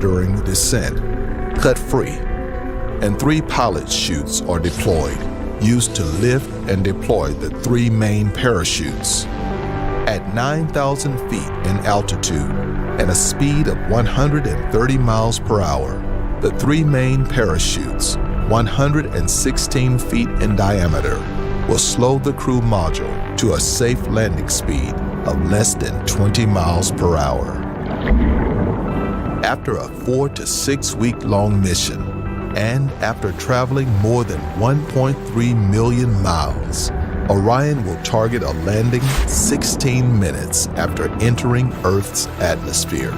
during descent, cut free, and 3 pilot chutes are deployed, used to lift and deploy the 3 main parachutes. At 9,000 feet in altitude and a speed of 130 miles per hour, the 3 main parachutes, 116 feet in diameter, will slow the crew module to a safe landing speed of less than 20 miles per hour. After a 4 to 6 week long mission, and after traveling more than 1.3 million miles, Orion will target a landing 16 minutes after entering Earth's atmosphere.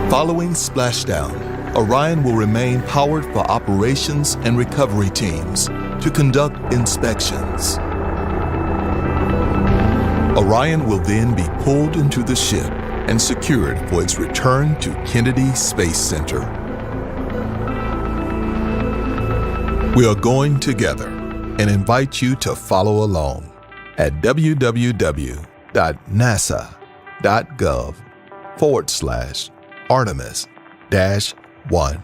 Following splashdown, Orion will remain powered for operations and recovery teams to conduct inspections. Orion will then be pulled into the ship and secured for its return to Kennedy Space Center. We are going together and invite you to follow along at www.nasa.gov/Artemis-1.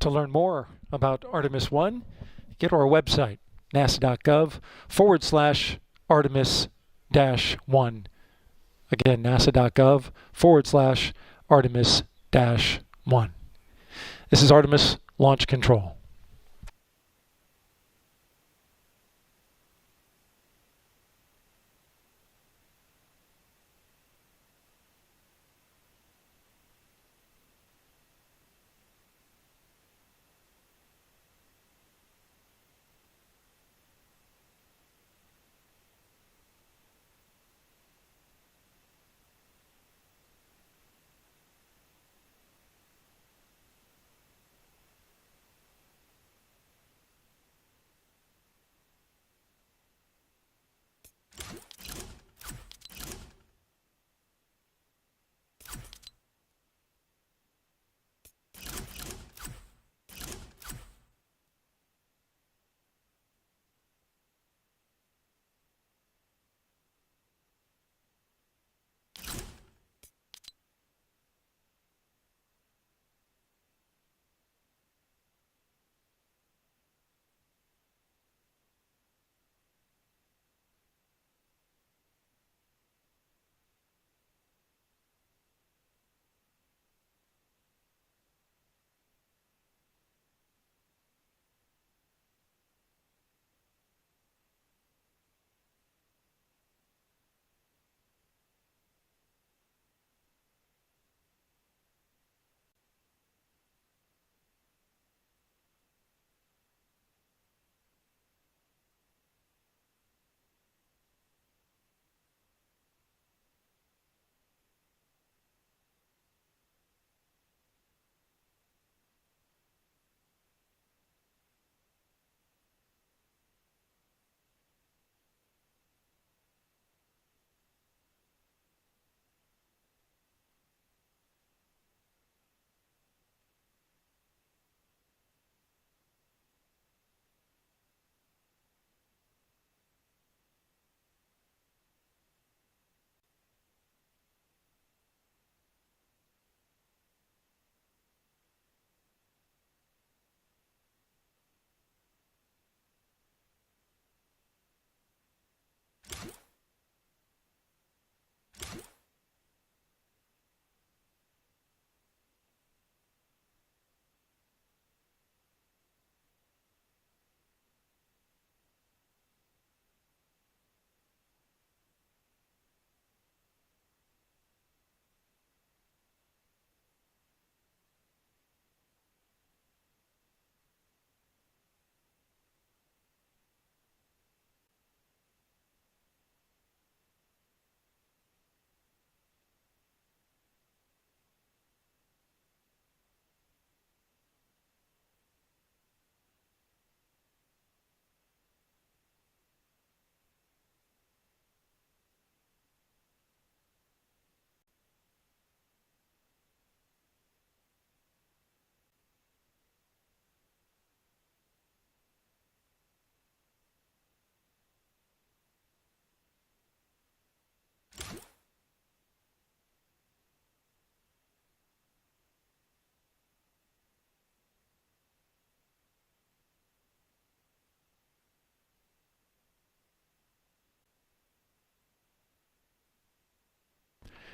To learn more about Artemis 1, go to our website, nasa.gov/Artemis-1. Again, nasa.gov/Artemis-1. This is Artemis Launch Control.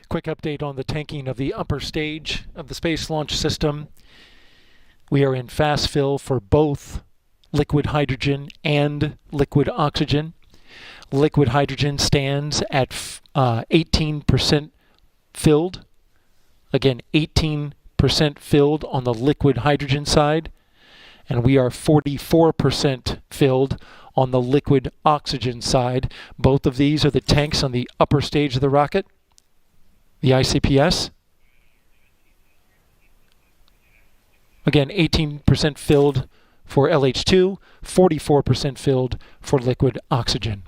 Quick update on the tanking of the upper stage of the Space Launch System. We are in fast fill for both liquid hydrogen and liquid oxygen. Liquid hydrogen stands at 18% filled. Again, 18% filled on the liquid hydrogen side, and we are 44% filled on the liquid oxygen side. Both of these are the tanks on the upper stage of the rocket, the ICPS. Again, 18% filled for LH2, 44% filled for liquid oxygen.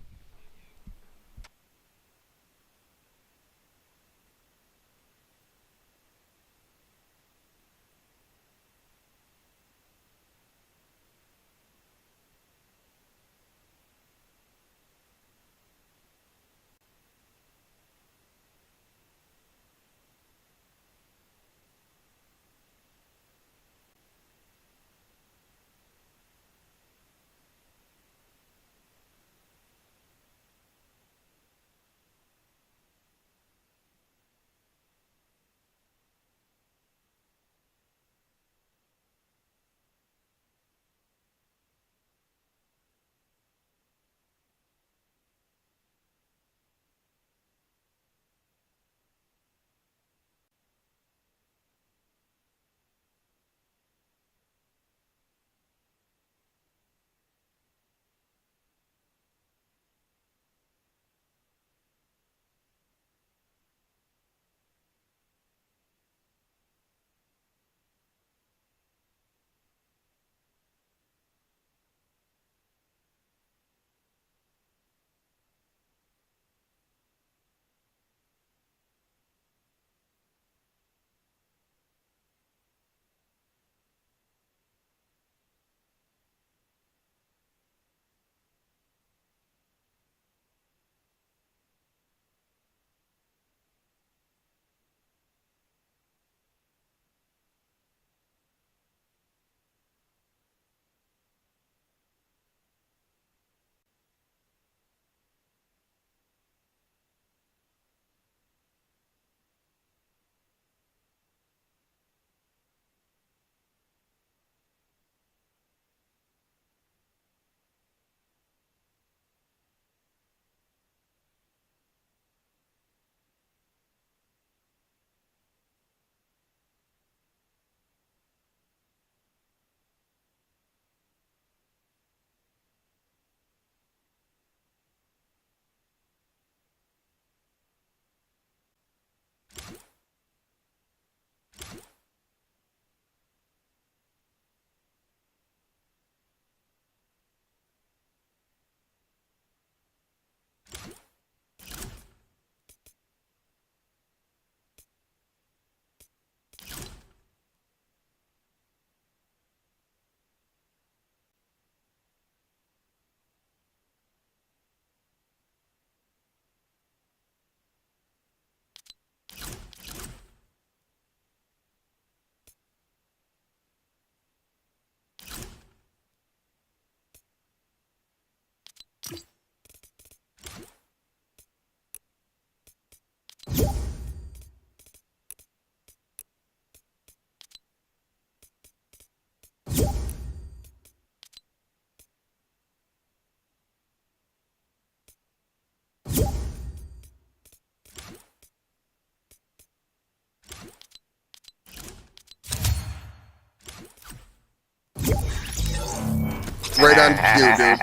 Right on cue, dude.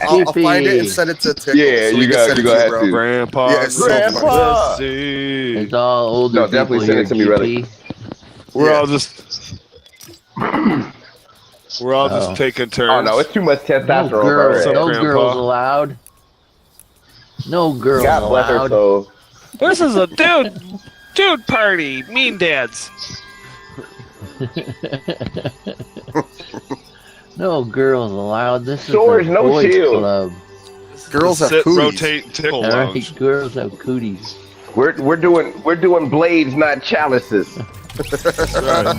I'll find it and send it to Tickle. Yeah, so you got to have to. Grandpa, Yeah, it's so Grandpa. It's all older No, definitely people send it here, to me, GP. We're Yeah. all just taking turns. Oh no, it's too much No testosterone. girls, What's up, no Grandpa? girls allowed. No girls God bless her allowed. soul. This is a dude party. Mean dads. No girls allowed. This Swords, is a no boys shield. club. Girls have Sit, cooties. rotate, tickle All lounge. right, girls have cooties. We're doing blades, not chalices. That's right.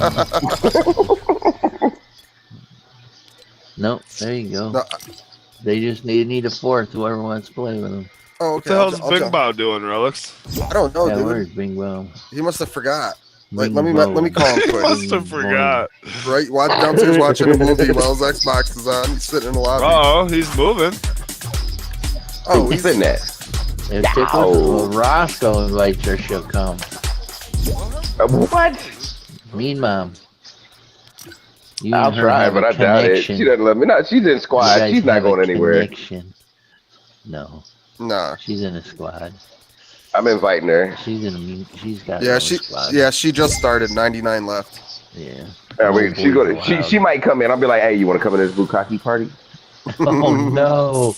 Nope, there you go. No, They just need a fourth, whoever wants to play with them. Oh, What okay. the hell's I'll Big jump. Bow doing, Relics? I don't know, Yeah, dude. where's Bing Bong? He must have forgot. Like, Bing let me Bong. call him He quick. must have forgot. Right, downstairs watching a movie while his Xbox is on. He's sitting in the lobby. Oh, he's moving. Oh, He's he's in there. If Tickle Roscoe invites her, she'll come. What? Mean Mom. You I'll and her try, have but a I doubt it. connection. She doesn't let me. No, she's in You squad. guys She's not have a going anywhere. connection. No, nah. she's in a squad. I'm inviting her. She's in a mean. She's got her Yeah, own she squad. she just started. 99 left. Yeah. I mean, Oh, boy, she might come in. I'll be like, hey, you want to come in this bukkake party? Oh no.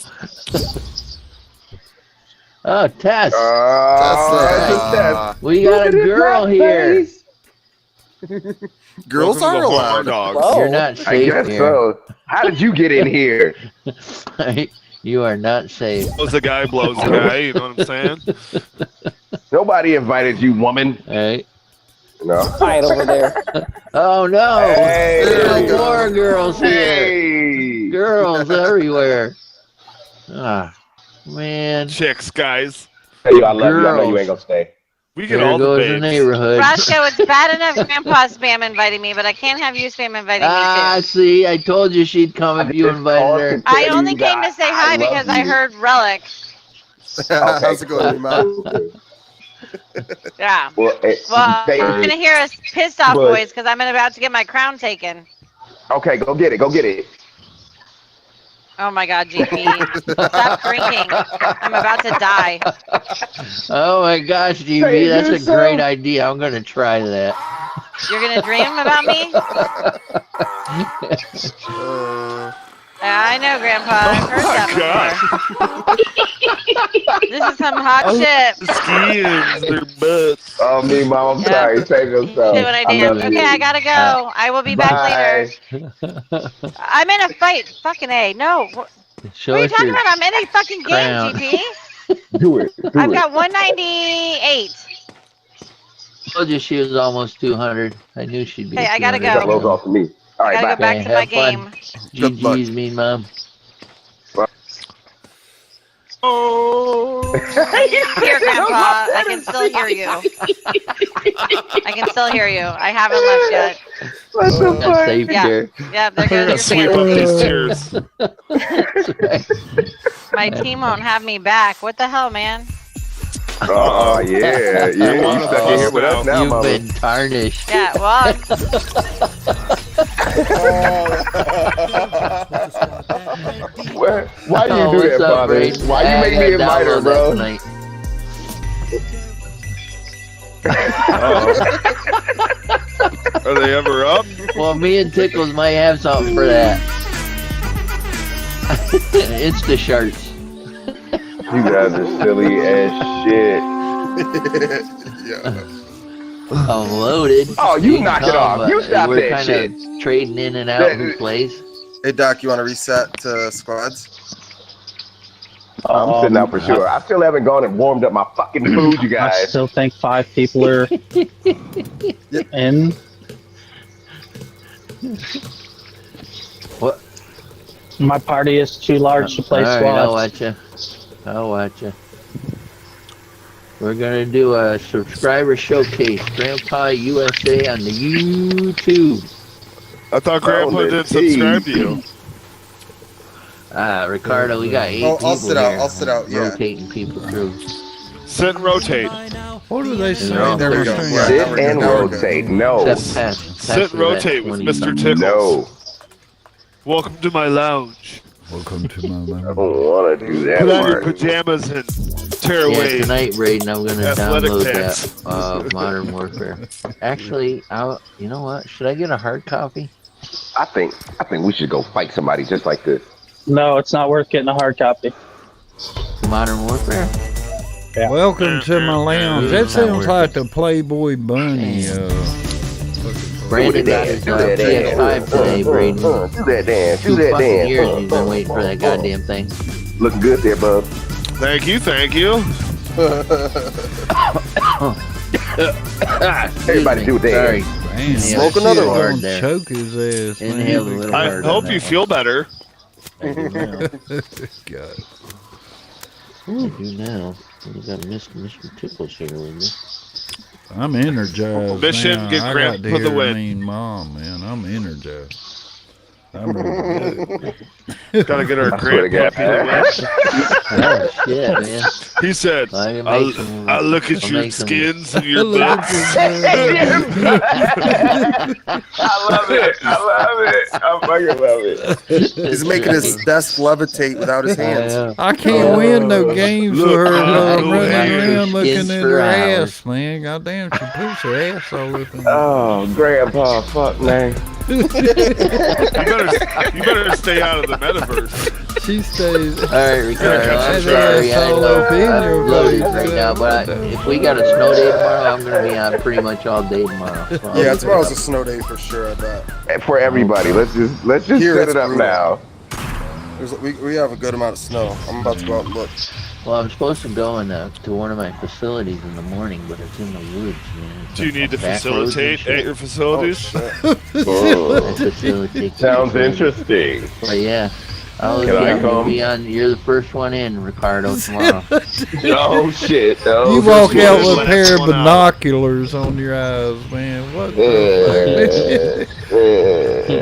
Oh, Tess. Tessa. We got a girl here. Girls Welcome to are the Horror allowed. Dogs. You're not I safe guess here. so. How did you get in here? You are not safe. Blows a guy, blows a guy. You know what I'm saying? Nobody invited you, woman. Hey. No. Quiet over there. Oh no! Hey. There There's you go. more girls here. Hey. Girls everywhere. Ah, man. Chicks, guys. Hey, I love you. I know Girls. you ain't gonna stay. We get There all the goes the babes. neighborhood. Roscoe, it's bad enough Grandpa spam inviting me, but I can't have you spam inviting Ah, me too. see, I told you she'd come if you invited her. I only came to say hi because I heard Relic. How's it going, Mom? Yeah. Well, Well, they- I'm gonna hear a pissed off But- voice because I'm about to get my crown taken. okay, go get it. Go get it. Oh my God, GP. Stop drinking. I'm about to die. Oh my gosh, Say GB, it that's a yourself. great idea. I'm gonna try that. You're gonna dream about me? I know, Grandpa. I've heard that before. This is some hot shit. Skins, their butts. Oh, me, Mom. I'm Yeah. sorry. Save yourself. Shit when I dance. love Okay, you. I gotta go. I will be back later. I'm in a fight. Fucking A. No. What Show are you us talking your about? I'm in a fucking game, crown. GP. Do it. Do I've it. got 198. told you she was almost 200. I knew she'd be. Hey, I gotta 200. go. Close off to me. All I right, gotta bye. go back to my Have fun. game. GG's, mean mom. Oh. Here, Grandpa. I can still hear you. I can still hear you. I haven't left yet. Got safe Yeah. here. Yeah, there We're goes gonna your sweep up family. these tears. My team won't have me back. What the hell, man? Oh, yeah. Yeah, you stuck in here with us now, You've mama. been tarnished. Yeah, well, Why do you Oh, do what's that, up, Father? Ray? Why I you make me gotta invite her, download that bro? tonight. Are they ever up? Well, me and Tickles might have something for that. Insta shirts. You guys are silly as shit. Yeah. I'm loaded. Oh, you can knock it come, off. but You stop we're that kinda trading in and out who plays. Hey, Doc, you want to reset to squads? I'm sitting out for sure. I still haven't gone and warmed up my fucking food, you I guys. still think 5 people are in. What? My party is too large to play All right, I'll squads. watch you. I'll watch you. We're gonna do a subscriber showcase, Grandpa USA on the YouTube. I thought Grandpa didn't subscribe to you. Ricardo, we got 8 I'll people sit out, here. I'll sit out, yeah. Rotating people through. Sit and rotate. What do they say? they're all There we go. thirsty. Yeah, Sit now we're good, and now we're good. rotate. No. Except Pat. Sit and rotate with Mr. Tickles. No. Welcome to my lounge. Welcome to my I lounge. don't want to do that Put on your part. pajamas and tear Yeah, away. tonight, Braden, I'm gonna Athletic download pants. that Modern Warfare. Actually, you know what? Should I get a hard copy? I think we should go fight somebody just like this. No, it's not worth getting a hard copy. Modern Warfare? Yeah. Welcome to my lounge. That Not sounds worth like the Playboy Bunny. Brandon got his PS5 today, Braden. Do that dance. Do 2 that fucking dance. years he's been waiting for that goddamn thing. Looking good there, bub. Thank you, thank you. Everybody do that. Sorry. Man, Smoke that another shit one. gonna There. choke his ass. man. Inhale a little I harder hope on you that feel better. God. I do now. You got Mr. Tickles here with me. I'm energized Mission, now. get I Grant got to for the hear win. mean mom, man. I'm energized. I'm ready to go. Gotta get our I swear to Grant God. puppy to Oh shit, man. win. He said, I can I make some- look at I'll your make some- skins and your Look at butts. this, man. I love it. I fucking love it. He's making his desk levitate without his hands. I can't win no games Look, for her look, while I'm look, running look. around looking Skins at for her hours. ass, man. Goddamn, she puts her ass all up in there. Oh, Grandpa, fuck, man. You better stay out of the metaverse. She stays. Alright, Ricardo, Yeah, I'm catch sorry. I all know up in I'm your loaded face, right now, but man. if we got a snow day tomorrow, I'm going to be on pretty much all day tomorrow. So Yeah, tomorrow's a snow day for sure, I bet. For everybody, let's just Here, set it's it up brutal. now. We have a good amount of snow. I'm about to go out and look. Well, I'm supposed to go to one of my facilities in the morning, but it's in the woods, man. It's Do you like need to back roads and facilitate shit. at your facilities? Oh, I facilitate sounds the- interesting. But yeah, I'll Can I come? be on. You're the first one in, Ricardo, tomorrow. Oh shit! Oh, You walk shit. out with a pair of Last one out. binoculars on your eyes, man. What the fuck?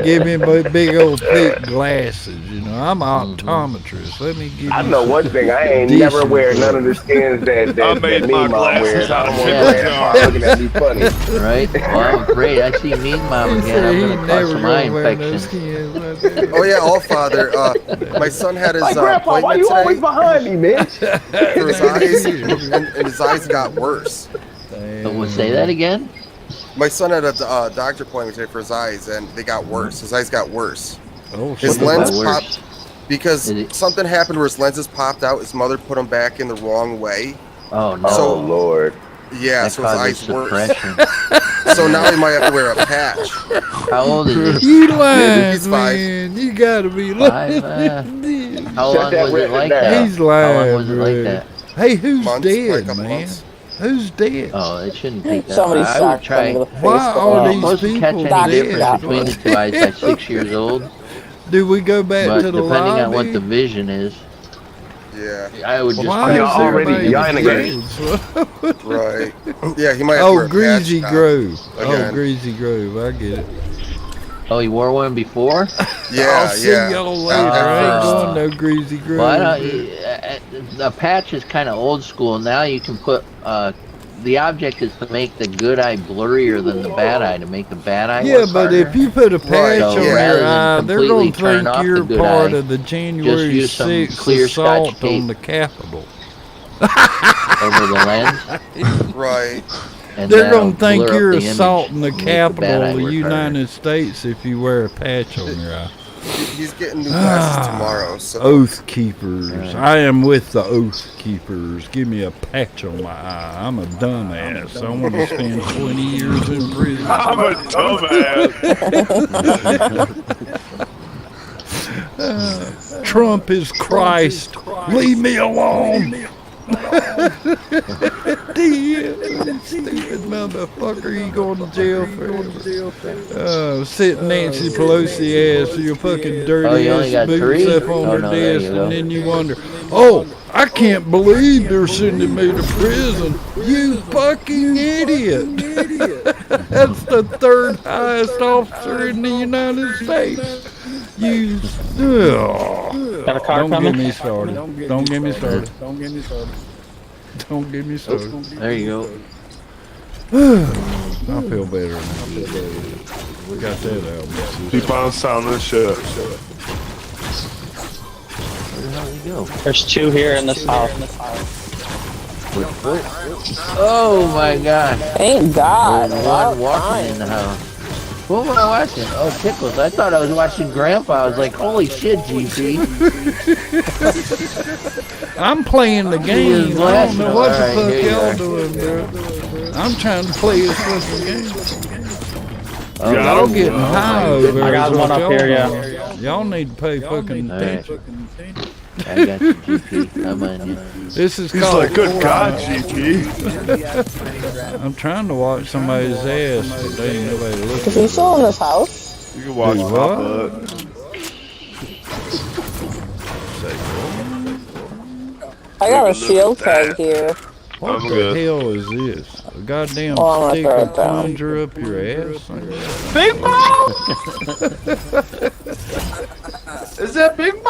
Give me big old thick glasses, you know. I'm an optometrist. Let me give you I know one thing. I ain't decent never wear none of the skins that I that made Mean my Mom wears. glasses I out don't of want Timber Grandpa jar. looking at me funny. Right? Well, I'm afraid I see Mean Mom again. I'm He gonna cause never some eye gonna wear no infection. skins like that. Oh yeah, all father. My son had his Like, Grandpa, why appointment you always today behind me, man? for his eyes, and his eyes got worse. But we'll say that again. My son had a doctor appointment today for his eyes, and they got worse. His eyes got worse. Oh, His shit. lens got worse? popped because Did it- something happened where his lenses popped out. His mother put them back in the wrong way. Oh no. So- Oh Lord. Yeah, that so his causes eyes worse. suppression. So now he might have to wear a patch. How old is he? You lying, He's 5. man. You gotta be 5, lying. How Shut long that was it record like down. that? He's How long lying, was it like bro. that? Hey, who's Months, like a dead, couple man? months. Who's dead? Oh, it shouldn't take that. Somebody I would socked try. him in the face. Why but are Well, these I'm supposed to people catch any dead? difference between the two eyes by 6 years old, Do we go back but to the depending lobby? on what the vision is, Yeah, I would just. Why Y'all is already everybody yawning dead? right. Yeah, he might have to wear Oh, a Greasy patch now. Grove. Oh, Again. Greasy Grove. I get it. Oh, you wore one before? Yeah, I'll see yeah. y'all later. I ain't going no Greasy Grove. Well, I don't, the patch is kind of old school. Now you can put. The object is to make the good eye blurrier than the bad eye, to make the bad eye Yeah, work but harder. if you put a patch Right, on so yeah. rather your eye, than they're going completely to turn think off you're the good part eye, of the January use some 6th clear Scotch assault tape. on the Capitol. over the lens, Right. and They're that'll going to think blur up you're the image assaulting the and make the bad Capitol eye of the work United States if you wear a patch on your eye. He's getting new glasses tomorrow. So Oath Keepers. I am with the Oath Keepers. Give me a patch on my eye. I'm a dumbass. I want to spend 20 years in prison. I'm a dumbass. Trump is Christ. Leave me alone. Stupid motherfucker, you going to jail for? Sit Nancy Pelosi ass, your fucking dirty Oh, you only ass got boots 3? up on Oh, her no, there desk, you go. and then you wonder, oh, I can't believe they're sending me to prison. You fucking idiot. That's the 3rd highest officer in the United States. You, Got a car don't coming? get me started. Don't get me started. Don't get me started. Don't get me started. There you go. I feel better now. We got that out. Keep on sounding this shit. Where the hell did you go? There's 2 here in this house. Oh my god. Thank God. There's About one walking in time. the house. What was I watching? Oh, Tickles. I thought I was watching Grandpa. I was like, holy shit, GP. I'm playing the game. I don't know what the Alright, fuck here you y'all are. doing, bro. I'm trying to play this fucking game. Oh, Y'all getting high over there. I got is one what up y'all here, yeah. doing. Y'all need to pay fucking Alright. attention. I got you, GP. I'm on you. This is He's called like, good God, GP. I'm trying to watch somebody's ass, but there ain't nobody Is looking. he still in this house? You can watch Dude, Papa. I got a shield tag here. What I'm the good. hell is this? A goddamn Oh, I'm gonna stick throw of it down. plunger up your ass? Big Mom! Is that Big Mom?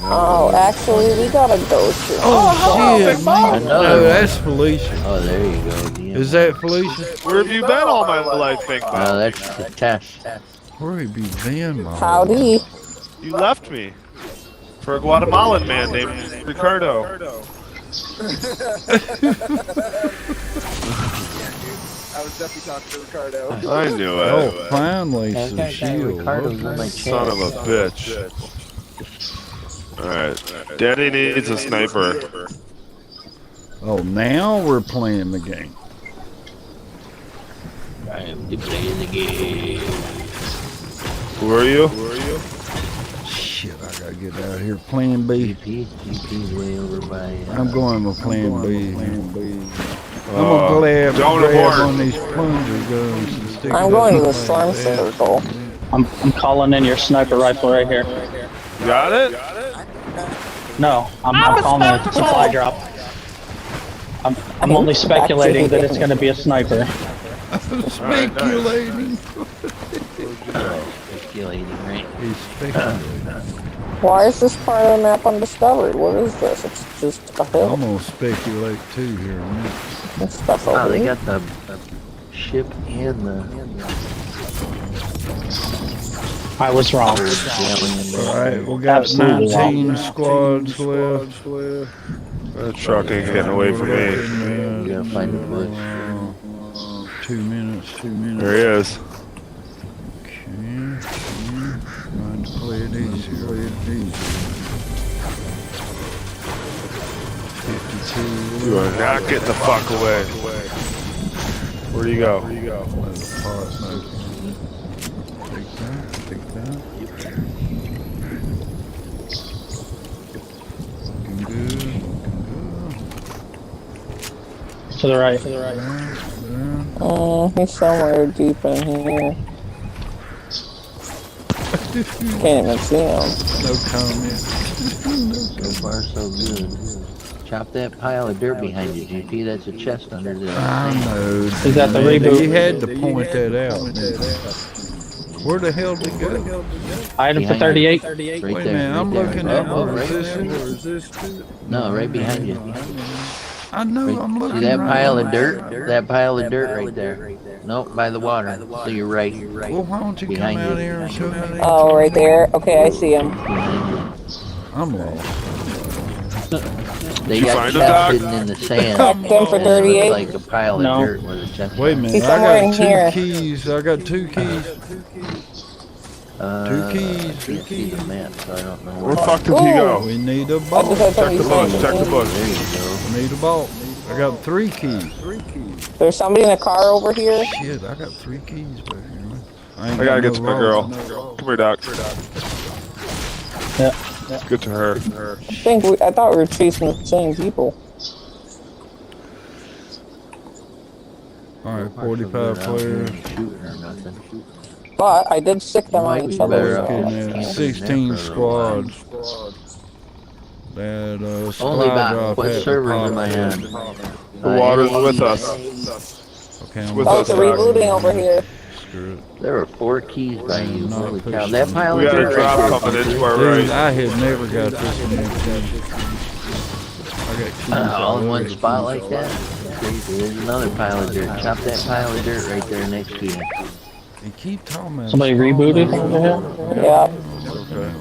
Oh, actually, we gotta go to. Oh, shit, man. Another No, one. that's Felicia. Oh, there you go. Yeah. Is that Felicia? Where have you been all my life, Big No, Mom? that's the test. Where have you been, Mom? Howdy. You left me for a Guatemalan man named Ricardo. I was definitely talking to Ricardo. I knew Oh, it. finally That some guy shield. Ricardo's in my Son of a chat. bitch. Alright. Daddy needs a sniper. Oh, now we're playing the game. I am playing the game. Who are you? Shit, I gotta get out of here. Plan B. GP's way over by. I'm going with Plan B. I'm gonna grab don't abort. on these plunger guns and stick I'm it going to up the my storm ass. circle. I'm calling in your sniper rifle right here. You got it? No, I'm calling a supply drop. I'm only speculating that it's going to be a sniper. Speculating. Speculating, right? He's speculating. Why is this part of the map undiscovered? What is this? It's just a I'm hill. gonna speculate too here in a minute. It's stuff Oh, over they here. got the ship and the. I was wrong. Alright, we got Absolutely 19 squads left. That truck ain't getting away from me. You gotta find the bush. 2 minutes. There he is. Okay. Trying to play it easy. 52. You are not getting the fuck away. Where do you go? Take that. Looking good. To the right. Oh, he's somewhere deep in here. Can't even see him. No comment. So far, so good. Chop that pile of dirt behind you, GP. That's a chest under there. I know. Is that the reboot? You had to point that out. Where the hell did it go? Item for Behind 38. Right Wait a there. minute, I'm right looking there. at Oh, right there. resistance. No, right behind you. I know, I'm looking See that right pile now. of dirt? That pile of dirt right there. Nope, by the water. So you're right. Well, why don't you come Behind out you. here and show me? Oh, right there. Okay, I see him. Behind you. I'm lost. They you got find him, chests Doc? hidden in the sand. Checked in for And it looks 38. like a pile of No. dirt with a chest. Wait a minute, He's I somewhere in got two here. keys. I got 2 keys. Two keys, I can't see the map, so I don't know Where the fuck did he go? We need a I bolt. just had Check somebody the bush, saying check the bush. There you go. We need a bolt. I got 3 keys. there's somebody in a car over here. Shit, I got 3 keys back here. I gotta get to my girl. Come here, Doc. Yeah. Let's get to her. I thought we were chasing the same people. Alright, 45 players. Shooting or nothing. But I did stick them Might on be each other. better so- off. Looking at 16 squads. That Only supply about drop what had to servers pop am I in. on? The water's with us. Okay, I'm With Oh, us, it's a Doc. rebooting over here. screw it. There were 4 keys by you. Not Holy pushing. cow. That pile We of got a dirt drop right coming there. into our Dude, right. I had never got this many keys. I got keys All in one already. spot like that? Crazy. There's another pile of dirt. Chop that pile of dirt right there next to you. You keep talking about Somebody rebooted over here? Yeah. Okay.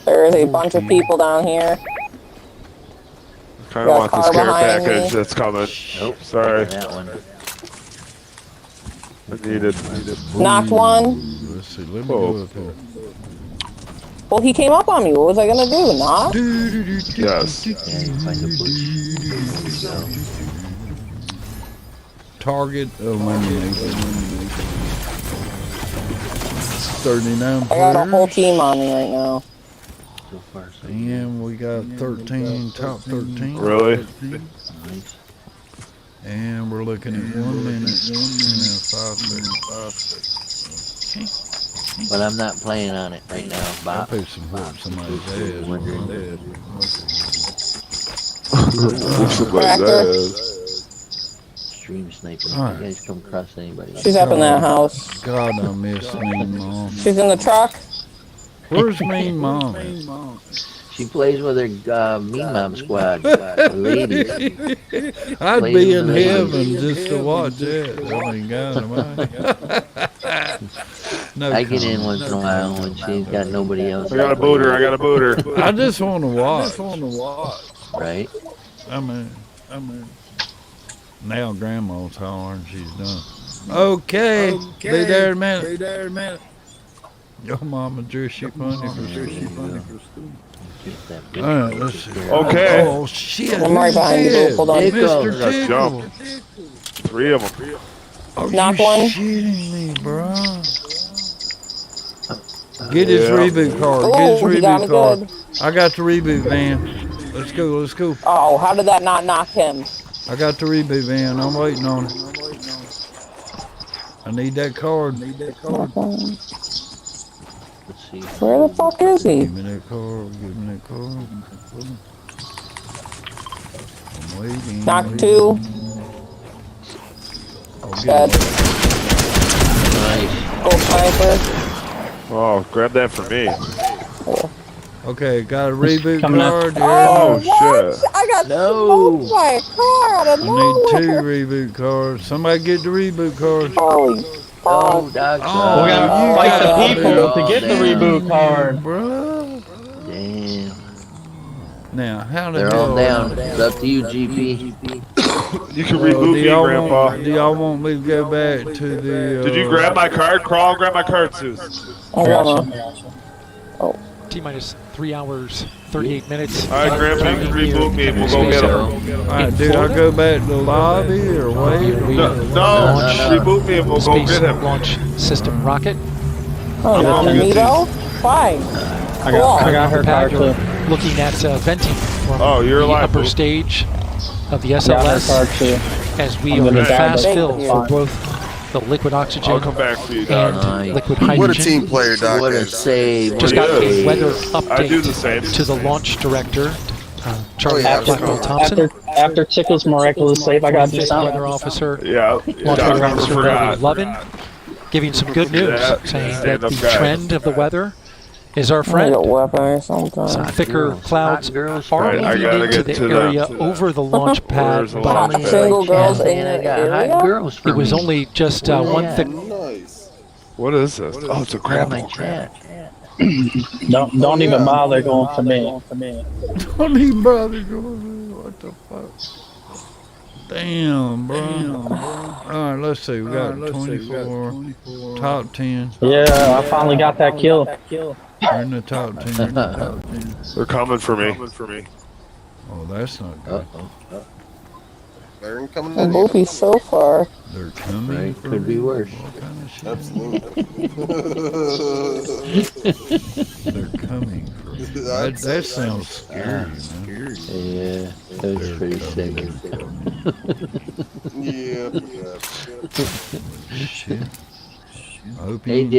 There's a bunch of people down here. Kinda Got a want this car care behind package me. that's coming. Nope. Sorry. That one. I needed. Knocked one. Let's see, let me Whoa. go up here. Well, he came up on me. What was I gonna do? Knock? Yes. Yeah, you find a bush. Target eliminated. 39 I got a whole players. team on me right now. So far, so And we got 13, top 13. Really? nice. And we're looking at 1 minute and 5 seconds. But I'm not playing on it right now, I Bob. put some whoop somebody's ass. Wondering. Stream sniping. All If you guys come across anybody. She's up in that house. God, I miss Mean Mom. She's in the truck. Where's Mean Mom? She plays with her Mean Mom squad. Ladies. I'd Plays be with in the ladies. heaven just to watch that. I mean, God almighty. No I get in comment. once in a while when she's got nobody else. I got a booter. I just want to watch. Right? I mean, now Grandma's hollering, she's done. Okay, be there in a minute. Your mama dressed you funny for school. Alright, let's see. Okay. Oh, shit. I'm right behind you. Hold on. Mr. Let's Tickle. jump. 3 of them. Are Knock you one. shitting me, bro? Get his reboot card. Get Oh, his he got me reboot card. good. I got the reboot van. Let's go. Oh, how did that not knock him? I got the reboot van. I'm waiting on it. I need that card. Let's see. Where the fuck is he? Give me that card. I'm waiting. Knock 2. I'll get Dead. it. Nice. Go sniper. Oh, grab that for me. Okay, got a reboot Coming up. card. Oh, Yeah. shit. I got No. smoked by a car out of I need nowhere. 2 reboot cards. Somebody get the reboot cards. Holy Oh, fuck. Doc. Oh, We gotta you fight got the it. people to get the Damn. reboot card. Bruh. Damn. Now, how the They're hell? all down. It's up to you, GP. You can reboot me, Grandpa. Do y'all want me to go back to the? Did you grab my card? Crawl, grab my card, Zeus. I wanna. T-minus 3 hours, 38 minutes. All right, Grandpa, you can reboot me and we'll go get him. All right, dude, I go back to the lobby or wait? No, reboot me and we'll go Space get him. launch system rocket. Oh, I'm not gonna get Nito? Fine. I got her card too. Looking at venting from Oh, you're the alive, upper Boo. stage of the Got her card SLS too. as we I'm are gonna in die, fast but- fill for both the liquid oxygen I'll come back for you, and Doc. Nice. liquid What a hydrogen. team player, Doc What a is. save. Just What got a a save. weather I do the same. update to the launch director, Charlie yeah, Blackwell Thompson, After Tickle's miraculous save, I got this weather out. officer, Yeah, launch Doc weather never officer forgot. Lovin, giving some good news, Yeah, saying that stand-up the guy. trend of the weather is our I need friend. a weapon or something. Some thicker Girls, clouds hot girls. are Right, I moving gotta into get the to that. area over the launch pad, Where's the but launch Hot pad? single girls in And I the got area? hot girls for it was me. only just Where one they thick. Nice. What is this? Oh, it's a Grab my grapple. chat. Don't even bother going for me. Don't even bother going. What the fuck? Damn, bro. All right, let's see. We got 24, top 10. Yeah, I finally got that kill. We're in the top 10. They're coming for me. Oh, that's not good. They're coming The in. movie's so far. They're coming. Right, for could be me. worse. What kind of shit? Absolutely. They're coming for me. That sounds scary, man. Yeah, that was pretty sick. Yeah. Shit. I hope you I AJ,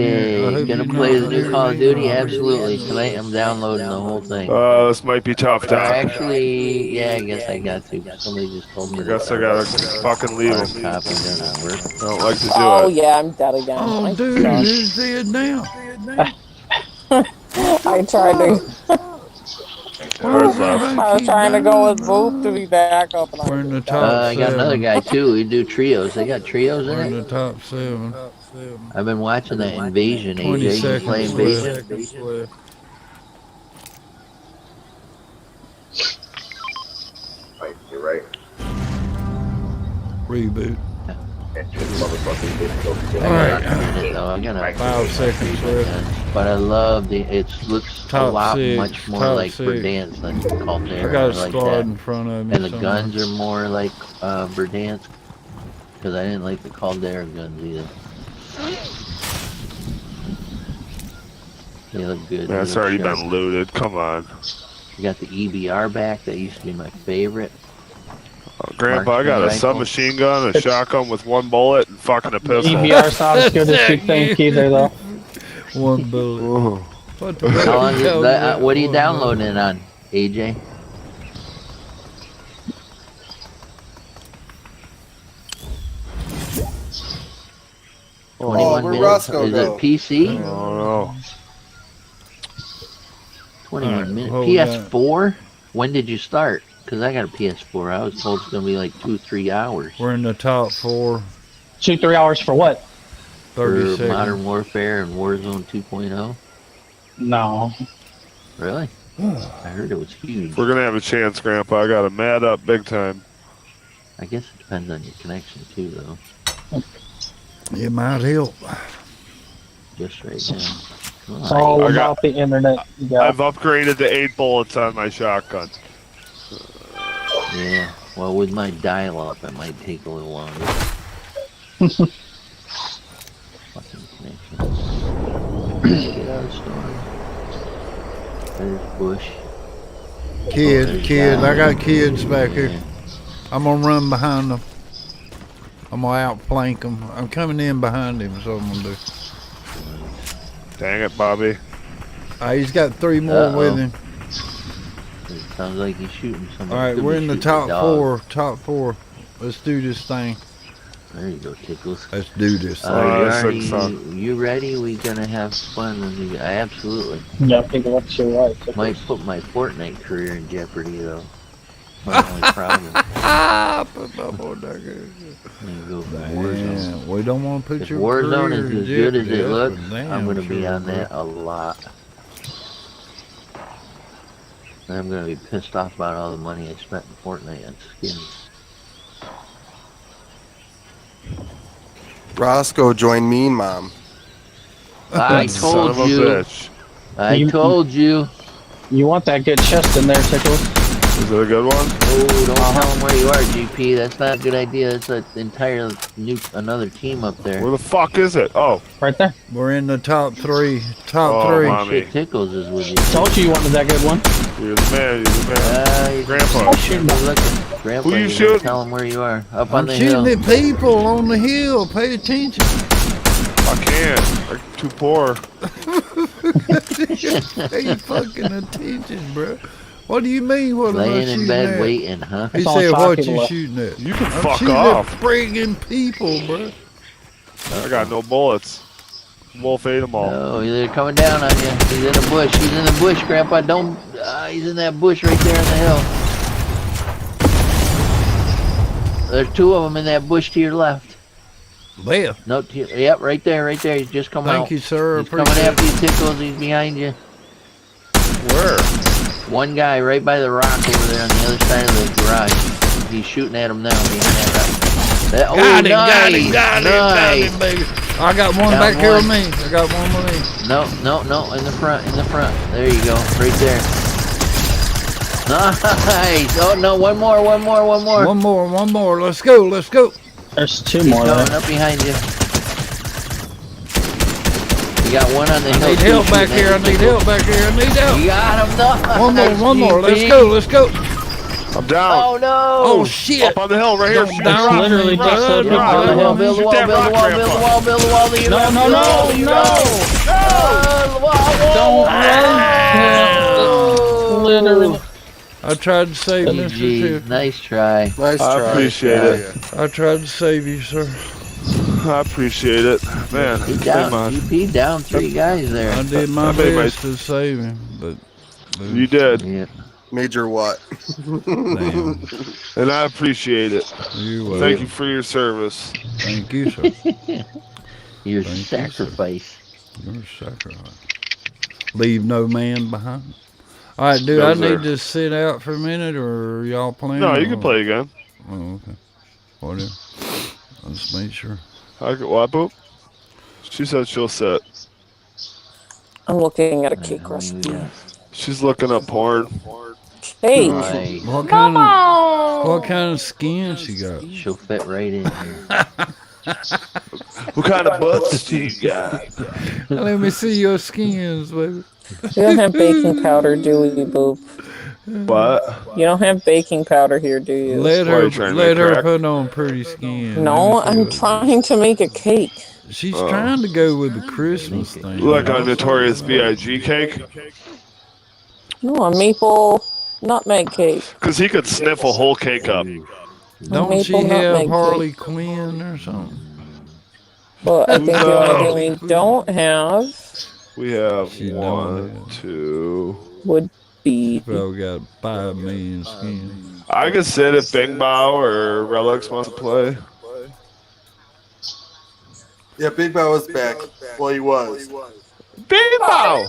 hope gonna you play know- the new Call of Duty? Absolutely. Tonight I'm downloading the whole thing. This might be tough, Doc. Actually, yeah, I guess I got to. Somebody just told me. I guess I gotta fucking leave him. Copy doesn't work. I don't like to do Oh, it. yeah, I'm dead again. Oh, I dude, suck. who's dead now? I tried to. Where's left? I was trying to go with Boop to be back up. And We're in the I top got another 7. guy too. We do trios. They got trios We're in in the it. top 7. I've been watching that Invasion. 20 AJ, you play seconds Invasion? left. Right, you're right. Reboot. I Alright. got 5 seconds left. But I love the. It looks a Top lot 6, much more top like 6. Verdansk than Caldera. I got a like squad that. in front of me. And the somewhere. guns are more like Verdansk. Because I didn't like the Caldera guns either. They look good. Yeah, it's They look already sharp. been looted. Come on. You got the EBR back. That used to be my favorite. Grandpa, I got a Rifle. submachine gun, a shotgun with 1 bullet, and fucking a pistol. EBR's not as good as you think either, though. 1 bullet. Ooh. What the How long is hell that, is what are you one downloading it on, AJ? 21 where'd minutes. Roscoe Is go? it PC? Oh no. 21 minutes. hold PS4? When did you start? Because I got a PS4. I was told it's going to be like 2-3 hours. We're in the top 4. 2-3 hours for what? 30 For seconds. Modern Warfare and Warzone 2.0? No. Really? I heard it was huge. We're gonna have a chance, Grandpa. I got him mad up big time. I guess it depends on your connection too, though. It might help. Just right now. Come It's on. all about the internet. Yeah. I've upgraded to 8 bullets on my shotgun. Yeah. Well, with my dial-up, it might take a little longer. Fucking connection. Get out of the storm. There's Bush. Kids. I got kids back here. I'm gonna run behind them. I'm gonna outflank them. I'm coming in behind him, so I'm gonna do. Dang it, Bobby. He's got 3 more with him. It sounds like he's shooting somebody. All right, we're in the top 4. Top 4. Let's do this thing. There you go, Tickles. Let's do this thing. You ready? We gonna have fun. Absolutely. Yeah, Tickles, you're right. Might put my Fortnite career in jeopardy, though. My only problem. Put my Fortnite Go for Warzone. We don't want to put If your Warzone career is in as good as jeopardy, it looks, that's for damn I'm gonna be sure, on bro. that a lot. And I'm gonna be pissed off about all the money I spent in Fortnite on skins. Roscoe joined Mean Mom. I told you. I told you. You want that good chest in there, Tickles. Is it a good one? Oh, don't tell them where you are, GP. That's not a good idea. That's an entire another team up there. Where the fuck is it? Oh. Right there. We're in the top 3. Oh, 3. mommy. Shit, Tickles is with you. Told you wanted that good one. You're the man. You're the man. Grandpa. Grandpa, Who you you shooting? tell them where you are. Up I'm on the shooting hill. at people on the hill. Pay attention. I can't. I'm too poor. Pay fucking attention, bro. What do you mean? What am I Laying shooting in bed at? waiting, huh? He said, "What you shooting at?" You can I'm fuck shooting off. at friggin' people, bro. I got no bullets. Wolf ate them all. Oh, they're coming down on you. He's in the bush. He's in the bush, Grandpa. Don't. He's in that bush right there on the hill. There's 2 of them in that bush to your left. Left? No, yep, right there, right there. He's just coming out. Thank you, sir. He's coming after you, Tickles. He's behind you. Where? One guy right by the rock over there on the other side of the garage. He's shooting at him now behind that rock. Got him, nice, got him, baby. I got one Down back here with one. me. I got one with me. No, in the front. There you go, right there. Nice. Oh no, one more. One more. Let's go. There's 2 He's more coming there. up behind you. You got one on the hill. I need help back here. I need help. You got him, no. One more. Let's go. I'm down. Oh no. Oh shit. Up on the hill right here. Don't Shoot down. that rock. Literally Rock. just up Build on the hill. the Shoot wall, that build the rock, wall, Grandpa. build the wall, build the wall. Don't literally. I tried to save Mr. GG, Tiff. nice try. Nice I try. appreciate it. I tried to save you, sir. I appreciate it. Man, He thank down, God. GP down 3 guys there. I did my I made best to save him, but You did. Yeah. Major what? damn. And I appreciate it. You welcome. Thank you for your service. Thank you, sir. Your Thank you, sacrifice. You're a sacrifice. Leave no man behind. All right, dude. No, I sir. need to sit out for a minute, or are y'all playing? No, you or- can play again. Oh, okay. Whatever. I'll just make sure. What, Boop? She said she'll sit. I'm looking at a cake recipe. She's looking up porn. Cake. Nice. What kind of skin she got? She'll fit right in here. What kind of butts do you got? Let me see your skins, baby. You don't have baking powder, do we, Boop? What? You don't have baking powder here, do you? Let Why are her you trying to let make her crack? put on pretty skin. No, Let me I'm see trying to make a cake. it. She's trying to go with the Christmas thing. Like a Notorious B.I.G. cake? No, a maple nutmeg cake. Because he could sniff a whole cake up. Don't she maple have nutmeg Harley Quinn or something? But I think the only thing we don't have We have 1, 2. would be. Probably got 5 million skins. I could sit if Bing Bao or Relics wants to play. Yeah, Big Bow is back. Well, he was. Bing Bao!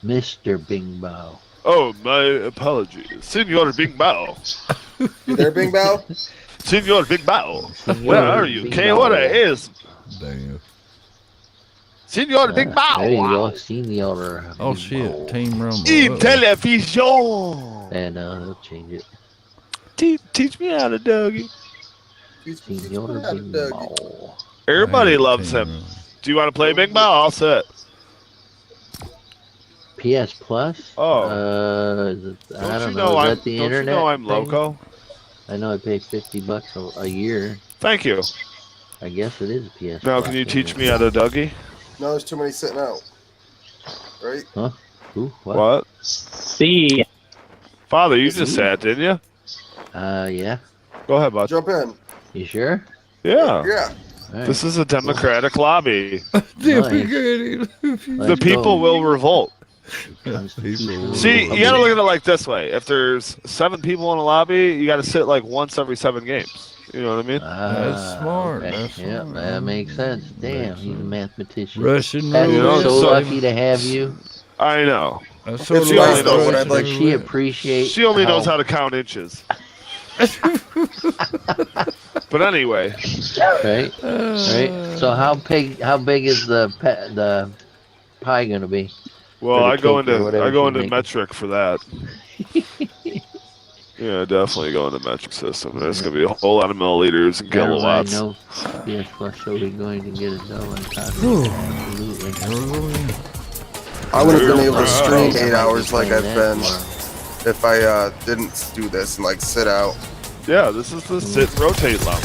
Mr. Bing Bao. Oh, my apologies. Senor Bing Bao. You there, Bing Bow? Senor Bing Bao. Where are you? Que hora es? Damn. Senor Bing Bao. There you go, Senor. Oh shit, Team Rumble. In television. And they'll change it. Teach me how to Dougie. Senor Bing Bao. Everybody loves him. Do you want to play Bing Bao? I'll sit. PS Plus? Oh. I don't know. Is that the internet? You know I'm thing? loco? I know I pay $50 a year. Thank you. I guess it is a PS Now, Plus, can you isn't teach it? me how to Dougie? No, there's too many sitting out. Right? Huh? Ooh, What? See. Father, you just sat, didn't you? Yeah. Go ahead, bud. Jump in. You sure? Yeah. Yeah. All right. This is a democratic lobby. The people will revolt. See, you gotta look at it like this way. If there's 7 people in a lobby, you gotta sit like once every 7 games. You know what I mean? That's smart. Okay. That's Yeah, smart. that makes sense. Damn, he's a mathematician. Russian Pat's roulette. so So- lucky to have you. I know. That's It's sort of nice like though, what Russian I'd like- Does she roulette. appreciate? She only knows how to count inches. But anyway, Right, right. So how big is the pie gonna be? well, Or the I go cake or into whatever she's making. metric for that. Yeah, definitely go into metric system. There's gonna be a whole lot of milliliters and kilowatts. I know PS Plus will be going to get it done on Absolutely. I would have been able to stream I 8 might hours be like playing I've that been tomorrow. if I didn't do this and like sit out. Yeah, this is the sit and rotate lounge.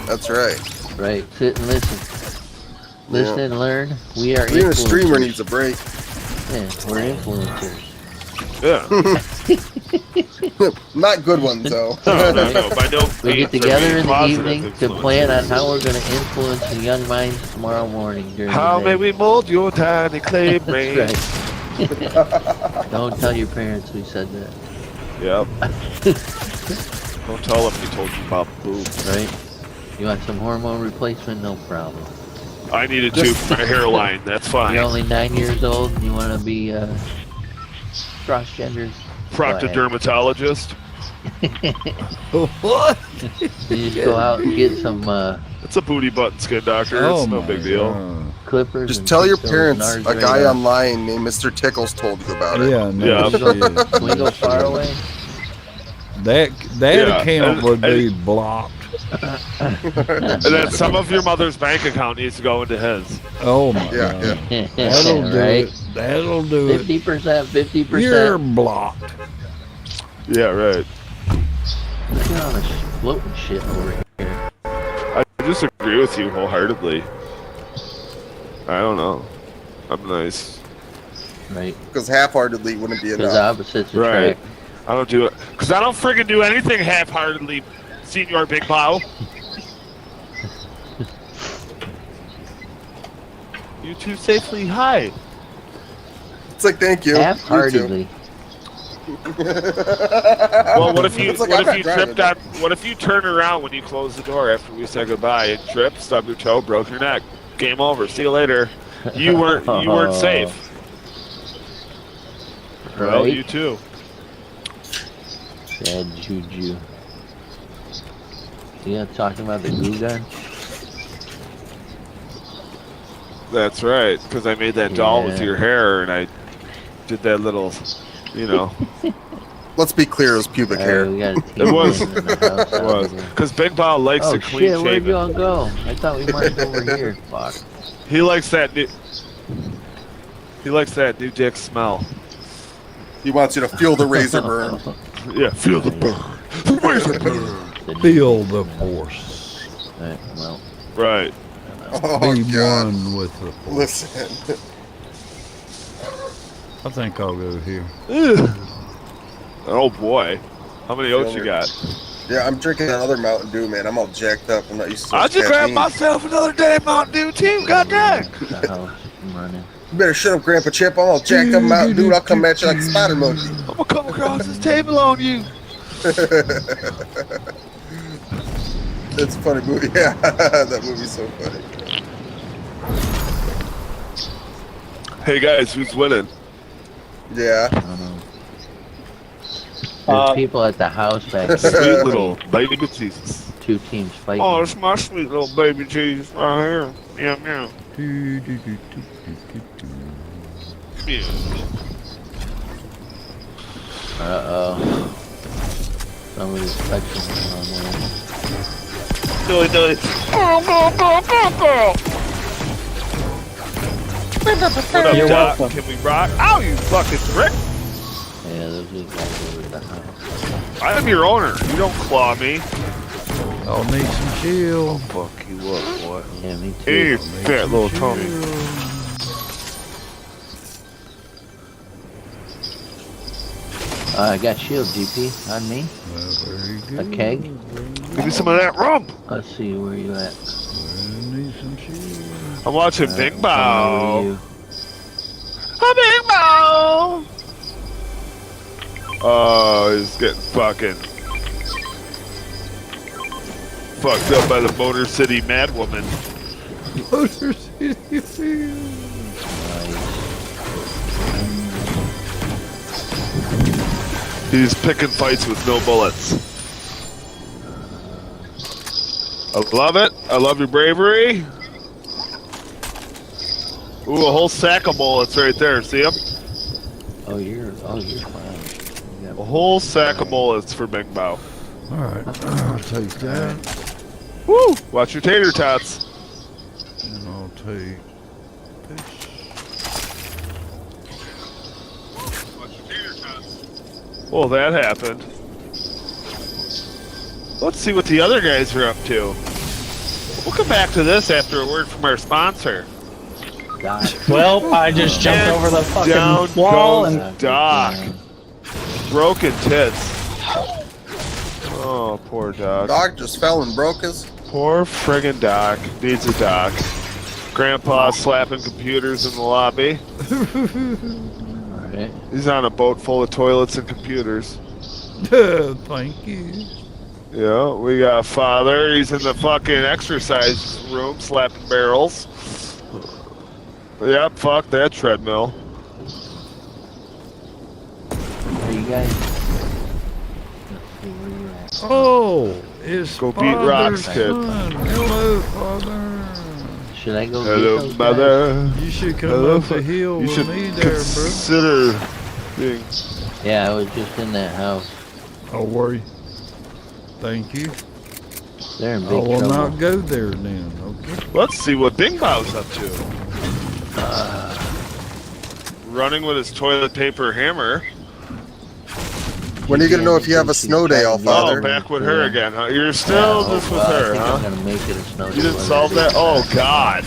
That's right. Right, sit and listen. Listen and learn. We are Even a influencers. streamer needs a break. Yeah, we're influencers. Yeah. Not good ones though. No, by no We means get are together being in the positive evening to influences. plan on how we're going to influence the young minds tomorrow morning during How the may day. we mold your tiny clay brain? That's right. Don't tell your parents we said that. Yep. Don't tell them we told you about boob. Right? You want some hormone replacement? No problem. I need a tube for my hairline. That's fine. You're only 9 years old and you want to be cross-gendered? Proctodermatologist. What? You just go out and get some It's a booty button skin doctor. It's no big deal. clippers. Just and tell your put those parents NARS a right guy on. online named Mr. Tickles told you about it. Yeah, no Yeah. shit. Can we go far away? That Yeah, account would and- be blocked. And then some of your mother's bank account needs to go into his. Oh my Yeah, god. yeah. That'll do Right? it. That'll do it. 50%, 50%. You're blocked. Yeah, right. Look at all this floating shit over here. I disagree with you wholeheartedly. I don't know. I'm nice. Right? Because half-heartedly wouldn't be Because enough. opposites Right. attract. I don't do it. Because I don't friggin' do anything half-heartedly, Senor Big Bow. You too safely high. It's like, thank you. Half-heartedly. Well, what if you It's like what I'm if not you driving. tripped on? What if you turn around when you close the door after we say goodbye and tripped, stubbed your toe, broke your neck? Game over. See you later. You weren't safe. Well, Right? you too. Bad juju. You know, talking about the glue gun? That's right. Because I made that doll with Yeah. your hair, and I did that little, you know. Let's be clear, it was pubic hair. We got a It was. in the house It out was. here. Because Big Bow likes Oh to clean shit, where'd shaven. y'all go? I thought we marched over here. Fuck. He likes that new. He likes that new dick smell. He wants you to feel the razor burn. Yeah, feel the burn. The razor burn. Feel the force. Right, well, Right. Oh, Be God. one with the force. Listen. I think I'll go here. Oh boy. How many oats you got? Yeah, I'm drinking another Mountain Dew, man. I'm all jacked up. I'm not used to I just grabbed caffeine. myself another damn Mountain Dew too. God dang. I'm running. You better shut up, Grandpa Chip. I'm all jacked up Mountain Dew. I'll come at you like a spider monkey. I'm gonna come across this table on you. That's a funny movie. Yeah, that movie's so funny. Hey guys, who's winning? Yeah. There's people at the house back there. Sweet little baby Jesus. 2 teams fighting. Oh, it's my sweet little baby Jesus right here. Yeah, meow. Uh-oh. Somebody's touching me on there. Do it, do it. What up, You're Doc? welcome. Can we rock? Ow, you fucking prick! Yeah, those are the guys over at the house. I am your owner. You don't claw me. I'll need some chill. Fuck you up, boy. Yeah, me too. Hey, you fat little Tommy. I got shield, GP, on me. Very good. A keg. Give me some of that rum. Let's see, where you at? I need some chill. I'm watching Big Coming Bow. over to you. A Big Bow. Oh, he's getting fucking fucked up by the Motor City Mad Woman. Motor City. He's picking fights with no bullets. I love it. I love your bravery. Ooh, a whole sack of bullets right there. See them? Oh, you're fine. You A got whole sack of bullets for Big Bow. Alright, I'll take that. Woo! Watch your tater tots. And I'll take this. Well, that happened. Let's see what the other guys are up to. We'll come back to this after a word from our sponsor. Doc. Well, I just jumped over the fucking Down wall goes and Doc. Broken tits. Oh, poor Doc. Dog just fell and broke his. Poor friggin' Doc. Needs a Doc. Grandpa slapping computers in the lobby. Alright. He's on a boat full of toilets and computers. Thank you. Yeah, we got father. He's in the fucking exercise room slapping barrels. Yep, fuck that treadmill. Are you guys? Let's see where you at. Oh, it's Go beat Father's rocks, kid. son. Hello, Father. Should I go Hello, get those mother. You should come Hello, up the hill You with should me there, bro. consider being. guys? Yeah, I was just in that house. Don't worry. Thank you. They're in I big will trouble. not go there then, okay? Let's see what Bing Bao's up to. Running with his toilet paper hammer. When are you gonna know if you have a snow day, all Oh, father? back with her again, huh? You're still just with her, I think huh? I'm gonna make it a snow You didn't solve that? Oh, God.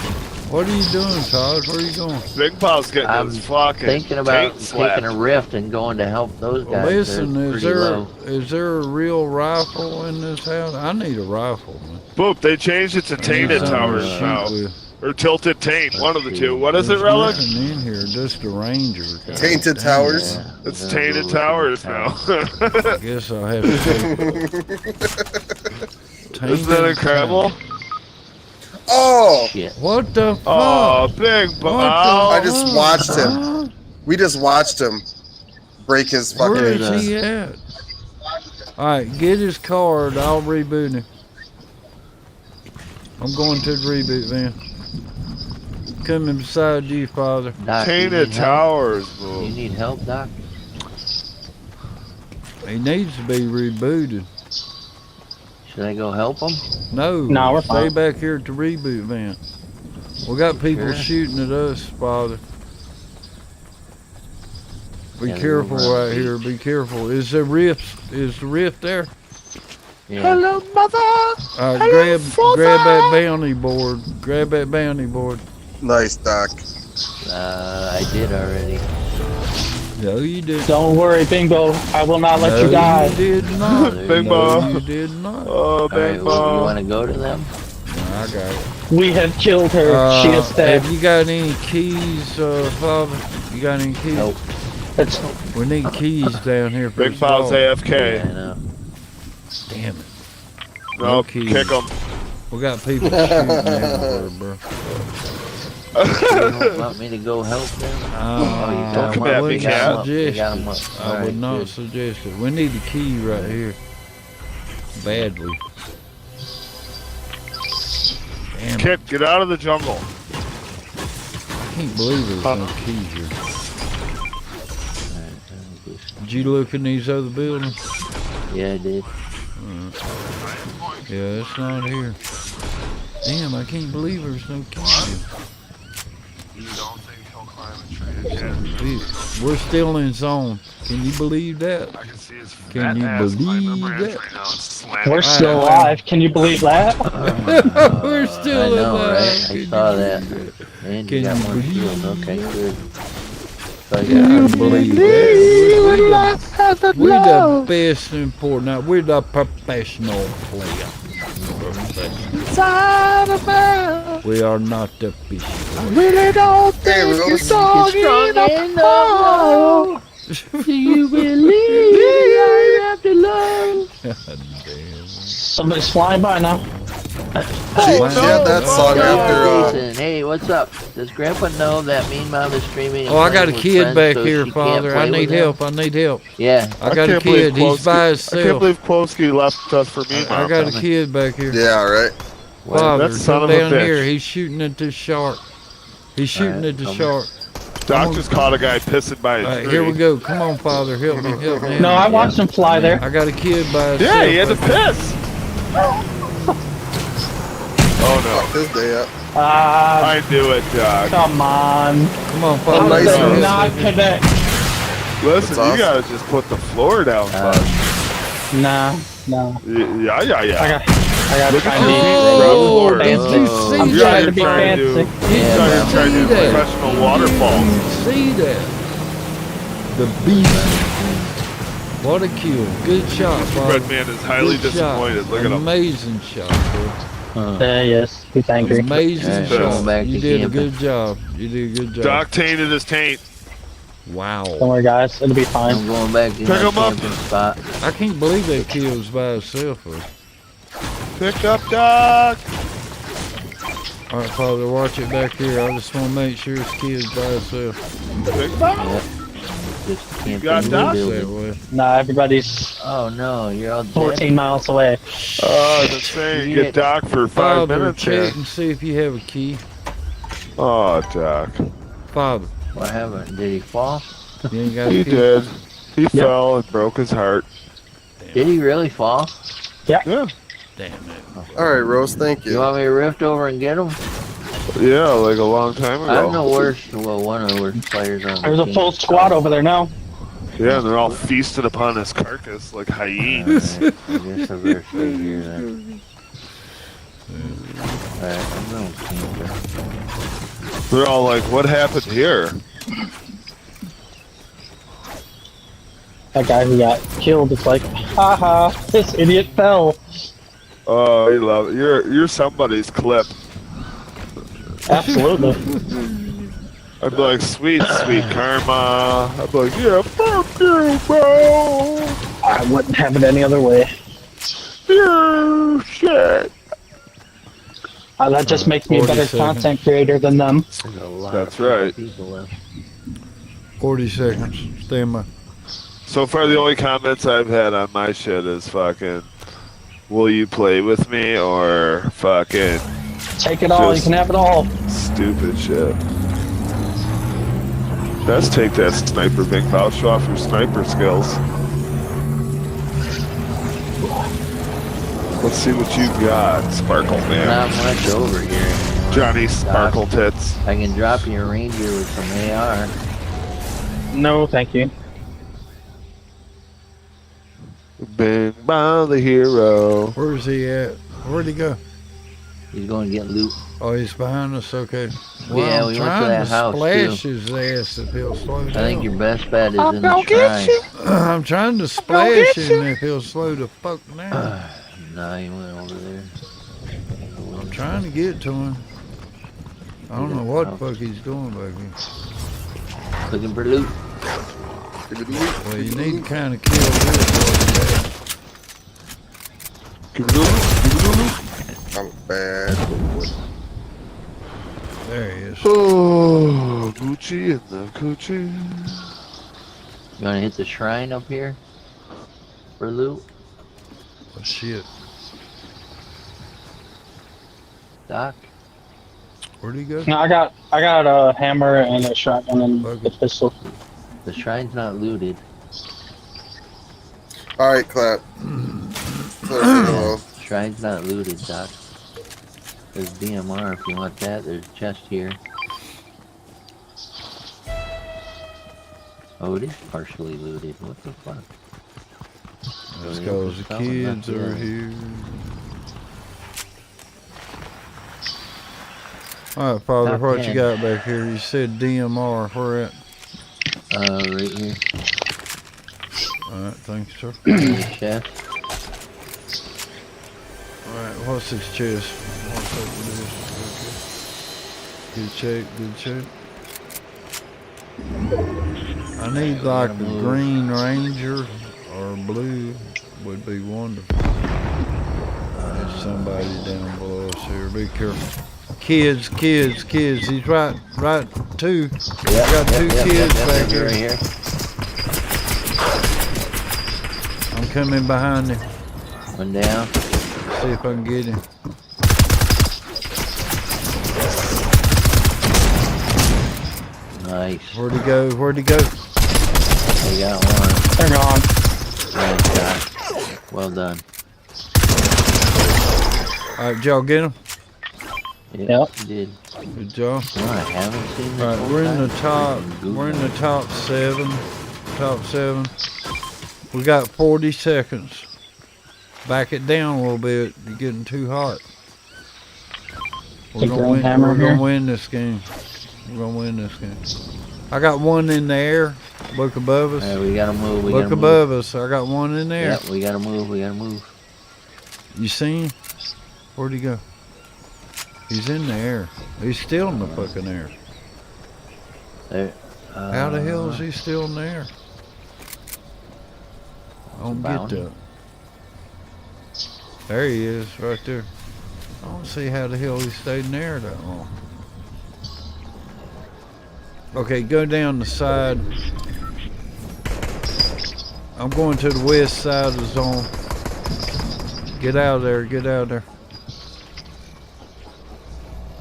What are you doing, Todd? Where are you going? Big Bao's getting I'm his fucking thinking about taint slapped. taking a rift and going to help those guys. Listen, They're is pretty low. there a real rifle in this house? I need a rifle, man. Boop, they changed it to tainted Something to towers shoot now. with. Or tilted taint, one of the two. What is it, There's Relic? nothing in here, just a ranger. God Tainted damn. towers. Yeah, It's I'm gonna tainted go look at towers the now. I guess I'll have to take Isn't that incredible? Oh, Shit. What the fuck? Oh, Big Bao. I just watched him. We just watched him break his fucking. Where is he at? Alright, get his card. I'll reboot him. I'm going to the reboot, man. Coming beside you, Father. Doc, you Tainted need help? towers, You boo. need help, Doc? He needs to be rebooted. Should I go help him? No, we're stay fine. back here at the reboot van. We got people Sure. shooting at us, Father. Be Yeah, they're careful over on right the here. Be careful. Is the rift there? Yeah. Hello, mother. Alright, Hello, grab that father. bounty board. Grab that bounty board. Nice, Doc. I did already. No, you didn't. Don't worry, Bingo. I will not let you die. You did not. Bingo. No, you did not. Oh, All right, Bingo. well, you want to go to them? No, I got it. We have killed her. She is dead. Have you got any keys, Father? You got any keys? Nope. We need keys down here for Big Bow's AFK. Yeah, I know. Damn it. No, keys. kick him. We got people shooting everywhere, bro. You don't want me to go help them? You got come them at up. me, You got cat. them up. You got them up. I would not suggest it. We need the key right here. Badly. Damn it. Kit, get out of the jungle. I can't believe there's no key here. Did you look in these other buildings? Yeah, I did. Yeah, it's not here. Damn, I can't believe there's no key here. You don't think he'll climb a tree? We're still in zone. Can you believe that? I can see his Can you believe that? right now. It's slamming. We're still alive. Can you believe that? We're still I know, alive. right? I saw that. And you Can got you more believe shield. Okay, good. So Yeah, I you believe that. We're the best in Fortnite. We're the professional player. We are not the fish. Really don't think you're strong enough. Do you believe I have to love? God damn. Somebody's flying by now. She had that song after. Jason, hey, what's up? Does Grandpa know that Mean Mom is streaming? and Oh, I got a playing with kid friends back so here, she can't Father. play I with need them? help. I need help. Yeah. I got a kid. He's by I can't himself. believe Klosky left us for me. I got a kid back here. Yeah, right. Father, That son come of a down bitch. here. He's shooting at this shark. He's shooting at the shark. Doc just caught a guy pissing by a All right, tree. here we go. Come on, Father. Help me. Help me. No, I watched him fly there. I got a kid by himself. Yeah, he had to back here. piss. Oh Fuck this day up. I knew it, Doc. Come on. Come on, How Father. nice did one. they not connect? Listen, That's you gotta just put the floor down, bud. Nah. Yeah. I got Look try at to you. be Ground floor. Did you see I'm You're trying that? to be trying to do- fancy. You're trying to do that. professional waterfall. See that? The beast. What a kill. Good shot, Father. Red Man is highly Good disappointed. Shot. Look at him. Amazing shot, bro. Yes, he's angry. Amazing Yeah, shot. going back You to did a camping. good job. You did a good job. Doc tainted his taint. Wow. Don't worry, guys. It'll be fine. I'm going back to Pick my 'em up. camping spot. I can't believe that kid was by himself. Bro. Pick up Doc. All right, Father, watch it back here. I just want to make sure this kid's by himself. Pick up. Yep. Just camping got in the Doc? building. That way. Nah, everybody's Oh no, you're all dead. 14 miles away. The saying, get Doc for 5 Father, minutes here. check and see if you have a key. Oh, Doc. Father, What happened? Did he fall? you ain't got a He key? did. He fell and broke his heart. Did he really fall? Yeah. Damn it. All right, Rose. Thank You you. want me to rift over and get him? Yeah, like a long time ago. I'm the worst. Well, one of the worst players on the There's a team. full squad over there now. Yeah, and they're all feasted upon his carcass like hyenas. Alright, I guess I better stay here then. Alright, I'm going camper. They're all like, what happened here? That guy who got killed, it's like, haha, this idiot fell. Oh, you love it. You're somebody's clip. Absolutely. I'd be like, sweet karma. I'd be like, yeah, fuck you, bro. I wouldn't have it any other way. You shit. That just makes me a 40 better seconds. content creator than them. There's a lot That's of right. people left. 40 seconds. Stand by. So far, the only comments I've had on my shit is fucking, will you play with me, or fucking Take it all, you Just- can have it all. stupid shit. Let's take that sniper, Big Bow. Show off your sniper skills. Let's see what you got, Sparkle Man. Not much over here. Johnny Sparkle Tits. I can drop you a ranger with some AR. No, thank you. Big Bow the hero. Where's he at? Where'd he go? He's going to get loot. Oh, he's behind us. Okay. Well, Yeah, I'm we went to trying that to house, splash too. his ass if he'll slow down. I think your best bet is in the I'll get shrine. you. I'm trying to splash him if he'll slow the fuck down. No, he went over there. I'm trying to get to him. I don't know what the fuck he's doing back here. Looking for loot. Well, you need to kind of kill this. I'm bad. There he is. Oh, Gucci and the Gucci. You want to hit the shrine up here for loot? Oh, shit. Doc? Where'd he go? No, I got a hammer and a shotgun and a pistol. The shrine's not looted. Alright, clap. Shrine's not looted, Doc. There's DMR if you want that. There's a chest here. Oh, it is partially looted. What the fuck? Let's go. The kids are here. Alright, Father, Top what 10. you got back here? You said DMR. Where at? Right here. Alright, thanks, sir. Chest. Alright, what's this chest? What's up with this? Okay. Good check. I need like a green ranger or blue would be wonderful. There's somebody down below us here. Be careful. Kids. He's right two. Yep, got two kids back right here. here. I'm coming behind him. One down. See if I can get him. Nice. Where'd he go? We got one. They're gone. Nice shot. Well done. Alright, did y'all get him? Yep. Yep. You did. Good job. Well, I haven't seen this. Alright, whole we're in time. the top. We're in the top seven. Top seven. We got 40 seconds. Back it down a little bit. You're getting too hot. We're Take your own gonna hammer win. We're here. gonna win this game. We're gonna win this game. I got one in the air. Look above us. Alright, we gotta move. Look above us. I got one in there. Yep, we gotta move. You see him? Where'd he go? He's in the air. He's still in the fucking air. There. How the hell is he still in the air? I don't get bounty. that. There he is, right there. I don't see how the hell he stayed in the air that long. Okay, go down the side. I'm going to the west side of the zone. Get out of there,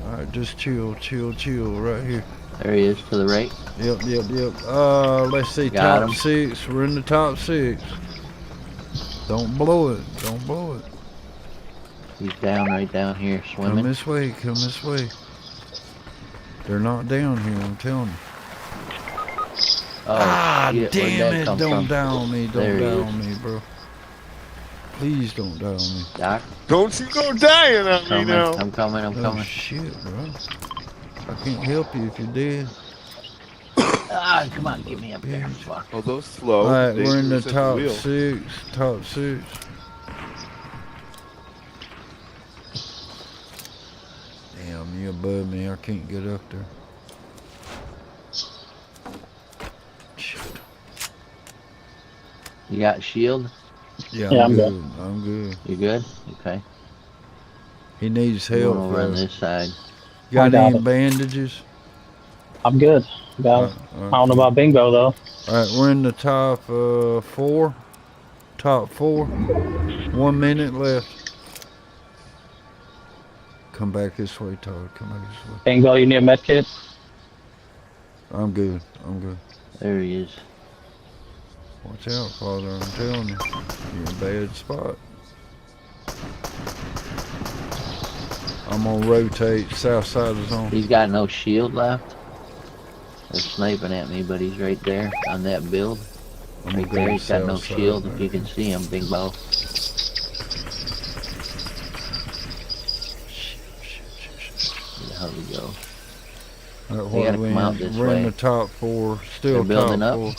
Alright, just chill right here. There he is to the right. Yep. Let's see, Got top him. 6. We're in the top 6. Don't blow it. He's down right down here Come swimming. this way. They're not down here, I'm telling you. Oh, shit, where'd damn that it. come Don't from? down me. There Don't he down me, bro. Please don't down me. Doc, Don't you go dying on me now. I'm coming. Oh, shit, bro. I can't help you if you're dead. Come on, get me up there. Fuck. Although slow. Alright, we're in the dangerous at top wheel. 6. Top 6. Damn, you above me. I can't get up there. Shit. You got shield? Yeah, Yeah, I'm I'm good. I'm good. You good? Okay. He needs Going help, over on bro. this side. Got I got any it. bandages? I'm good. Got it. I don't know about bingo though. Alright, we're in the top 4. Top 4. 1 minute left. Come back this way, Todd. Come back this way. Bingo, you need a med kit? I'm good. There he is. Watch out, Father. I'm telling you. You're in a bad spot. I'm gonna rotate south side of the zone. He's got no shield left. They're sniping at me, but he's right there on that build. I'm Right gonna there, go he's got no south side, shield. right If you can see him, big bow. how we go. Alright, We gotta come out this we're in way. the top 4. Still They're building top up. 4.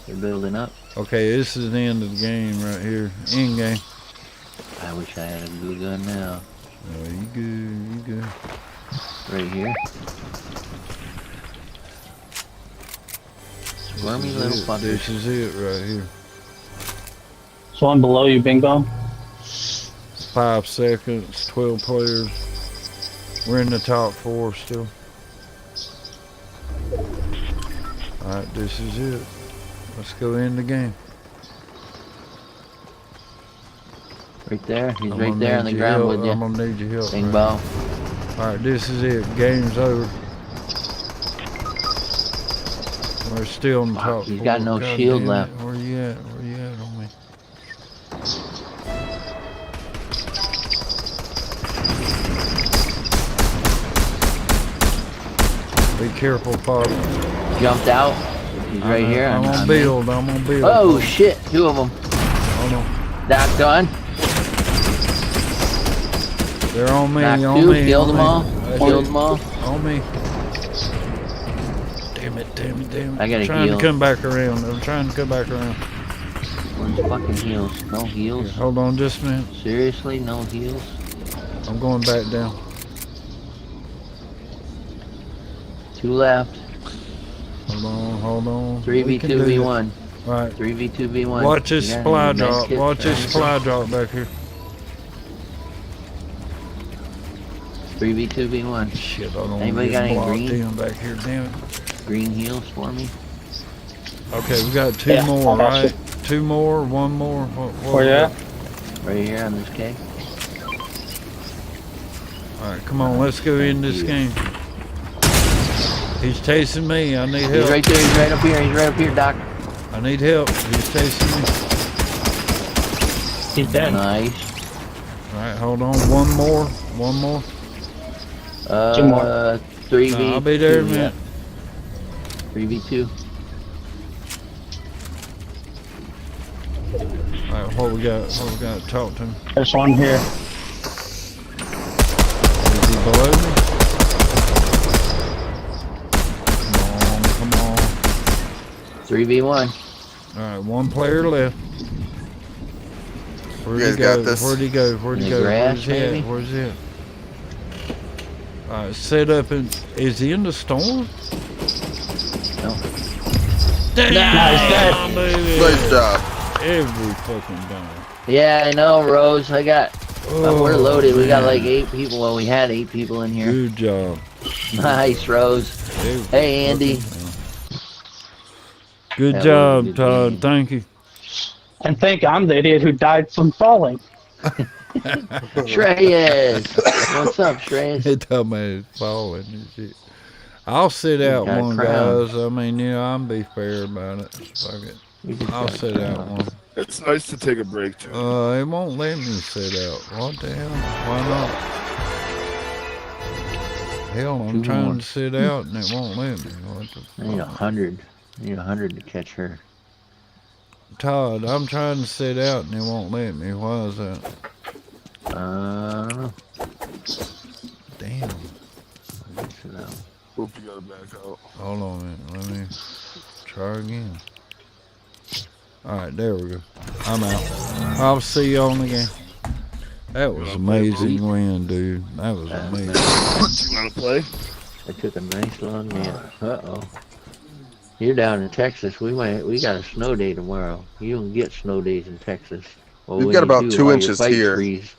They're building up. Okay, this is the end of the game right here. End game. I wish I had a glue gun now. Oh, you good, you good. Right here. Squirmy little fuckers. This is it right here. There's one below you, Bing Bong. 5 seconds, 12 players. We're in the top 4 still. Alright, this is it. Let's go end the game. Right there. He's I'm right gonna there on need the your ground help. with you. I'm gonna need your help. Bing right Bong. now. Alright, this is it. Game's over. We're still in the top 4. He's got no God shield damn it. left. Where you at? Where you at on me? Be careful, Father. Jumped out. He's right here. I'm on build. I'm on build. Oh shit! 2 of them. Hold on. Knocked done. They're on me. Knocked On 2. me. Killed on them me. all. That's Killed it. them all. On me. Damn it, damn it, damn it. I gotta I'm trying heal. to come back around. I'm trying to come back around. Where's fucking heals? No heals. Hold on just a minute. Seriously, no heals. I'm going back down. 2 left. Hold on, hold on. 3v2v1. Right. 3v2v1. Watch this You got supply any med drop. kits Watch or this anything? supply drop back here. 3v2v1. Shit, I don't Anybody got any blocked green? in back here, damn it. Green heals for me. Okay, we got 2 more, right? 2 more, 1 more. Where you at? Right here on this cake. Alright, come on, let's go in this game. He's chasing me. I need help. He's right there. He's right up here. He's right up here, Doc. I need help. He's chasing me. He's dead. Nice. Alright, hold on. 1 more. 1 more. 2 more. 3v2. Nah, I'll be there in a minute. 3v2. Alright, what we got? What we got? Talk to him. There's one here. Is he below me? Come on. 3v1. Alright, 1 player left. Where'd You he guys go? got this. Where'd he go? Where'd In he the go? grass, Where's he maybe? at? Where's he at? Alright, set up in. Is he in the storm? No. Damn, Nice, baby. Nice job. Every fucking time. Yeah, I know, Rose. I got. We're loaded. We got like man. 8 people. Well, we had 8 people in here. Good job. Nice, Rose. Every Hey, Andy. fucking time. Good That job, was a good Todd. game. Thank you. And think I'm the idiot who died from falling. Shreyas. What's up, Shreyas? It told me it's falling and shit. I'll sit out got a one, crown. guys. I mean, I'm be fair about it. Fuck it. You just I'll got a sit out crown. one. It's nice to take a break too. It won't let me sit out. What the hell? Why not? Hell, I'm 2 trying more. to sit out and it won't let me. What I need the fuck? 100. I need 100 to catch her. Todd, I'm trying to sit out and it won't let me. Why is that? I don't know. Damn. Sit out. Hope you gotta back out. Hold on a minute. Let me try again. Alright, there we go. I'm out. I'll see you on the game. That was amazing win, dude. That was amazing. You wanna play? I took a nice long nap. Uh-oh. You're down in Texas. We got a snow day tomorrow. You don't get snow days in Texas. Well, We've when got you about do, 2 all your inches bikes here. freeze.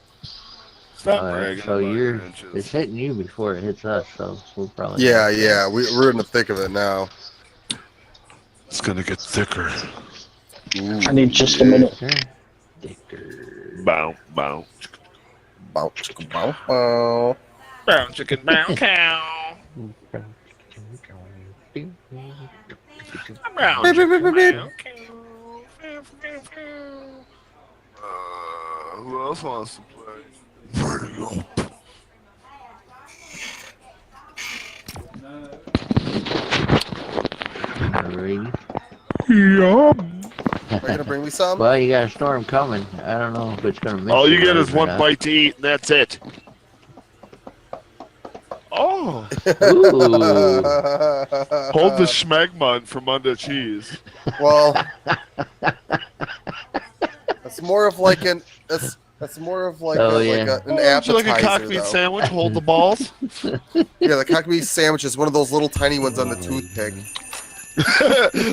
Stop bragging So about you're, your inches. it's hitting you before it hits us. So we'll probably. Yeah. We're in the thick of it now. It's gonna get thicker. Ooh, I need just a minute. Dicker. Bow, bow. Bow, chicka, bow, bow. Brown chicken, brown cow. Brown chicken, brown cow. Who else wants to play? Where'd he go? Alrighty. Are you gonna bring me some? Well, you got a storm coming. I don't know if it's gonna miss All you get guys is or 1 not. bite to eat, and that's it. Oh. Ooh. Hold the schmegmund from under cheese. Well, that's more of like an that's more of like, Oh, an Would you appetizer. like a cock meat though. sandwich? Hold the balls. Yeah, the cock meat sandwich is one of those little tiny ones on the toothpick.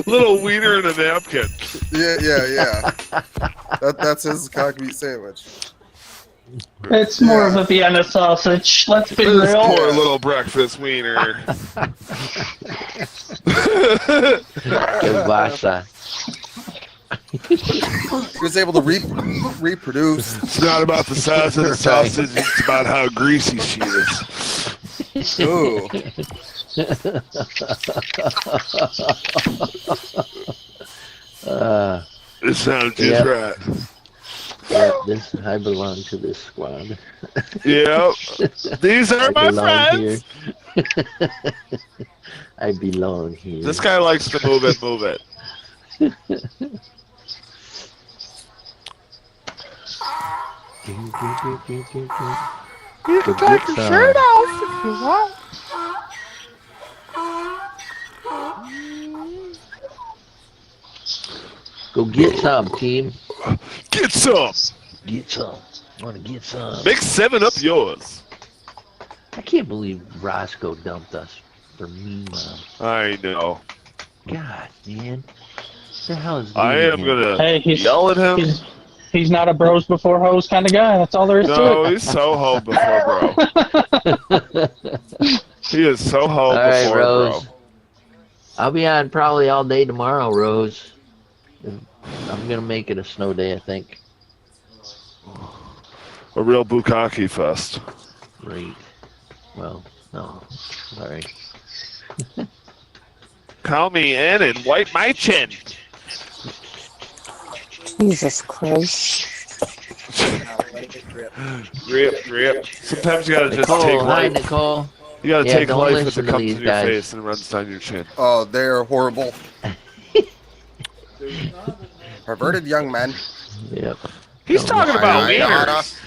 Little wiener in a napkin. Yeah. That's his cock meat sandwich. It's more of a Vienna sausage. Let's be This real. poor little breakfast wiener. Kielbasa. He was able to reproduce. It's not about the size of the sausage, it's about how greasy she is. Ooh. It sounds just right. Yeah, I belong to this squad. Yep. These are my belong friends. Here. I belong here. This guy likes to move it. You can take your shirt off if you want. Go get some, team. Get some. Get some. I want to get some. Make 7 up yours. I can't believe Roscoe dumped us for me, Mom. I know. God, man. What the hell is I am gonna yell at him. He's not a bros before hoes kind of guy. That's all there is to it. No, he's so ho before bro. He is so ho All right, before Rose. bro. I'll be on probably all day tomorrow, Rose. I'm gonna make it a snow day, I think. A real bukkake fest. Great. Well, no. Sorry. Call me in and wipe my chin. Jesus Christ. Rip. Sometimes you gotta just Nicole, take hi, life. Nicole. You gotta Yeah, take don't life as listen it to comes these in your guys. face and runs down your chin. Oh, they're horrible. Perverted young men. Yep. He's talking about wieners.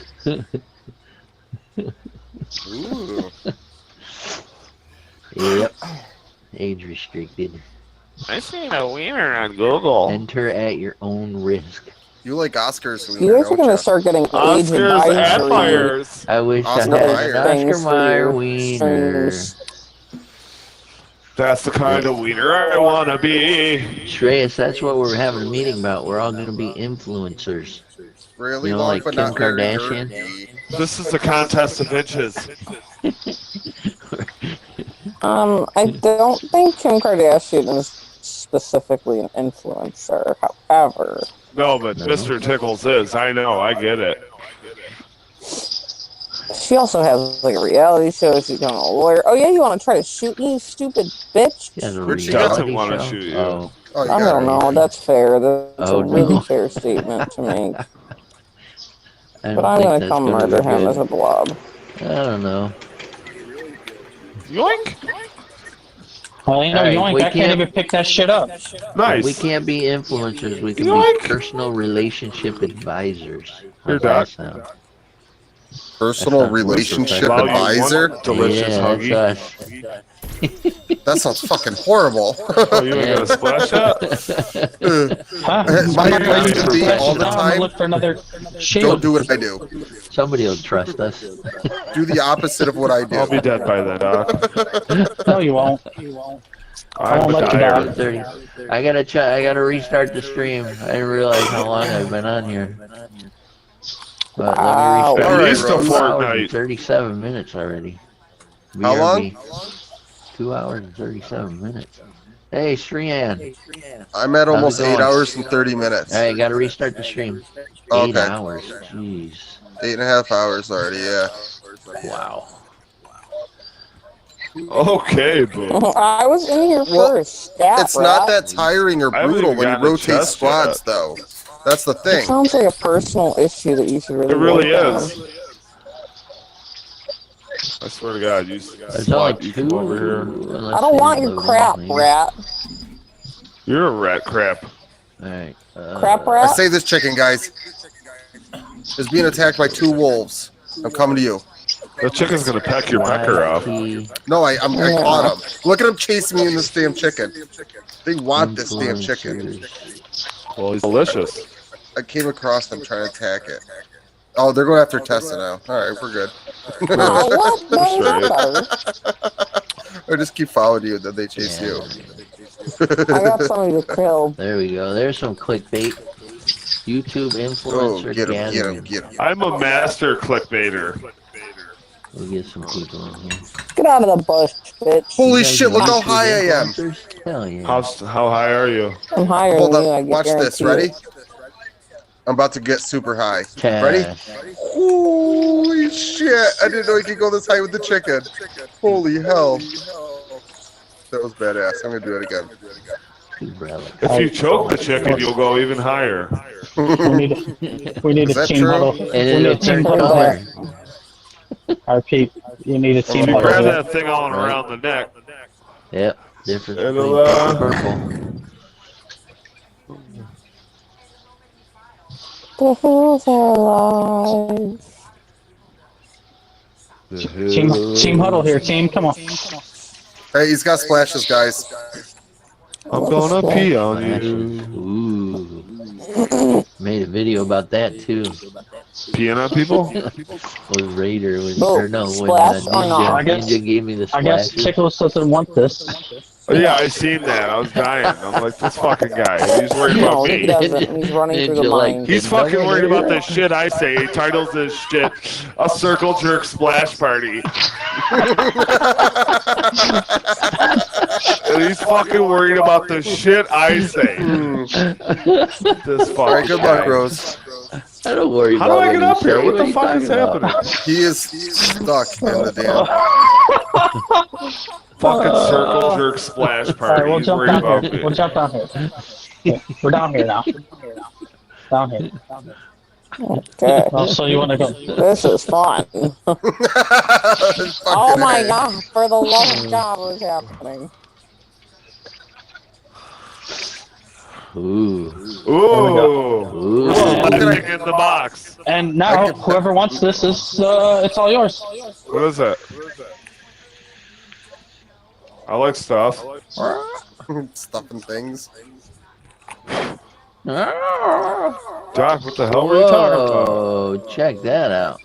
Ooh. Yep. Age restricted. I seen a wiener on Google. Enter at your own risk. You like Oscars? You guys are going to start getting age Oscars and advisory. Myers. I wish Oscar I had Mayer. an Oscar Things for Mayer your wiener. streams. That's the kind of wiener I wanna be. Shreyas, that's what we're having a meeting about. We're all going to be influencers. Really You know, long, like but Kim not very Kardashian? dirty. This is a contest of inches. I don't think Kim Kardashian is specifically an influencer. However, No, but Mr. Tickles is. I know. I get it. she also has like a reality show. She's become a lawyer. Oh yeah, you want to try to shoot me, you stupid bitch? She has a Where'd she reality doesn't wanna show? shoot you. Oh. Oh, you I got don't it. know. That's fair. That's Oh, a really no. fair statement to make. I But don't I'm think gonna that's come gonna murder be him good. as a blob. I don't know. Yoink! Well, you know, All right, yoink, we I can't can't- even pick that shit up. Nice. We can't be influencers. We can Yoink. be personal relationship advisors. Here, How's that Doc. sound? Personal That sounds relationship Wow, you advisor? want delicious Yeah, huggy. that's us. That sounds fucking horrible. Oh, you ain't got a splash up? Huh? My advice would be all the Now I'm gonna time, look for another don't shield. do what I do. Somebody will trust us. Do the opposite of what I I'll be do. dead by then, Doc. No, you won't. I'm won't a let you dyer. down. 30. I gotta restart the stream. I didn't realize how long I've been on here. But Wow. let me At All right, least a Rose. 2 hours and fortnight. 37 minutes already. How long? BRB. 2 hours and 37 minutes. Hey, Shrian. I'm at almost How's it 8 going? hours and 30 minutes. Alright, gotta restart the stream. 8 Okay. hours. Jeez. 8.5 hours already, yeah. Wow. Okay, boo. I was in here Well, first. Stat It's not rat. that tiring or I haven't brutal even when you gotten a rotate chest squads, yet. though. That's the It thing. sounds like a personal issue that you should really It really work on. is. I swear to God, you There's slut, only you 2. come over here. Let's I don't see, want your loading, crap, maybe. rat. You're a rat crap. Alright. Crap I rat? say this chicken, guys, is being attacked by 2 wolves. I'm coming to you. The chicken's gonna peck your pecker off. No, I caught him. Look at him chasing me in this damn chicken. They want this damn chicken. Well, he's delicious. I came across them trying to attack it. Oh, they're going after Tessa now. All right, we're good. Or just keep following you, then they chase you. I got somebody to kill. There we go. There's some clickbait. YouTube influencer gathering. Get him. I'm a master clickbaiter. We'll get some people in here. Get out of the bush, bitch. Holy shit, look how high I am. Hell yeah. How high are you? I'm higher Hold than you, up, watch this. Ready? I'm about to get super high. Ready? Holy shit! I didn't know you could go this high with the chicken. Holy hell. That was badass. I'm gonna do it again. If you choke the chicken, you'll go even higher. We need a team huddle. We need a team huddle. RP, you need a team huddle. Grab that thing on around the neck. Yep, different. It'll, purple. The hills are alive. Team huddle here, team. Come on. Hey, he's got splashes, guys. I'm gonna pee on you. Ooh. Made a video about that too. Peeing on people? With Raider when splash or not? Ninja gave me the I guess splashes. Tickles doesn't want this. Oh, yeah, I seen that. I was dying. I'm like, this fucking guy. He's worried about No, me. he doesn't. He's running through the mines. He's fucking worried about the shit I say. He titles this shit a circle jerk splash party. And he's fucking worried about the shit I say. This fucking Alright, good luck, guy. Rose. I don't worry How about do I get up what you here? say. What the are you fuck is talking about? happening? He is stuck in the damn. Fucking circle jerk splash Alright, party. we'll He's jump worried down about here. me. We'll jump down here. Yeah, we're down here now. Down here. Okay. Oh, so you want to go? This is fun. Oh my god, for the love of God, what's happening? Ooh. Ooh. Lightning in the box. And now, whoever wants this is, it's all yours. What is that? I like stuff. Stuffing things. Doc, what the hell were you talking about? Oh, check that out.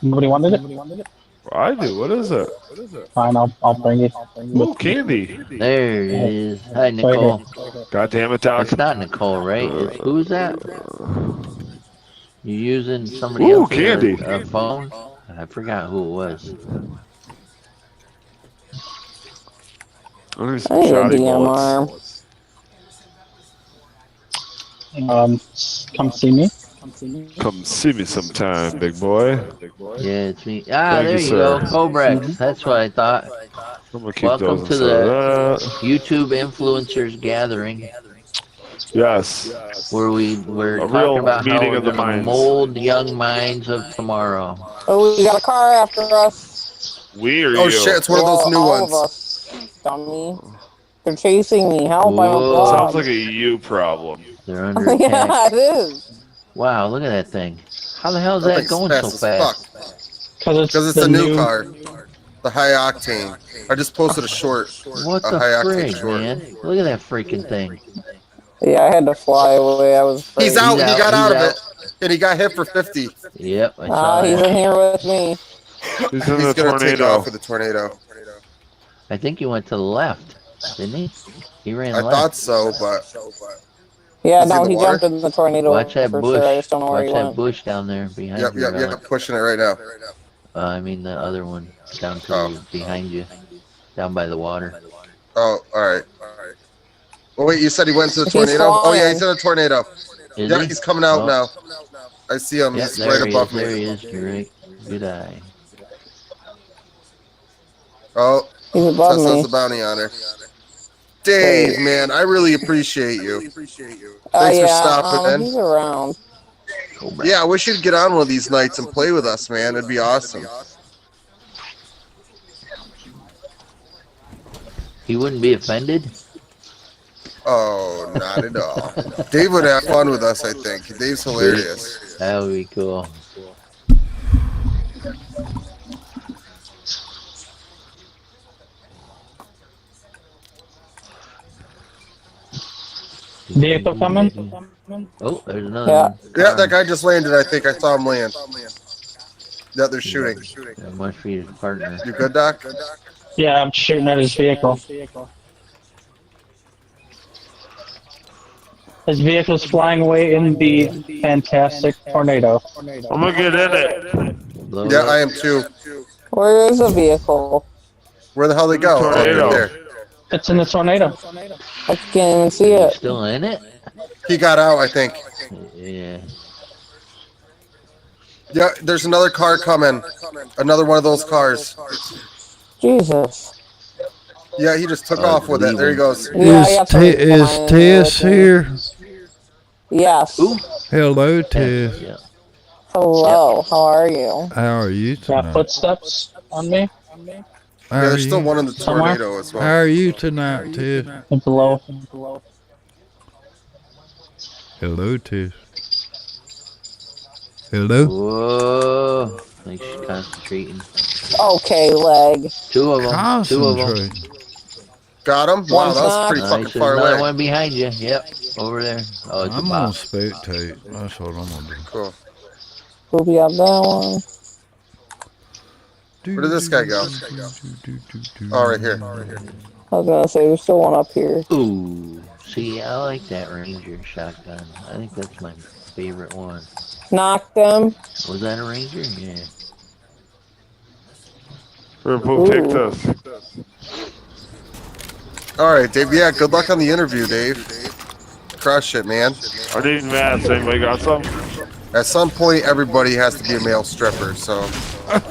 Nobody wanted it? I do. What is it? Fine, I'll bring it. Ooh, candy. There it is. Hi, Nicole. God damn it, Doc. It's not Nicole, right? Who's that? You using somebody else's candy. phone? I forgot who it was. I need I some need a shoddy DMR. bullets. Come see me. Come see me sometime, big boy. Yeah, it's me. Thank There you, you sir. go. Cobrex. That's what I thought. I'm gonna keep Welcome those to inside the of that. YouTube Influencers Gathering, Yes. where we're A real talking about how meeting we're of the going to minds. mold young minds of tomorrow. Oh, we got a car after us. We or Oh you? shit, it's one of those new all ones. of us. Dummy. They're chasing me. Help, I'm a Whoa. vlog. Sounds like a you problem. They're under attack. Yeah, it is. Wow, look at that thing. How the hell is that thing's going so as fast? fuck. Because it's a new car. The high octane. I just posted a short. What a the high octane frig, short. man? Look at that freaking thing. Yeah, I had to fly away. I was afraid. He's out. He got He's out of out. it. And he got hit for 50. Yep, I saw He's that. in here with me. He's in He's the gonna take tornado. off with the tornado. I think he went to the left, didn't he? He ran I left. thought so, but Yeah, Is he no, in he the water? jumped in the tornado. Watch that for bush. Sure. I just don't know where Watch he that went. bush down there behind yep, you. yep, Relic. yep. Pushing it right now. I mean the other one down to Oh. behind you, down by the water. Oh, all right. Oh wait, you said he went to the He's tornado? Oh yeah, flying. he's in a tornado. Is Yeah, he? he's coming out Oh. now. I see him. Yep, He's there right he above is. There he me. is. You're right. Good eye. Oh, He's above Tessa's me. the bounty hunter. Dave, man, I really appreciate you. Thanks for Yeah, stopping he's in. around. Yeah, I wish you'd get on one of these nights and play with us, man. It'd be awesome. He wouldn't be offended? Oh, not at all. Dave would have fun with us, I think. Dave's hilarious. That would be cool. Vehicle coming? Oh, there's another one. Yeah, that guy just landed, I think. I saw him land. Yeah, they're shooting. That must be his partner. You good, Doc? Yeah, I'm shooting at his vehicle. His vehicle's flying away in the fantastic tornado. I'm gonna get in it. Yeah, I am too. Where is the vehicle? Where the hell they go? Oh, Tornado. there. It's in the tornado. I can't even see it. Still in it? He got out, I think. Yeah. Yeah, there's another car coming. Another one of those cars. Jesus. Yeah, he just took off with it. There he goes. Yeah, I got somebody Is flying Tess there, here? Yes. Hello, Tess. Yeah. Hello. How are you? How are you Got tonight? footsteps on me. How Yeah, are there's still you? one in the Somewhere? tornado as How well. are you tonight, Tess? Below. Hello, Tess. Hello? Whoa. I think she's concentrating. Okay, leg. Two of them. Concentrate. Got him? Wow, One's that was knocked. pretty fucking Nice. far There's another away. one behind you. Yep. Over there. Oh, it's a I'm gonna bot. spectate. That's what I'm gonna do. Cool. Who we have that one? Where did this guy go? Oh, right here. I was gonna say there's still one up here. Ooh. See, I like that Ranger shotgun. I think that's my favorite one. Knocked them. Was that a Ranger? Yeah. We'll take this. All right, Dave. Yeah, good luck on the interview, Dave. Crush it, man. I need mats. Anybody got some? At some point, everybody has to be a male stripper, so.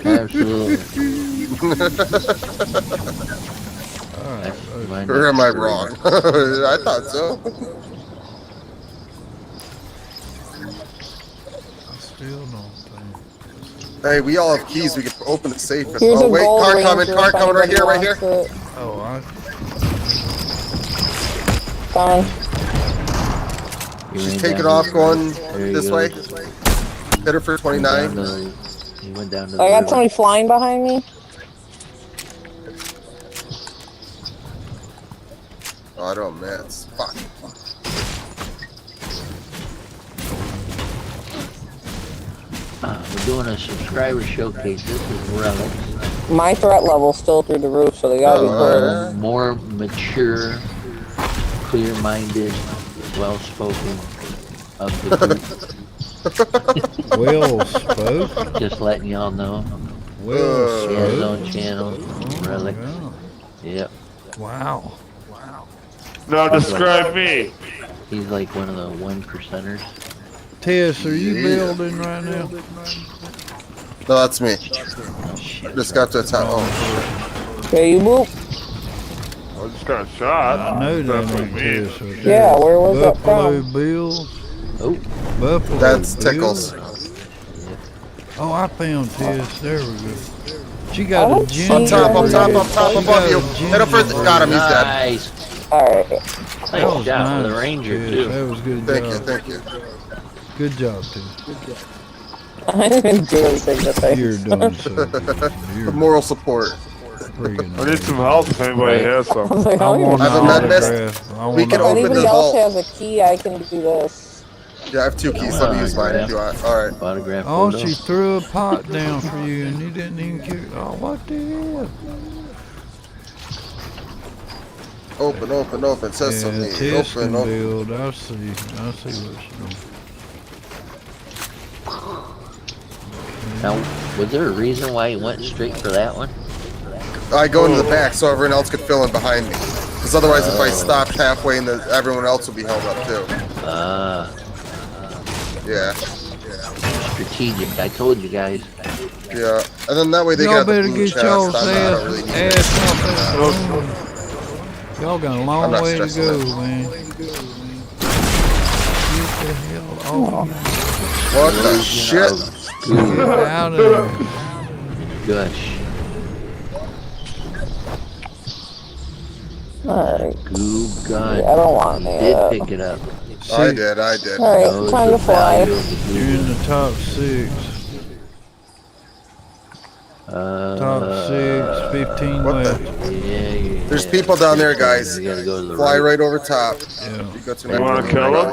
Absolutely. Or am I wrong? I thought so. Still no Hey, we all have keys. We can open the safe. Here's Oh, a wait, gold car ranger coming if right here, right anybody here. wants it. Oh, Fine. She's taking off, going this go. way. Hit her for 29. He went down to the I got river. somebody flying behind me. Oh, I don't miss. Fuck. We're doing a subscriber showcase. This is Relics. My threat level's still through the roof, so they gotta be clear. More mature, clear-minded, well-spoken of the group. well spoken. Just letting y'all know. Well He has his spoken. own channel, Relics. Yep. Wow. Now describe me. He's like one of the 1%ers. Tess, are you building right now? No, that's me. Just got to the top. Oh, Okay, you boop. I just got shot. I know that That's what ain't I mean. Tess. right Yeah, there. where was that Buffalo from? Bills. Oh, Buffalo that's Bills. Tickles. Oh, I found Tess. There we go. She got Oh, a gin. Up top, up top, up top, above you. Hit him for. Got him. He's dead. nice. Alright. That Nice was shot nice. with the Ranger, Tess. too. That was good Thank you, job. thank you. Good job, Tess. I didn't even do anything to say. You're doing so good. You're The moral support. friggin' I need some help if anybody has I some. was like, I oh, want I have an a med vest. autograph. I We want can an if open anybody the else vault. has a key, I can do this. Yeah, I have 2 keys. Let me use mine if you want. All right. Autograph Oh, photo. she threw a pot down for you and you didn't even care. Oh, what the hell? Open, open, open. Says Yeah, something. Tess Open, can open. build. I see what she's doing. Now, was there a reason why he went straight for that one? I go into the back so everyone else could fill in behind me. Because otherwise, if I stopped halfway, and everyone else would be held up too. Yeah, Strategic. I told you guys. yeah. And then that way they Y'all got the better blue get chest. y'all's I don't really need it. ass off that phone. Y'all got a I'm long not way to stressing go, it. man. Get the hell off. What the shit? Get out of there. Gush. Alright. Goob gun. Yeah, I don't want He it. did pick it up. I did, I did. Alright, Knows time the to fly. value of the You're goob in the gun. top 6. Top 6, 15 What left. Yeah. There's people down there, guys. You gotta go to the Fly right. right over top. Yeah. You go to You want to kill him?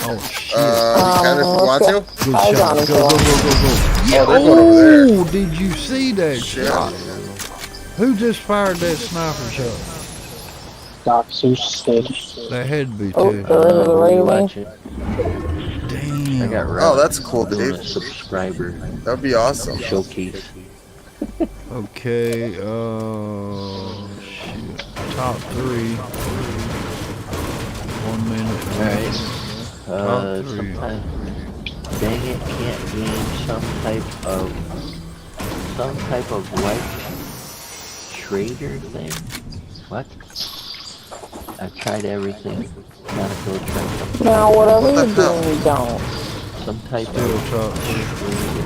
Oh, shit. You can if you want to. Good I shot. got him, Go, go, go, go, go. Yeah. Oh, they're going over there. Oh, did you see that Shit. shot? Who just fired that sniper shot? Doc Seuss did. That had to be Oh, two. they're into the right of me. Watch it. Damn. I got Oh, that's cool, doing Dave. a subscriber That would be awesome. showcase. Okay, shit. Top 3. 1 minute. Alright. Top 3. Sometime, dang it, can't gain some type of like trader thing. What? I've tried everything. Gotta go try something. Now, whatever What the you're hell? doing, you don't. Some type Still of top 3. trader.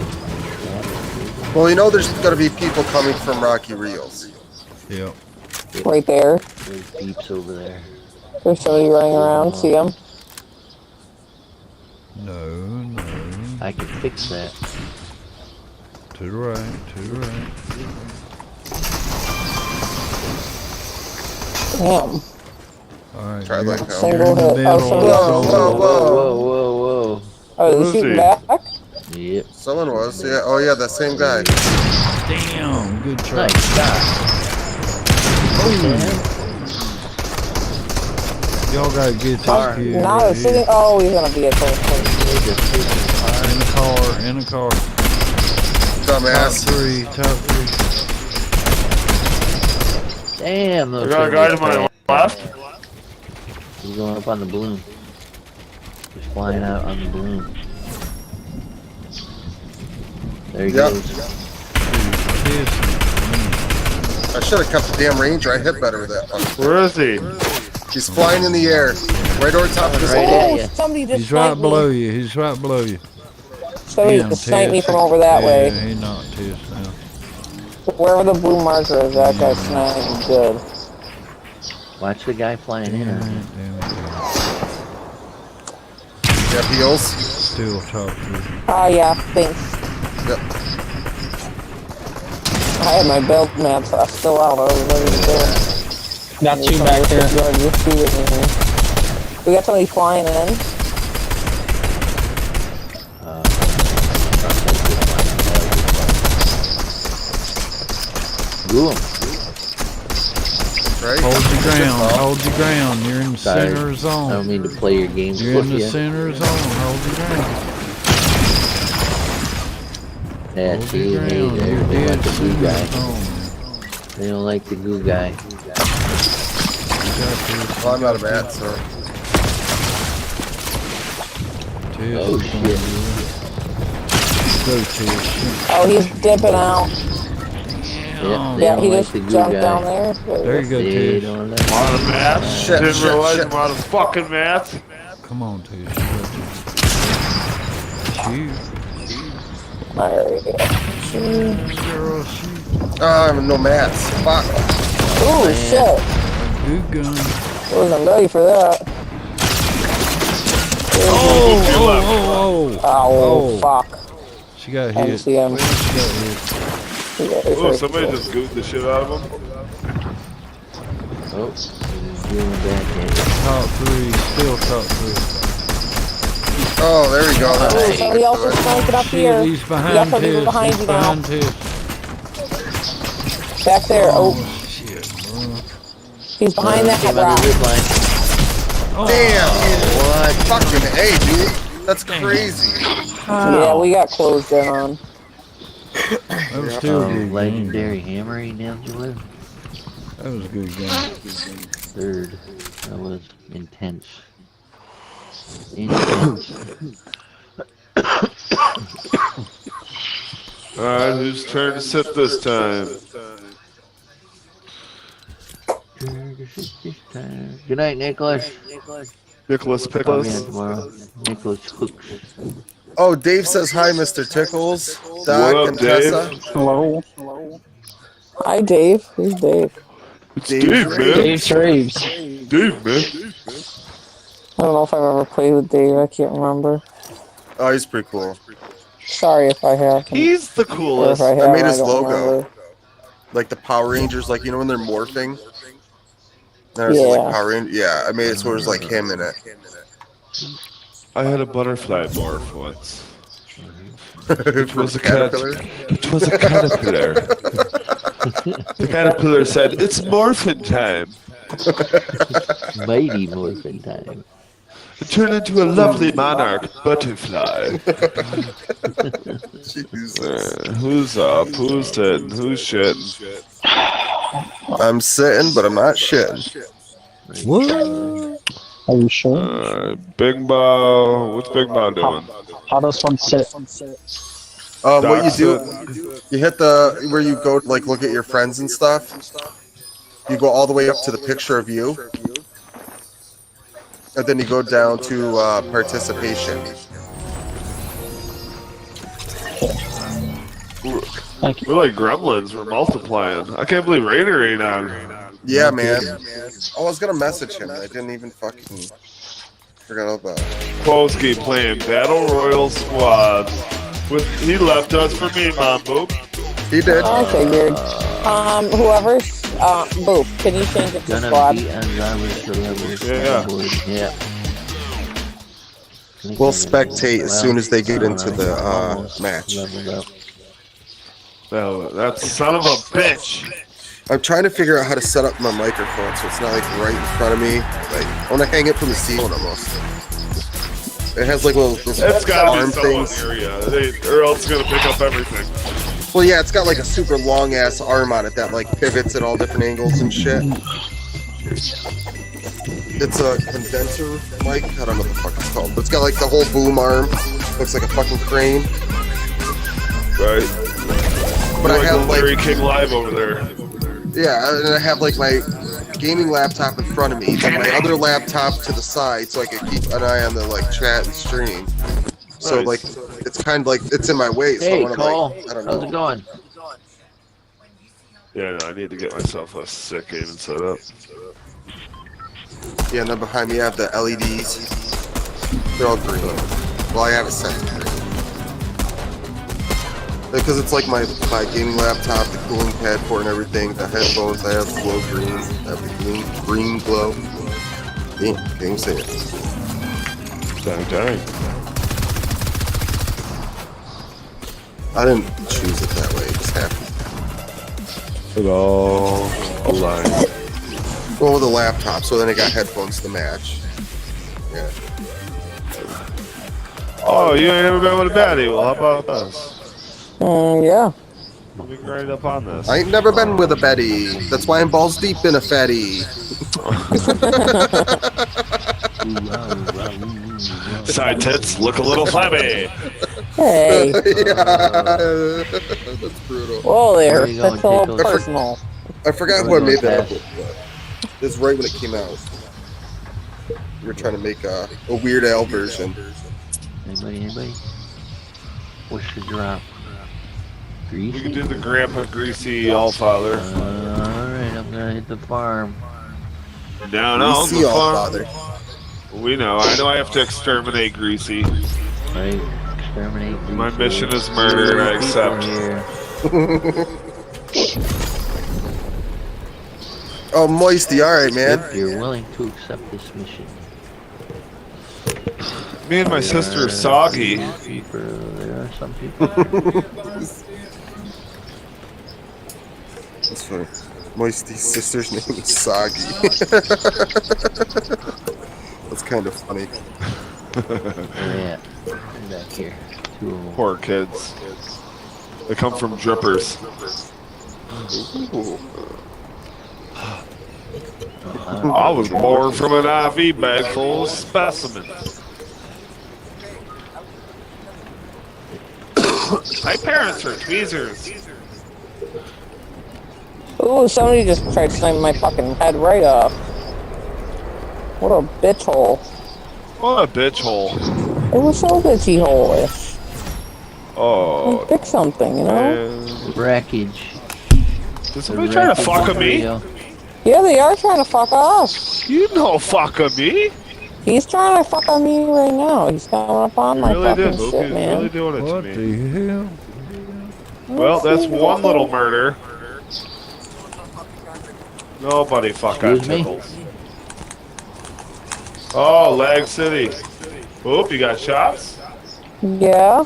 Well, you know there's going to be people coming from Rocky Reels. Yep. Right there. There's beeps over there. There's somebody running around. See him? No. I can fix that. To the right, to the right. Damn. Alright. Try like that. Single hit. middle. Oh, somebody else. Whoa. Oh, Who is is he he? back? Yep. Someone was. Yeah. Oh, yeah, that same guy. Damn, good try. Nice shot. Y'all gotta get this kid. Not right a sitting. here. Oh, he's in a vehicle. In a car. Dumbass. Top 3. Damn, I those got a guy to my left. He's going up on the balloon. He's flying out on the balloon. There he Yep. goes. I should have kept the damn ranger. I hit better with that one. Where is he? He's flying in the air. Right over top of this Right wall. at ya. Somebody just He's right sniped below me. you. He's right below you. Somebody Damn, just sniped me Tess. from over that Yeah, way. he knocked his now. Wherever the blue marker is, that guy sniped me good. Watch the guy flying in. on you. Yeah, heels. Still top 3. Ah, yeah, thanks. Yep. I had my belt map still out. I was ready to go. Got two back there. We got somebody flying in. Glue him. Right? Hold your ground. Hold your ground. You're in the Sorry. center I zone. don't mean to play your games You're in with the you. center zone. Hold your ground. Yeah, Hold see, your hey, ground. they You're don't dead like the goo center guy. zone. They don't like the goo guy. You got this. Well, I'm out of mats, so. Tess Oh, is gonna shit. do it. Go, Tess. Oh, he's dipping out. Yep, they Yeah, don't he like just the goo jumped guy. down there. There you go, They Tess. don't like I'm out of mats. Shit, Didn't shit, realize shit. I'm out of fucking mats. Come on, Tess. Shoot. There we go. Girl, shoot. Oh, no mats. Fuck. Ooh, shit. Good gun. Wasn't ready for that. Oh. Oh, fuck. She got hit. MCM. She got hit. Oh, somebody just gooed the shit out of him. Oh, he's doing back in. Top 3. Still top 3. Oh, there we go. Ooh, somebody else is sniping up here. He's You got behind some people Tess. behind He's you now. behind Tess. Back there. Oh, Shit, bro. he's behind that Came out rock. of the zip line. Damn. What? Fucking A, dude. That's crazy. Yeah, we got closed in on. That was still a good game. Legendary hammer he nailed you with. That was a good game. Third. That was intense. Intense. Alright, whose turn to sit this time? Good night, Nicholas. Nicholas I'll be Pickles. on tomorrow. Nicholas Hooks. Oh, Dave says hi, Mr. Tickles. Doc What up, and Dave? Tessa. Hello. Hi, Dave. Who's Dave? It's Dave, man. Dave Traves. Dave, man. I don't know if I've ever played with Dave. I can't remember. Oh, he's pretty cool. Sorry if I have. He's the coolest. I made his don't logo. remember. Like the Power Rangers, like when they're morphing. There's like Power Rangers. Yeah, I made it so it was like him in it. I had a butterfly morph once. It was a caterpillar. It was a caterpillar. The caterpillar said, "It's morphin' time." Mighty morphin' time. It turned into a lovely monarch butterfly. Who's up? Who's sitting? Who's shitting? I'm sitting, but I'm not shitting. What? Are you sure? Big Bow. What's Big Bow doing? How does one sit? What you do, you hit the where you go like look at your friends and stuff. You go all the way up to the picture of you, and then you go down to participation. We're like gremlins. We're multiplying. I can't believe Raider ain't on. Yeah, man. Oh, I was gonna message him. I didn't even fucking forgot about it. Polsky playing Battle Royale squads. He left us for me, Mom Boop. He did. I figured. Whoever's Boop, can you change it to squad? Yeah. We'll spectate as soon as they get into the match. No, that son of a bitch. I'm trying to figure out how to set up my microphone so it's not like right in front of me. Like I want to hang it from the ceiling almost. It has like those It's gotta arm be someone things. area, or else it's gonna pick up everything. Well, yeah, it's got like a super long ass arm on it that like pivots at all different angles and shit. It's a condenser mic. I don't know what the fuck it's called, but it's got like the whole boom arm. Looks like a fucking crane. Right. But I have like Larry King Live over there. Yeah, and I have like my gaming laptop in front of me, and my other laptop to the side, so I can keep an eye on the like chat and stream. So like, it's kind of like it's in my way. So Hey, I wanna, Cole, like, I don't know. how's it going? Yeah, no, I need to get myself a sick gaming setup. Yeah, and then behind me I have the LEDs. They're all green. Well, I have it set to green. Because it's like my gaming laptop, the cooling pad for it and everything, the headphones, I have glow green, I have the green glow. Damn, can't even say it. Dang. I didn't choose it that way, it just happened. It all aligned. Well, with the laptop, so then I got headphones to match. Yeah. Oh, you ain't never been with a baddie? Well, how about us? Yeah. Let me grind up on this. I ain't never been with a Betty. That's why I'm balls deep in a fatty. Side tits look a little flabby. Hey. Yeah. That's brutal. Whoa there. There you go, That's all Tickles. personal. I forgot who I made that up with, but it's right when it came out. We were trying to make a Weird Al version. Anybody? What's the drop? We Greasy? can do the Grandpa Greasy Allfather. Alright, I'm gonna hit the farm. No, See the all farm. father. We know. I know I have to exterminate Greasy. Right? Exterminate Greasy. My mission is murder, I accept. Oh, Moisty, alright, man. If you're willing to accept this mission. Me and my sister are soggy. There are some people. That's funny. Moisty's sister's name is Soggy. That's kind of funny. Yeah. Back here. Two of them. Poor kids. They come from drippers. Ooh. I was born from an IV bag full of specimens. My parents are tweezers. Ooh, somebody just tried to snipe my fucking head right off. What a bitch hole. What a bitch hole. It was so bitchy hole-ish. Oh. Pick something, you know? Wreckage. Did somebody try to fuck me? Yeah, they are trying to fuck off. You know fuck me. He's trying to fuck on me right now. He's coming up on my fucking shit, He's man. really doing it What to me. the hell? Well, that's one little murder. Nobody fuck on Tickles. Oh, Lag City. Oop, you got shots? Yeah.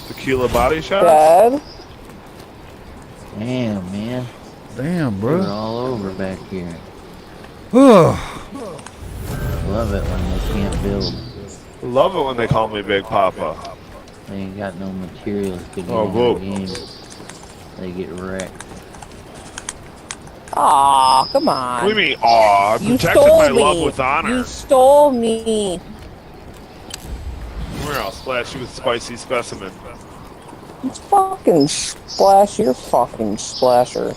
Tequila body shots? Dead. Damn, man. Damn, bro. They're all over back here. Oh. Love it when they can't build. Love it when they call me Big Papa. They ain't got no materials to get in whoa. the game. They get wrecked. Aw, come on. What do you mean, aw? I You protected stole my me. love with honor. You stole me. Where I'll splash you with spicy specimen. It's fucking splash. You're fucking splasher.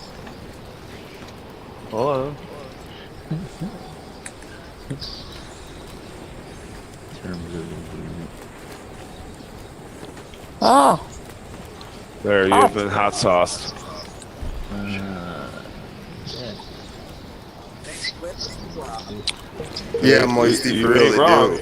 Hold on. Ah. There, you've been hot sauced. Yeah, Moisty, you really ain't wrong.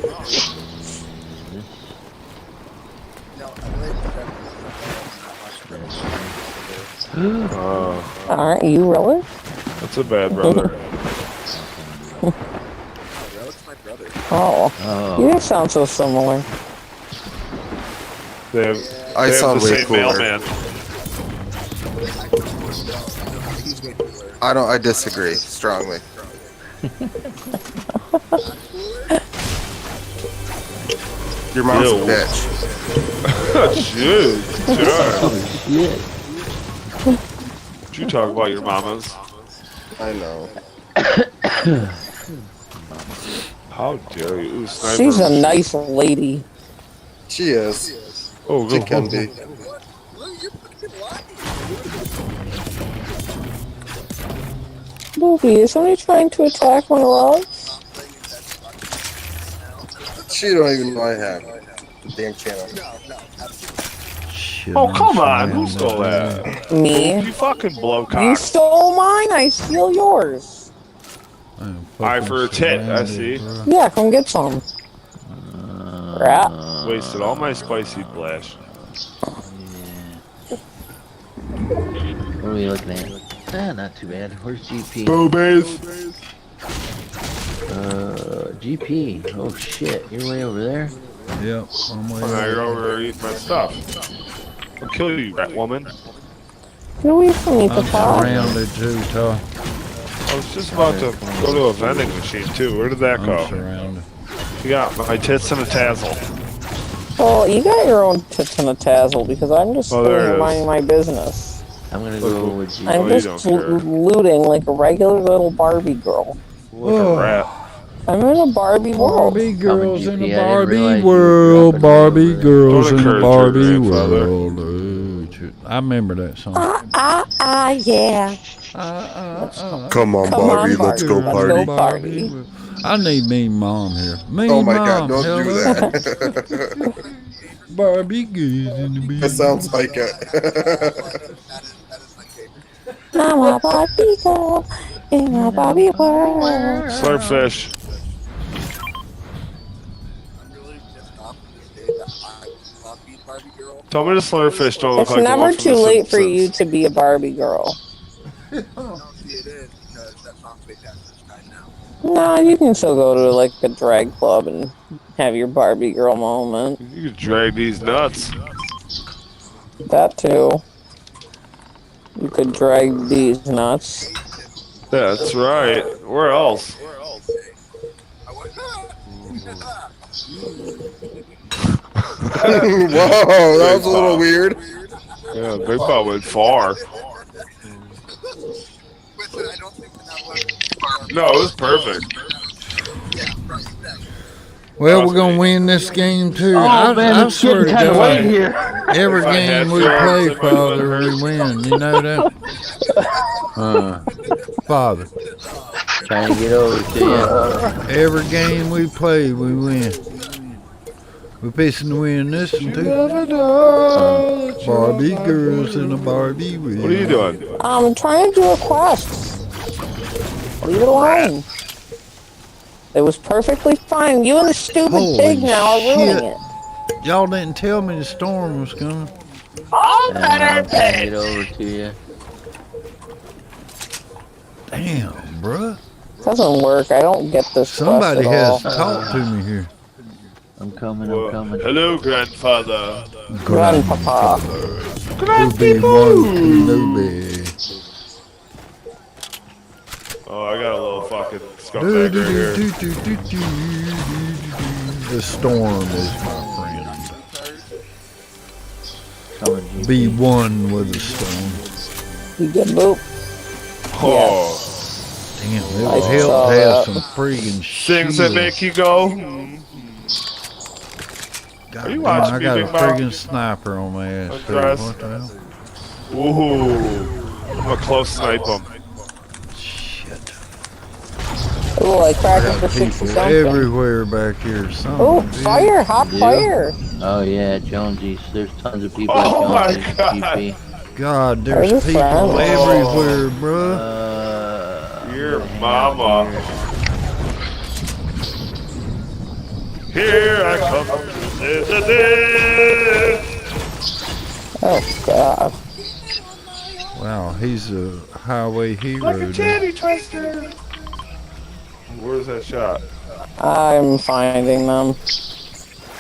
Aren't you really? That's a bad brother. Oh. You sound so similar. I sound the way same cooler. mailman. I disagree strongly. Your mom's a Ew. bitch. Shit. Oh, shit. What you talk about your mamas? I know. How dare you? Ooh, sniper. She's a nice lady. She is. Oh, She go, can go, be. go. Movie, is somebody trying to attack my love? She don't even know I have the damn channel. Oh, come on. Who stole that? Me. You fucking blow You cock. stole mine, I steal yours. Eye for a tit, I see. Yeah, come get some. Rat. Wasted all my spicy flash. What are we looking at? Not too bad. Where's GP? Boobies. GP. Oh shit, you're way over there. Yep, I'm way Now you're over there eating my stuff. I'll kill you, rat woman. Get away from me, I'm Papa. surrounded too, Todd. I was just about to go to a vending machine too. Where did that go? I'm surrounded. You got my tits and a tassel. Well, you got your own tits and a tassel because I'm just Oh, there it is. minding my business. I'm gonna go with GP. I'm just looting like a regular little Barbie girl. Like a rat. I'm in a Barbie world. Barbie girls in GP, a I didn't Barbie realize you world. were Barbie girls Don't in a encourage your Barbie grandfather. world. I remember that song. Yeah. Come on, Barbie, let's go party. Party. I need me mom here. Me Oh my mom, god, don't do hello. that. Barbie girls in the That sounds like it. I'm a Barbie girl in a Barbie world. Slurpfish. Tell me the slurpfish don't look It's like the never one from too The late for Simpsons. you to be a Barbie girl. No, you can still go to like a drag club and have your Barbie girl moment. You can drag these nuts. That too. You could drag these nuts. That's right. Where else? Whoa, that was a little weird. Yeah, Big Bob went far. No, it was perfect. Well, we're gonna win this game too. Oh, man, I it's swear getting to kinda God, late here. every If I had game we feelings, play, it might have Father, been we win. You know that, Father. Trying to get over to you. Every game we play, we win. We're fixing to win this one too. Barbie girls in a Barbie world. What are you doing? I'm trying to do a quest. Leave it alone. It was perfectly fine. You and the stupid Holy pig now are ruining shit. it. Y'all didn't tell me the storm was coming. I'm trying to get over to you. Damn, bruh. Doesn't work. I don't get this. Somebody quest has at to all. talk to me here. I'm coming. I'm coming. Hello, grandfather. Grandpapa. Oh, I got a little fucking scumbag right here. The storm is my friend. Be one with the storm. You get boop. Oh. Damn, it would help to have some friggin' Things that make you go. God Are you damn, watching I me, got a Big Mouth? friggin' sniper on my ass. Too. Undress. What the hell? Ooh. I'm a close snipe him. Oh, I I cracked it got for 60 people something. everywhere back here. Oh, fire! Hot fire! Oh yeah, Jonesy's. There's tons of people Oh at my Jonesy's. God. GP. God, there's There's a people friend. everywhere, bruh. Your mama. Here I come. Oh, God. Wow, he's a highway hero. Like a candy twister. Where's that shot? I'm finding them.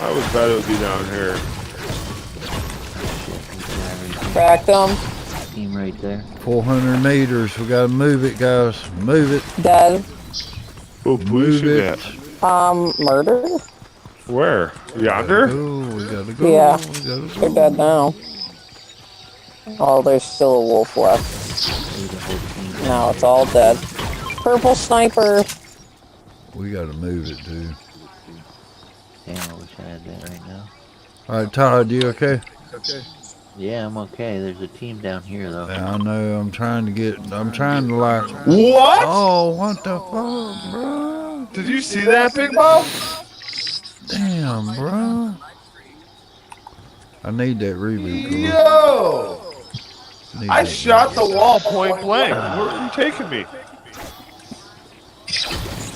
I was bet it would be down here. Cracked them. Team right there. 400 meters. We gotta move it, guys. Move it. Dead. Oh, Move it. Murder? Where? Yonder? Oh, we gotta go. Yeah. We gotta They're go. dead now. Oh, there's still a wolf left. Now it's all dead. Purple sniper. We gotta move it, dude. Damn, I wish I had that right now. All right, Todd, you okay? Yeah, I'm okay. There's a team down here though. Yeah, I know. I'm trying to like. What? Oh, what the fuck, bro? Did you see that, Big Mouth? Damn, bro. I need that reboot. Bro. Yo! Need I that shot the wall point blank. Where are you taking me?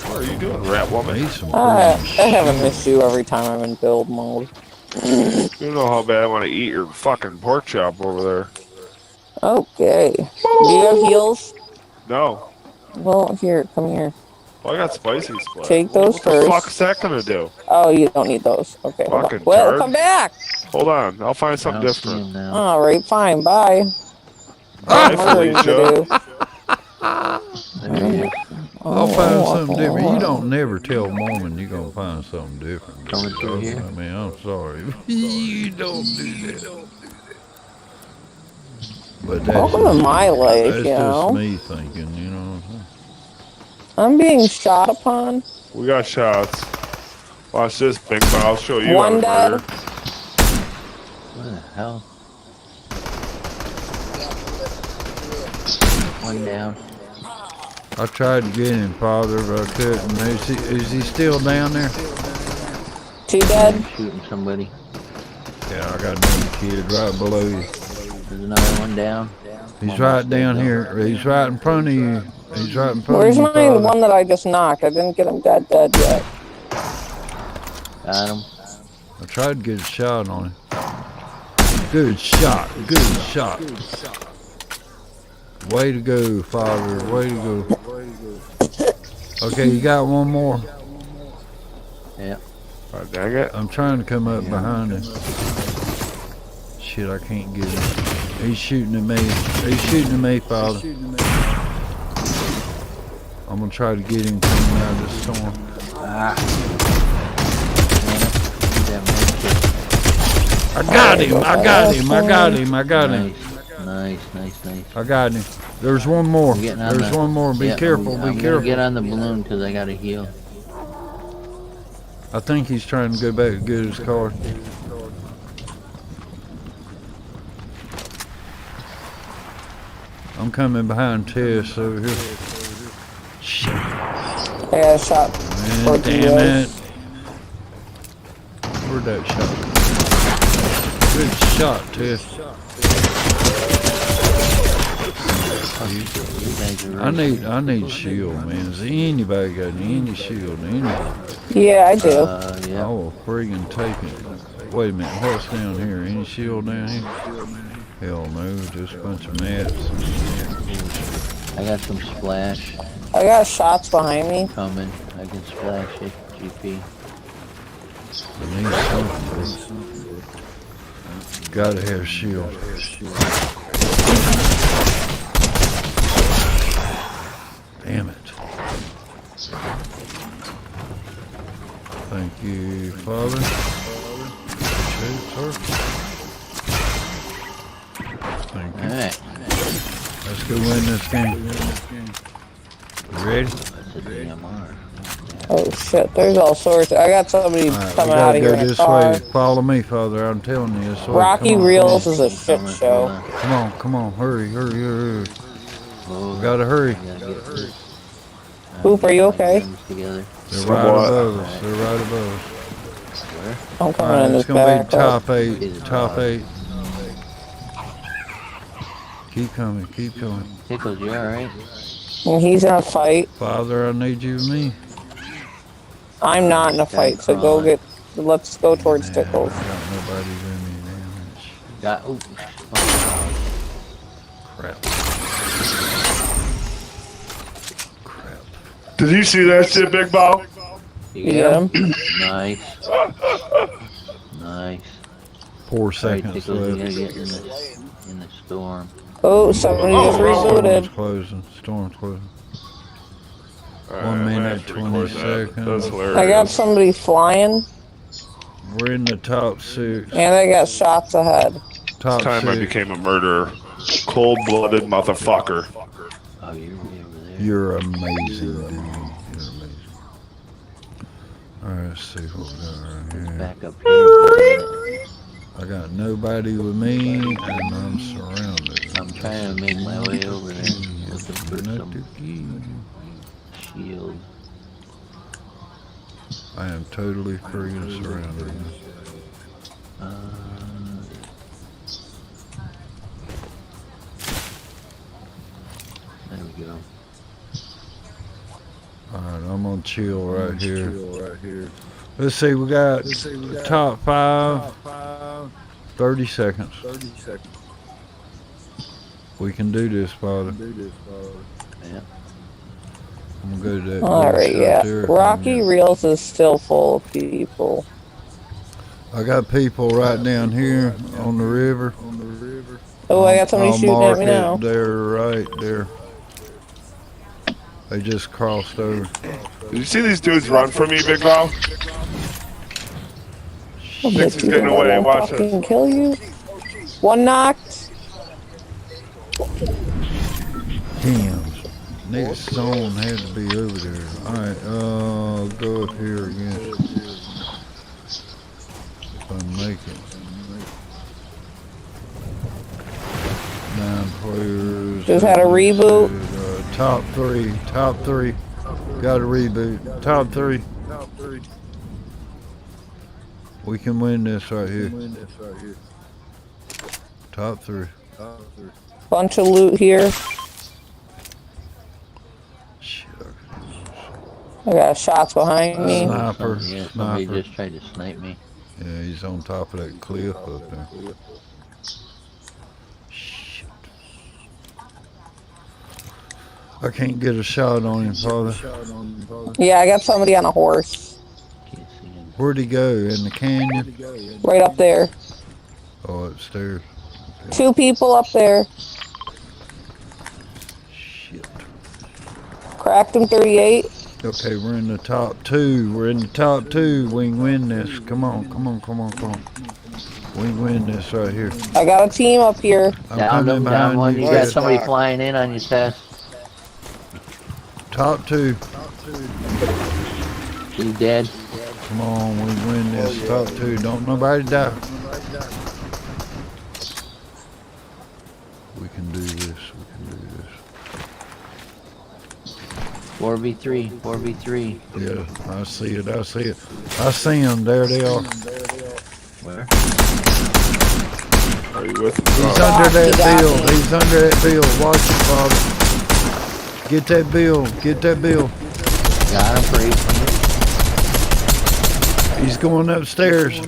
What are you doing, rat woman? Need some I haven't missed you every time I'm in build mode. You know how bad I want to eat your fucking pork chop over there. Okay. Do you have heals? No. Well, here, come here. Well, I got spicy split. Take those what first. the fuck's that gonna do? Oh, you don't need those. Okay, hold on. Fucking Well, turd. come back! Hold on, I'll find something different. Alright, fine, bye. Bye, Murdering to Felicia. do. I'll find something different. You don't never tell Mormon you're gonna find something different. Coming through here. I mean, I'm sorry. You don't do that. But that's Welcome to my life, that's you know. just me thinking, you know what I'm saying? I'm being shot upon. We got shots. Watch this, Big Mouth. I'll show you One how to dead. murder. What the hell? One down. I tried to get him, Father, but I couldn't. Is he still down there? Two dead. I'm shooting somebody. Yeah, I got another kid right below you. There's another one down. He's right down here. He's right in front of you. He's right in front Where's of you, my Father. one that I just knocked? I didn't get him dead yet. Got him. I tried to get a shot on him. Good shot. Good shot. Way to go, Father. Way to go. Okay, you got one more. Yeah. Oh, dang it. I'm trying to come up behind him. Shit, I can't get him. He's shooting at me. He's shooting at me, Father. I'm gonna try to get him coming out of the storm. I got him. I got him. I got him. I got him. Nice. I got him. There's one more. I'm getting on There's the- one more. Be Yep, careful. I'm Be gonna careful. get on the balloon because I gotta heal. I think he's trying to go back and get his car. I'm coming behind Tess over here. Shit. I got a shot. Man, damn it. Where'd that shot? Good shot, Tess. I need shield, man. Has anybody got any shield? Yeah, I do. I will friggin' take it. Wait a minute, what's down here? Any shield down here? Hell no, just a bunch of mats. I got some splash. I got shots behind me. Coming. I can splash it. GP. I need something. Gotta have shield. Damn it. Thank you, Father. Thank you. Alright. Let's go win this game. You ready? Oh shit, there's all sorts. I got somebody coming out of here in a car. Way. Follow me, Father. I'm telling you this way. Rocky Reels is a shit show. Come on. Hurry. We gotta hurry. Boop, are you okay? They're right above us. I'm coming in this back. It's gonna be top 8. Keep coming. Pickles, you alright? And he's in a fight. Father, I need you and me. I'm not in a fight, so let's go towards Tickles. Nobody doing me damage. Crap. Did you see that shit, Big Ball? You get him? Nice. 4 seconds Tickles, you gotta left. get in the storm. Oh, somebody just reloaded. Storm's closing. 1 minute, 20 seconds. I got somebody flying. We're in the top 6. And I got shots ahead. Top time 6. I became a murderer. Cold-blooded motherfucker. Oh, you're way over there. You're amazing, dude. Alright, let's see what we got right here. Back up here. I got nobody with me, and I'm surrounded. I'm trying to make my way over there. Looking for some shield. I am totally freaking surrounded. There we go. Alright, I'm gonna chill right here. Let's see, we got top 5. 30 seconds. We can do this, Father. Yeah. I'm gonna go to that. Alright, yeah. Rocky Reels is still full of people. I got people right down here on the river. Oh, I got somebody shooting at me now. They're right there. They just crossed over. Did you see these dudes run from me, Big Ball? Thinks he's getting away. Watch it. Kill you. One knocked. Damn. Next zone had to be over there. Alright, go up here again. If I make it. 9 players. Just had a reboot. Top 3. Got a reboot. Top 3. We can win this right here. Top 3. Bunch of loot here. I got shots behind me. Sniper. Somebody just tried to snipe me. Yeah, he's on top of that cliff up there. Shit. I can't get a shot on him, Father. Yeah, I got somebody on a horse. Where'd he go? In the canyon? Right up there. Oh, upstairs. Okay. 2 people up there. Shit. Cracked him 38. Okay, we're in the top 2. We can win this. Come on. We can win this right here. I got a team up here. Down one. You got somebody flying in on your chest. Top 2. He's dead. Come on, we can win this. Top 2. Don't nobody die. We can do this. 4v3. Yeah, I see it. I see them. There they are. Where? Are you with me? He's under that bill. He's under that bill. Watch it, Father. Get that bill. Get that bill. Got him for 800. He's going upstairs. He's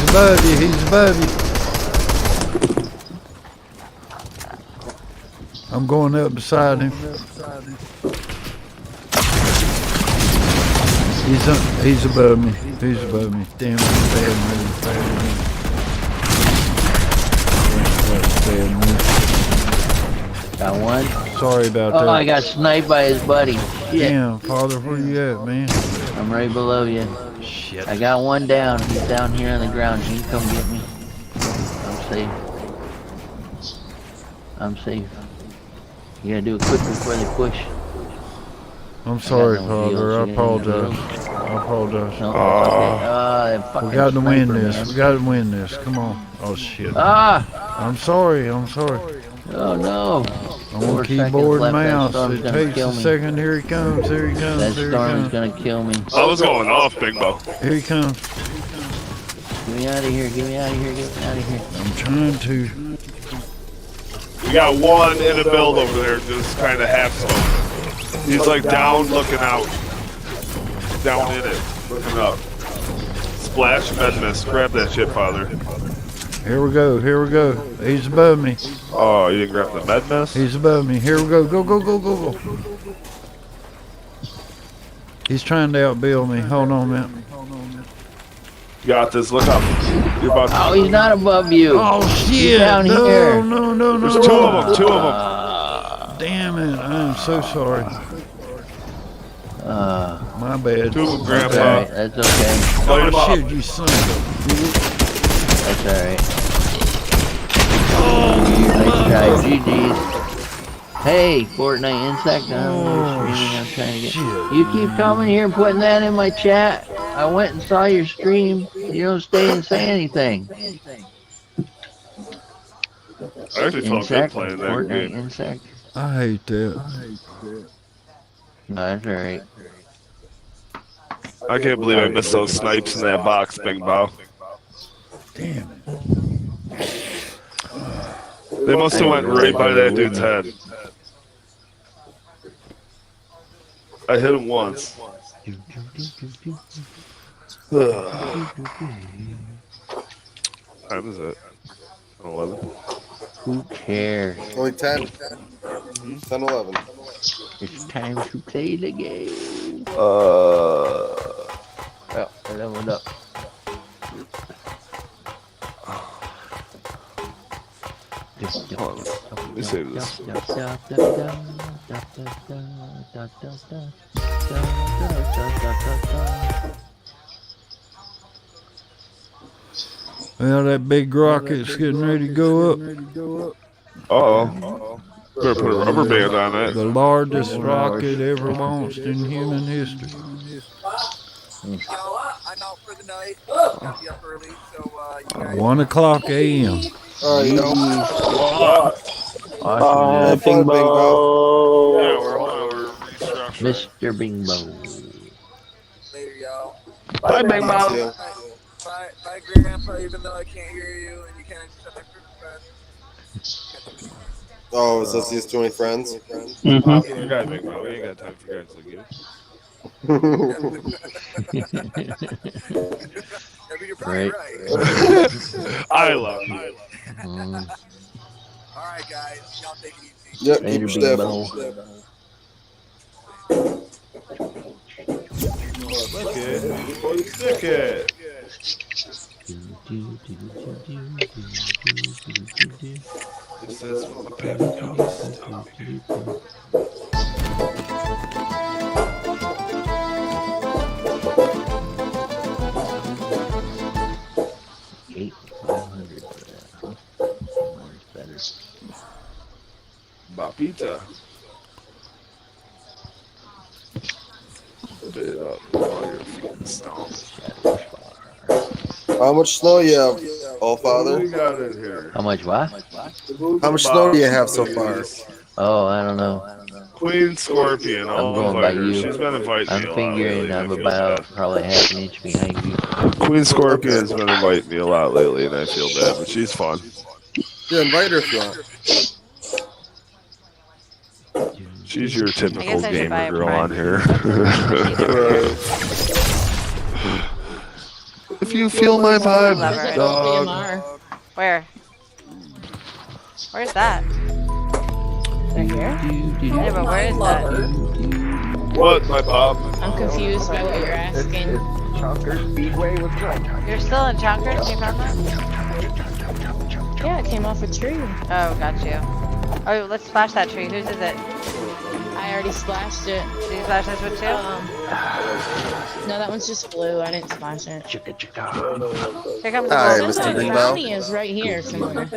above you. He's above you. I'm going up beside him. He's above me. He's above me. Damn, bad move. Bad move. Got one. Sorry about that. Oh, I got sniped by his buddy. Shit. Damn, Father, where you at, man? I'm right below you. Shit. I got one down. He's down here on the ground. He can come get me. I'm safe. I'm safe. You gotta do it quick before they push. I'm sorry, no Father. heals. I You got apologize. any I apologize. No, We got to win this. We got to win this. Come on. Oh, shit. Ah! I'm sorry. I'm sorry. Oh, no. I'm on keyboard and mouse. It takes a second. Here he comes. Here he comes. That Here he storm is comes. gonna kill me. I was going off, Big Bo. Here he comes. Get me out of here. Get me out of here. Get me out of here. I'm trying to. We got one in a build over there, just kind of half smoking. He's like down, looking out. Down in it, looking up. Splash, med miss. Grab that shit, Father. Here we go. Here we go. He's above me. Oh, you didn't grab the med miss? He's above me. Here we go. Go, go, go, go, go. He's trying to outbuild me. Hold on a minute. You got this. Look up. You're about to... Oh, he's not above you. Oh, shit. He's down no, here. no, no, no. There's two of them. Two of them. Damn it. I am so sorry. My bad. Two of them, Grandpa. Alright, that's okay. Oh, shit, you son of a... That's alright. Oh, Nice try. GG's. Hey, Fortnite Insect. I'm trying to get... You keep coming here and putting that in my chat. I went and saw your stream. You don't stay and say anything. I actually felt good playing that Fortnite game. Insect. I hate that. No, that's alright. I can't believe I missed those snipes in that box, Big Bo. Damn it. They must have went right by that dude's head. I hit him once. Time is it? 11. Who cares? Only 10. 10, 11. It's time to play the game. Oh, I leveled up. let me save this. Well, that big rocket's getting ready to go up. Uh-oh. Better put a rubber band on it. The largest rocket ever launched in human history. I'm out for the night. I'll be up early, so you guys... 1 o'clock a.m. Alright, yo. Awesome. Bing Bo. Yeah, we're restructuring. Mr. Bingbo. Later, y'all. Bye, Big Bo. Bye, Grandpa, even though I can't hear you and you can't accept my friend. Oh, is this these 20 friends? You got Big Bo. We ain't got time for guys like you. You're probably right. I love you. Alright, guys. Y'all take it easy. Yep, keep your step. Stick it. This is my baby comes. 800 for that. Mine's better. Bapita. Bit up all your feet snow. How much snow you have, All What Father? we got in here? How much what? How much snow do you have so far? Oh, I don't know. Queen Scorpion. I'm going by you. She's been inviting me a lot figuring lately. I'm about probably half an inch behind you. Queen Scorpion's been inviting me a lot lately, and I feel bad, but she's fun. Yeah, invite her if you want. She's your typical I should buy gamer a girl Prime. on here. If you feel my vibe, dog. Where? Where's that? Right here? Yeah, but where is that? What, my pop? I'm confused by what you're asking. Chunker Speedway, what's going on? You're still in Chonkers? You found that? Yeah, it came off a tree. Oh, got you. Oh, let's splash that tree. Whose is it? I already splashed it. Did you splash this one too? No, that one's just blue. I didn't splash it. Here comes the Hi, wolf. Mr. Bing Bow. Brownie is right here somewhere.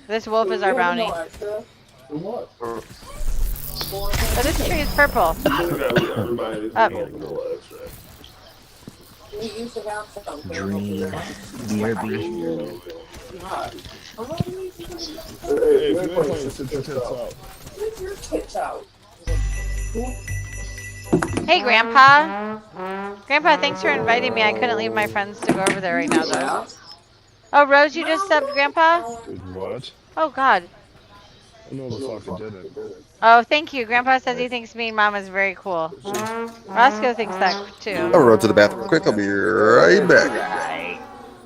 This wolf is our brownie. But this tree is purple. Up. Dream. BRB. Hey, Grandpa. Grandpa, thanks for inviting me. I couldn't leave my friends to go over there right now, though. Oh, Rose, you just subbed Grandpa? What? Oh, God. No, the fuck I didn't. Oh, thank you. Grandpa says he thinks me and Mom is very cool. Roscoe thinks that, too. I'll run to the bathroom quick. I'll be right back.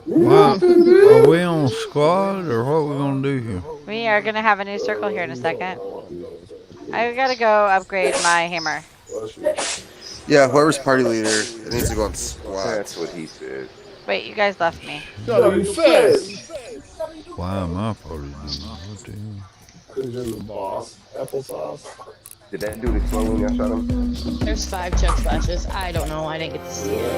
Wow. Are we on squad or what we gonna do here? We are going to have a new circle here in a second. I gotta go upgrade my hammer. Yeah, whoever's party leader, it needs to go on squad. That's what he said. Wait, you guys left me. Why am I party leader? What the hell? Because you're the boss. Applesauce. Did that dude explode when I shot him? There's 5 chug splashes. I don't know. I didn't get to see it.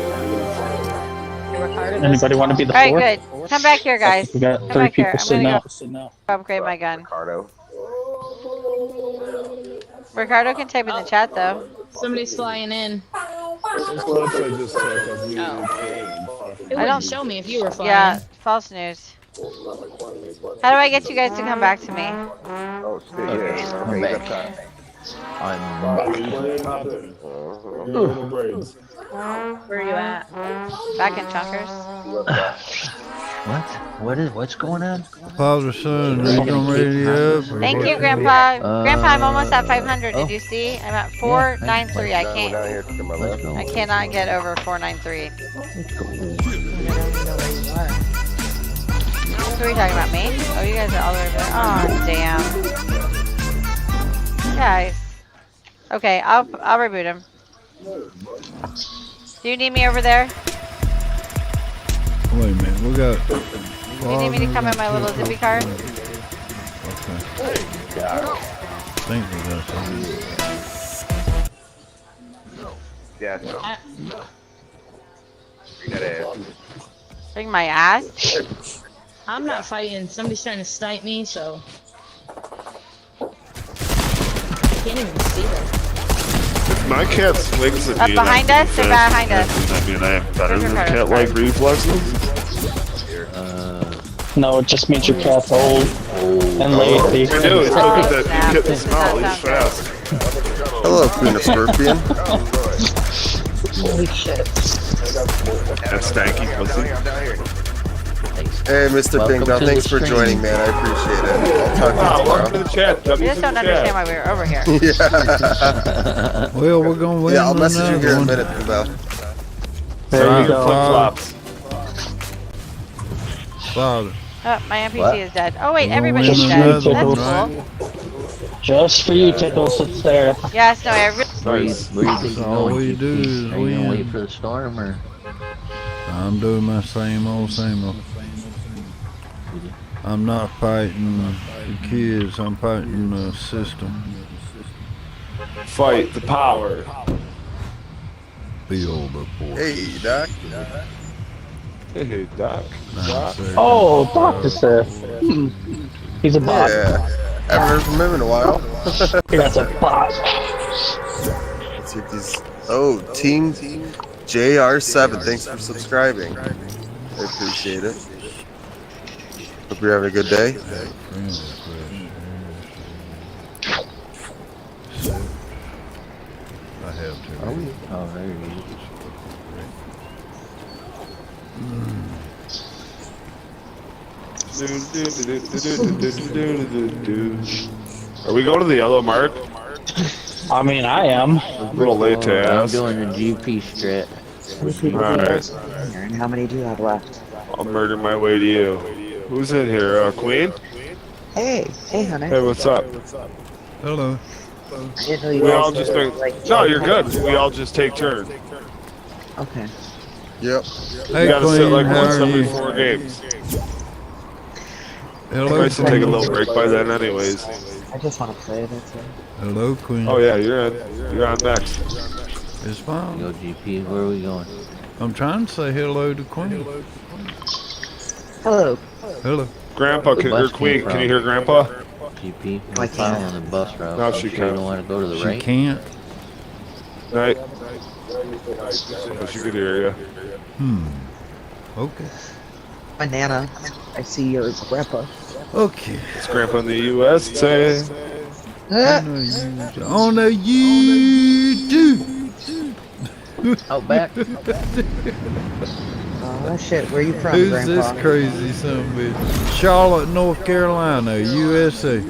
Anybody want to be the Alright, fourth? good. Come back here, guys. We got Come 3 back here. people I'm sitting gonna out. go upgrade my gun. Ricardo. Ricardo can type in the chat, though. Somebody's flying in. This looks like just took a really It wouldn't show me if you were flying. Yeah, false news. How do I get you guys to come back to me? Oh, shit, yeah. Okay, he's up top. Where are you at? Back in Chunkers. What's going on? Father, son, are you gonna ready up? or Thank what? you, Grandpa. Grandpa, I'm almost at 500. Did you see? I'm at 493. I can't. I cannot get over 493. What are we talking about, me? Oh, you guys are all the way over there. Oh, damn. Guys. Okay, I'll reboot him. Do you need me over there? Wait a minute, we got. Do you need me to come in my little zippy car? Okay. I think we got something. Yeah, Bring that ass. Bring my ass? I'm not fighting. Somebody's trying to snipe me, so. I can't even see them. If my cat swings at me, Up behind us? They're behind us. I mean, I have better than cat-like reflexes. No, it just means your cat's old and lazy. I know, it's look at that kitten smell, he's fast. Hello, Queen of Scorpion. Holy shit. That stanky pussy. Hey, Mr. Bing Bow, thanks for joining, man. I appreciate it. I'll talk to you tomorrow. I just don't understand why we were over here. Yeah. Well, we're gonna win. Yeah, I'll message you here in a another minute, Bing Bow. There you go. Father. Oh, my NPC What? is dead. Oh, wait, We're everybody's winning dead. That's another cool. one. Just for you, Tickles, it's there. Yes, no, I really... Where you think you're All going? we do is Are you gonna wait win. for the storm or? I'm doing my same old. I'm not fighting the kids, I'm fighting the system. Fight the power. Feel the force. Hey, Doc. Hey, Doc. Oh, Doc is there. He's a bot. Yeah. Haven't heard from him in a while. That's a bot. Let's see if these. Oh, Team JR7. Thanks for subscribing. I appreciate it. Hope you're having a good day. have to. Oh, there you Are we going to the yellow mark? I mean, I am. A little late to I'm ask. doing the GP strat. Alright. And how many do you have left? I'll murder my way to you. Who's in here? Queen? Hey, honey. Hey, what's up? Hello. I didn't know you We guys all just were, make... like, No, you're good. We all just take turns. Okay. Yep. We Hey, gotta sit Queen, like how once are every you? 4 games. Hello, Nice to take a little break by then anyways. I just want to play, that's it. Hello, Queen. Oh yeah, you're in. You're on next. It's fine. Go GP, where are we going? I'm trying to say hello to Queen. Hello. Hello. Grandpa, or Queen, can you hear Grandpa? GP, I we're can't. following the bus route. No, so she you can't. don't want to go to the She right? can't. Right. But she could hear you. Okay. My Nana. I see your grandpa. Okay. It's Grandpa in the USA. On the YouTube. Out back. Oh shit, where you from, Who's Grandpa? this crazy son of a bitch? Charlotte, North Carolina, USA.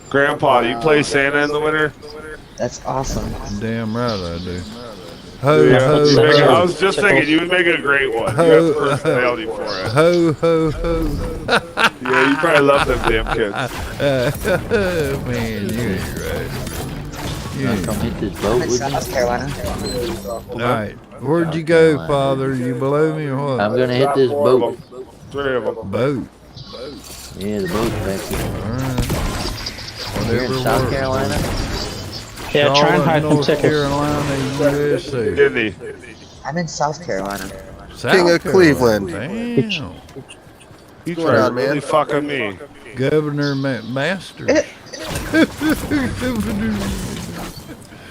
Grandpa, do you play Santa in the winter? That's awesome. Damn right I do. Ho, Yeah, ho, you make it- I ho. was just thinking you would make it a great one. You have the personality for it. Ho, ho, ho. Yeah, you probably love them damn kids. Man, you ain't right. You ain't Come hit this boat I'm in with me? South Carolina. Alright, where'd you go, Father? You below me or what? I'm gonna hit this boat. 3 of them. Boat. Yeah, the boat's back here. Alright. You're in Whatever South works. Carolina? Yeah, try and Charlotte, hide some North tickets. Carolina, USA. Disney. I'm in South Carolina. South King of Carolina. Cleveland. Damn. You going try on, really man? fucking me. Governor Masters.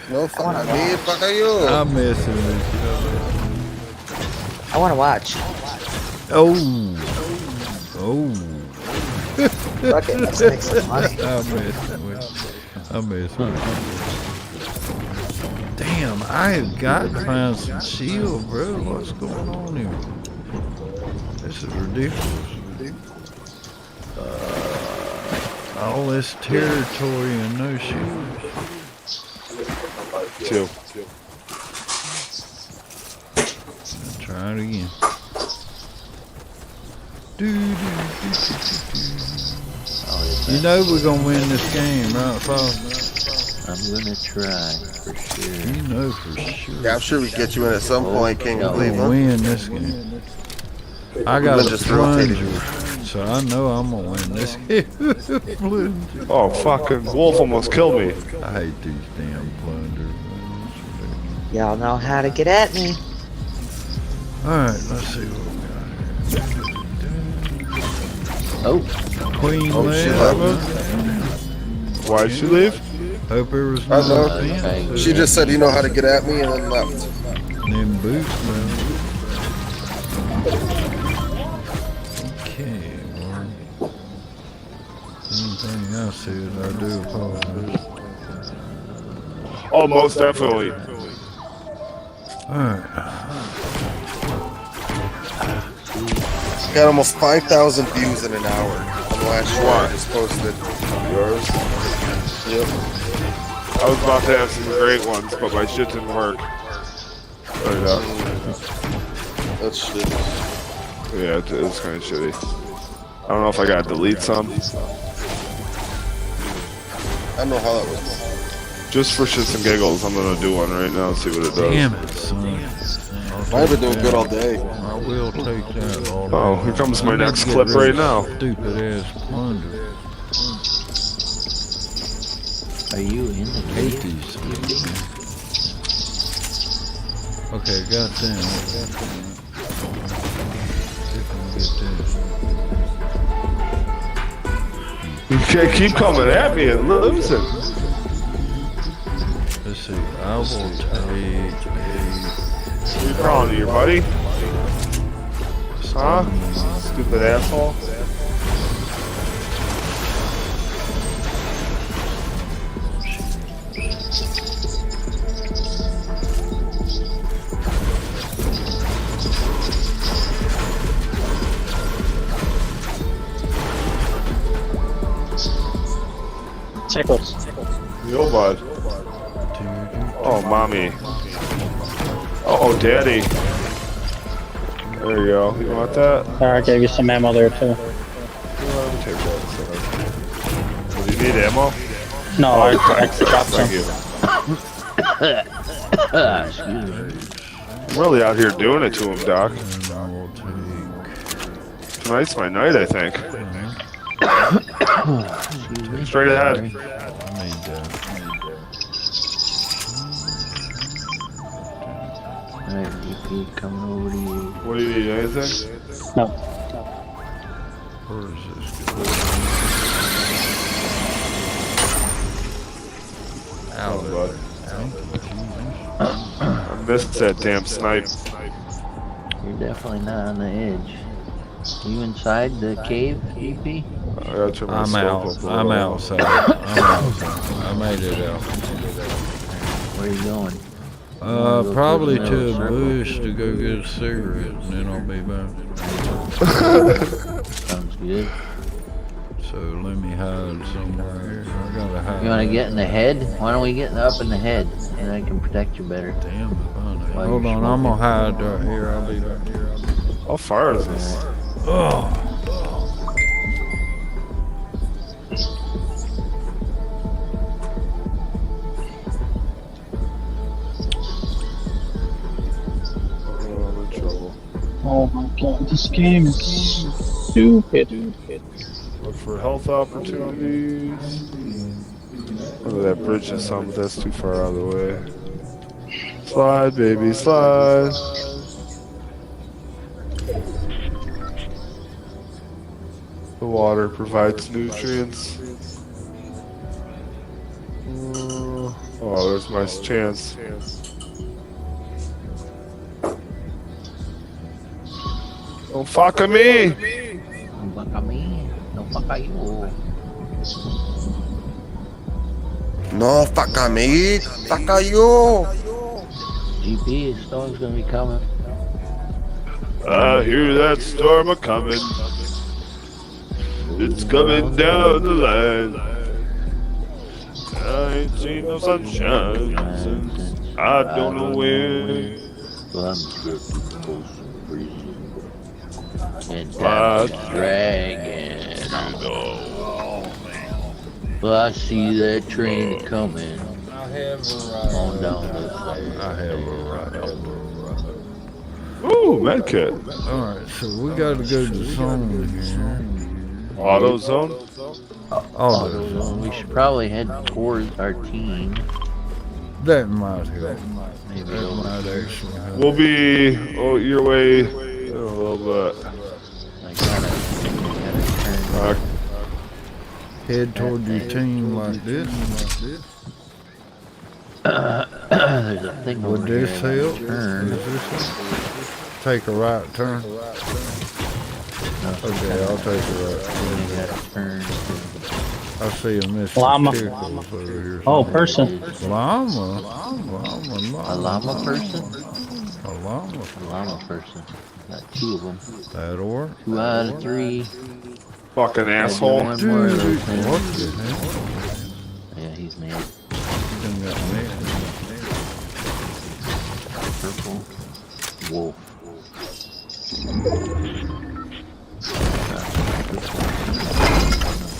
No fuck me, fuck you. I'm messing with I want to watch. you. Oh. Oh. Fuck it, let's make some money. I'm messing with you. I'm messing with you. Damn, I have got to find some shield, bro. What's going on here? This is ridiculous. All this territory and no shields. 2. Try it again. You know we're gonna win this game, right, Father? I'm gonna try, for sure. You know for sure. Yeah, I'm sure we get you in at some point, King of We're gonna Cleveland. win this game. I got a just rotating. plunger, so I know I'm gonna win this game. Plunger. Oh, fucking wolf almost killed me. I hate these damn plungers. Y'all know how to get at me. Alright, let's see what we got here. Oh, Queen Oh, she left. Why'd she leave? Hope there was I no know. offense. She just said, you know how to get at me, and then left. Them boots, man. Okay, well, anything else said, I do apologize. Oh, most definitely. Alright. Got almost 5,000 views in an hour on the last show I just posted. Yours? Yep. I was about to have some great ones, but my shit didn't work. Right up. That's shit. Yeah, it's kind of shitty. I don't know if I gotta delete some. I don't know how that was. Just for shits and giggles, I'm gonna do one right now, see what it does. Damn it, son. I've been doing good all day. I will take that all day. Oh, here comes my I need next to get clip rid right of now. Stupid ass plunder. are you in the Hate cave? these things. Okay, got them. See if I can get this. You can't keep coming at me and losing. Let's see. I will take You're proud of you, buddy. Huh? Stupid asshole. Tickles. Yo, bud. Oh, mommy. Oh, daddy. There you go. You want that? I gave you some ammo there too. Let me take that. Do you need ammo? No, oh, I dropped some. Thank you. I'm really out here doing it to him, Doc. Tonight's my night, I think. Straight ahead. Alright, DP coming over to you. What do you need? Anything? No. Where is this? Oh, bud. I missed that damn snipe. You're definitely not on the edge. You inside the cave, DP? I'm out. I'm outside. I'm outside. I made it out. Where are you going? Probably to a bush to go get a cigarette, and then I'll be back. Sounds good. So let me hide somewhere here. I gotta hide. You want to get in the head? Why don't we get up in the head, and I can protect you better. Damn, hold on, I'm gonna hide right here. I'll be back here. How far is this? Oh. Oh my god, this game is stupid. Look for health opportunities. Oh, that bridge is something that's too far out of the way. Slide, baby, slide. The water provides nutrients. Oh, there's my chance. Don't fuck with me! Don't fuck with me. Don't fuck with you. No, fuck on me. Fuck on you. GP, the storm's gonna be coming. I hear that storm a-coming. It's coming down the line. I ain't seen no sunshine since I don't know when. And that's dragging. Well, I see that train coming. On down the side. I have a right. Ooh, medkit. Alright, so we gotta go to the zone here. Auto zone? Auto zone. We should probably head towards our team. That might help. Maybe that might actually help. We'll be your way in a little bit. I gotta turn. Head toward your team like this. There's a thing Would over this here. help? Turn. Is this help? Take a right turn. Okay, I'll take a right turn. I see a Mr. Llama. Pickles over here. Oh, person. Llama. A llama person? A llama. A llama person. Got two of them. That'll work. 2 out of 3. Fucking asshole. One more of those things. What the hell? Yeah, he's mad. Done got mad. Purple. Wolf.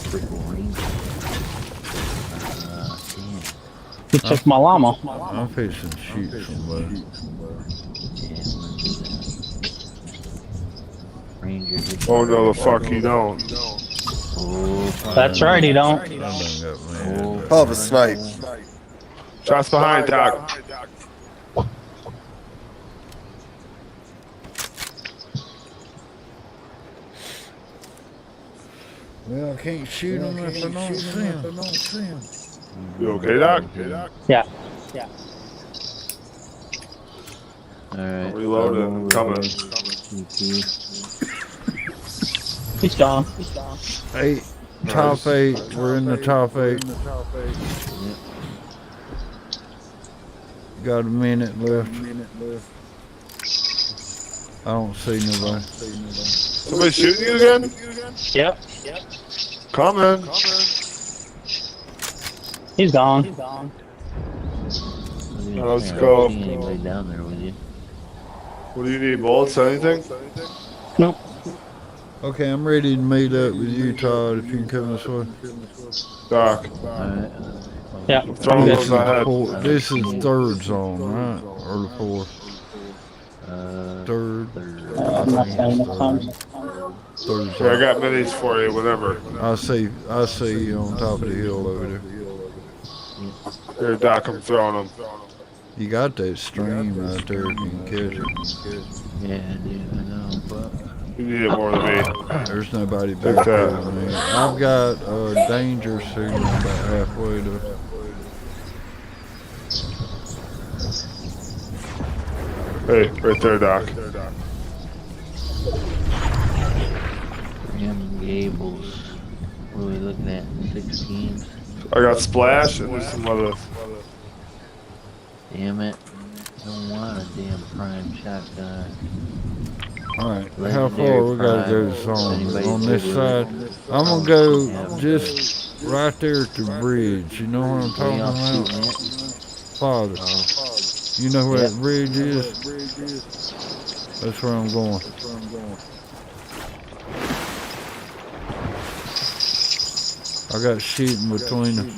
Purple ranger. Damn. You took my llama. I'm fixing to shoot somebody. Oh no, the fuck you don't. That's right, he don't. Hell of a snipe. Shots behind, Doc. Well, I can't shoot him if I don't see him. You okay, Doc? Yeah. Alright. Reloading, coming. He's gone. 8. Top 8. We're in the top 8. Got a minute left. I don't see nobody. Somebody shooting you again? Yep. Coming. He's gone. Let's go. Anybody down there with you? What do you need, bullets? Anything? Nope. Okay, I'm ready to meet up with you, Todd, if you can come this way. Doc. Alright. Yeah. I'm throwing those ahead. This is third zone, right? Or the fourth? Third. I'm not saying enough times. Third Yeah, I zone. got minis for you, whatever. I see you on top of the hill over there. Here, Doc, I'm throwing them. You got that stream right there if you can catch it. Yeah, dude, I know, but... You need it more than me. There's nobody back there with me. I've got danger shooting about halfway to... Hey, right there, Doc. Graham Gables. What are we looking at? 16? I got Splash and there's some other. Damn it. I don't want a damn prime shotgun. Alright, how far we gotta go to zone? On this side? I'm gonna go just right there at the bridge. You know what I'm talking about? Father. You know where that bridge is? That's where I'm going. I got shooting between them.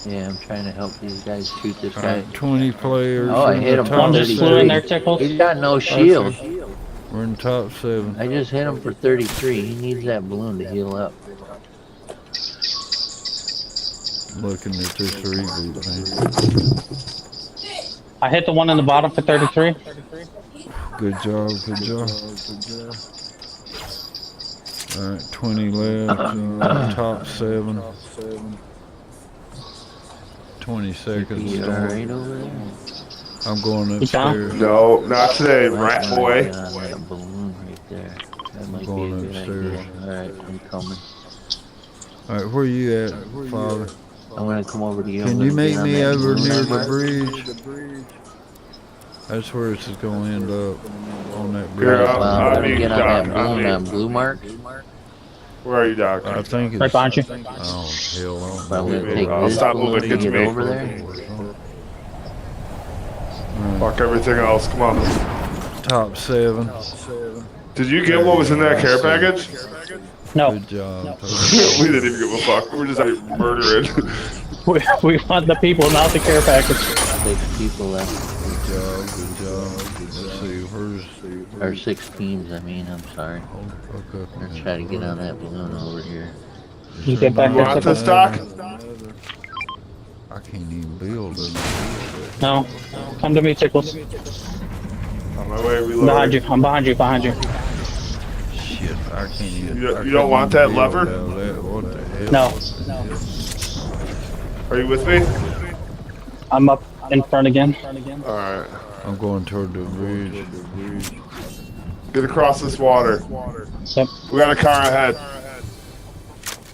Yeah, I'm trying to help these guys shoot this guy. 20 players. Oh, I hit him. One just flew in there, Tickles. He's got no shield. We're in top 7. I just hit him for 33. He needs that balloon to heal up. Looking at this reboot, man. I hit the one in the bottom for 33. Good job, good job. Alright, 20 left, top 7. 20 seconds. You alright over there? I'm going upstairs. No, not today, rat boy. That balloon right there. That might Going be a good upstairs. idea. Alright, I'm coming. Alright, where you at, Father? I'm gonna come over to you. Can you meet me over near the bridge? That's where it's going to end up, on that bridge. Here, I'm gonna get on that balloon, that blue mark. Where are you, Doc? I think it's... Right behind you. Oh, hell no. But I'm gonna take I'll this stop balloon moving, to get get me. over there. Fuck everything else, come on. Top 7. Did you get what was in that care package? No. Good job. We didn't even give a fuck. We were just like murdering. We want the people, not the care package. 6 people left. Good job, good job. Let's see, where's... Or 6 teams, I mean, I'm sorry. Okay. Let's try to get on that balloon over here. You get back You want this, Doc? I can't even build it. No. Come to me, Tickles. On my way, reloading. Behind you. I'm behind you. Behind you. Shit, I can't even... You don't want that lever? What the hell? No. Are you with me? I'm up in front again. Alright. I'm going toward the bridge. Get across this water. Yep. We got a car ahead.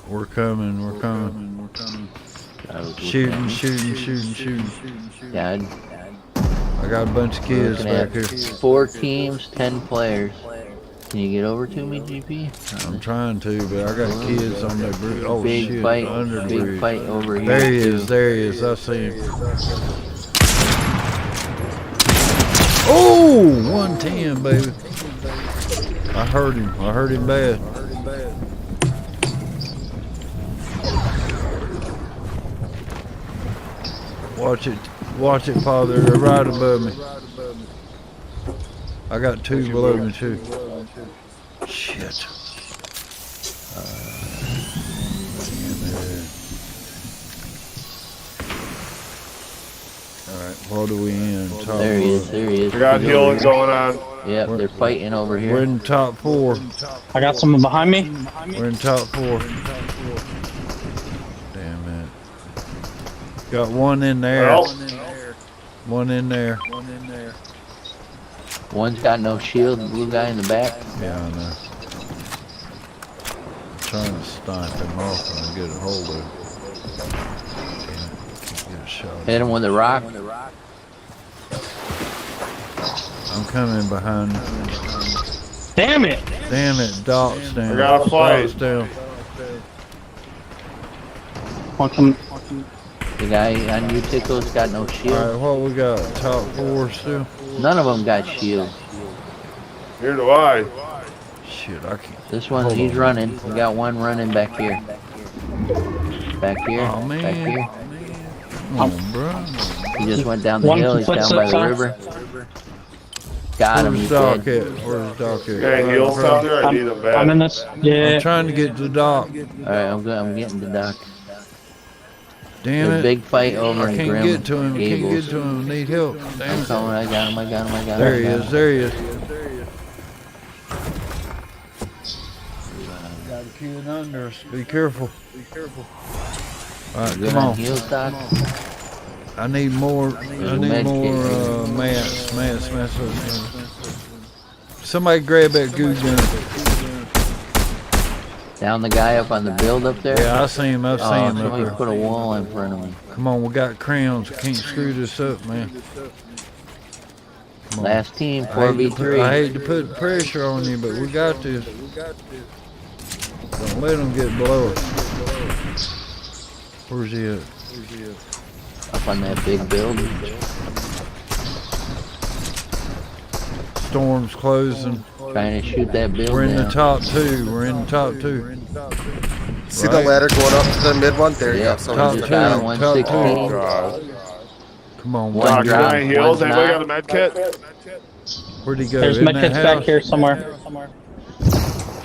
We're coming, we're coming. Shooting. Yeah, I got a bunch of kids back here. 4 teams, 10 players. Can you get over to me, GP? I'm trying to, but I got kids on that bridge. Oh Big shit, fight, under the big bridge. fight over here. There he too. is, there he is. I see him. Oh, 110, baby. I heard him bad. Watch it, Father. They're right above me. I got 2 below me too. Shit. Alright, what do we in? Top There he is, there he is. We got healing going on. Yep, they're fighting over here. We're in top 4. I got someone behind me. We're in top 4. Damn it. Got one in there. Well. One in there. One's got no shield, the blue guy in the back. Yeah, I know. I'm trying to snipe him off and get a hold of him. Get a shot. Hit him with a rock. I'm coming behind you. Damn it! Damn it, Doc's down. I got a fight. Doc's down. The guy on you, Tickle's got no shield. Alright, what we got? Top 4 still? None of them got shield. Here do I. Shit, I can't. This one, he's running. We got one running back here. Back here. Oh, man. Back here. Come on, bro. He just went down the hill. He's down by the river. Got him. He's dead. Where's the dock at? Hey, heels down there. I need them bad. I'm in this. Yeah. I'm trying to get to the dock. Alright, I'm getting to the dock. Damn There's it. a big fight over I in can't Grim get to him. I can't Gables. get to him. Need help. Damn I'm it. coming. I got him. I got him. I got him. There he I got is. him. There he is. Got a kid under us. Be careful. Alright, come on. Heels, Doc? I need more. I need more mats. mats. Somebody grab that goo gun. Down the guy up on the build up there? Yeah, I see him. I've seen him up Somebody there. put a wall in front of me. Come on, we got crowns. Can't screw this up, man. Come on. Last team, I hate to 4v3. I hate to put pressure on you, but we got this. Don't let them get below us. Where's he at? Up on that big building. Storm's closing. Trying to shoot that building. We're in the down. top 2. We're in the top 2. See the ladder going up to the mid one? There you go. Top Someone's 2. got Top 2. Oh, God. Come on, One one drop. Can I heals? One's Anybody not. got a med kit? Where'd he go? There's In that medkits house? back here somewhere.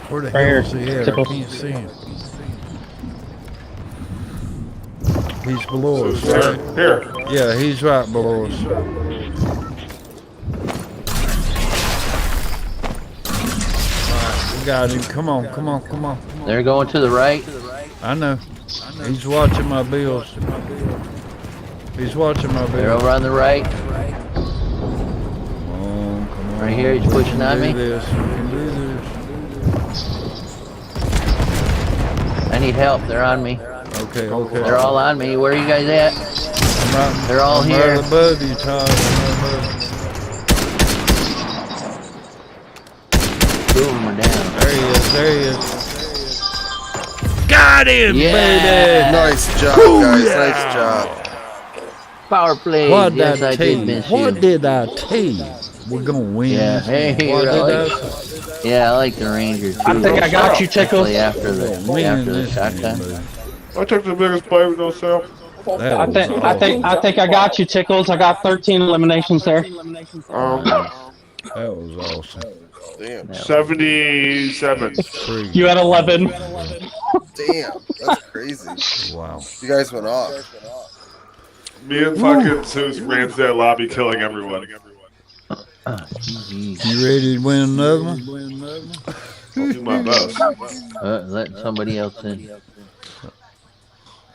Where the Right hell here. is he at? I Tickle. can't see him. He's below us, Here. right? Here. Yeah, he's right below us. Alright, we got him. Come on, come on, come on. They're going to the right. I know. He's watching my bills. He's watching my They're bills. over on the right. Come on, come on. Right here, he's We pushing can on do me. This. We can do this. I need help. They're on me. Okay, okay. They're all on me. Where are you guys at? They're all I'm here. right above you, Todd. I'm right above Two of them are down. you. There he is. There he is. Got him, Yeah. baby. Nice job, Ooh, guys. yeah. Nice job. Power play. What did Yes, I I tell did you? miss What you. did I tell you? We're gonna win. Yeah, hey, What did really? I say? Yeah, I like the Rangers too. I think I got you, Tickles. Especially after the shotgun. I took the biggest play with no self. I think I got you, Tickles. I got 13 eliminations there. That was awesome. Damn. 77. You had 11. Damn. That's crazy. Wow. You guys went off. Me and fucking Zeus ran through that lobby killing everyone. You ready to win another one? I'll do my best. Let somebody else in.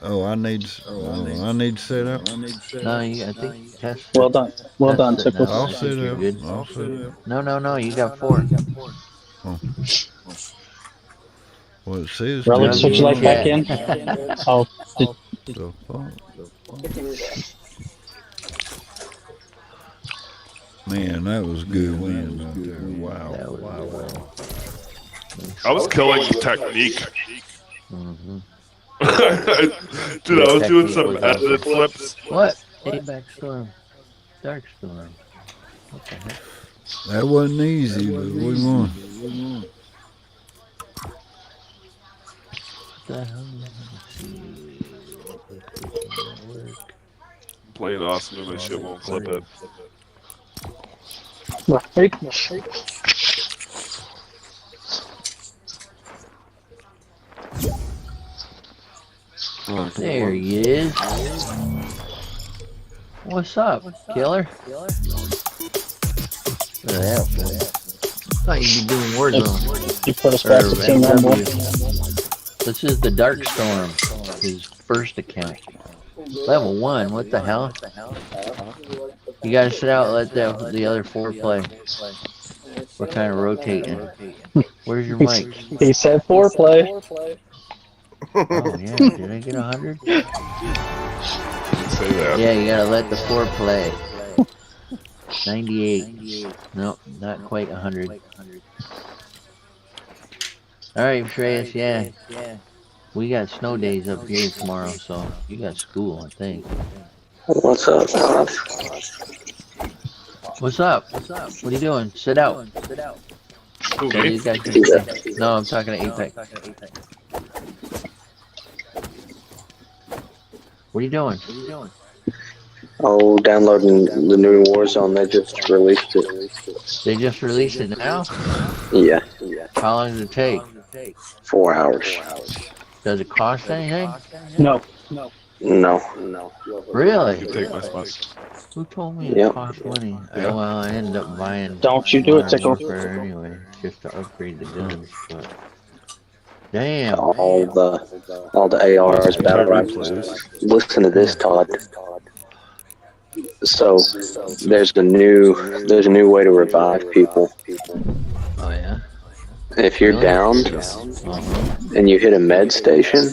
Oh, I need to set up. No, I think test. Well done. Well done, Test it Tickles. now. I'll I think sit you're up. good. I'll sit up. No, you got 4. Well, it says. Relics, would you like back in? Oh, The fuck? Man, that was good win right there. Wow. Wow. I was killing technique. Mm-hmm. Dude, I was doing some edited flips. What? Payback Storm. Dark Storm. What the heck? That wasn't easy, but we won. What the hell? Playing awesome and my shit won't clip it. There he is. What's up, killer? Look at that. Thought you'd be doing Warzone. you put us back to Team Rumble. This is the Dark Storm, his first account. Level 1, what the hell? You gotta sit out and let the other 4 play. We're kind of rotating. Where's your mic? He said 4 play. Oh yeah, did I get 100? Say that. Yeah, you gotta let the 4 play. 98. Nope, not quite 100. Alright, Shreyas, yeah. We got snow days up here tomorrow, so you got school, I think. What's up, Todd? What's up? What are you doing? Sit out. Who, So me? you guys can no, I'm talking to Apex. What are you doing? Oh, downloading the new Warzone. They just released it. They just released it now? Yeah. How long does it take? 4 hours. Does it cost anything? No. No. Really? You take my spot. Who told me it Yep. cost money? Well, I ended up buying. Don't you do it, Modern Tickle. Warfare anyway, just to upgrade the guns. But damn. All the ARs, battle rifles. Listen to this, Todd. So there's a new way to revive people. Oh yeah. If you're downed and you hit a med station,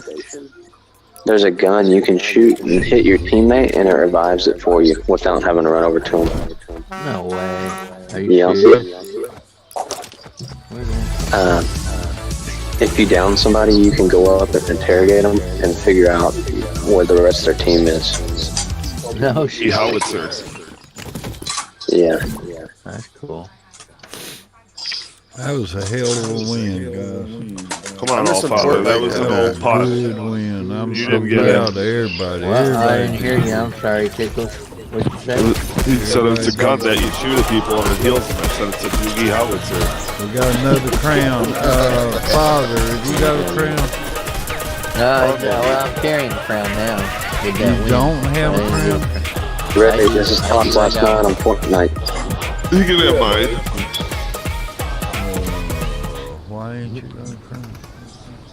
there's a gun you can shoot and hit your teammate, and it revives it for you without having to run over to him. No way. Are you serious? If you down somebody, you can go up and interrogate them and figure out where the rest of their team is. No shit. Howitzer. Yeah. That's cool. That was a hell of a win, guys. Come on, Allfather. That was an old pot. Good win. I'm You so didn't get proud it. of everybody. Well, I didn't Everybody. hear you. I'm sorry, Tickle. What'd you say? He said it's a gun that you shoot at people and it heals them. I said it's a Doogie Howitzer. We got another crown. Father, have you got a crown? No, well, I'm carrying the crown now. With that You win. don't have a I didn't get crown? Ray, this is Todd's last night on Fortnite. You can have mine. Why ain't you got a crown?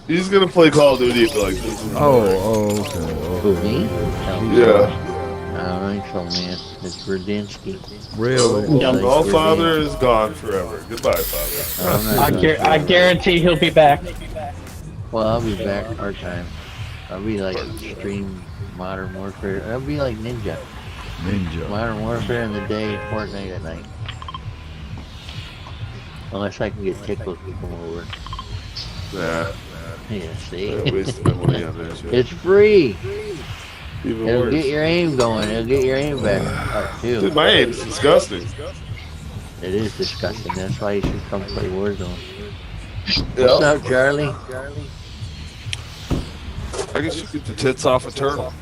He's gonna play Call of Duty and be like, this is Okay. Who, me? Yeah. Alright, so man, it's Verdinsky. Really? Allfather is gone forever. Goodbye, Father. I guarantee he'll be back. Well, I'll be back part-time. I'll be like Extreme Modern Warfare. I'll be like Ninja. Modern Warfare in the day, Fortnite at night. Unless I can get Tickles to come over. Yeah. Yeah, see? I wasted my money on that shit. It's free! Even It'll worse. get your aim going. It'll get your aim back too. Dude, my aim's disgusting. It is disgusting. That's why you should come play Warzone. Yeah. What's up, Charlie? I guess you get the tits off a turtle.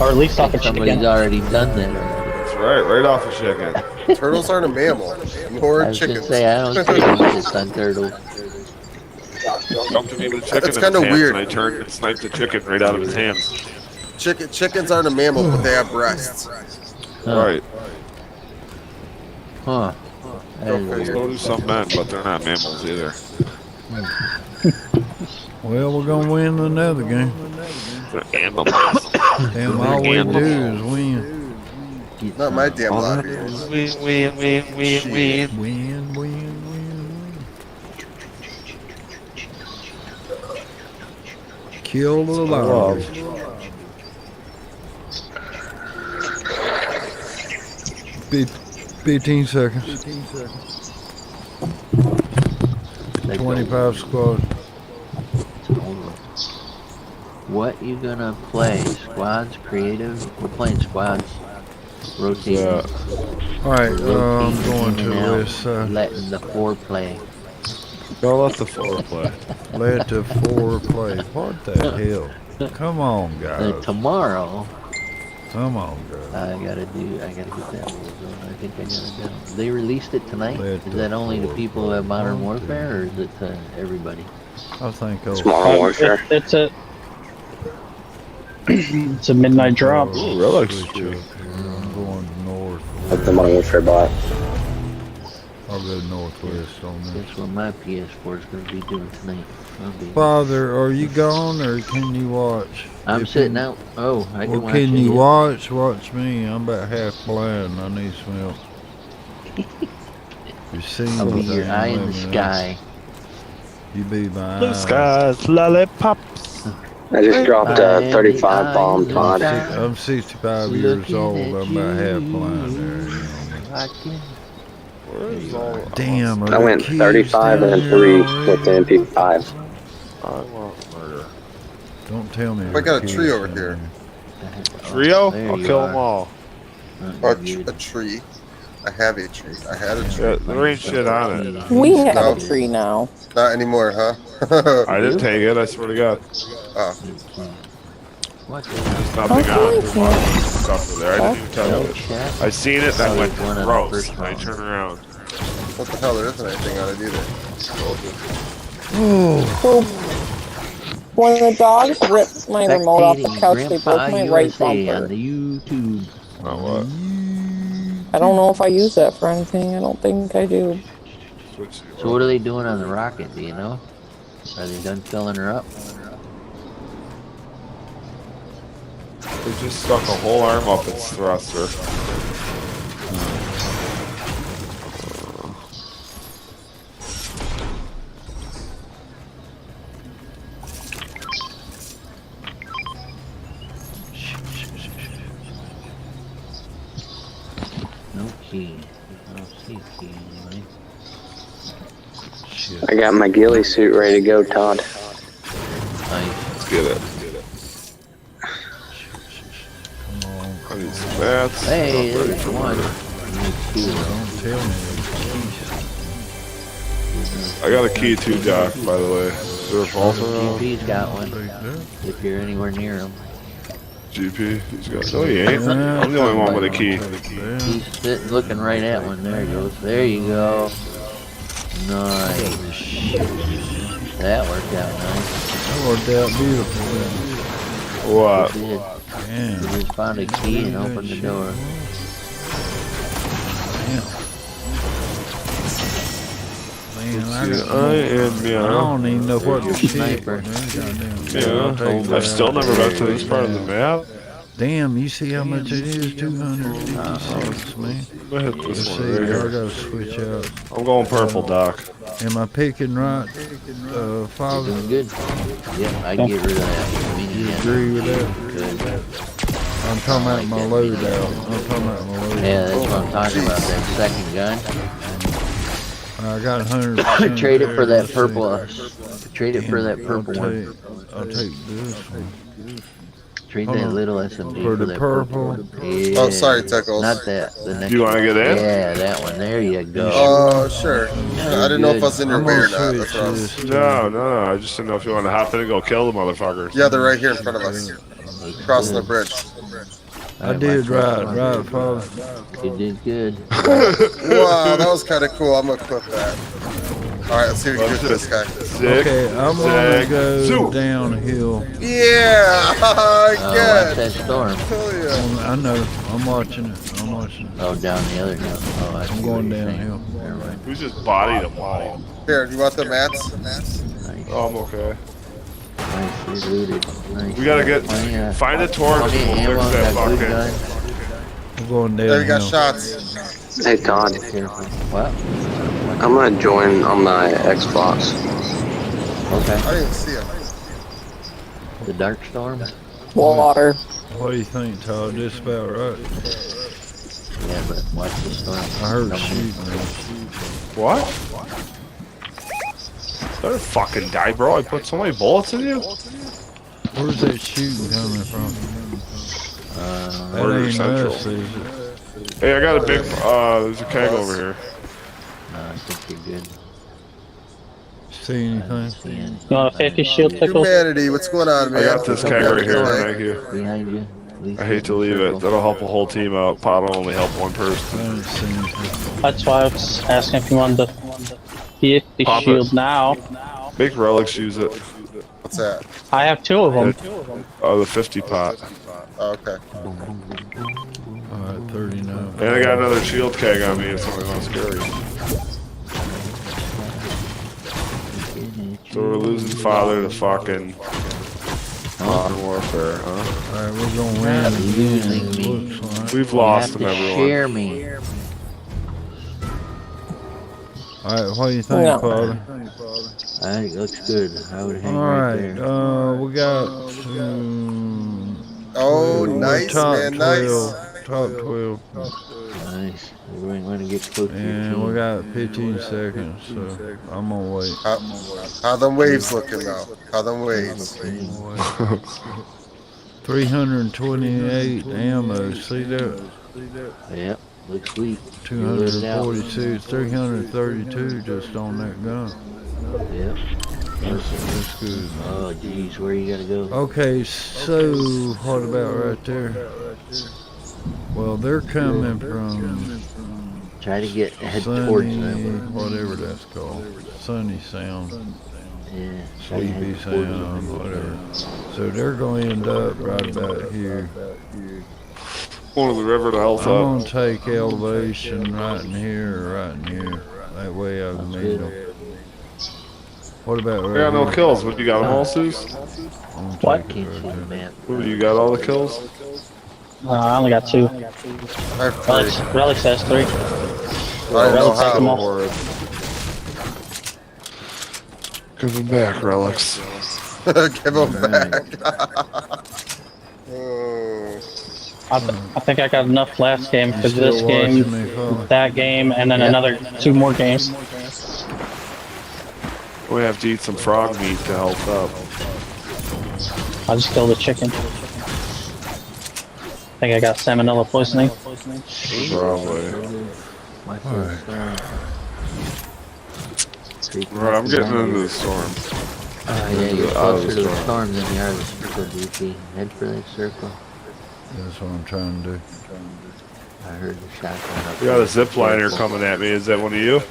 Or at least off a Somebody's chicken. already done that. That's right off a chicken. Turtles aren't a mammal, nor I are was gonna chickens. say, I don't see any tits on turtles. Jumped to me with a chicken That's in kinda his hands, weird. and I turned and sniped the chicken right out of his hands. Chickens aren't a mammal, but they have breasts. Right. Huh. That is weird. So do some men, but they're not mammals either. Well, we're gonna win another game. They're animals. Damn, all we do is win. Not my damn lobby. Win. Kill the lobby. 15 seconds. 25 squad. What you gonna play? Squads, creative? We're playing squads. Rotating. Alright, I'm Rotating going in to and out, this. letting the four play. Go let the four play. Let the four play. What the hell? Come on, guys. Tomorrow, Come on, guys. I gotta get that Warzone. I think I got it down. They released it tonight? Let Is that the only to four people who have Modern play. Warfare, or is it to everybody? I think It's Modern Warfare. It's a it's a midnight drop. Ooh, Relics. I'm going north. Like the Modern Warfare bot. I'll go northwest on this. That's what my PS4 is gonna be doing tonight. Father, are you gone or can you watch? I'm If sitting you- out. Oh, I can Well, watch can it, you yeah. watch? Watch me. I'm about half blind. I need some help. You see I'll be anything, your eye in the let me know. sky. You be my Blue eye. skies, lollipops. I just dropped a 35 bomb, Todd. I'm 65 years old. I'm about half blind there. You know. Rockin'. Where's all? Damn, I went 35 and 3 with the MP5. I want murder. Don't tell me. I got a tree over here. Trio? There I'll you kill are. them all. Oh, a tree. I have a tree. I had a tree. Yeah, there ain't shit on it. We have No. a tree now. Not anymore, huh? I didn't take it, I swear to God. Oh. What? There's nothing on it. There's a lot of stuff in there. I didn't even touch it. I seen it, and I went, gross. And I turned around. What the hell? There isn't anything on it either. So, when the dogs ripped my remote off the couch, they broke my right bumper. On the YouTube. Oh, what? I don't know if I use that for anything. I don't think I do. So what are they doing on the rocket? Do you know? Are they done filling her up? They just stuck a whole arm up its thruster. No key. I don't see a key anyway. I got my ghillie suit ready to go, Todd. Nice. Let's get it. I need some bats. Hey, there's one. Don't tell me. I got a key too, Doc, by the way. Is there a vault around? GP's got one. If you're anywhere near him. GP? He's got. No, he ain't. I'm the only one with a key. He's sitting, looking right at one. There he goes. There you go. Nice. That worked out nice. That worked out beautiful. What? It did. He just found a key and opened the door. I don't even know what to shit. Yeah, I've still never got to this part of the map. Damn, you see how much it is? 256, man. I'm gonna hit this Let's one see, right I here. gotta switch out. I'm going purple, Doc. Am I picking right, Father? Doing good. Yeah, I get rid of that. You agree with that? Good. I'm talking about my loadout. I'm talking about my loadout. Yeah, that's what I'm talking about. That second gun. I got 100%. Trade it for that purple. Trade it for that purple one. I'll take this one. Trade that little SMG For for the that purple. Yeah. Oh, sorry, Tickles. Not that. The next You want to get in? Yeah, that one. There you go. Oh, sure. I didn't know if I was in your way or not. That's what I was... No. I just didn't know if you want to hop in and go kill the motherfuckers. Yeah, they're right here in front of us. Crossing the bridge. I did right, Father. You did good. Wow, that was kind of cool. I'm gonna clip that. All right, let's see what we can do to this guy. Okay, I'm gonna go downhill. Yeah, Watch good. that storm. Hell yeah. I know. I'm watching it. I'm watching it. Oh, down the other hill. Oh, I see I'm what going you're saying. downhill. Never mind. Who's just bodied them all? Here, do you want the mats? Nice. Oh, I'm okay. Nice. Looted. Nice. We gotta get find a torch. Plenty of We'll ammo, fix that got good fucking. gun. I'm going downhill. There, you got shots. Hey, Todd. Careful. What? I'm gonna join on my Xbox. Okay. I didn't even see him. The dark storm? Water. What do you think, Todd? This about right? Yeah, but watch the storm. I heard shooting. What? Better fucking die, bro. I put so many bullets in you. Where's that shooting coming from? That Warrior ain't Central. us, is it? Hey, I got a big. There's a keg over here. No, I think you're good. See anything? You want a 50 shield, Tickles? Humanity, what's going on, man? I got this keg right here. Thank you. Behind you. I hate to leave it. That'll help a whole team out. Pot'll only help one I person. haven't seen anything. That's why I was asking if you wanted the 50 Pop it. shield now. Make relics use it. What's that? I have two of them. Oh, the 50 pot. Oh, okay. Alright, 39. And I got another shield keg on me if something not scary. So we're losing father to fucking modern warfare, huh? Alright, we're gonna win Losing again. me. Looks like. We've You lost have them, to everyone. share me. Alright, what do you think, No. Father? I think it looks good. I would hang right Alright, there. we got. Oh, we're nice, top man, 12, nice. Top 12. Nice. We're we ain't gonna get close to your And team. we got 15 seconds, so I'm gonna wait. How them waves looking now? How them waves? 328 ammo, see that? Yep, looks sweet. 242, 332 just on that gun. Yep. That's good. Oh, geez, where you gotta go? Okay, so what about right there? Well, they're coming from. Try to head Sunny, towards them. whatever that's called. Sunny Sound. Yeah. Sleepy Sound, whatever. So they're going to end up right about here. Going to the river to health I'm up. going to take elevation right in here or right in here. That way I can meet them. What about right I got no here? kills. What, you got them all, Zeus? What? Can't see the map. What, you got all the kills? I only got 2. I have Relic says 3. I don't know Relic take them all. Word. Give them back, relics. Give them back. I think I got enough last game for this game, that game, and then another 2 more games. We have to eat some frog meat to help up. I just killed a chicken. I think I got salmonella poisoning. Probably. Right, I'm getting into the storm. Yeah, you're closer to the storm than you are the circle, DP. Head for that circle. That's what I'm trying to do. I heard the shotgun up We got a zip liner coming at me. Is that one of you?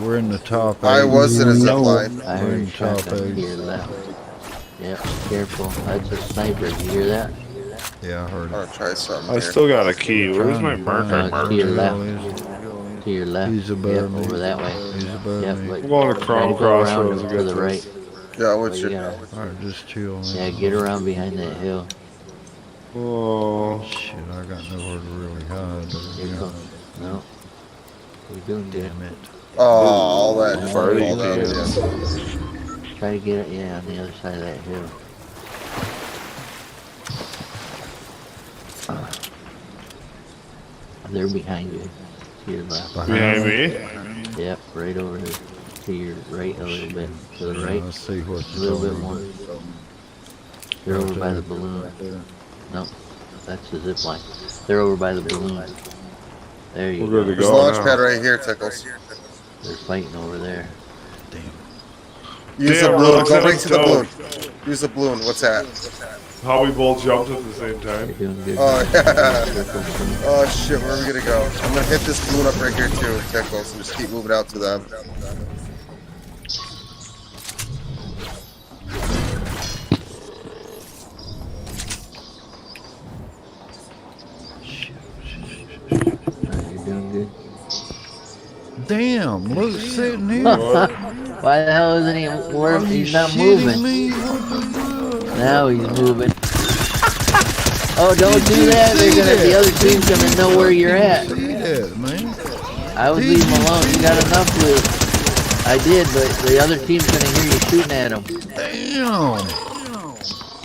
We're in the top. I was in a zip line. I heard the shotgun to your left. Yep, careful. That's a sniper. Did you hear that? Yeah, I heard it. I'll try something I here. still got a key. Where's my marker? To your left. To your left. He's above yep, me. over that way. He's above Yep, me. but I'm going to try to go crossroads around to to get the right. Yeah, what's You your... gotta- Alright, just chill, man. Yeah, get around behind that hill. Oh. Shit, I got nowhere to really hide. Here comes. No. You're doing good. Damn it. Oh, all that Far all you that, can. yeah. Try to get it, yeah, on the other side of that hill. They're behind you. To your left. Behind me? Yep, right over here. To your right a little bit. To the right. Let's see what A little bit more. They're over by the balloon. Nope. That's the zip line. They're over by the balloon. There you We're go. good to There's a go launch now. pad right here, Tickles. They're fighting over there. Use Damn, the balloon. Rolex, Go that right was to the dope. balloon. Use the balloon. What's that? How we both jumped at the same time. You're doing good. Oh, yeah. Oh, shit. Where are we going to go? I'm going to hit this balloon up right here, too, Tickles, and just keep moving out to them. You're doing good. Damn, look, sitting here. Why the hell isn't he working? He's not moving. Now he's moving. Oh, don't do that. They're gonna. The other team's gonna know where you're at. Yeah, man. I would leave him alone. You got enough loot. I did, but the other team's gonna hear you shooting at him. Damn.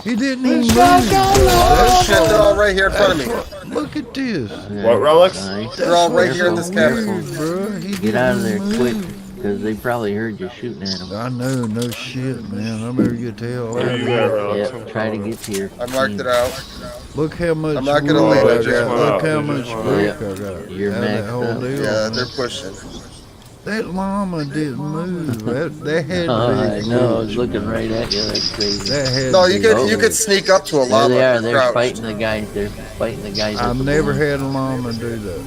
He didn't even move. Oh, shit. They're all right here in front of me. Look at this. What relics? Nice. They're all right here in this cabin. Bro, Get out of there quick, because they probably heard you shooting at them. I know, no shit, man. I better get the hell out Where of you here. at, relics? Yep, try to get to your I marked team. it out. Look how much I'm not gonna wood land I it just got. went Look up. how It much just went brick up. I got. You're Out of that maxed whole up. deal, Yeah, man. they're pushing. That llama didn't move. That had Oh, to I be know. I was close, looking man. right at you like crazy. That had No, to you be could close. sneak up to a There llama. they are. and They're crouch. fighting the guys. They're fighting the guys. I've with the never balloon. had a llama do that.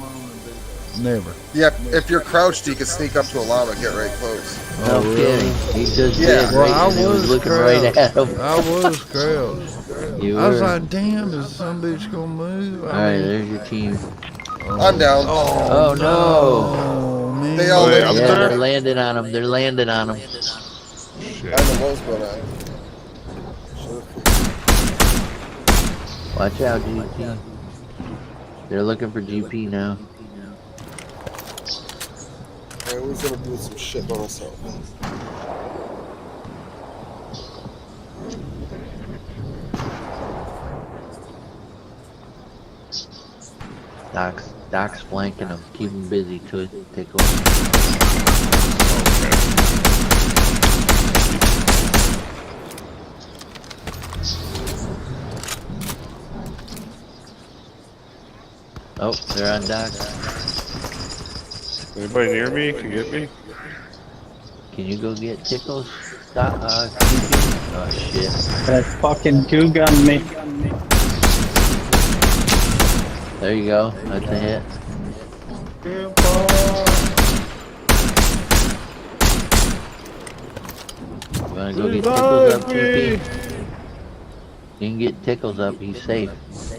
Never. Yeah, if you're crouched, you can sneak up to a llama and get right close. No Oh, really? kidding. He just Yeah. did. Well, Right, I and he was was looking right crouched. at him. I was crouched. You I was were. like, damn, is some bitch gonna move? All right, there's your team. I'm down. Oh no! Oh, man. They all Wait, landed. I'm Yeah, there. they're landing on him. They're landing on him. I don't know what's going on. Watch out, GP. They're looking for GP now. I was gonna do some shit by myself. Docs. Doc's flanking him. Keep him busy to tickle. Oh, they're on Doc. Anybody near me can get me? Can you go get Tickles? Doc, oh shit. That fucking goo gun me. There you go. That's a hit. You wanna go get Tickles up, TP? You can get Tickles up. He's safe.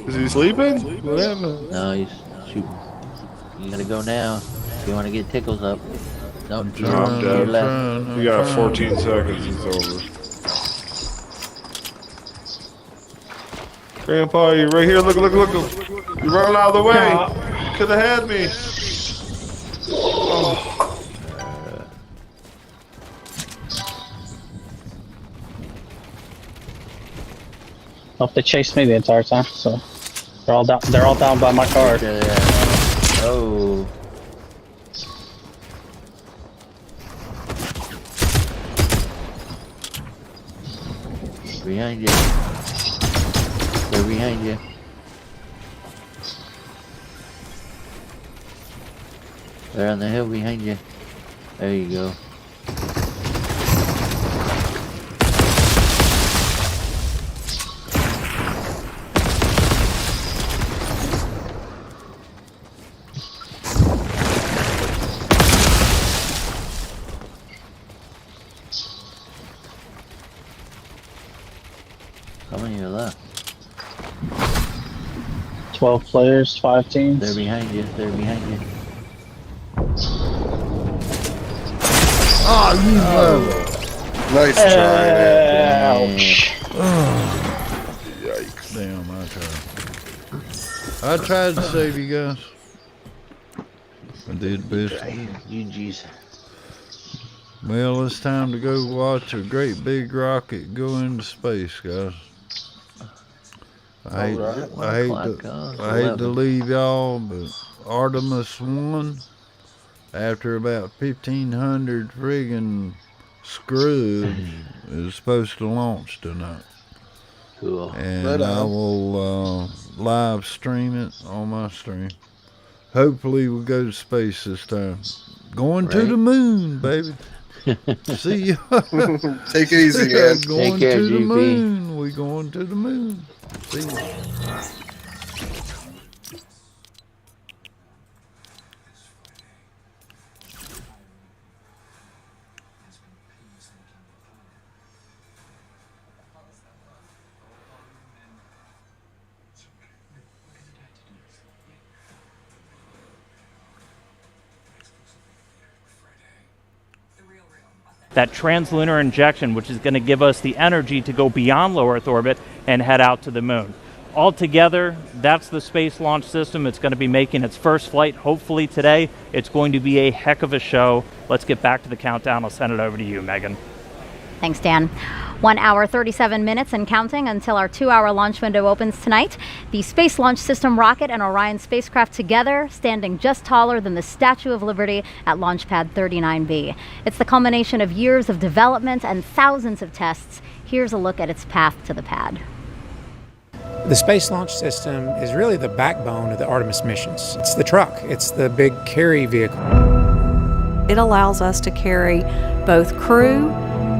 Is he sleeping? What happened? No, he's shooting. You gotta go now. If you wanna get Tickles up. Nope, No, I'm dead. You got 14 seconds. It's over. Grandpa, you right here. Look. You running out of the way. You could have had me. Oh. Well, they chased me the entire time, so they're all down. They're all down by my car. Oh. Behind you. They're behind you. They're on the hill behind you. There you go. How many are left? 12 players, 5 teams. They're behind you. They're behind you. Oh, you Nice try, man. Ouch. Yikes. Damn, I tried to save you guys. I did best. GG's. Well, it's time to go watch a great big rocket go into space, guys. I hate to leave y'all, but Artemis 1, after about 1,500 friggin' scrubs, is supposed to launch tonight. Cool. And Right on. I will live stream it on my stream. Hopefully we'll go to space this time. Going to the moon, baby. See ya. Take it easy, man. Going Take care, to the GP. moon. We going to the moon. See ya. That translunar injection, which is going to give us the energy to go beyond low Earth orbit and head out to the moon. Altogether, that's the Space Launch System. It's going to be making its first flight, hopefully today. It's going to be a heck of a show. Let's get back to the countdown. I'll send it over to you, Megan. Thanks, Dan. 1 hour, 37 minutes and counting until our 2-hour launch window opens tonight. The Space Launch System rocket and Orion spacecraft together, standing just taller than the Statue of Liberty at Launch Pad 39B. It's the culmination of years of development and thousands of tests. Here's a look at its path to the pad. The Space Launch System is really the backbone of the Artemis missions. It's the truck. It's the big carry vehicle. It allows us to carry both crew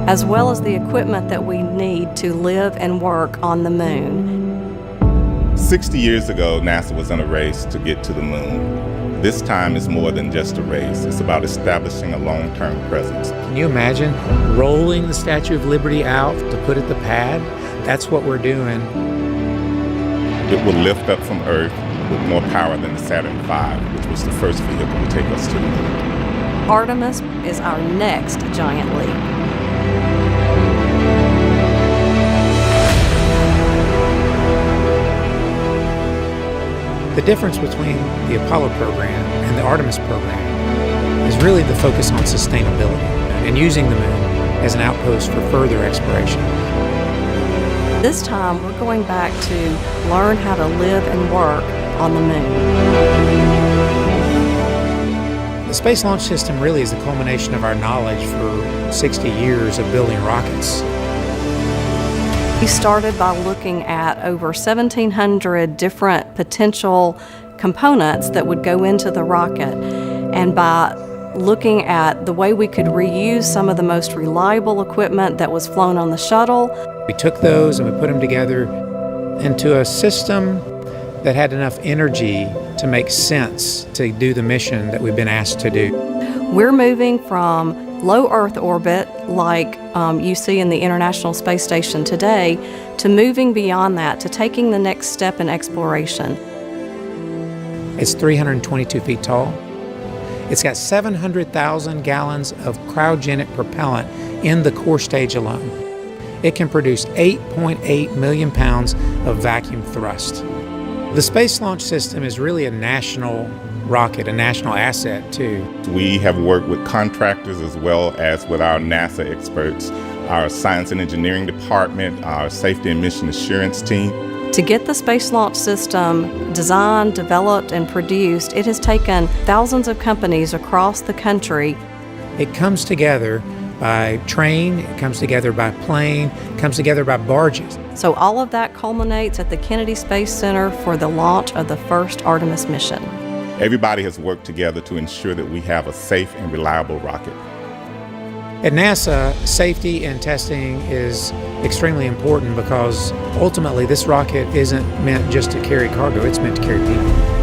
as well as the equipment that we need to live and work on the moon. 60 years ago, NASA was in a race to get to the moon. This time is more than just a race. It's about establishing a long-term presence. Can you imagine rolling the Statue of Liberty out to put at the pad? That's what we're doing. It will lift up from Earth with more power than the Saturn V, which was the first vehicle to take us to the moon. Artemis is our next giant leap. The difference between the Apollo program and the Artemis program is really the focus on sustainability and using the moon as an outpost for further exploration. This time, we're going back to learn how to live and work on the moon. The Space Launch System really is the culmination of our knowledge for 60 years of building rockets. We started by looking at over 1,700 different potential components that would go into the rocket, and by looking at the way we could reuse some of the most reliable equipment that was flown on the shuttle. We took those and we put them together into a system that had enough energy to make sense to do the mission that we've been asked to do. We're moving from low Earth orbit, like you see in the International Space Station today, to moving beyond that, to taking the next step in exploration. It's 322 feet tall. It's got 700,000 gallons of cryogenic propellant in the core stage alone. It can produce 8.8 million pounds of vacuum thrust. The Space Launch System is really a national rocket, a national asset too. We have worked with contractors as well as with our NASA experts, our science and engineering department, our safety and mission assurance team. To get the Space Launch System designed, developed, and produced, it has taken thousands of companies across the country. It comes together by train, it comes together by plane, it comes together by barges. So all of that culminates at the Kennedy Space Center for the launch of the first Artemis mission. Everybody has worked together to ensure that we have a safe and reliable rocket. At NASA, safety and testing is extremely important because ultimately this rocket isn't meant just to carry cargo, it's meant to carry people.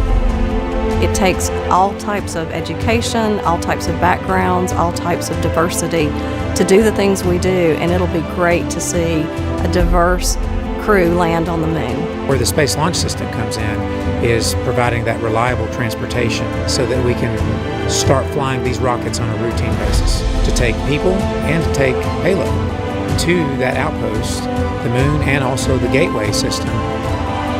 It takes all types of education, all types of backgrounds, all types of diversity to do the things we do, and it'll be great to see a diverse crew land on the moon. Where the Space Launch System comes in is providing that reliable transportation so that we can start flying these rockets on a routine basis to take people and to take payload to that outpost, the moon, and also the gateway system.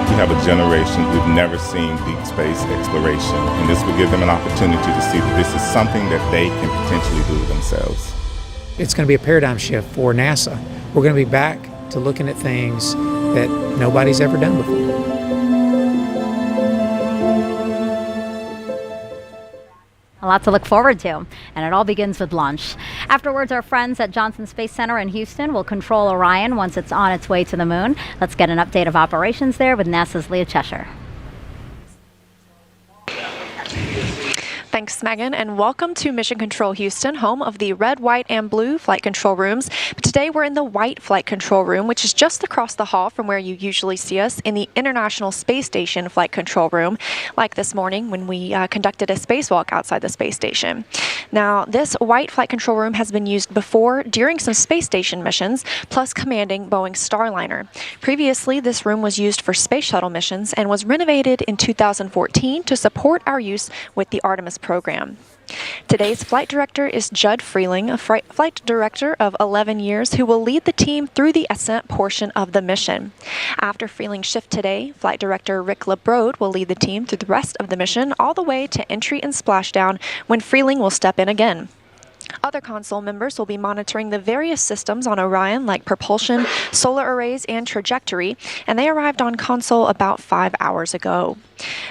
We have a generation who've never seen deep space exploration, and this will give them an opportunity to see that this is something that they can potentially do themselves. It's going to be a paradigm shift for NASA. We're going to be back to looking at things that nobody's ever done before. A lot to look forward to, and it all begins with launch. Afterwards, our friends at Johnson Space Center in Houston will control Orion once it's on its way to the moon. Let's get an update of operations there with NASA's Leah Cheshire. Thanks, Megan, and welcome to Mission Control Houston, home of the red, white, and blue flight control rooms. But today we're in the white flight control room, which is just across the hall from where you usually see us in the International Space Station flight control room, like this morning when we conducted a spacewalk outside the space station. Now, this white flight control room has been used before during some space station missions, plus commanding Boeing's Starliner. Previously, this room was used for space shuttle missions and was renovated in 2014 to support our use with the Artemis program. Today's flight director is Judd Freeling, a flight director of 11 years who will lead the team through the ascent portion of the mission. After Freeling's shift today, flight director Rick LeBrode will lead the team through the rest of the mission all the way to entry and splashdown when Freeling will step in again. Other console members will be monitoring the various systems on Orion like propulsion, solar arrays, and trajectory, and they arrived on console about 5 hours ago.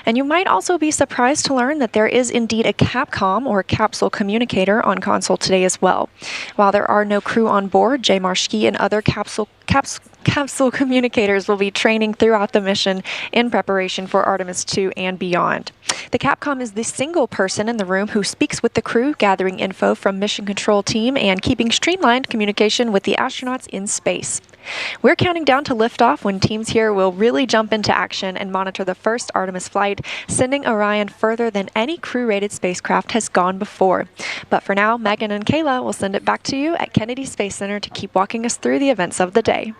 And you might also be surprised to learn that there is indeed a Capcom or capsule communicator on console today as well. While there are no crew on board, Jay Marshke and other capsule communicators will be training throughout the mission in preparation for Artemis 2 and beyond. The Capcom is the single person in the room who speaks with the crew, gathering info from mission control team and keeping streamlined communication with the astronauts in space. We're counting down to liftoff when teams here will really jump into action and monitor the first Artemis flight, sending Orion further than any crew-rated spacecraft has gone before. But for now, Megan and Kayla will send it back to you at Kennedy Space Center to keep walking us through the events of the day.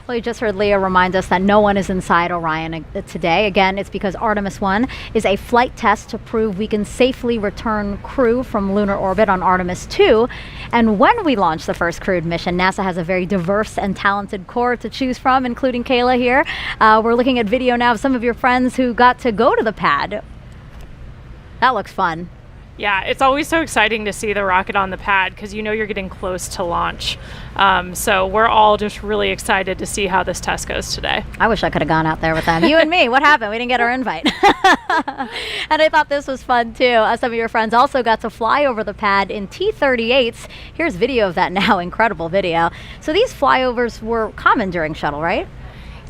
Well, you just heard Leah remind us that no one is inside Orion today. Again, it's because Artemis 1 is a flight test to prove we can safely return crew from lunar orbit on Artemis 2. And when we launch the first crewed mission, NASA has a very diverse and talented core to choose from, including Kayla here. We're looking at video now of some of your friends who got to go to the pad. That looks fun. Yeah, it's always so exciting to see the rocket on the pad because you know you're getting close to launch. So we're all just really excited to see how this test goes today. I wish I could have gone out there with them. You and me, what happened? We didn't get our invite. And I thought this was fun too. Some of your friends also got to fly over the pad in T-38s. Here's video of that now, incredible video. So these flyovers were common during shuttle, right?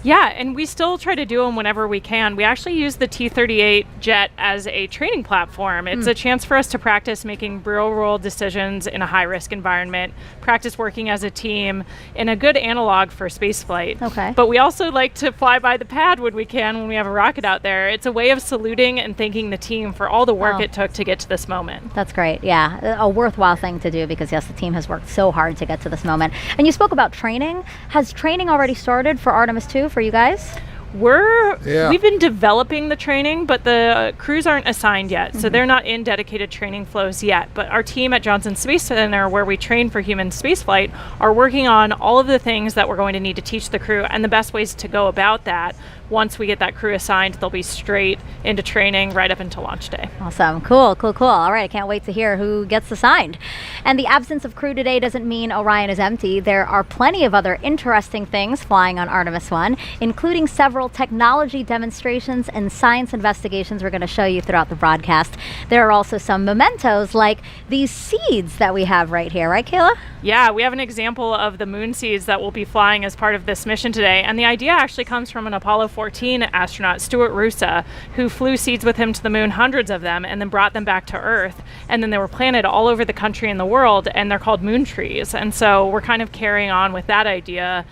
Yeah, and we still try to do them whenever we can. We actually use the T-38 jet as a training platform. It's a chance for us to practice making real-world decisions in a high-risk environment, practice working as a team, and a good analog for spaceflight. Okay. But we also like to fly by the pad when we can, when we have a rocket out there. It's a way of saluting and thanking the team for all the work it took to get to this moment. That's great. Yeah, a worthwhile thing to do because, yes, the team has worked so hard to get to this moment. And you spoke about training. Has training already started for Artemis 2 for you guys? We've been developing the training, but the crews aren't assigned yet, so they're not in dedicated training flows yet. But our team at Johnson Space Center, where we train for human spaceflight, are working on all of the things that we're going to need to teach the crew and the best ways to go about that. Once we get that crew assigned, they'll be straight into training right up until launch day. Awesome. Cool. All right, I can't wait to hear who gets assigned. And the absence of crew today doesn't mean Orion is empty. There are plenty of other interesting things flying on Artemis 1, including several technology demonstrations and science investigations we're going to show you throughout the broadcast. There are also some mementos like these seeds that we have right here, right, Kayla? Yeah, we have an example of the moon seeds that will be flying as part of this mission today. And the idea actually comes from an Apollo 14 astronaut, Stuart Roosa, who flew seeds with him to the moon, hundreds of them, and then brought them back to Earth. And then they were planted all over the country and the world, and they're called moon trees. And so we're kind of carrying on with that idea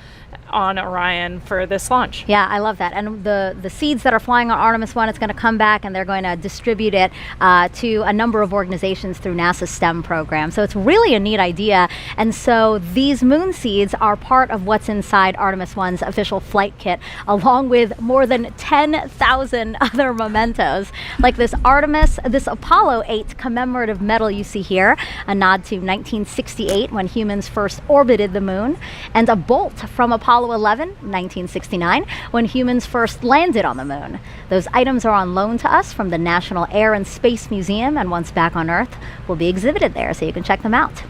on Orion for this launch. Yeah, I love that. And the seeds that are flying on Artemis 1, it's going to come back and they're going to distribute it to a number of organizations through NASA's STEM program. So it's really a neat idea. And so these moon seeds are part of what's inside Artemis 1's official flight kit, along with more than 10,000 other mementos, like this Apollo 8 commemorative medal you see here, a nod to 1968 when humans first orbited the moon, and a bolt from Apollo 11, 1969, when humans first landed on the moon. Those items are on loan to us from the National Air and Space Museum, and once back on Earth, will be exhibited there, so you can check them out.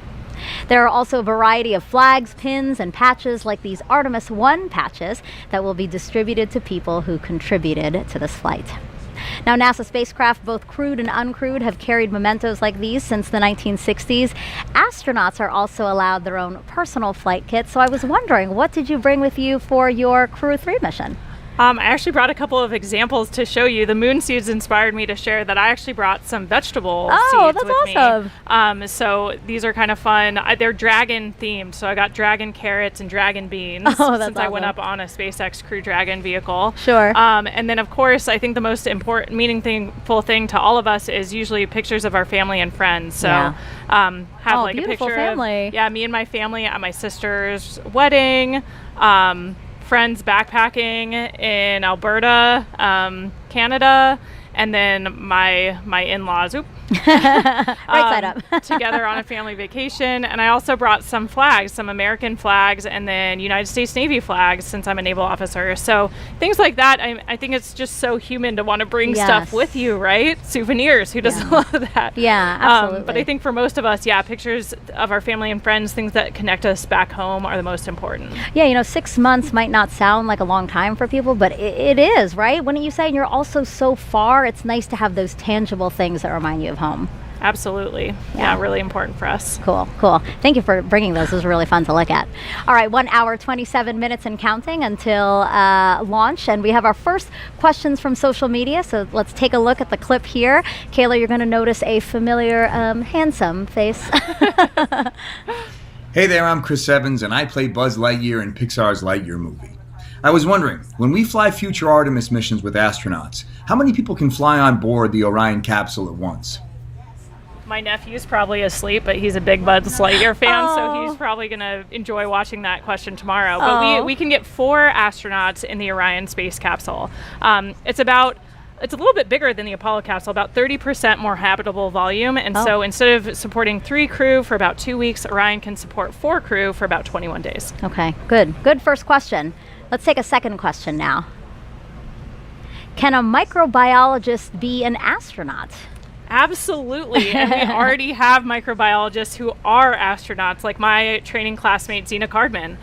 There are also a variety of flags, pins, and patches like these Artemis 1 patches that will be distributed to people who contributed to this flight. Now, NASA spacecraft, both crewed and uncrewed, have carried mementos like these since the 1960s. Astronauts are also allowed their own personal flight kits. So I was wondering, what did you bring with you for your Crew 3 mission? I actually brought a couple of examples to show you. The moon seeds inspired me to share that I actually brought some vegetable seeds with me. Oh, that's awesome. So these are kind of fun. They're dragon themed. So I got dragon carrots and dragon beans since awesome. I went up on a SpaceX Crew Dragon vehicle. Sure. And then, of course, I think the most important, meaningful thing to all of us is usually pictures of our family and friends. So have like a picture family. of me and my family at my sister's wedding. Friends backpacking in Alberta, Canada, and then my in-laws right side up together on a family vacation. And I also brought some flags, some American flags, and then United States Navy flags since I'm a naval officer. So things like that, I think it's just so human to want to bring stuff with you, right? Souvenirs, who doesn't love that? Yeah, absolutely. But I think for most of us, pictures of our family and friends, things that connect us back home, are the most important. Yeah, 6 months might not sound like a long time for people, but it is, right? Wouldn't you say? And you're also so far, it's nice to have those tangible things that remind you of home. Absolutely. Yeah, really important for us. Cool. Thank you for bringing those. It was really fun to look at. All right, 1 hour, 27 minutes and counting until launch. And we have our first questions from social media. So let's take a look at the clip here. Kayla, you're going to notice a familiar, handsome face. Hey there, I'm Chris Evans, and I play Buzz Lightyear in Pixar's Lightyear movie. I was wondering, when we fly future Artemis missions with astronauts, how many people can fly on board the Orion capsule at once? My nephew's probably asleep, but he's a big Buzz Lightyear fan, so he's probably going to enjoy watching that question tomorrow. But we can get 4 astronauts in the Orion space capsule. It's a little bit bigger than the Apollo capsule, about 30% more habitable volume. And so instead of supporting 3 crew for about 2 weeks, Orion can support 4 crew for about 21 days. Okay, good first question. Let's take a second question now. Can a microbiologist be an astronaut? Absolutely. And we already have microbiologists who are astronauts, like my training classmate, Zena Cardman.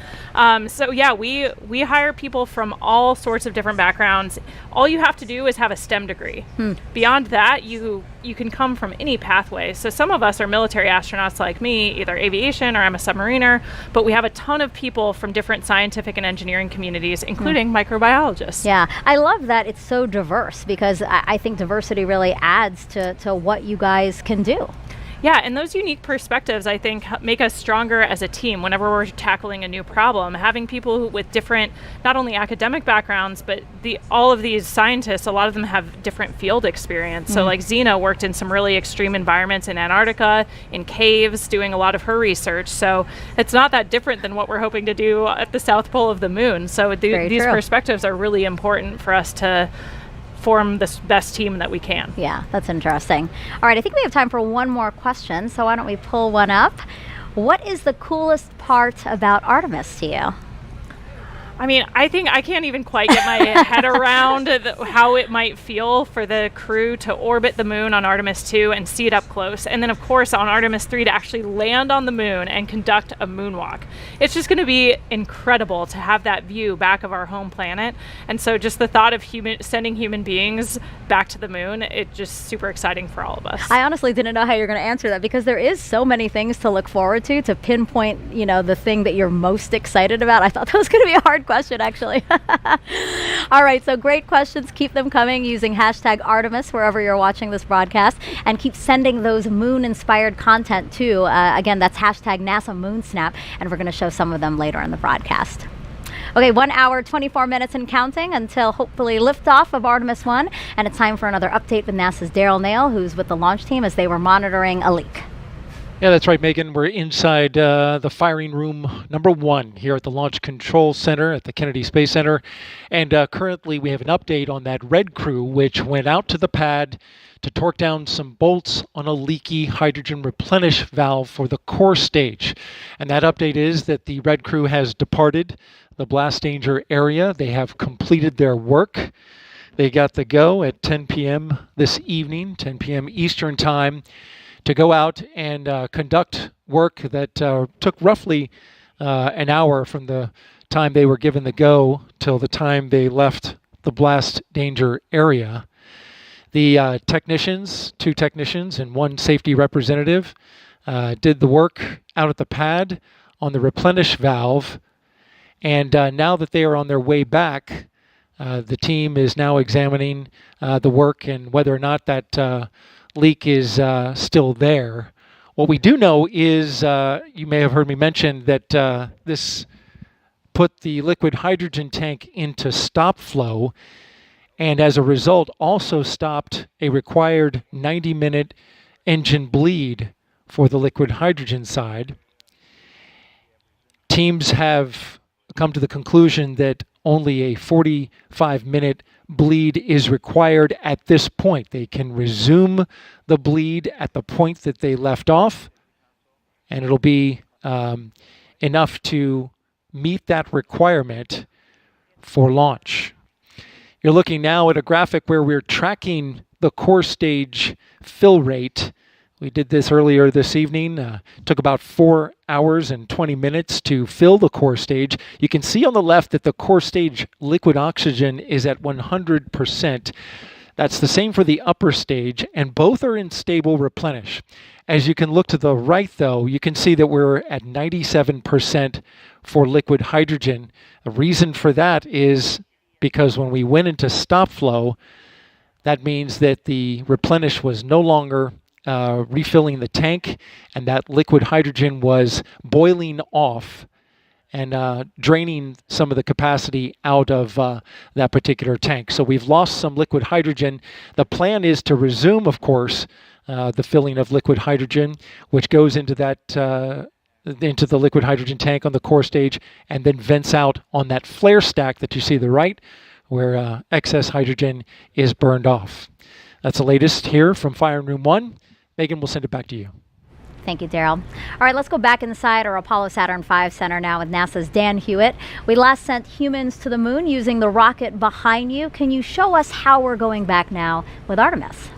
So yeah, we hire people from all sorts of different backgrounds. All you have to do is have a STEM degree. Beyond that, you can come from any pathway. So some of us are military astronauts like me, either aviation or I'm a submariner, but we have a ton of people from different scientific and engineering communities, including microbiologists. Yeah, I love that it's so diverse, because I think diversity really adds to what you guys can do. Yeah, and those unique perspectives, I think, make us stronger as a team whenever we're tackling a new problem. Having people with different, not only academic backgrounds, but all of these scientists, a lot of them have different field experience. So like Zena worked in some really extreme environments in Antarctica, in caves, doing a lot of her research. So it's not that different than what we're hoping to do at the South Pole of the moon. So these perspectives are really important for us to form the best team that we can. Yeah, that's interesting. All right, I think we have time for one more question, so why don't we pull one up? What is the coolest part about Artemis to you? I mean, I think I can't even quite get my head around how it might feel for the crew to orbit the moon on Artemis 2 and see it up close. And then, of course, on Artemis 3 to actually land on the moon and conduct a moonwalk. It's just going to be incredible to have that view back of our home planet. And so just the thought of sending human beings back to the moon, it's just super exciting for all of us. I honestly didn't know how you're going to answer that, because there is so many things to look forward to pinpoint, the thing that you're most excited about. I thought that was going to be a hard question, actually. All right, so great questions. Keep them coming using hashtag Artemis wherever you're watching this broadcast, and keep sending those moon-inspired content too. Again, that's hashtag NASA MoonSnap, and we're going to show some of them later in the broadcast. Okay, 1 hour, 24 minutes and counting until hopefully liftoff of Artemis 1, and it's time for another update with NASA's Daryl Nail, who's with the launch team as they were monitoring a leak. Yeah, that's right, Megan. We're inside the firing room number 1 here at the Launch Control Center at the Kennedy Space Center. And currently we have an update on that red crew, which went out to the pad to torque down some bolts on a leaky hydrogen replenish valve for the core stage. And that update is that the red crew has departed the blast danger area. They have completed their work. They got the go at 10 p.m. this evening, 10 p.m. Eastern Time, to go out and conduct work that took roughly an hour from the time they were given the go till the time they left the blast danger area. The technicians, 2 technicians and 1 safety representative, did the work out at the pad on the replenish valve. And now that they are on their way back, the team is now examining the work and whether or not that leak is still there. What we do know is, you may have heard me mention that this put the liquid hydrogen tank into stop flow, and as a result also stopped a required 90-minute engine bleed for the liquid hydrogen side. Teams have come to the conclusion that only a 45-minute bleed is required at this point. They can resume the bleed at the point that they left off, and it'll be enough to meet that requirement for launch. You're looking now at a graphic where we're tracking the core stage fill rate. We did this earlier this evening. Took about 4 hours and 20 minutes to fill the core stage. You can see on the left that the core stage liquid oxygen is at 100%. That's the same for the upper stage, and both are in stable replenish. As you can look to the right, though, you can see that we're at 97% for liquid hydrogen. The reason for that is because when we went into stop flow, that means that the replenish was no longer refilling the tank, and that liquid hydrogen was boiling off and draining some of the capacity out of that particular tank. So we've lost some liquid hydrogen. The plan is to resume, of course, the filling of liquid hydrogen, which goes into that into the liquid hydrogen tank on the core stage and then vents out on that flare stack that you see to the right, where excess hydrogen is burned off. That's the latest here from Fire Room 1. Megan, we'll send it back to you. Thank you, Daryl. All right, let's go back inside our Apollo Saturn V Center now with NASA's Dan Hewitt. We last sent humans to the moon using the rocket behind you. Can you show us how we're going back now with Artemis?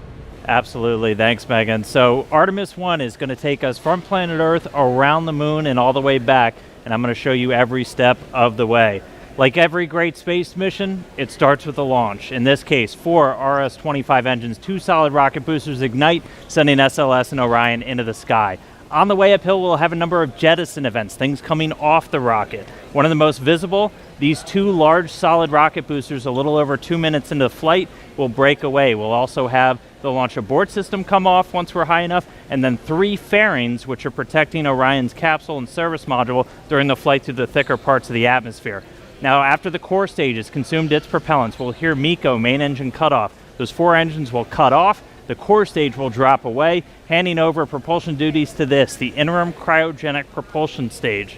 Absolutely. Thanks, Megan. So Artemis 1 is going to take us from planet Earth around the moon and all the way back, and I'm going to show you every step of the way. Like every great space mission, it starts with a launch. In this case, 4 RS-25 engines, 2 solid rocket boosters ignite, sending SLS and Orion into the sky. On the way uphill, we'll have a number of jettison events, things coming off the rocket. One of the most visible, these 2 large solid rocket boosters a little over 2 minutes into flight will break away. We'll also have the launch abort system come off once we're high enough, and then 3 fairings, which are protecting Orion's capsule and service module during the flight through the thicker parts of the atmosphere. Now, after the core stage has consumed its propellants, we'll hear MECO, main engine cutoff. Those 4 engines will cut off. The core stage will drop away, handing over propulsion duties to this, the interim cryogenic propulsion stage.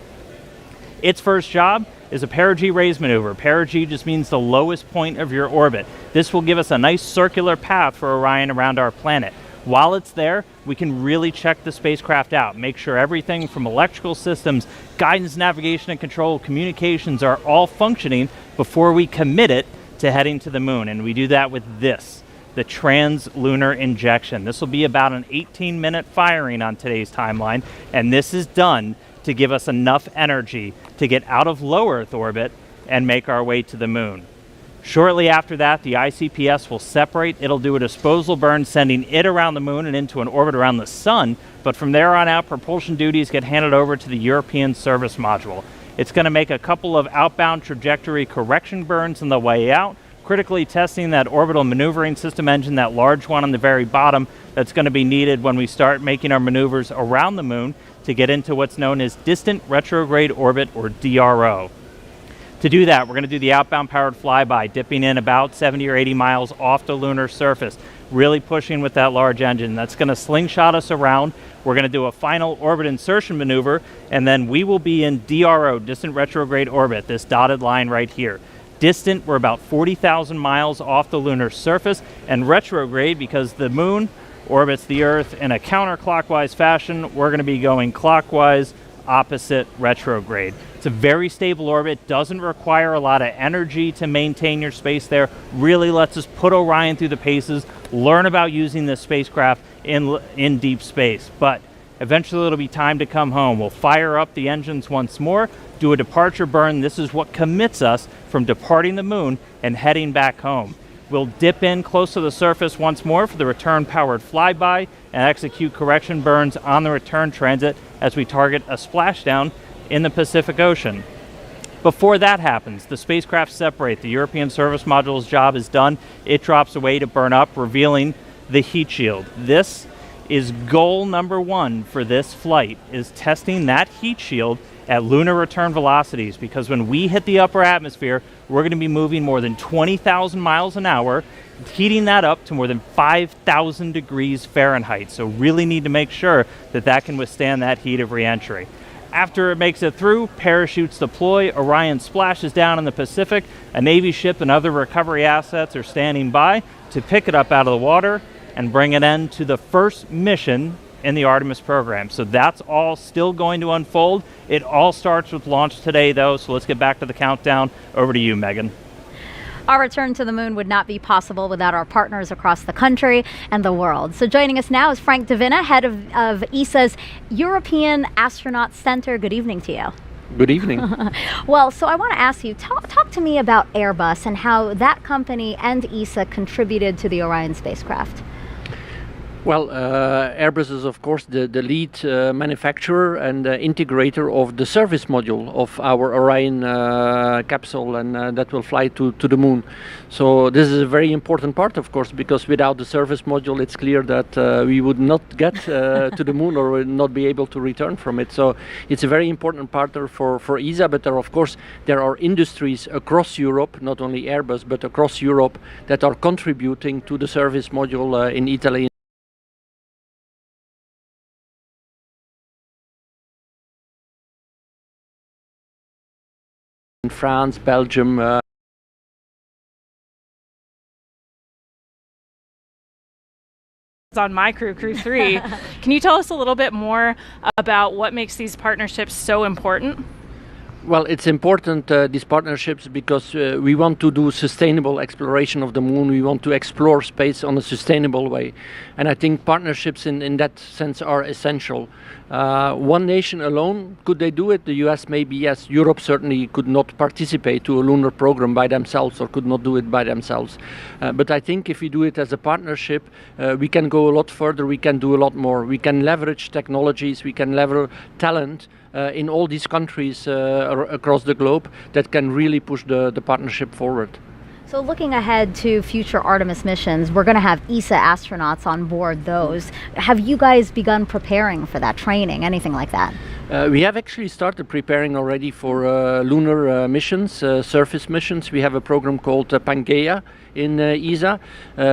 Its first job is a perigee raise maneuver. Perigee just means the lowest point of your orbit. This will give us a nice circular path for Orion around our planet. While it's there, we can really check the spacecraft out, make sure everything from electrical systems, guidance, navigation, and control, communications are all functioning before we commit it to heading to the moon. And we do that with this, the translunar injection. This will be about an 18-minute firing on today's timeline, and this is done to give us enough energy to get out of low Earth orbit and make our way to the moon. Shortly after that, the ICPS will separate. It'll do a disposal burn, sending it around the moon and into an orbit around the sun. But from there on out, propulsion duties get handed over to the European service module. It's going to make a couple of outbound trajectory correction burns on the way out, critically testing that orbital maneuvering system engine, that large one on the very bottom that's going to be needed when we start making our maneuvers around the moon to get into what's known as distant retrograde orbit, or DRO. To do that, we're going to do the outbound powered flyby, dipping in about 70 or 80 miles off the lunar surface, really pushing with that large engine. That's going to slingshot us around. We're going to do a final orbit insertion maneuver, and then we will be in DRO, distant retrograde orbit, this dotted line right here. Distant, we're about 40,000 miles off the lunar surface, and retrograde, because the moon orbits the Earth in a counterclockwise fashion, we're going to be going clockwise, opposite retrograde. It's a very stable orbit, doesn't require a lot of energy to maintain your space there, really lets us put Orion through the paces, learn about using this spacecraft in deep space. But eventually it'll be time to come home. We'll fire up the engines once more, do a departure burn. This is what commits us from departing the moon and heading back home. We'll dip in close to the surface once more for the return powered flyby and execute correction burns on the return transit as we target a splashdown in the Pacific Ocean. Before that happens, the spacecraft separate. The European service module's job is done. It drops away to burn up, revealing the heat shield. This is goal number 1 for this flight, is testing that heat shield at lunar return velocities, because when we hit the upper atmosphere, we're going to be moving more than 20,000 miles an hour, heating that up to more than 5,000 degrees Fahrenheit. So really need to make sure that that can withstand that heat of re-entry. After it makes it through, parachutes deploy, Orion splashes down in the Pacific, a Navy ship and other recovery assets are standing by to pick it up out of the water and bring an end to the first mission in the Artemis program. So that's all still going to unfold. It all starts with launch today, though, so let's get back to the countdown. Over to you, Megan. Our return to the moon would not be possible without our partners across the country and the world. So joining us now is Frank Davina, head of ESA's European Astronaut Center. Good evening to you. Good evening. Well, so I want to ask you, talk to me about Airbus and how that company and ESA contributed to the Orion spacecraft. Well, Airbus is, of course, the lead manufacturer and integrator of the service module of our Orion capsule, and that will fly to the moon. So this is a very important part, of course, because without the service module, it's clear that we would not get to the moon or would not be able to return from it. So it's a very important partner for ESA, but there are industries across Europe, not only Airbus, but across Europe, that are contributing to the service module in Italy, in France, Belgium. On my crew 3. Can you tell us a little bit more about what makes these partnerships so important? Well, it's important, these partnerships, because we want to do sustainable exploration of the moon. We want to explore space on a sustainable way. And I think partnerships in that sense are essential. One nation alone, could they do it? The US maybe, yes. Europe certainly could not participate to a lunar program by themselves or could not do it by themselves. But I think if we do it as a partnership, we can go a lot further, we can do a lot more. We can leverage technologies, we can leverage talent in all these countries across the globe that can really push the partnership forward. So looking ahead to future Artemis missions, we're going to have ESA astronauts on board those. Have you guys begun preparing for that training, anything like that? We have actually started preparing already for lunar missions, surface missions. We have a program called Pangaea in ESA,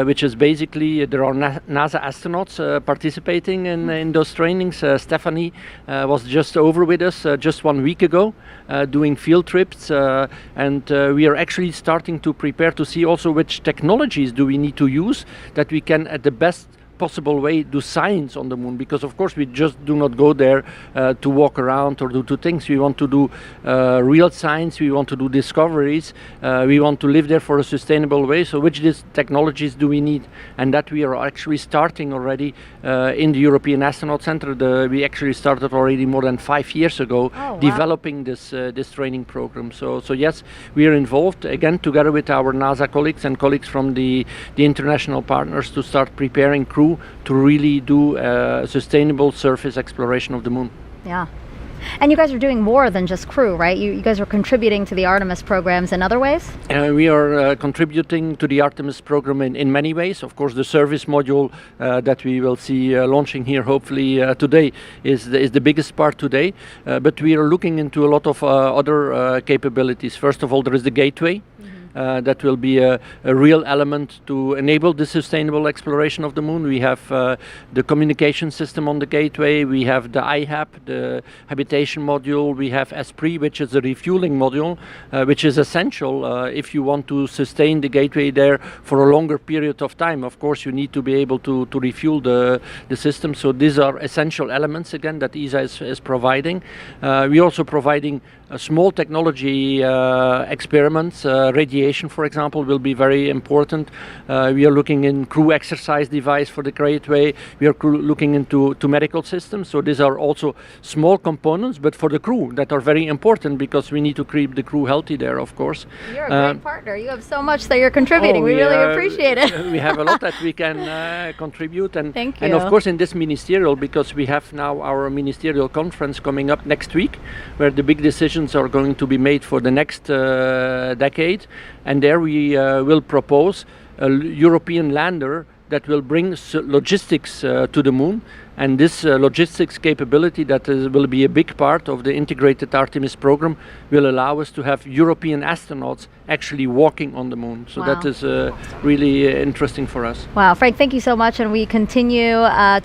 which is basically, there are NASA astronauts participating in those trainings. Stephanie was just over with us just 1 week ago, doing field trips, and we are actually starting to prepare to see also which technologies do we need to use that we can at the best possible way do science on the moon, because of course we just do not go there to walk around or do two things. We want to do real science, we want to do discoveries, we want to live there for a sustainable way. So which technologies do we need? And that we are actually starting already in the European Astronaut Center. We actually started already more than 5 years ago developing this training program. So yes, we are involved again together with our NASA colleagues and colleagues from the international partners to start preparing crew to really do sustainable surface exploration of the moon. Yeah. And you guys are doing more than just crew, right? You guys are contributing to the Artemis programs in other ways? We are contributing to the Artemis program in many ways. Of course, the service module that we will see launching here hopefully today is the biggest part today. But we are looking into a lot of other capabilities. First of all, there is the gateway. That will be a real element to enable the sustainable exploration of the moon. We have the communication system on the gateway, we have the IHAP, the habitation module, we have Esprit, which is a refueling module, which is essential if you want to sustain the gateway there for a longer period of time. Of course, you need to be able to refuel the system. So these are essential elements, again, that ESA is providing. We're also providing small technology experiments. Radiation, for example, will be very important. We are looking in crew exercise device for the gateway. We are looking into medical systems. So these are also small components, but for the crew that are very important because we need to keep the crew healthy there, of course. You're a great partner. You have so much that you're contributing. We really appreciate it. We have a lot that we can contribute. And, Thank you. And of course in this ministerial, because we have now our ministerial conference coming up next week, where the big decisions are going to be made for the next decade. And there we will propose a European lander that will bring logistics to the moon. And this logistics capability that will be a big part of the integrated Artemis program will allow us to have European astronauts actually walking on the moon. So that is really interesting for us. Wow, Frank, thank you so much. And we continue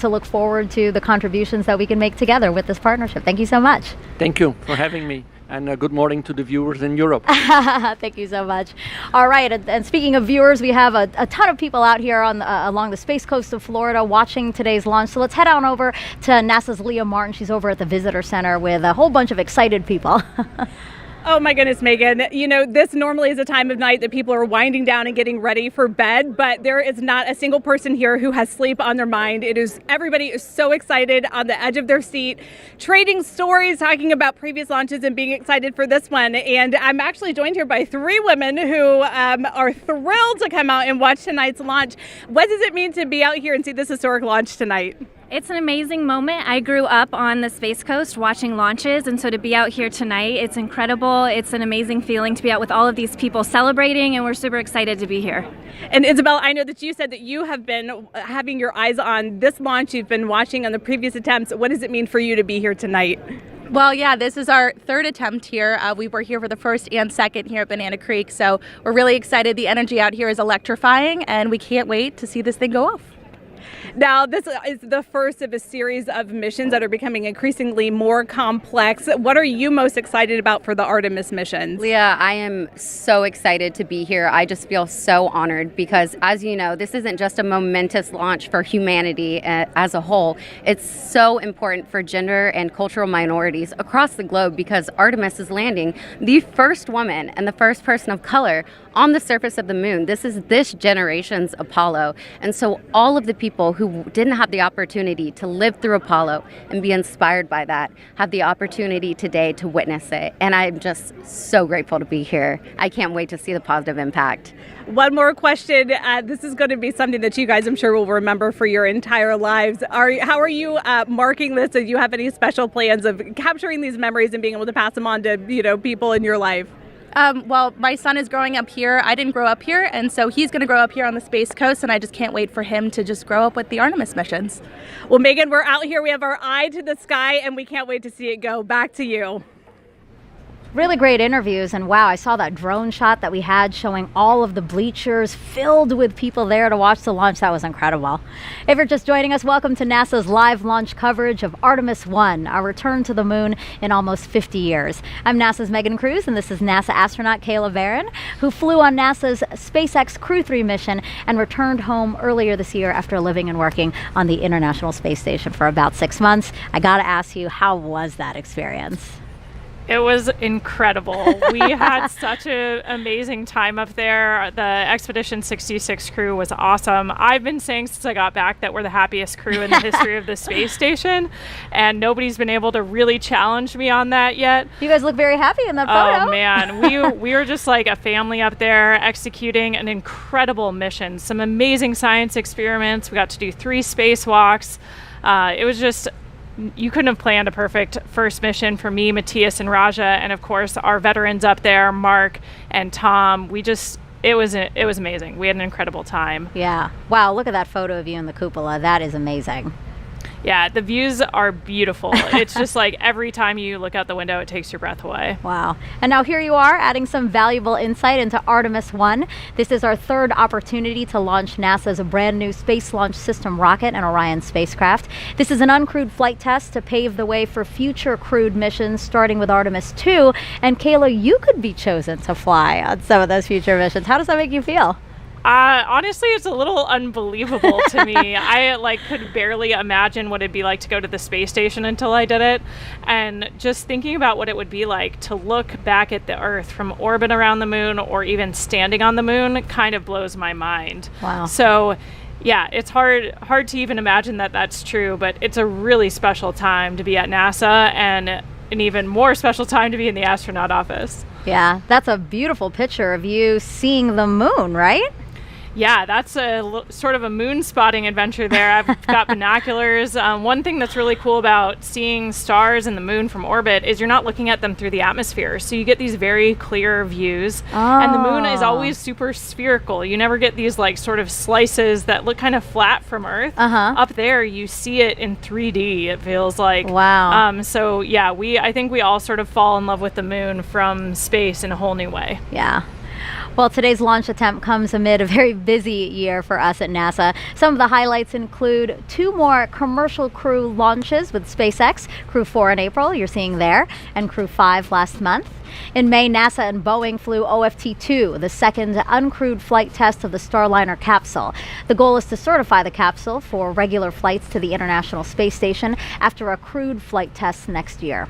to look forward to the contributions that we can make together with this partnership. Thank you so much. Thank you for having me. And good morning to the viewers in Europe. Thank you so much. All right, and speaking of viewers, we have a ton of people out here on along the space coast of Florida watching today's launch. So let's head on over to NASA's Leah Martin. She's over at the Visitor Center with a whole bunch of excited people. Oh my goodness, Megan. You know, this normally is a time of night that people are winding down and getting ready for bed, but there is not a single person here who has sleep on their mind. Everybody is so excited, on the edge of their seat, trading stories, talking about previous launches and being excited for this one. And I'm actually joined here by 3 women who are thrilled to come out and watch tonight's launch. What does it mean to be out here and see this historic launch tonight? It's an amazing moment. I grew up on the Space Coast watching launches, and so to be out here tonight, it's incredible. It's an amazing feeling to be out with all of these people celebrating, and we're super excited to be here. And Isabel, I know that you said that you have been having your eyes on this launch. You've been watching on the previous attempts. What does it mean for you to be here tonight? Well, yeah, this is our 3rd attempt here. We were here for the 1st and 2nd here at Banana Creek, so we're really excited. The energy out here is electrifying, and we can't wait to see this thing go off. Now, this is the first of a series of missions that are becoming increasingly more complex. What are you most excited about for the Artemis missions? Leah, I am so excited to be here. I just feel so honored because, as you know, this isn't just a momentous launch for humanity as a whole. It's so important for gender and cultural minorities across the globe because Artemis is landing the first woman and the first person of color on the surface of the moon. This is this generation's Apollo. And so all of the people who didn't have the opportunity to live through Apollo and be inspired by that have the opportunity today to witness it. And I'm just so grateful to be here. I can't wait to see the positive impact. One more question. This is going to be something that you guys, I'm sure, will remember for your entire lives. How are you marking this? Do you have any special plans of capturing these memories and being able to pass them on to, people in your life? Well, my son is growing up here. I didn't grow up here, and so he's going to grow up here on the Space Coast, and I just can't wait for him to just grow up with the Artemis missions. Well, Megan, we're out here. We have our eye to the sky, and we can't wait to see it go. Back to you. Really great interviews, and wow, I saw that drone shot that we had showing all of the bleachers filled with people there to watch the launch. That was incredible. If you're just joining us, welcome to NASA's live launch coverage of Artemis 1, our return to the moon in almost 50 years. I'm NASA's Megan Cruz, and this is NASA astronaut Kayla Barron, who flew on NASA's SpaceX Crew 3 mission and returned home earlier this year after living and working on the International Space Station for about 6 months. I gotta ask you, how was that experience? It was incredible. We had such an amazing time up there. The Expedition 66 crew was awesome. I've been saying since I got back that we're the happiest crew in the history of the space station, and nobody's been able to really challenge me on that yet. You guys look very happy in that photo. Oh man, we were just like a family up there executing an incredible mission. Some amazing science experiments. We got to do 3 spacewalks. It was just, you couldn't have planned a perfect first mission for me, Matthias, and Raja, and of course our veterans up there, Mark and Tom. It was amazing. We had an incredible time. Yeah. Wow, look at that photo of you in the cupola. That is amazing. Yeah, the views are beautiful. It's just like every time you look out the window, it takes your breath away. Wow. And now here you are adding some valuable insight into Artemis 1. This is our 3rd opportunity to launch NASA's brand new Space Launch System rocket and Orion spacecraft. This is an uncrewed flight test to pave the way for future crewed missions, starting with Artemis 2. And Kayla, you could be chosen to fly on some of those future missions. How does that make you feel? Honestly, it's a little unbelievable to me. I could barely imagine what it'd be like to go to the space station until I did it. And just thinking about what it would be like to look back at the Earth from orbit around the moon or even standing on the moon kind of blows my mind. Wow. So yeah, it's hard to even imagine that that's true, but it's a really special time to be at NASA and an even more special time to be in the astronaut office. Yeah, that's a beautiful picture of you seeing the moon, right? Yeah, that's a sort of a moon spotting adventure there. I've got binoculars. One thing that's really cool about seeing stars and the moon from orbit is you're not looking at them through the atmosphere. So you get these very clear views. Oh. And the moon is always super spherical. You never get these sort of slices that look kind of flat from Earth. Uh-huh. Up there, you see it in 3D, it feels like. Wow. So yeah, I think we all sort of fall in love with the moon from space in a whole new way. Yeah. Well, today's launch attempt comes amid a very busy year for us at NASA. Some of the highlights include 2 more commercial crew launches with SpaceX, Crew 4 in April, you're seeing there, and Crew 5 last month. In May, NASA and Boeing flew OFT-2, the second uncrewed flight test of the Starliner capsule. The goal is to certify the capsule for regular flights to the International Space Station after a crewed flight test next year.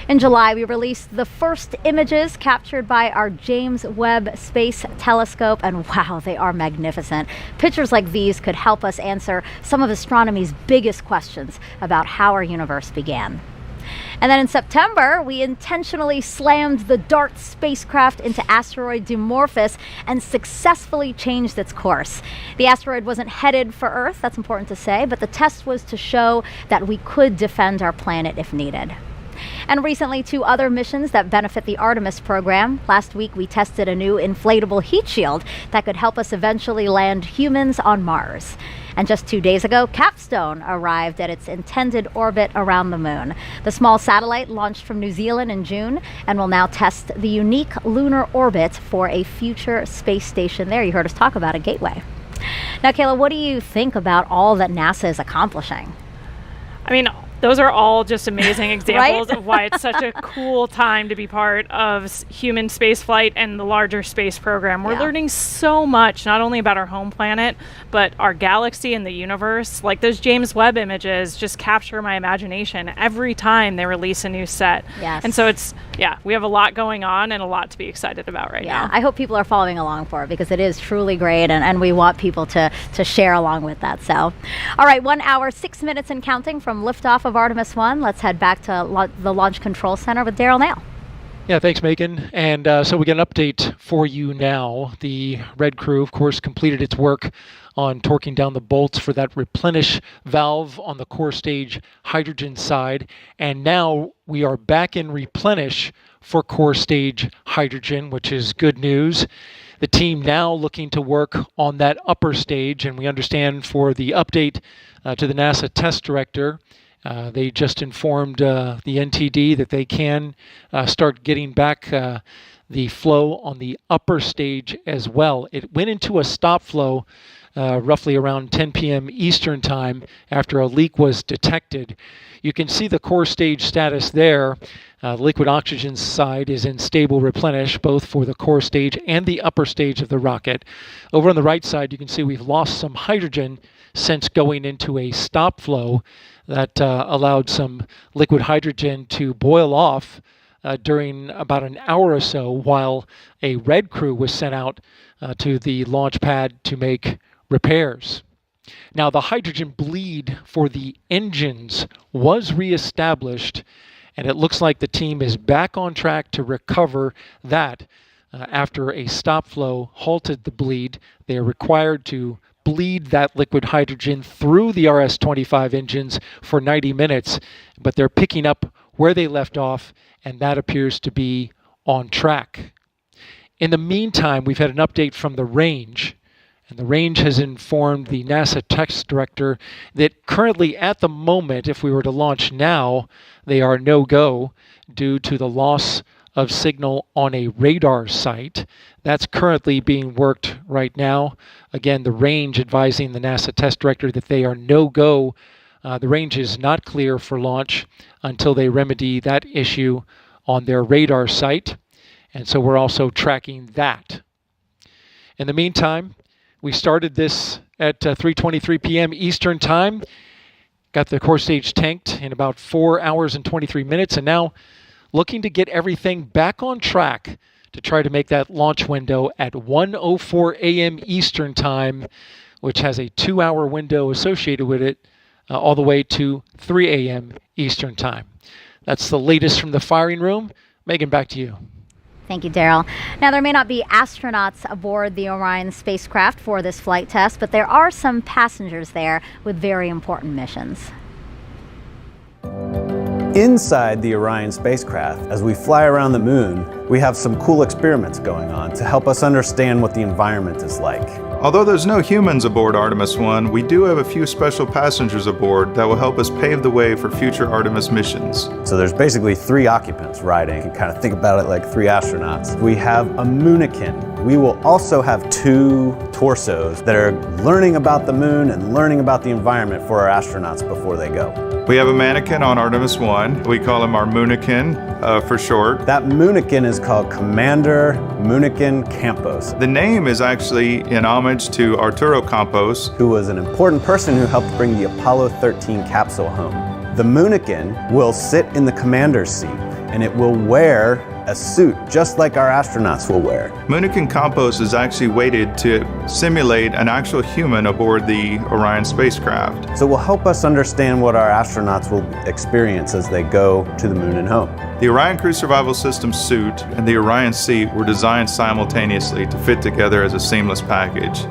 In July, we released the first images captured by our James Webb Space Telescope, and wow, they are magnificent. Pictures like these could help us answer some of astronomy's biggest questions about how our universe began. And then in September, we intentionally slammed the DART spacecraft into asteroid Dimorphos and successfully changed its course. The asteroid wasn't headed for Earth, that's important to say, but the test was to show that we could defend our planet if needed. And recently, 2 other missions that benefit the Artemis program. Last week, we tested a new inflatable heat shield that could help us eventually land humans on Mars. And just 2 days ago, Capstone arrived at its intended orbit around the moon. The small satellite launched from New Zealand in June and will now test the unique lunar orbit for a future space station there. You heard us talk about a Gateway. Now, Kayla, what do you think about all that NASA is accomplishing? I mean, those are all just amazing examples of why it's such a cool time to be part of human spaceflight and the larger space program. We're learning so much, not only about our home planet, but our galaxy and the universe. Like those James Webb images just capture my imagination every time they release a new set. Yes. And so we have a lot going on and a lot to be excited about right now. I hope people are following along for it because it is truly great, and we want people to share along with that. So, all right, 1 hour, 6 minutes and counting from liftoff of Artemis 1. Let's head back to the Launch Control Center with Daryl Nail. Yeah, thanks, Megan. And so we get an update for you now. The Red Crew, of course, completed its work on torquing down the bolts for that replenish valve on the core stage hydrogen side. And now we are back in replenish for core stage hydrogen, which is good news. The team now looking to work on that upper stage, and we understand for the update to the NASA test director, they just informed the NTD that they can start getting back the flow on the upper stage as well. It went into a stop flow roughly around 10 p.m. Eastern time after a leak was detected. You can see the core stage status there. The liquid oxygen side is in stable replenish, both for the core stage and the upper stage of the rocket. Over on the right side, you can see we've lost some hydrogen since going into a stop flow that allowed some liquid hydrogen to boil off during about an hour or so while a Red Crew was sent out to the launch pad to make repairs. Now, the hydrogen bleed for the engines was reestablished, and it looks like the team is back on track to recover that after a stop flow halted the bleed. They are required to bleed that liquid hydrogen through the RS-25 engines for 90 minutes, but they're picking up where they left off, and that appears to be on track. In the meantime, we've had an update from the range, and the range has informed the NASA test director that currently at the moment, if we were to launch now, they are no-go due to the loss of signal on a radar site. That's currently being worked right now. Again, the range advising the NASA test director that they are no-go. The range is not clear for launch until they remedy that issue on their radar site. And so we're also tracking that. In the meantime, we started this at 3:23 p.m. Eastern Time. Got the core stage tanked in about 4 hours and 23 minutes, and now looking to get everything back on track to try to make that launch window at 1:04 a.m. Eastern Time, which has a 2-hour window associated with it, all the way to 3 a.m. Eastern Time. That's the latest from the firing room. Megan, back to you. Thank you, Daryl. Now, there may not be astronauts aboard the Orion spacecraft for this flight test, but there are some passengers there with very important missions. Inside the Orion spacecraft, as we fly around the moon, we have some cool experiments going on to help us understand what the environment is like. Although there's no humans aboard Artemis 1, we do have a few special passengers aboard that will help us pave the way for future Artemis missions. So there's basically 3 occupants riding. You can kind of think about it like 3 astronauts. We have a moonikin. We will also have 2 torsos that are learning about the moon and learning about the environment for our astronauts before they go. We have a mannequin on Artemis 1. We call him our moonikin for short. That moonikin is called Commander Moonikin Campos. The name is actually in homage to Arturo Campos, who was an important person who helped bring the Apollo 13 capsule home. The moonikin will sit in the commander's seat, and it will wear a suit just like our astronauts will wear. Moonikin Campos is actually weighted to simulate an actual human aboard the Orion spacecraft. So it will help us understand what our astronauts will experience as they go to the moon and home. The Orion Crew Survival System suit and the Orion seat were designed simultaneously to fit together as a seamless package.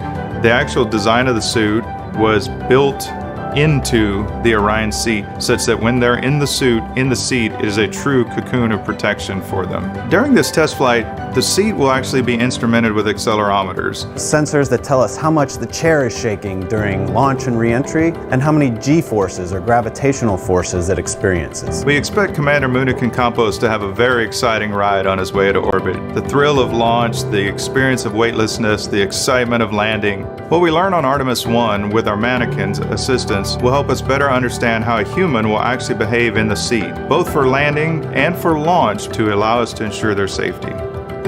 The actual design of the suit was built into the Orion seat, such that when they're in the seat, it is a true cocoon of protection for them. During this test flight, the seat will actually be instrumented with accelerometers. Sensors that tell us how much the chair is shaking during launch and re-entry, and how many G-forces or gravitational forces it experiences. We expect Commander Moonikin Campos to have a very exciting ride on his way to orbit. The thrill of launch, the experience of weightlessness, the excitement of landing. What we learn on Artemis 1 with our mannequins assistants will help us better understand how a human will actually behave in the seat, both for landing and for launch, to allow us to ensure their safety.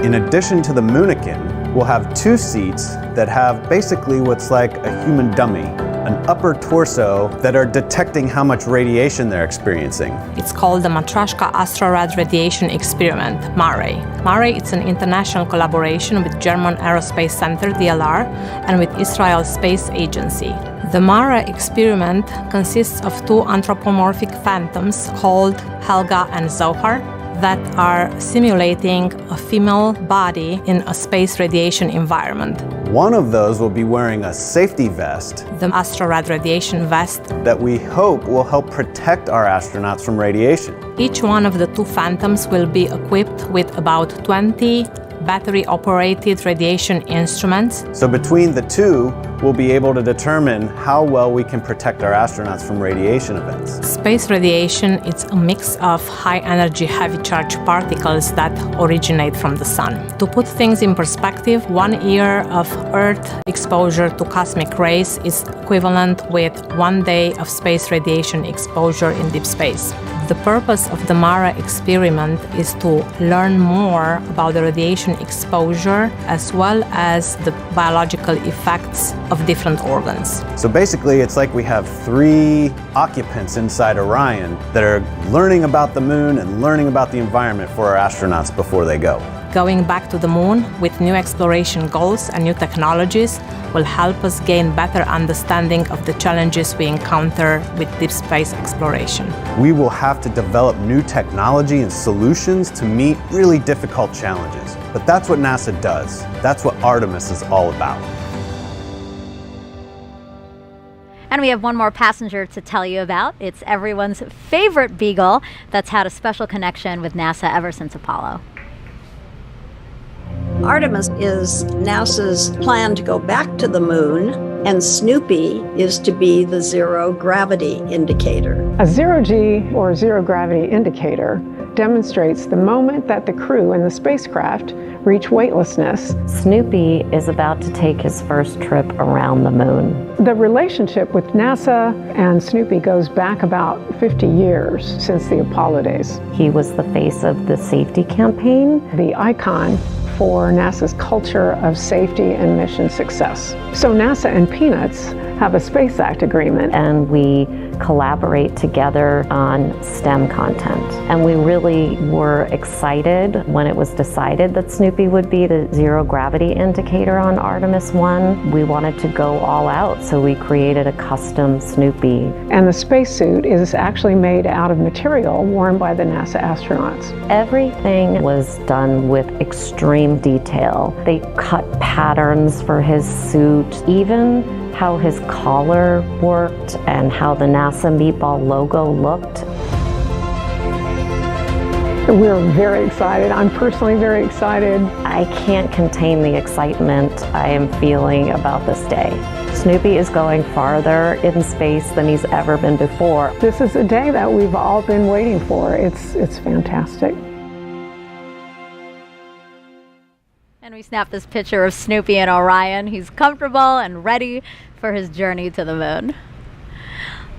In addition to the Moonikin, we'll have 2 seats that have basically what's like a human dummy, an upper torso that are detecting how much radiation they're experiencing. It's called the Matryoshka Astrorad Radiation Experiment, MARE. MARE is an international collaboration with German Aerospace Center, DLR, and with Israel Space Agency. The MARE experiment consists of 2 anthropomorphic phantoms called Helga and Zohar that are simulating a female body in a space radiation environment. One of those will be wearing a safety vest, the Astrorad radiation vest, that we hope will help protect our astronauts from radiation. Each one of the 2 phantoms will be equipped with about 20 battery-operated radiation instruments. So between the 2, we'll be able to determine how well we can protect our astronauts from radiation events. Space radiation is a mix of high-energy, heavy-charged particles that originate from the sun. To put things in perspective, 1 year of Earth exposure to cosmic rays is equivalent with 1 day of space radiation exposure in deep space. The purpose of the MARE experiment is to learn more about the radiation exposure as well as the biological effects of different organs. So basically, it's like we have 3 occupants inside Orion that are learning about the moon and learning about the environment for our astronauts before they go. Going back to the moon with new exploration goals and new technologies will help us gain better understanding of the challenges we encounter with deep space exploration. We will have to develop new technology and solutions to meet really difficult challenges. But that's what NASA does. That's what Artemis is all about. And we have one more passenger to tell you about. It's everyone's favorite beagle that's had a special connection with NASA ever since Apollo. Artemis is NASA's plan to go back to the moon, and Snoopy is to be the zero gravity indicator. A zero-G or zero gravity indicator demonstrates the moment that the crew in the spacecraft reach weightlessness. Snoopy is about to take his first trip around the moon. The relationship with NASA and Snoopy goes back about 50 years since the Apollo days. He was the face of the safety campaign, the icon for NASA's culture of safety and mission success. So NASA and Peanuts have a Space Act agreement. And we collaborate together on STEM content. And we really were excited when it was decided that Snoopy would be the zero gravity indicator on Artemis 1. We wanted to go all out, so we created a custom Snoopy. And the spacesuit is actually made out of material worn by the NASA astronauts. Everything was done with extreme detail. They cut patterns for his suit, even how his collar worked and how the NASA Meatball logo looked. We're very excited. I'm personally very excited. I can't contain the excitement I am feeling about this day. Snoopy is going farther in space than he's ever been before. This is a day that we've all been waiting for. It's fantastic. And we snapped this picture of Snoopy and Orion. He's comfortable and ready for his journey to the moon.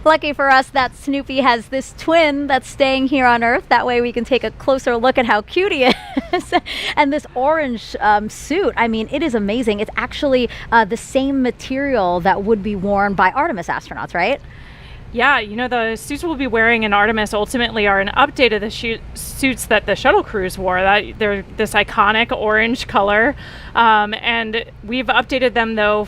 Lucky for us that Snoopy has this twin that's staying here on Earth. That way we can take a closer look at how cute he is. And this orange suit, I mean, it is amazing. It's actually the same material that would be worn by Artemis astronauts, right? Yeah, you know, the suits we'll be wearing in Artemis ultimately are an update of the suits that the shuttle crews wore. That they're this iconic orange color, and we've updated them though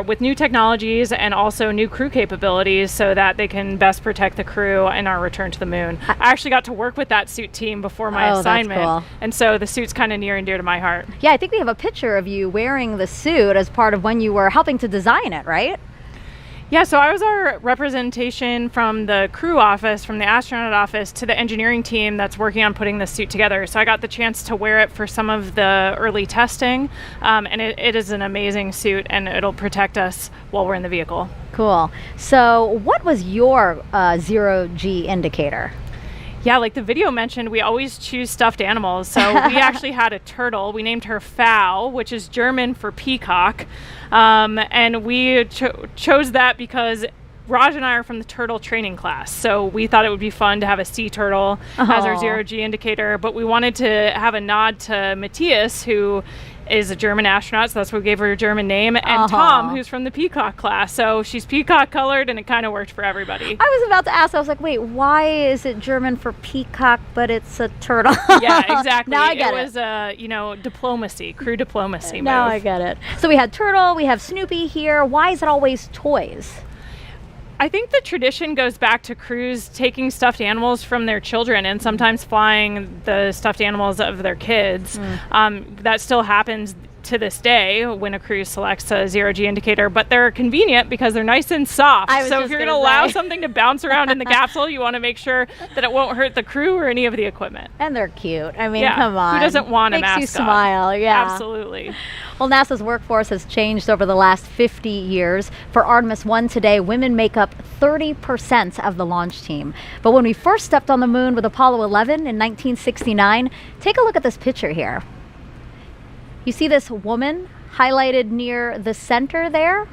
with new technologies and also new crew capabilities so that they can best protect the crew in our return to the moon. I actually got to work with that suit team before my assignment, that's cool. And so the suit's kind of near and dear to my heart. Yeah, I think we have a picture of you wearing the suit as part of when you were helping to design it, right? Yeah, so I was our representation from the crew office, from the astronaut office, to the engineering team that's working on putting this suit together. So I got the chance to wear it for some of the early testing, and it is an amazing suit, and it'll protect us while we're in the vehicle. Cool. So what was your zero-G indicator? Yeah, like the video mentioned, we always choose stuffed animals. So we actually had a turtle. We named her Pfau, which is German for peacock. And we chose that because Raj and I are from the turtle training class. So we thought it would be fun to have a sea turtle as our zero-G indicator. But we wanted to have a nod to Matthias, who is a German astronaut, so that's what we gave her a German name, and Tom, who's from the peacock class. So she's peacock colored, and it kind of worked for everybody. I was about to ask, I was like, wait, why is it German for peacock, but it's a turtle? Yeah, exactly. Now I get it. Was diplomacy, crew diplomacy Now move. I get it. So we had turtle, we have Snoopy here. Why is it always toys? I think the tradition goes back to crews taking stuffed animals from their children and sometimes flying the stuffed animals of their kids. That still happens to this day when a crew selects a zero-G indicator, but they're convenient because they're nice and soft. So if you're going to allow something to bounce around in the capsule, you want to make sure that it won't hurt the crew or any of the equipment. And they're cute. I mean, come on. Who doesn't want a mascot? Makes you smile, yeah. Absolutely. Well, NASA's workforce has changed over the last 50 years. For Artemis 1 today, women make up 30% of the launch team. But when we first stepped on the moon with Apollo 11 in 1969, take a look at this picture here. You see this woman highlighted near the center there?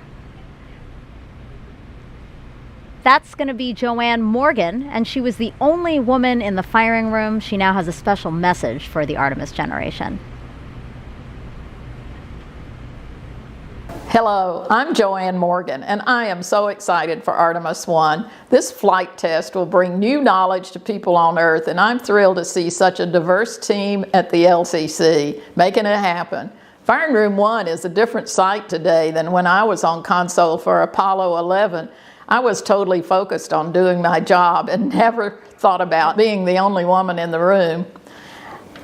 That's going to be Joanne Morgan, and she was the only woman in the firing room. She now has a special message for the Artemis generation. Hello, I'm Joanne Morgan, and I am so excited for Artemis 1. This flight test will bring new knowledge to people on Earth, and I'm thrilled to see such a diverse team at the LCC making it happen. Firing Room 1 is a different sight today than when I was on console for Apollo 11. I was totally focused on doing my job and never thought about being the only woman in the room.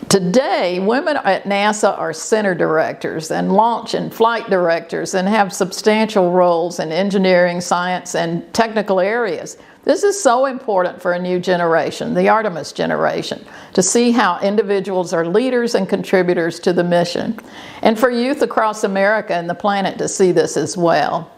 Today, women at NASA are center directors and launch and flight directors and have substantial roles in engineering, science, and technical areas. This is so important for a new generation, the Artemis generation, to see how individuals are leaders and contributors to the mission, and for youth across America and the planet to see this as well.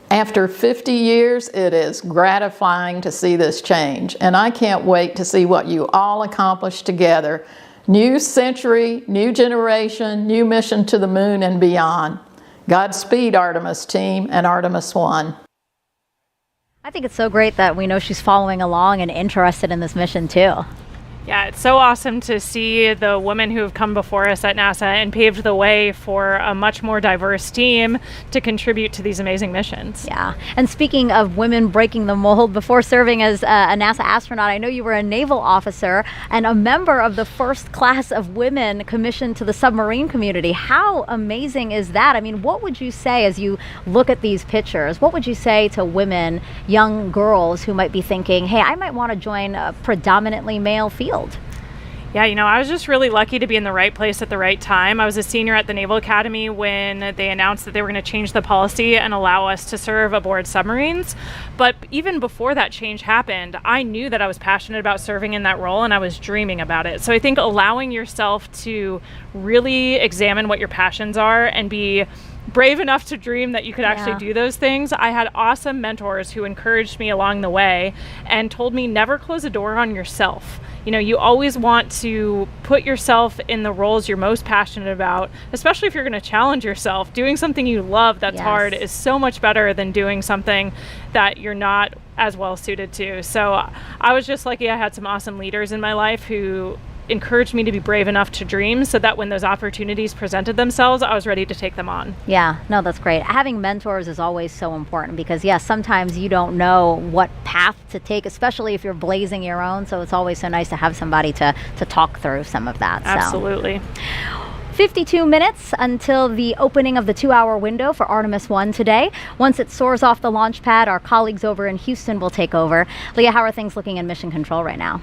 After 50 years, it is gratifying to see this change, and I can't wait to see what you all accomplish together. New century, new generation, new mission to the moon and beyond. Godspeed, Artemis team and Artemis 1. I think it's so great that we know she's following along and interested in this mission too. Yeah, it's so awesome to see the women who have come before us at NASA and paved the way for a much more diverse team to contribute to these amazing missions. Yeah, and speaking of women breaking the mold, before serving as a NASA astronaut, I know you were a naval officer and a member of the first class of women commissioned to the submarine community. How amazing is that? I mean, what would you say as you look at these pictures? What would you say to women, young girls who might be thinking, hey, I might want to join a predominantly male field? Yeah, I was just really lucky to be in the right place at the right time. I was a senior at the Naval Academy when they announced that they were going to change the policy and allow us to serve aboard submarines. But even before that change happened, I knew that I was passionate about serving in that role and I was dreaming about it. So I think allowing yourself to really examine what your passions are and be brave enough to dream that you could actually do those things. I had awesome mentors who encouraged me along the way and told me never close a door on yourself. You always want to put yourself in the roles you're most passionate about, especially if you're going to challenge yourself. Doing something you love that's hard is so much better than doing something that you're not as well suited to. So I was just lucky I had some awesome leaders in my life who encouraged me to be brave enough to dream so that when those opportunities presented themselves, I was ready to take them on. Yeah, no, that's great. Having mentors is always so important because, yes, sometimes you don't know what path to take, especially if you're blazing your own. So it's always so nice to have somebody to talk through some of that. Absolutely. 52 minutes until the opening of the 2-hour window for Artemis 1 today. Once it soars off the launch pad, our colleagues over in Houston will take over. Leah, how are things looking in mission control right now?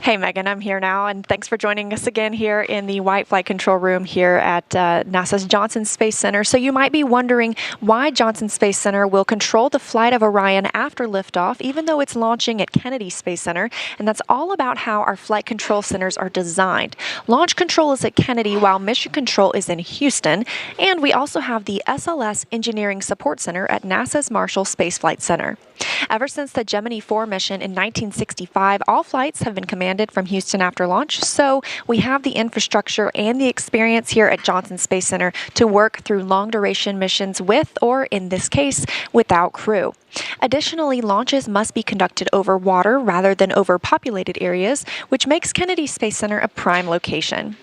Hey Megan, I'm here now, and thanks for joining us again here in the White Flight Control Room here at NASA's Johnson Space Center. So you might be wondering why Johnson Space Center will control the flight of Orion after liftoff, even though it's launching at Kennedy Space Center, and that's all about how our flight control centers are designed. Launch control is at Kennedy, while mission control is in Houston, and we also have the SLS Engineering Support Center at NASA's Marshall Space Flight Center. Ever since the Gemini 4 mission in 1965, all flights have been commanded from Houston after launch, so we have the infrastructure and the experience here at Johnson Space Center to work through long-duration missions with, or in this case, without crew. Additionally, launches must be conducted over water rather than over populated areas, which makes Kennedy Space Center a prime location.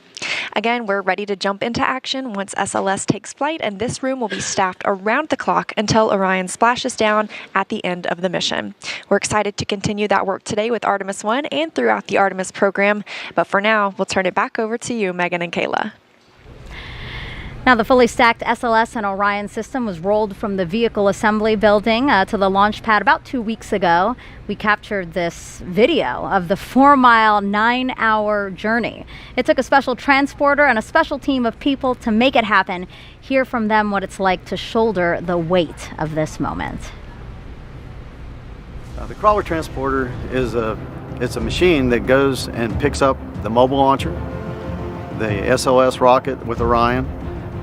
Again, we're ready to jump into action once SLS takes flight, and this room will be staffed around the clock until Orion splashes down at the end of the mission. We're excited to continue that work today with Artemis 1 and throughout the Artemis program, but for now, we'll turn it back over to you, Megan and Kayla. Now, the fully stacked SLS and Orion system was rolled from the vehicle assembly building to the launch pad about 2 weeks ago. We captured this video of the 4-mile, 9-hour journey. It took a special transporter and a special team of people to make it happen. Hear from them what it's like to shoulder the weight of this moment. The crawler transporter is a machine that goes and picks up the mobile launcher, the SLS rocket with Orion.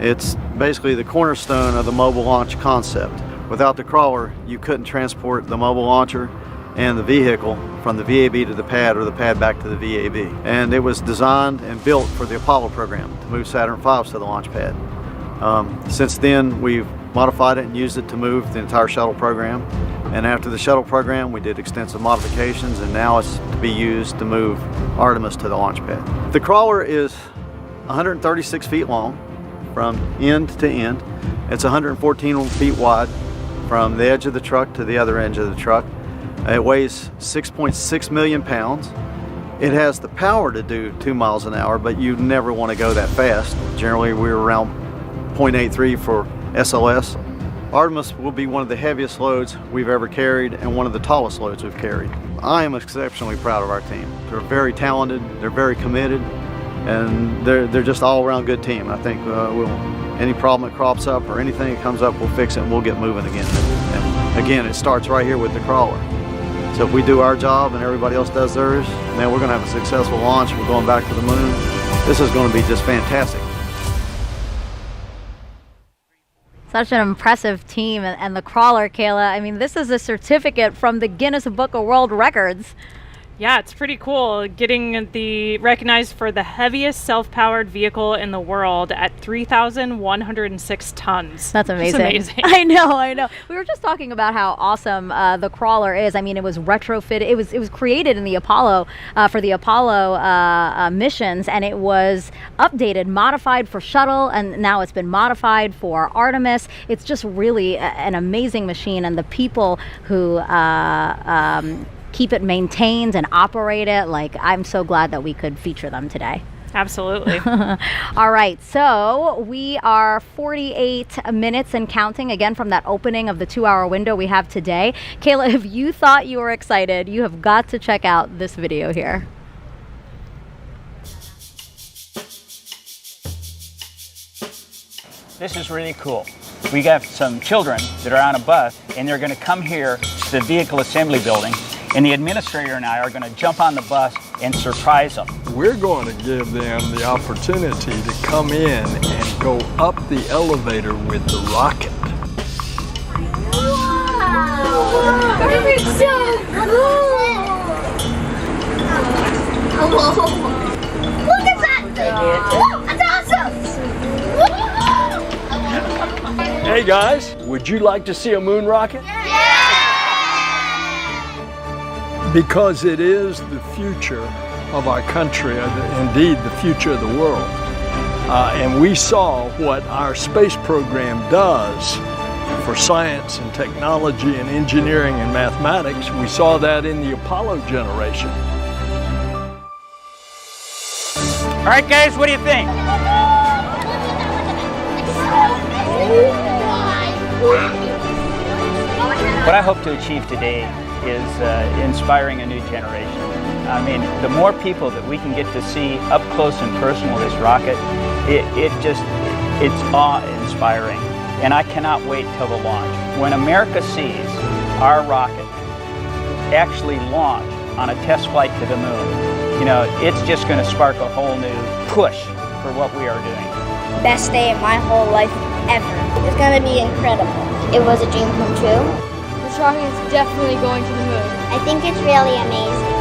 It's basically the cornerstone of the mobile launch concept. Without the crawler, you couldn't transport the mobile launcher and the vehicle from the VAB to the pad or the pad back to the VAB. And it was designed and built for the Apollo program to move Saturn V's to the launch pad. Since then, we've modified it and used it to move the entire shuttle program. And after the shuttle program, we did extensive modifications, and now it's to be used to move Artemis to the launch pad. The crawler is 136 feet long from end to end. It's 114 feet wide from the edge of the truck to the other edge of the truck. It weighs 6.6 million pounds. It has the power to do 2 miles an hour, but you never want to go that fast. Generally, we're around 0.83 for SLS. Artemis will be one of the heaviest loads we've ever carried and one of the tallest loads we've carried. I am exceptionally proud of our team. They're very talented, they're very committed, and they're just all around good team. I think any problem that crops up or anything that comes up, we'll fix it and we'll get moving again. And again, it starts right here with the crawler. So if we do our job and everybody else does theirs, man, we're going to have a successful launch. We're going back to the moon. This is going to be just fantastic. Such an impressive team, and the crawler, Kayla. I mean, this is a certificate from the Guinness Book of World Records. Yeah, it's pretty cool getting recognized for the heaviest self-powered vehicle in the world at 3,106 tons. That's amazing. It's amazing. I know. We were just talking about how awesome the crawler is. I mean, it was retrofitted. It was created in the Apollo for the Apollo missions, and it was updated, modified for shuttle, and now it's been modified for Artemis. It's just really an amazing machine, and the people who keep it maintained and operate it. Like, I'm so glad that we could feature them today. Absolutely. All right, so we are 48 minutes and counting again from that opening of the 2-hour window we have today. Kayla, if you thought you were excited, you have got to check out this video here. This is really cool. We got some children that are on a bus, and they're going to come here to the vehicle assembly building, and the administrator and I are going to jump on the bus and surprise them. We're going to give them the opportunity to come in and go up the elevator with the rocket. Wow! That's so cool! Look at that thing! Whoa, that's awesome! Hey guys, would you like to see a moon rocket? Yeah! Because it is the future of our country, indeed the future of the world. And we saw what our space program does for science and technology and engineering and mathematics. We saw that in the Apollo generation. All right, guys, what do you think? What I hope to achieve today is inspiring a new generation. I mean, the more people that we can get to see up close and personal this rocket, it's awe-inspiring. And I cannot wait till the launch. When America sees our rocket actually launch on a test flight to the moon, you know, it's just going to spark a whole new push for what we are doing. Best day of my whole life ever. It's going to be incredible. It was a dream come true. This rocket is definitely going to the moon. I think it's really amazing.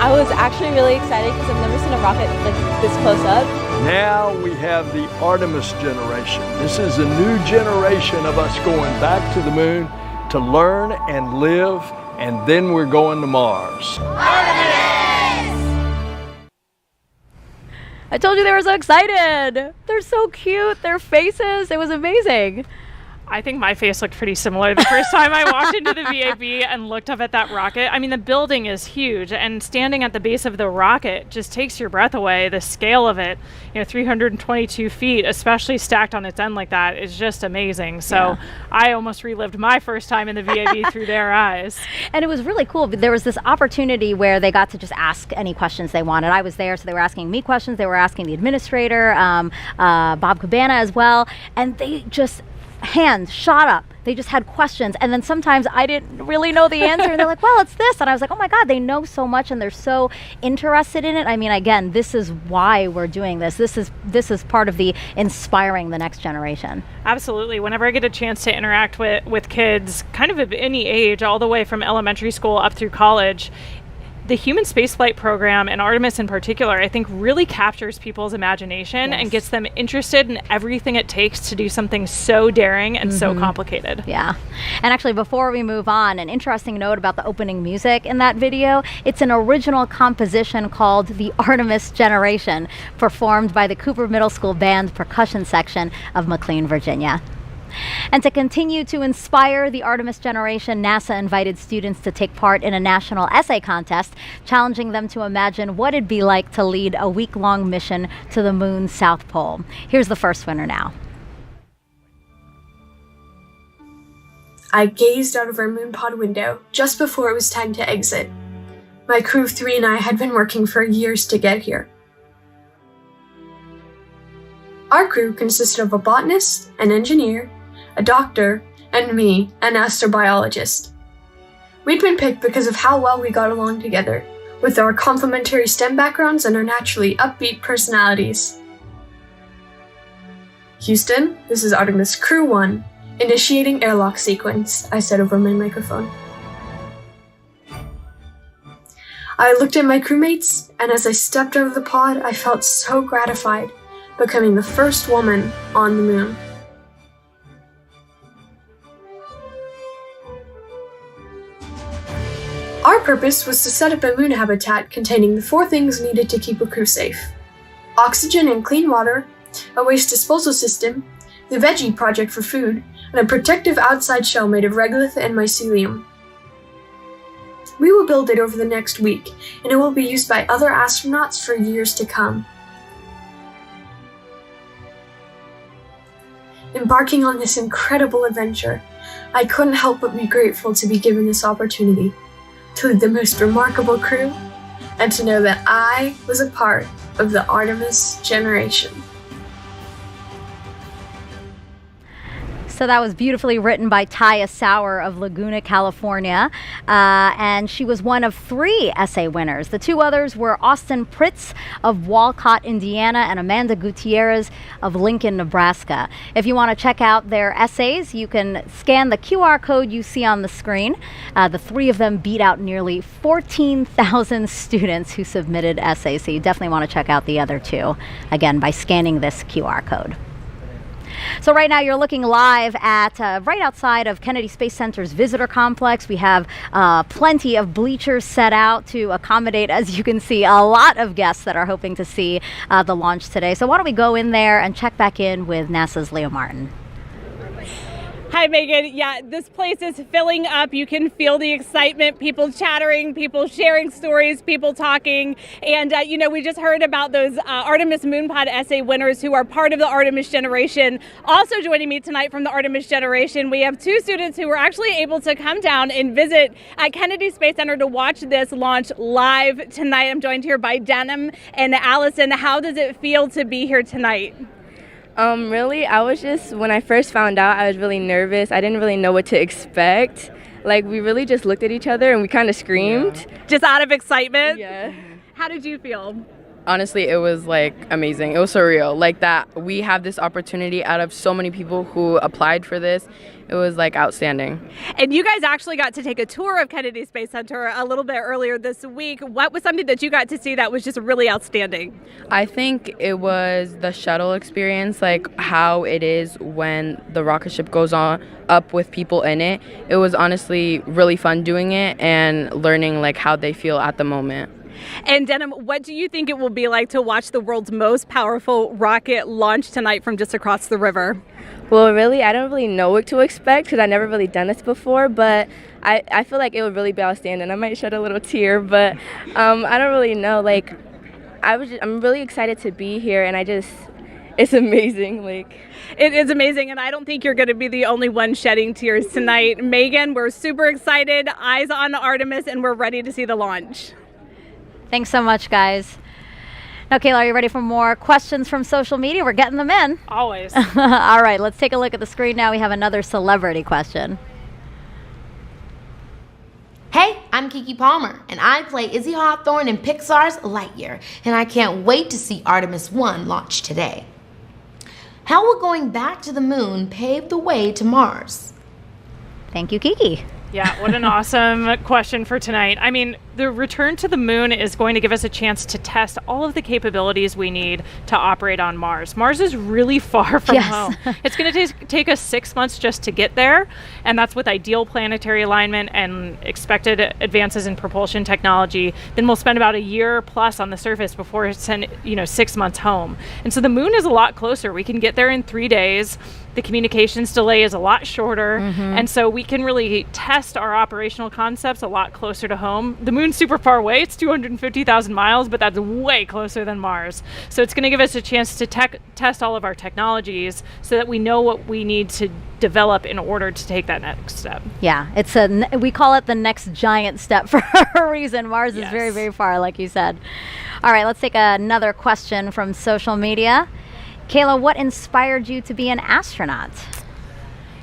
I was actually really excited because I've never seen a rocket like this close up. Now we have the Artemis generation. This is a new generation of us going back to the moon to learn and live, and then we're going to Mars. I told you they were so excited. They're so cute. Their faces, it was amazing. I think my face looked pretty similar the first time I walked into the VAB and looked up at that rocket. I mean, the building is huge, and standing at the base of the rocket just takes your breath away. The scale of it, 322 feet, especially stacked on its end like that, is just amazing. So I almost relived my first time in the VAB through their eyes. And it was really cool. There was this opportunity where they got to just ask any questions they wanted. I was there, so they were asking me questions. They were asking the administrator, Bob Cabana as well, and they just hands shot up. They just had questions, and then sometimes I didn't really know the answer, and they're like, well, it's this, and I was like, oh my God, they know so much and they're so interested in it. I mean, again, this is why we're doing this. This is part of the inspiring the next generation. Absolutely. Whenever I get a chance to interact with kids kind of any age, all the way from elementary school up through college, the human spaceflight program, and Artemis in particular, I think really captures people's imagination and gets them interested in everything it takes to do something so daring and so complicated. Yeah. And actually, before we move on, an interesting note about the opening music in that video, it's an original composition called The Artemis Generation, performed by the Cooper Middle School Band percussion section of McLean, Virginia. And to continue to inspire the Artemis generation, NASA invited students to take part in a national essay contest, challenging them to imagine what it'd be like to lead a week-long mission to the moon's South Pole. Here's the first winner now. I gazed out of our moon pod window just before it was time to exit. My crew of 3 and I had been working for years to get here. Our crew consisted of a botanist, an engineer, a doctor, and me, an astrobiologist. We'd been picked because of how well we got along together, with our complementary STEM backgrounds and our naturally upbeat personalities. Houston, this is Artemis Crew 1, initiating airlock sequence, I said over my microphone. I looked at my crewmates, and as I stepped out of the pod, I felt so gratified, becoming the first woman on the moon. Our purpose was to set up a moon habitat containing the 4 things needed to keep a crew safe: oxygen and clean water, a waste disposal system, the veggie project for food, and a protective outside shell made of regolith and mycelium. We will build it over the next week, and it will be used by other astronauts for years to come. Embarking on this incredible adventure, I couldn't help but be grateful to be given this opportunity to lead the most remarkable crew and to know that I was a part of the Artemis generation. So that was beautifully written by Taya Sauer of Laguna, California, and she was one of 3 essay winners. The 2 others were Austin Pritz of Walcott, Indiana, and Amanda Gutierrez of Lincoln, Nebraska. If you want to check out their essays, you can scan the QR code you see on the screen. The 3 of them beat out nearly 14,000 students who submitted essays, so you definitely want to check out the other 2, again, by scanning this QR code. So right now you're looking live at right outside of Kennedy Space Center's visitor complex. We have plenty of bleachers set out to accommodate, as you can see, a lot of guests that are hoping to see the launch today. So why don't we go in there and check back in with NASA's Leo Martin. Hi, Megan. Yeah, this place is filling up. You can feel the excitement, people chattering, people sharing stories, people talking. And, we just heard about those Artemis Moonpod essay winners who are part of the Artemis generation. Also joining me tonight from the Artemis generation, we have 2 students who were actually able to come down and visit at Kennedy Space Center to watch this launch live tonight. I'm joined here by Denim and Allison. How does it feel to be here tonight? Really, when I first found out, I was really nervous. I didn't really know what to expect. Like, we really just looked at each other and we kind of screamed. Yeah. Just out of excitement? Yeah. How did you feel? Honestly, it was amazing. It was surreal. That we have this opportunity out of so many people who applied for this. It was outstanding. And you guys actually got to take a tour of Kennedy Space Center a little bit earlier this week. What was something that you got to see that was just really outstanding? I think it was the shuttle experience, how it is when the rocket ship goes up with people in it. It was honestly really fun doing it and learning how they feel at the moment. And Denim, what do you think it will be like to watch the world's most powerful rocket launch tonight from just across the river? Well, really, I don't really know what to expect because I've never really done this before, but I feel like it would really be outstanding. I might shed a little tear, but I don't really know. I'm really excited to be here, and it's amazing. It is amazing, and I don't think you're going to be the only one shedding tears tonight. Megan, we're super excited, eyes on Artemis, and we're ready to see the launch. Thanks so much, guys. Now, Kayla, are you ready for more questions from social media? We're getting them in. Always. All right, let's take a look at the screen now. We have another celebrity question. Hey, I'm Kiki Palmer, and I play Izzy Hawthorne in Pixar's Lightyear, and I can't wait to see Artemis 1 launch today. How will going back to the moon pave the way to Mars? Thank you, Kiki. Yeah, what an awesome question for tonight. I mean, the return to the moon is going to give us a chance to test all of the capabilities we need to operate on Mars. Mars is really far from home. It's going to take us 6 months just to get there, and that's with ideal planetary alignment and expected advances in propulsion technology. Then we'll spend about a year plus on the surface before it's 6 months home. And so the moon is a lot closer. We can get there in 3 days. The communications delay is a lot shorter, and so we can really test our operational concepts a lot closer to home. The moon's super far away. It's 250,000 miles, but that's way closer than Mars. So it's going to give us a chance to test all of our technologies so that we know what we need to develop in order to take that next step. Yeah, we call it the next giant step for a reason. Mars is very, very far, like you said. All right, let's take another question from social media. Kayla, what inspired you to be an astronaut?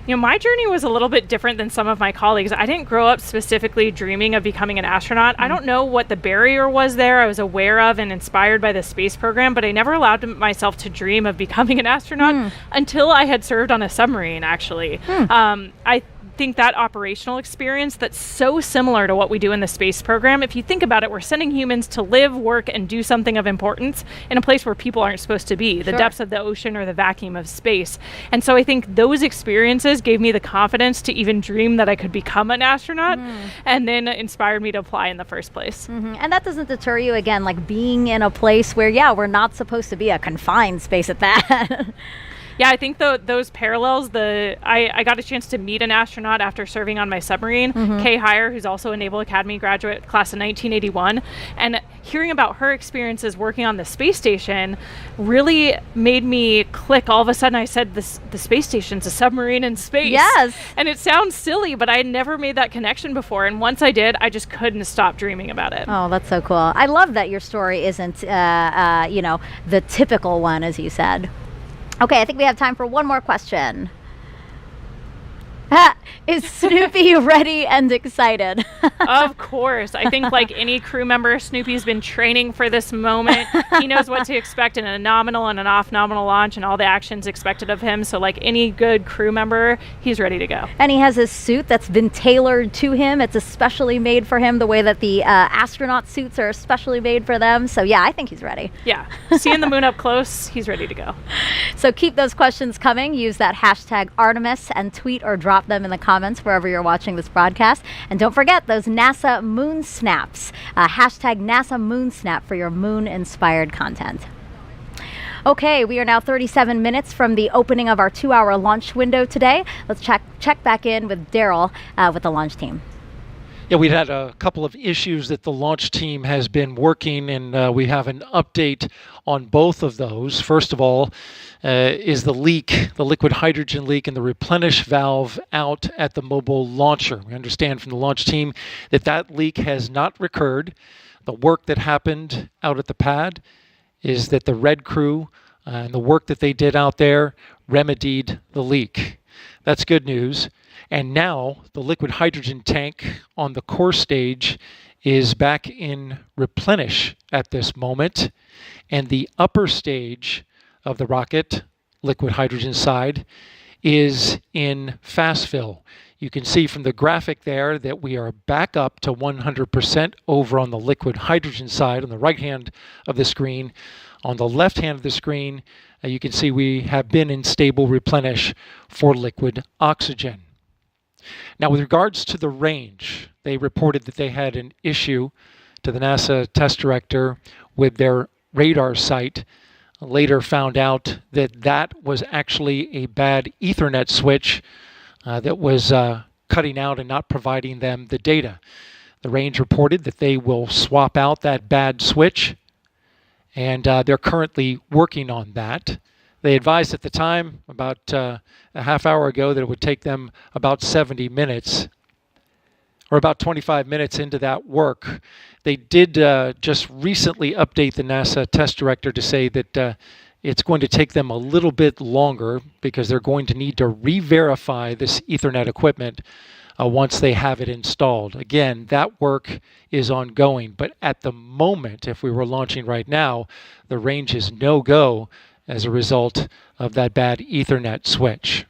My journey was a little bit different than some of my colleagues. I didn't grow up specifically dreaming of becoming an astronaut. I don't know what the barrier was there. I was aware of and inspired by the space program, but I never allowed myself to dream of becoming an astronaut until I had served on a submarine, actually. I think that operational experience that's so similar to what we do in the space program, if you think about it, we're sending humans to live, work, and do something of importance in a place where people aren't supposed to be, the depths of the ocean or the vacuum of space. And so I think those experiences gave me the confidence to even dream that I could become an astronaut, and then inspired me to apply in the first place. And that doesn't deter you, again, being in a place where, we're not supposed to be, a confined space at that. Yeah, I think those parallels, I got a chance to meet an astronaut after serving on my submarine, Kay Heyer, who's also a Naval Academy graduate, class of 1981. And hearing about her experiences working on the space station really made me click. All of a sudden I said, the space station's a submarine in space. Yes. And it sounds silly, but I had never made that connection before. And once I did, I just couldn't stop dreaming about it. Oh, that's so cool. I love that your story isn't, the typical one, as you said. Okay, I think we have time for one more question. Is Snoopy ready and excited? Of course. I think like any crew member, Snoopy's been training for this moment. He knows what to expect in a nominal and an off-nominal launch and all the actions expected of him. So like any good crew member, he's ready to go. And he has his suit that's been tailored to him. It's especially made for him the way that the astronaut suits are especially made for them. So yeah, I think he's ready. Yeah. Seeing the moon up close, he's ready to go. So keep those questions coming. Use that hashtag Artemis and tweet or drop them in the comments wherever you're watching this broadcast. And don't forget those NASA Moon Snaps. Hashtag NASA Moon Snap for your moon-inspired content. Okay, we are now 37 minutes from the opening of our 2-hour launch window today. Let's check back in with Daryl with the launch team. Yeah, we've had a couple of issues that the launch team has been working, and we have an update on both of those. First of all, is the leak, the liquid hydrogen leak in the replenish valve out at the mobile launcher. We understand from the launch team that that leak has not recurred. The work that happened out at the pad is that the red crew and the work that they did out there remedied the leak. That's good news. And now the liquid hydrogen tank on the core stage is back in replenish at this moment. And the upper stage of the rocket, liquid hydrogen side, is in fast fill. You can see from the graphic there that we are back up to 100% over on the liquid hydrogen side on the right hand of the screen. On the left hand of the screen, you can see we have been in stable replenish for liquid oxygen. Now, with regards to the range, they reported that they had an issue to the NASA test director with their radar sight. Later found out that that was actually a bad Ethernet switch that was cutting out and not providing them the data. The range reported that they will swap out that bad switch, and they're currently working on that. They advised at the time, about a half hour ago, that it would take them about 70 minutes, or about 25 minutes into that work. They did just recently update the NASA test director to say that it's going to take them a little bit longer because they're going to need to re-verify this Ethernet equipment once they have it installed. Again, that work is ongoing, but at the moment, if we were launching right now, the range is no-go as a result of that bad Ethernet switch.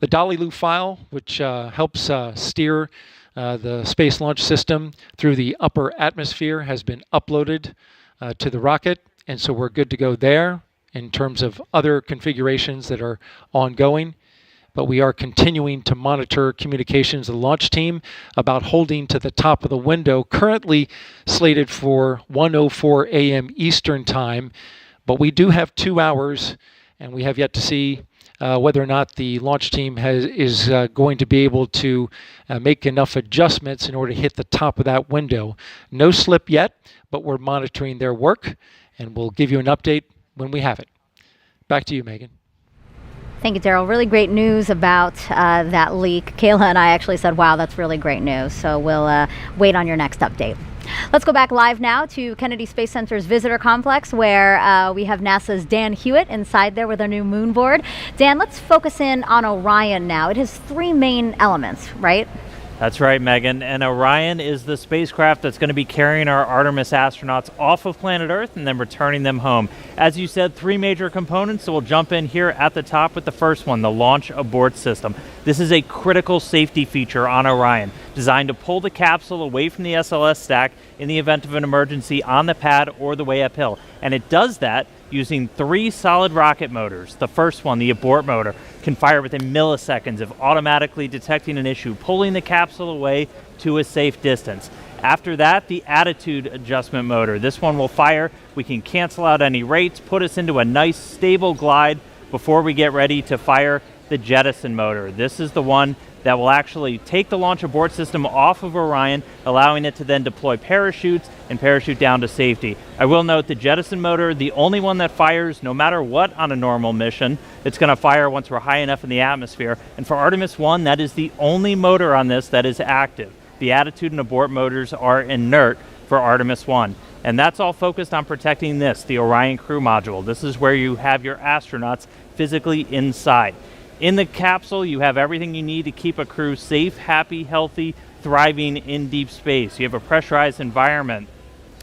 The Dolly Loop file, which helps steer the Space Launch System through the upper atmosphere, has been uploaded to the rocket, and so we're good to go there in terms of other configurations that are ongoing. But we are continuing to monitor communications of the launch team about holding to the top of the window, currently slated for 1:04 a.m. Eastern Time. But we do have 2 hours, and we have yet to see whether or not the launch team is going to be able to make enough adjustments in order to hit the top of that window. No slip yet, but we're monitoring their work, and we'll give you an update when we have it. Back to you, Megan. Thank you, Daryl. Really great news about that leak. Kayla and I actually said, wow, that's really great news. So we'll wait on your next update. Let's go back live now to Kennedy Space Center's visitor complex, where we have NASA's Dan Hewitt inside there with our new moon board. Dan, let's focus in on Orion now. It has 3 main elements, right? That's right, Megan. And Orion is the spacecraft that's going to be carrying our Artemis astronauts off of planet Earth and then returning them home. As you said, 3 major components, so we'll jump in here at the top with the first one, the launch abort system. This is a critical safety feature on Orion, designed to pull the capsule away from the SLS stack in the event of an emergency on the pad or the way uphill. And it does that using 3 solid rocket motors. The first one, the abort motor, can fire within milliseconds of automatically detecting an issue, pulling the capsule away to a safe distance. After that, the attitude adjustment motor. This one will fire. We can cancel out any rates, put us into a nice stable glide before we get ready to fire the jettison motor. This is the one that will actually take the launch abort system off of Orion, allowing it to then deploy parachutes and parachute down to safety. I will note the jettison motor, the only one that fires no matter what on a normal mission. It's going to fire once we're high enough in the atmosphere. And for Artemis 1, that is the only motor on this that is active. The attitude and abort motors are inert for Artemis 1. And that's all focused on protecting this, the Orion crew module. This is where you have your astronauts physically inside. In the capsule, you have everything you need to keep a crew safe, happy, healthy, thriving in deep space. You have a pressurized environment,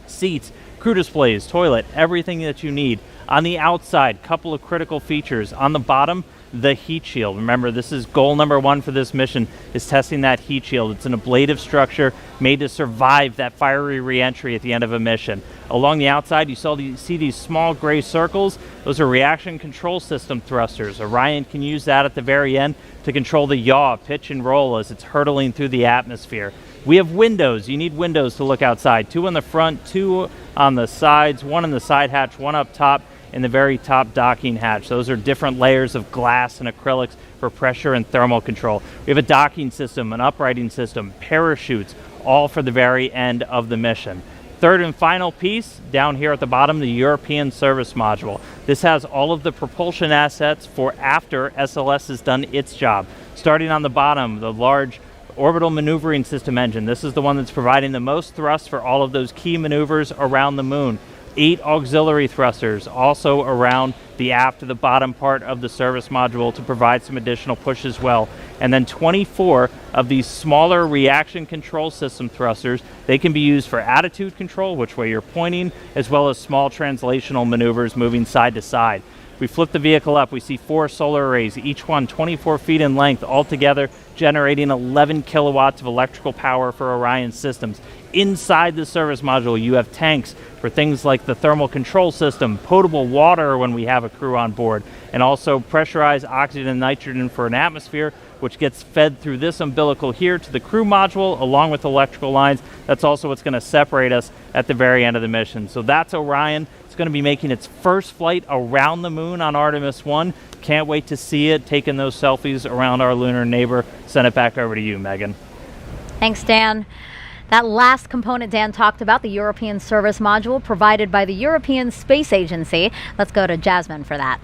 seats, crew displays, toilet, everything that you need. On the outside, couple of critical features. On the bottom, the heat shield. Remember, this is goal number 1 for this mission, is testing that heat shield. It's an ablative structure made to survive that fiery re-entry at the end of a mission. Along the outside, you see these small gray circles. Those are reaction control system thrusters. Orion can use that at the very end to control the yaw, pitch and roll as it's hurtling through the atmosphere. We have windows. You need windows to look outside. 2 on the front, 2 on the sides, 1 in the side hatch, 1 up top. in the very top docking hatch. Those are different layers of glass and acrylics for pressure and thermal control. We have a docking system, an uprighting system, parachutes, all for the very end of the mission. Third and final piece, down here at the bottom, the European Service Module. This has all of the propulsion assets for after SLS has done its job. Starting on the bottom, the large Orbital Maneuvering System engine. This is the one that's providing the most thrust for all of those key maneuvers around the moon. 8 auxiliary thrusters also around the aft to the bottom part of the service module to provide some additional push as well. And then 24 of these smaller reaction control system thrusters. They can be used for attitude control, which way you're pointing, as well as small translational maneuvers moving side to side. We flip the vehicle up, we see 4 solar arrays, each one 24 feet in length, altogether generating 11 kilowatts of electrical power for Orion systems. Inside the service module, you have tanks for things like the thermal control system, potable water when we have a crew on board, and also pressurized oxygen and nitrogen for an atmosphere, which gets fed through this umbilical here to the crew module, along with electrical lines. That's also what's going to separate us at the very end of the mission. So that's Orion. It's going to be making its first flight around the moon on Artemis 1. Can't wait to see it, taking those selfies around our lunar neighbor. Send it back over to you, Megan. Thanks, Dan. That last component Dan talked about, the European Service Module provided by the European Space Agency. Let's go to Jasmine for that.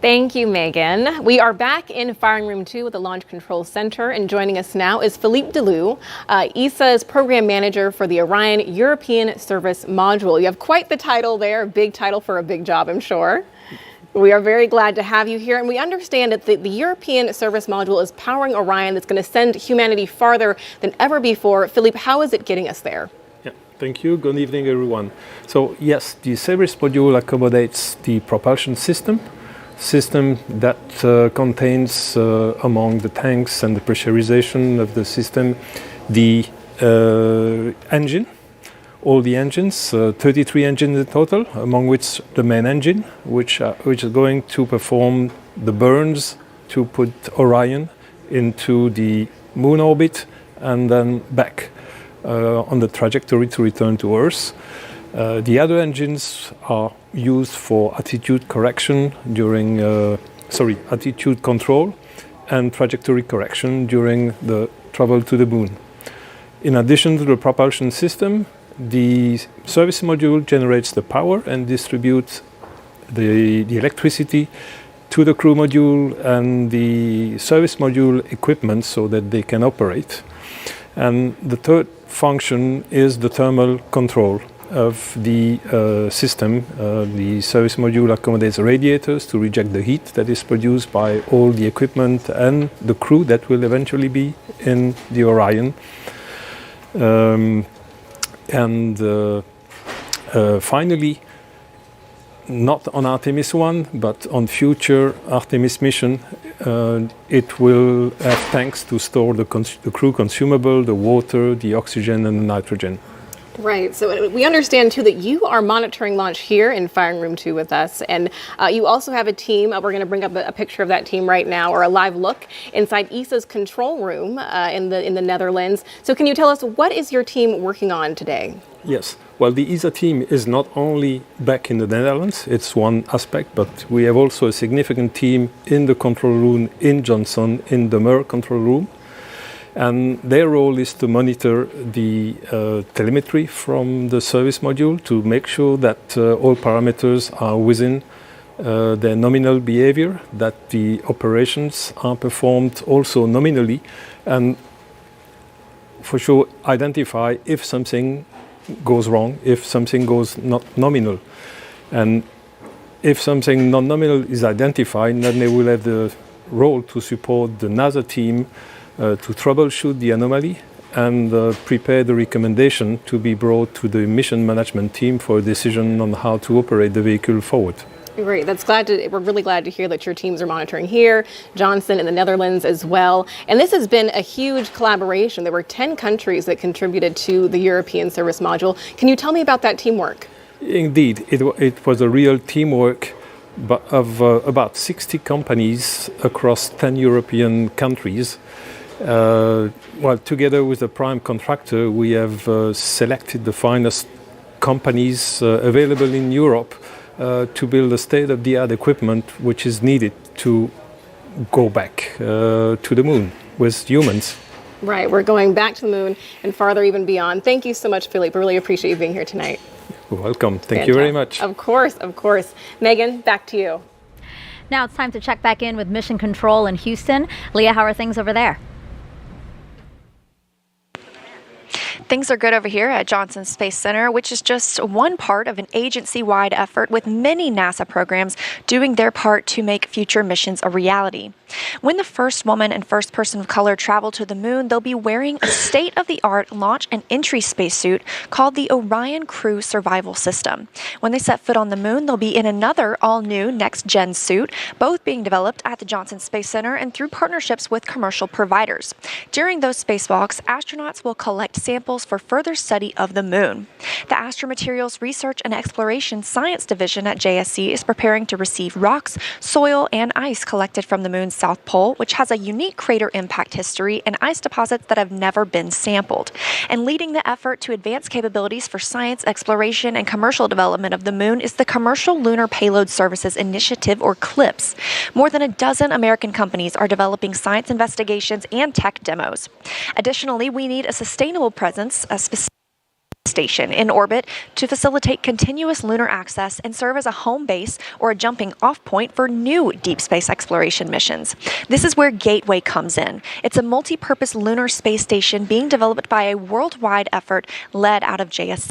Thank you, Megan. We are back in Firing Room 2 with the Launch Control Center, and joining us now is Philippe Delou, ESA's Program Manager for the Orion European Service Module. You have quite the title there, a big title for a big job, I'm sure. We are very glad to have you here, and we understand that the European Service Module is powering Orion that's going to send humanity farther than ever before. Philippe, how is it getting us there? Yeah, thank you. Good evening, everyone. So yes, the service module accommodates the propulsion system that contains among the tanks and the pressurization of the system the engine, all the engines, 33 engines in total, among which the main engine, which is going to perform the burns to put Orion into the moon orbit and then back on the trajectory to return to Earth. The other engines are used for attitude correction during, attitude control and trajectory correction during the travel to the moon. In addition to the propulsion system, the service module generates the power and distributes the electricity to the crew module and the service module equipment so that they can operate. And the third function is the thermal control of the system. The service module accommodates radiators to reject the heat that is produced by all the equipment and the crew that will eventually be in the Orion. Finally, not on Artemis 1, but on future Artemis mission, it will have tanks to store the crew consumable, the water, the oxygen, and the nitrogen. Right. So we understand, too, that you are monitoring launch here in Firing Room 2 with us. And you also have a team. We're going to bring up a picture of that team right now, or a live look inside ESA's control room in the Netherlands. So can you tell us, what is your team working on today? Yes. Well, the ESA team is not only back in the Netherlands, it's one aspect, but we have also a significant team in the control room in Johnson, in the Mer control room. And their role is to monitor the telemetry from the service module to make sure that all parameters are within their nominal behavior, that the operations are performed also nominally, and for sure identify if something goes wrong, if something goes not nominal. And if something non-nominal is identified, then they will have the role to support the NASA team to troubleshoot the anomaly and prepare the recommendation to be brought to the mission management team for a decision on how to operate the vehicle forward. Great. We're really glad to hear that your teams are monitoring here, Johnson in the Netherlands as well. And this has been a huge collaboration. There were 10 countries that contributed to the European Service Module. Can you tell me about that teamwork? Indeed, it was a real teamwork of about 60 companies across 10 European countries. Together with the prime contractor, we have selected the finest companies available in Europe to build a state-of-the-art equipment which is needed to go back to the moon with humans. Right, we're going back to the moon and farther even beyond. Thank you so much, Philippe. I really appreciate you being here tonight. You're welcome. Thank you very much. Of course, of course. Megan, back to you. Now it's time to check back in with Mission Control in Houston. Leah, how are things over there? Things are good over here at Johnson Space Center, which is just one part of an agency-wide effort with many NASA programs doing their part to make future missions a reality. When the first woman and first person of color travel to the moon, they'll be wearing a state-of-the-art launch and entry spacesuit called the Orion Crew Survival System. When they set foot on the moon, they'll be in another all-new next-gen suit, both being developed at the Johnson Space Center and through partnerships with commercial providers. During those spacewalks, astronauts will collect samples for further study of the moon. The Astromaterials Research and Exploration Science Division at JSC is preparing to receive rocks, soil, and ice collected from the moon's south pole, which has a unique crater impact history and ice deposits that have never been sampled. And leading the effort to advance capabilities for science, exploration, and commercial development of the moon is the Commercial Lunar Payload Services Initiative, or CLPS. More than a dozen American companies are developing science investigations and tech demos. Additionally, we need a sustainable presence, a specific station in orbit to facilitate continuous lunar access and serve as a home base or a jumping off point for new deep space exploration missions. This is where Gateway comes in. It's a multi-purpose lunar space station being developed by a worldwide effort led out of JSC.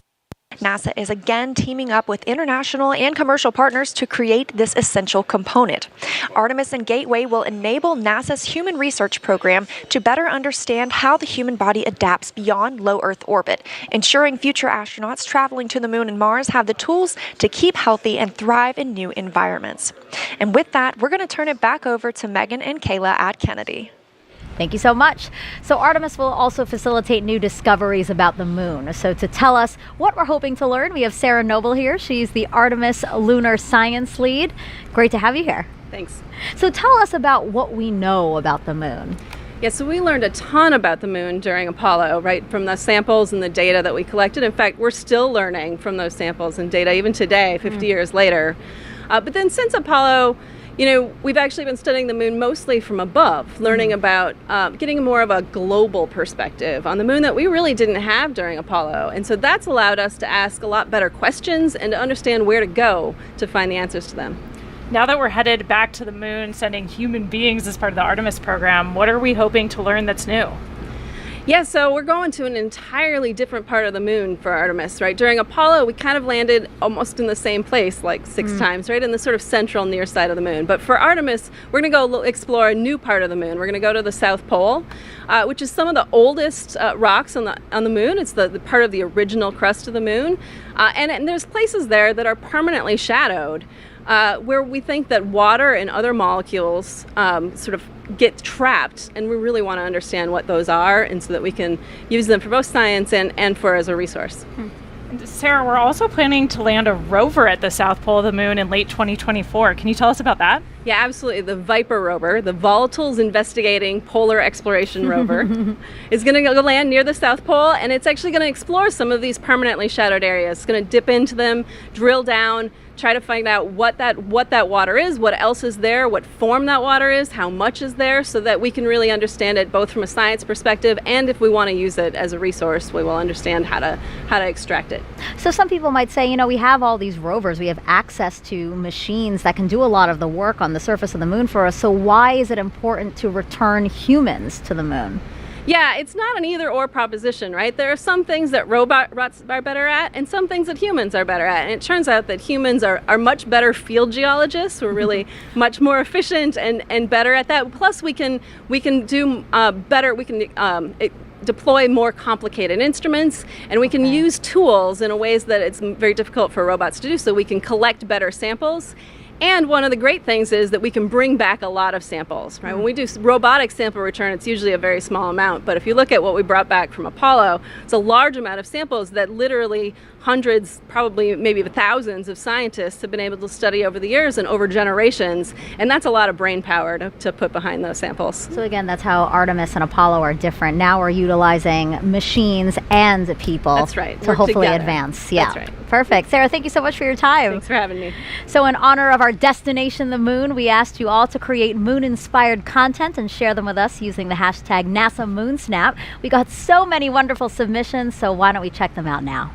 NASA is again teaming up with international and commercial partners to create this essential component. Artemis and Gateway will enable NASA's Human Research Program to better understand how the human body adapts beyond low Earth orbit, ensuring future astronauts traveling to the moon and Mars have the tools to keep healthy and thrive in new environments. And with that, we're going to turn it back over to Megan and Kayla at Kennedy. Thank you so much. So Artemis will also facilitate new discoveries about the moon. So to tell us what we're hoping to learn, we have Sarah Noble here. She's the Artemis Lunar Science Lead. Great to have you here. Thanks. So tell us about what we know about the moon. Yeah, so we learned a ton about the moon during Apollo, right, from the samples and the data that we collected. In fact, we're still learning from those samples and data even today, 50 years later. But then since Apollo, you know, we've actually been studying the moon mostly from above, learning about getting more of a global perspective on the moon that we really didn't have during Apollo. And so that's allowed us to ask a lot better questions and to understand where to go to find the answers to them. Now that we're headed back to the moon, sending human beings as part of the Artemis program, what are we hoping to learn that's new? Yeah, so we're going to an entirely different part of the moon for Artemis, right? During Apollo, we kind of landed almost in the same place, like 6 times, right? In the sort of central near side of the moon. But for Artemis, we're going to go explore a new part of the moon. We're going to go to the South Pole, which is some of the oldest rocks on the moon. It's the part of the original crust of the moon. And there's places there that are permanently shadowed, where we think that water and other molecules sort of get trapped, and we really want to understand what those are, and so that we can use them for both science and for as a resource. Sarah, we're also planning to land a rover at the South Pole of the moon in late 2024. Can you tell us about that? Yeah, absolutely. The Viper rover, the Volatiles Investigating Polar Exploration Rover, is going to go land near the South Pole, and it's actually going to explore some of these permanently shadowed areas. It's going to dip into them, drill down, try to find out what that water is, what else is there, what form that water is, how much is there, so that we can really understand it both from a science perspective, and if we want to use it as a resource, we will understand how to extract it. So some people might say, you know, we have all these rovers, we have access to machines that can do a lot of the work on the surface of the moon for us, so why is it important to return humans to the moon? Yeah, it's not an either-or proposition, right? There are some things that robots are better at and some things that humans are better at. And it turns out that humans are much better field geologists. We're really much more efficient and better at that. Plus, we can do better. We can deploy more complicated instruments, and we can use tools in ways that it's very difficult for robots to do, so we can collect better samples. And one of the great things is that we can bring back a lot of samples, right? When we do robotic sample return, it's usually a very small amount. But if you look at what we brought back from Apollo, it's a large amount of samples that literally hundreds, probably maybe thousands of scientists have been able to study over the years and over generations. And that's a lot of brain power to put behind those samples. So again, that's how Artemis and Apollo are different. Now we're utilizing machines and people. That's right. To Work hopefully together. advance. Yeah. That's right. Perfect. Sarah, thank you so much for your time. Thanks for having me. So in honor of our destination, the moon, we asked you all to create moon-inspired content and share them with us using the hashtag NASA MoonSnap. We got so many wonderful submissions, so why don't we check them out now?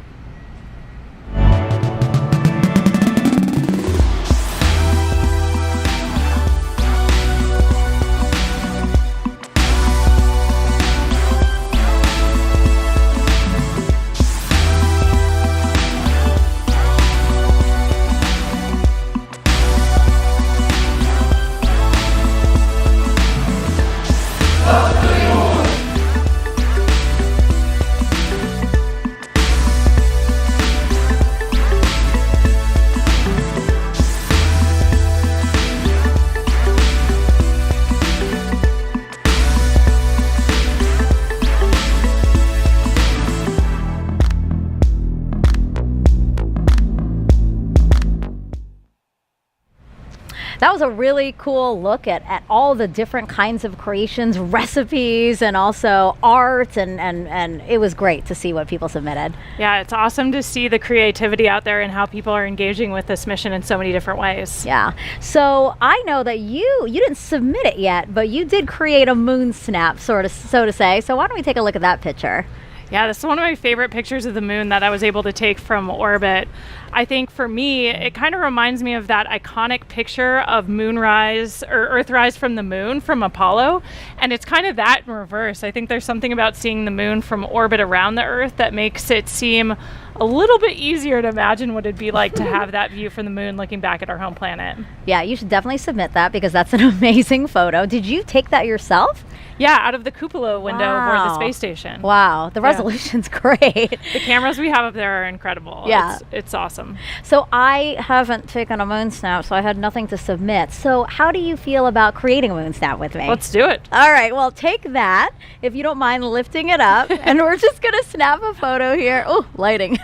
That was a really cool look at all the different kinds of creations, recipes, and also art, and it was great to see what people submitted. Yeah, it's awesome to see the creativity out there and how people are engaging with this mission in so many different ways. Yeah. So I know that you didn't submit it yet, but you did create a moon snap, so to say. So why don't we take a look at that picture? Yeah, this is one of my favorite pictures of the moon that I was able to take from orbit. I think for me, it kind of reminds me of that iconic picture of moonrise or Earthrise from the moon from Apollo. And it's kind of that in reverse. I think there's something about seeing the moon from orbit around the Earth that makes it seem a little bit easier to imagine what it'd be like to have that view from the moon looking back at our home planet. Yeah, you should definitely submit that because that's an amazing photo. Did you take that yourself? Yeah, out of the cupola window aboard the space station. Wow, the resolution's great. The cameras we have up there are incredible. Yeah. It's awesome. So I haven't taken a moon snap, so I had nothing to submit. So how do you feel about creating a moon snap with me? Let's do it. All right, well, take that, if you don't mind lifting it up, and we're just going to snap a photo here. Oh, lighting.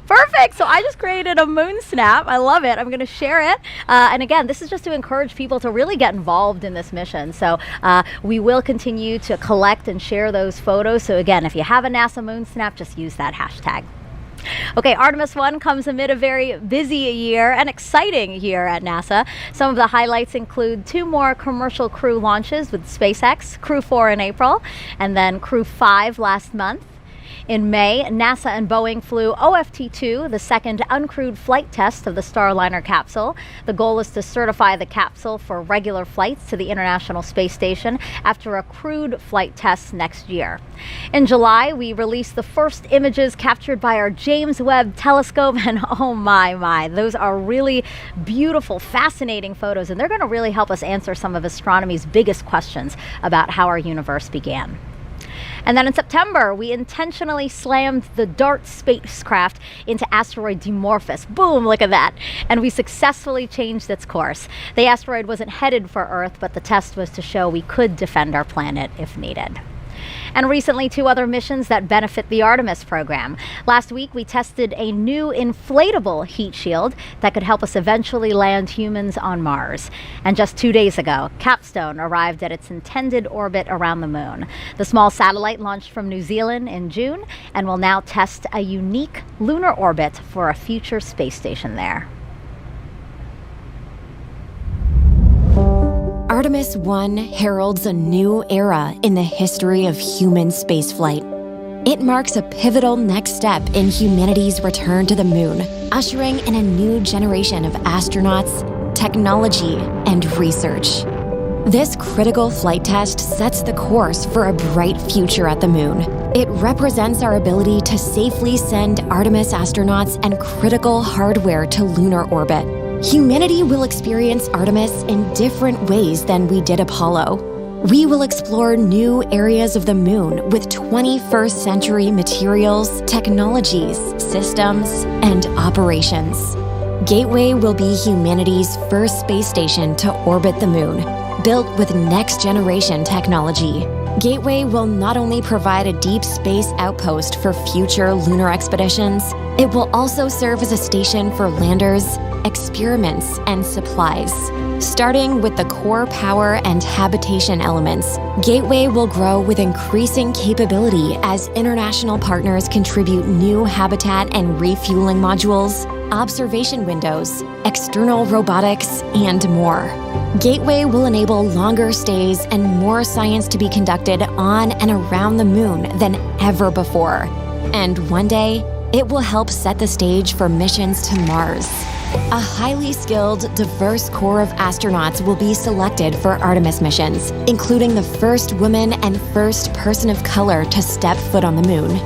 Perfect. So I just created a moon snap. I love it. I'm going to share it. And again, this is just to encourage people to really get involved in this mission. So we will continue to collect and share those photos. So again, if you have a NASA moon snap, just use that hashtag. Okay, Artemis 1 comes amid a very busy year and exciting year at NASA. Some of the highlights include 2 more commercial crew launches with SpaceX, Crew 4 in April, and then Crew 5 last month. In May, NASA and Boeing flew OFT-2, the second uncrewed flight test of the Starliner capsule. The goal is to certify the capsule for regular flights to the International Space Station after a crewed flight test next year. In July, we released the first images captured by our James Webb Telescope, and oh my, those are really beautiful, fascinating photos, and they're going to really help us answer some of astronomy's biggest questions about how our universe began. And then in September, we intentionally slammed the DART spacecraft into asteroid Dimorphos. Boom, look at that. And we successfully changed its course. The asteroid wasn't headed for Earth, but the test was to show we could defend our planet if needed. And recently, 2 other missions that benefit the Artemis program. Last week, we tested a new inflatable heat shield that could help us eventually land humans on Mars. And just 2 days ago, Capstone arrived at its intended orbit around the moon. The small satellite launched from New Zealand in June and will now test a unique lunar orbit for a future space station there. Artemis 1 heralds a new era in the history of human spaceflight. It marks a pivotal next step in humanity's return to the moon, ushering in a new generation of astronauts, technology, and research. This critical flight test sets the course for a bright future at the moon. It represents our ability to safely send Artemis astronauts and critical hardware to lunar orbit. Humanity will experience Artemis in different ways than we did Apollo. We will explore new areas of the moon with 21st century materials, technologies, systems, and operations. Gateway will be humanity's first space station to orbit the moon, built with next-generation technology. Gateway will not only provide a deep space outpost for future lunar expeditions, it will also serve as a station for landers, experiments, and supplies. Starting with the core power and habitation elements, Gateway will grow with increasing capability as international partners contribute new habitat and refueling modules, observation windows, external robotics, and more. Gateway will enable longer stays and more science to be conducted on and around the moon than ever before. And one day, it will help set the stage for missions to Mars. A highly skilled, diverse core of astronauts will be selected for Artemis missions, including the first woman and first person of color to step foot on the moon.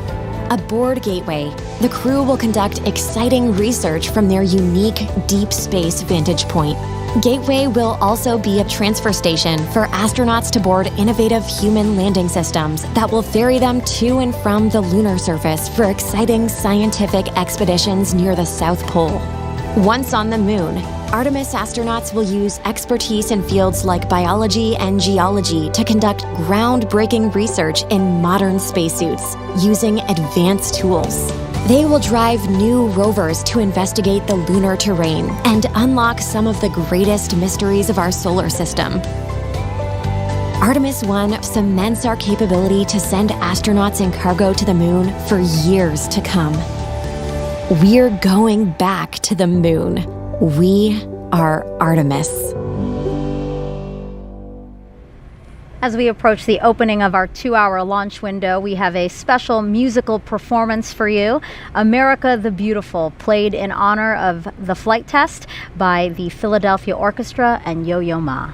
Aboard Gateway, the crew will conduct exciting research from their unique deep space vantage point. Gateway will also be a transfer station for astronauts to board innovative human landing systems that will ferry them to and from the lunar surface for exciting scientific expeditions near the South Pole. Once on the moon, Artemis astronauts will use expertise in fields like biology and geology to conduct groundbreaking research in modern spacesuits using advanced tools. They will drive new rovers to investigate the lunar terrain and unlock some of the greatest mysteries of our solar system. Artemis 1 cements our capability to send astronauts and cargo to the moon for years to come. We're going back to the moon. We are Artemis. As we approach the opening of our 2-hour launch window, we have a special musical performance for you. America the Beautiful, played in honor of the flight test by the Philadelphia Orchestra and Yo-Yo Ma.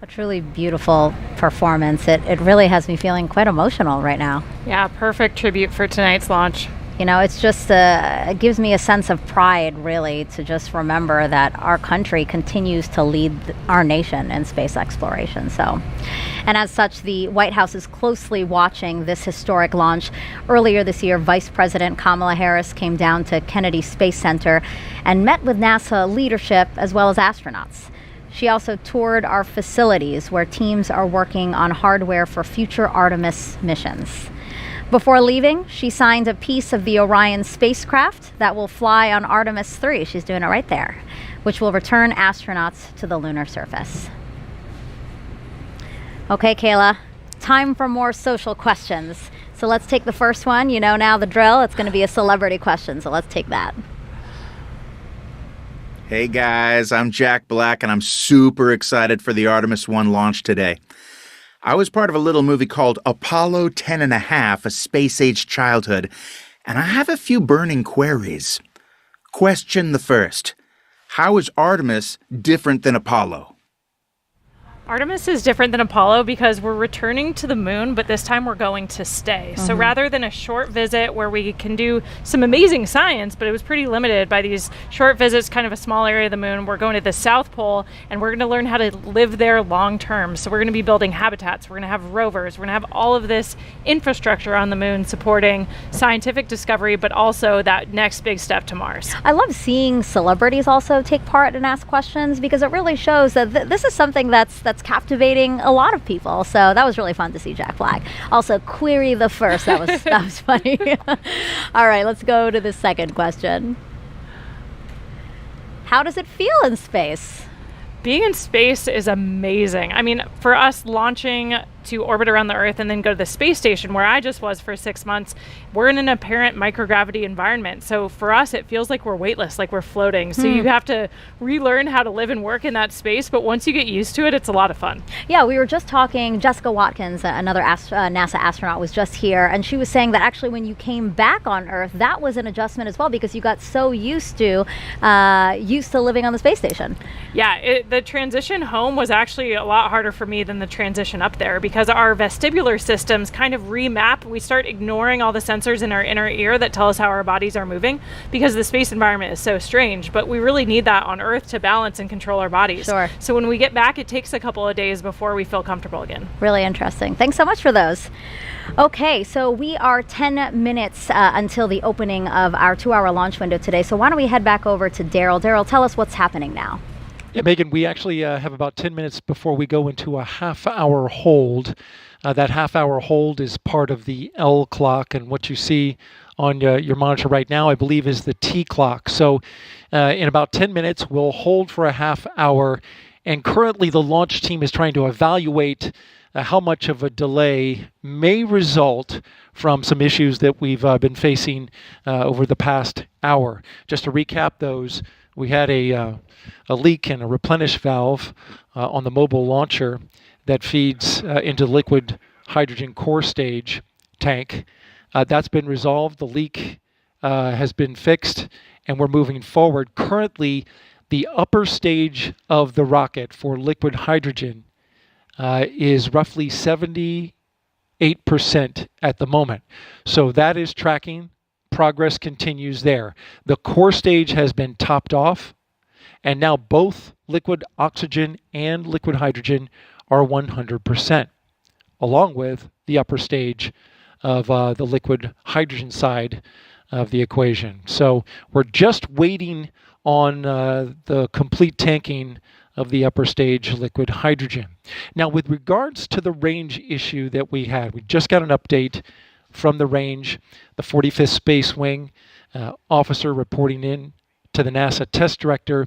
Truly beautiful performance. It really has me feeling quite emotional right now. Yeah, perfect tribute for tonight's launch. You know, it's just it gives me a sense of pride, really, to just remember that our country continues to lead our nation in space exploration. And as such, the White House is closely watching this historic launch. Earlier this year, Vice President Kamala Harris came down to Kennedy Space Center and met with NASA leadership as well as astronauts. She also toured our facilities where teams are working on hardware for future Artemis missions. Before leaving, she signed a piece of the Orion spacecraft that will fly on Artemis 3. She's doing it right there, which will return astronauts to the lunar surface. Okay, Kayla, time for more social questions. So let's take the first one. You know now the drill. It's going to be a celebrity question, so let's take that. Hey guys, I'm Jack Black, and I'm super excited for the Artemis 1 launch today. I was part of a little movie called Apollo 10.5, A Space-Age Childhood, and I have a few burning queries. Question the first. How is Artemis different than Apollo? Artemis is different than Apollo because we're returning to the moon, but this time we're going to stay. So rather than a short visit where we can do some amazing science, but it was pretty limited by these short visits, kind of a small area of the moon, we're going to the South Pole and we're going to learn how to live there long term. So we're going to be building habitats, we're going to have rovers, we're going to have all of this infrastructure on the moon supporting scientific discovery, but also that next big step to Mars. I love seeing celebrities also take part and ask questions because it really shows that this is something that's captivating a lot of people. So that was really fun to see Jack Black. Also, query the first. That was funny. All right, let's go to the second question. How does it feel in space? Being in space is amazing. I mean, for us launching to orbit around the Earth and then go to the space station where I just was for 6 months, we're in an apparent microgravity environment. So for us, it feels like we're weightless, like we're floating. So you have to relearn how to live and work in that space. But once you get used to it, it's a lot of fun. Yeah, we were just talking, Jessica Watkins, another NASA astronaut, was just here. And she was saying that actually when you came back on Earth, that was an adjustment as well because you got so used to living on the space station. Yeah, the transition home was actually a lot harder for me than the transition up there because our vestibular systems kind of remap. We start ignoring all the sensors in our inner ear that tell us how our bodies are moving because the space environment is so strange, but we really need that on Earth to balance and control our bodies. Sure. So when we get back, it takes a couple of days before we feel comfortable again. Really interesting. Thanks so much for those. Okay, so we are 10 minutes until the opening of our 2-hour launch window today. So why don't we head back over to Daryl. Daryl, tell us what's happening now. Yeah, Megan, we actually have about 10 minutes before we go into a half-hour hold. That half-hour hold is part of the L clock, and what you see on your monitor right now, I believe, is the T clock. So in about 10 minutes, we'll hold for a half hour, and currently the launch team is trying to evaluate how much of a delay may result from some issues that we've been facing over the past hour. Just to recap those, we had a leak in a replenish valve on the mobile launcher that feeds into the liquid hydrogen core stage tank. That's been resolved. The leak has been fixed, and we're moving forward. Currently, the upper stage of the rocket for liquid hydrogen is roughly 78% at the moment. So that is tracking. Progress continues there. The core stage has been topped off, and now both liquid oxygen and liquid hydrogen are 100%, along with the upper stage of the liquid hydrogen side of the equation. So we're just waiting on the complete tanking of the upper stage liquid hydrogen. Now, with regards to the range issue that we had, we just got an update from the range, the 45th Space Wing officer reporting in to the NASA test director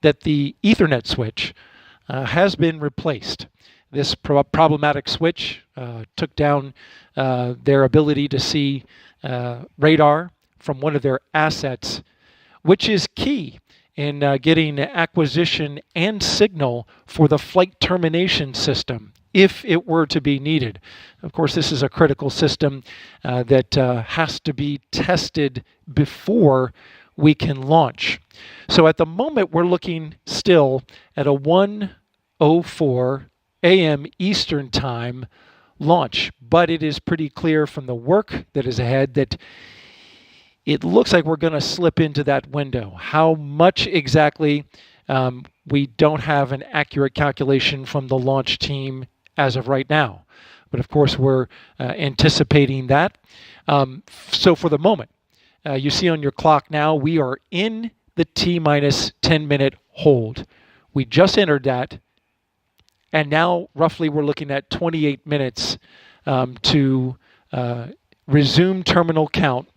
that the Ethernet switch has been replaced. This problematic switch took down their ability to see radar from one of their assets, which is key in getting acquisition and signal for the flight termination system if it were to be needed. Of course, this is a critical system that has to be tested before we can launch. So at the moment, we're looking still at a 1:04 a.m. Eastern Time launch, but it is pretty clear from the work that is ahead that it looks like we're going to slip into that window. How much exactly, we don't have an accurate calculation from the launch team as of right now. But of course, we're anticipating that. So for the moment, you see on your clock now, we are in the T-minus 10-minute hold. We just entered that, and now roughly we're looking at 28 minutes to resume terminal count,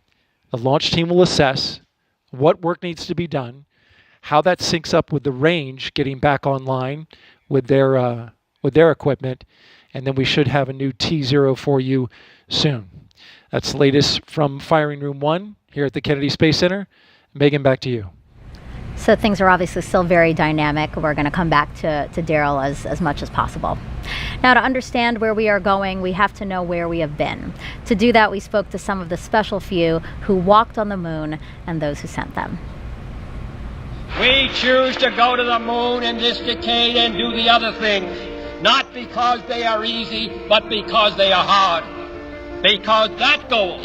the launch team will assess what work needs to be done, how that syncs up with the range getting back online with their equipment, and then we should have a new T0 for you soon. That's the latest from Firing Room 1 here at the Kennedy Space Center. Megan, back to you. So things are obviously still very dynamic. We're going to come back to Daryl as much as possible. Now, to understand where we are going, we have to know where we have been. To do that, we spoke to some of the special few who walked on the moon and those who sent them. We choose to go to the moon in this decade and do the other things, not because they are easy, but because they are hard. Because that goal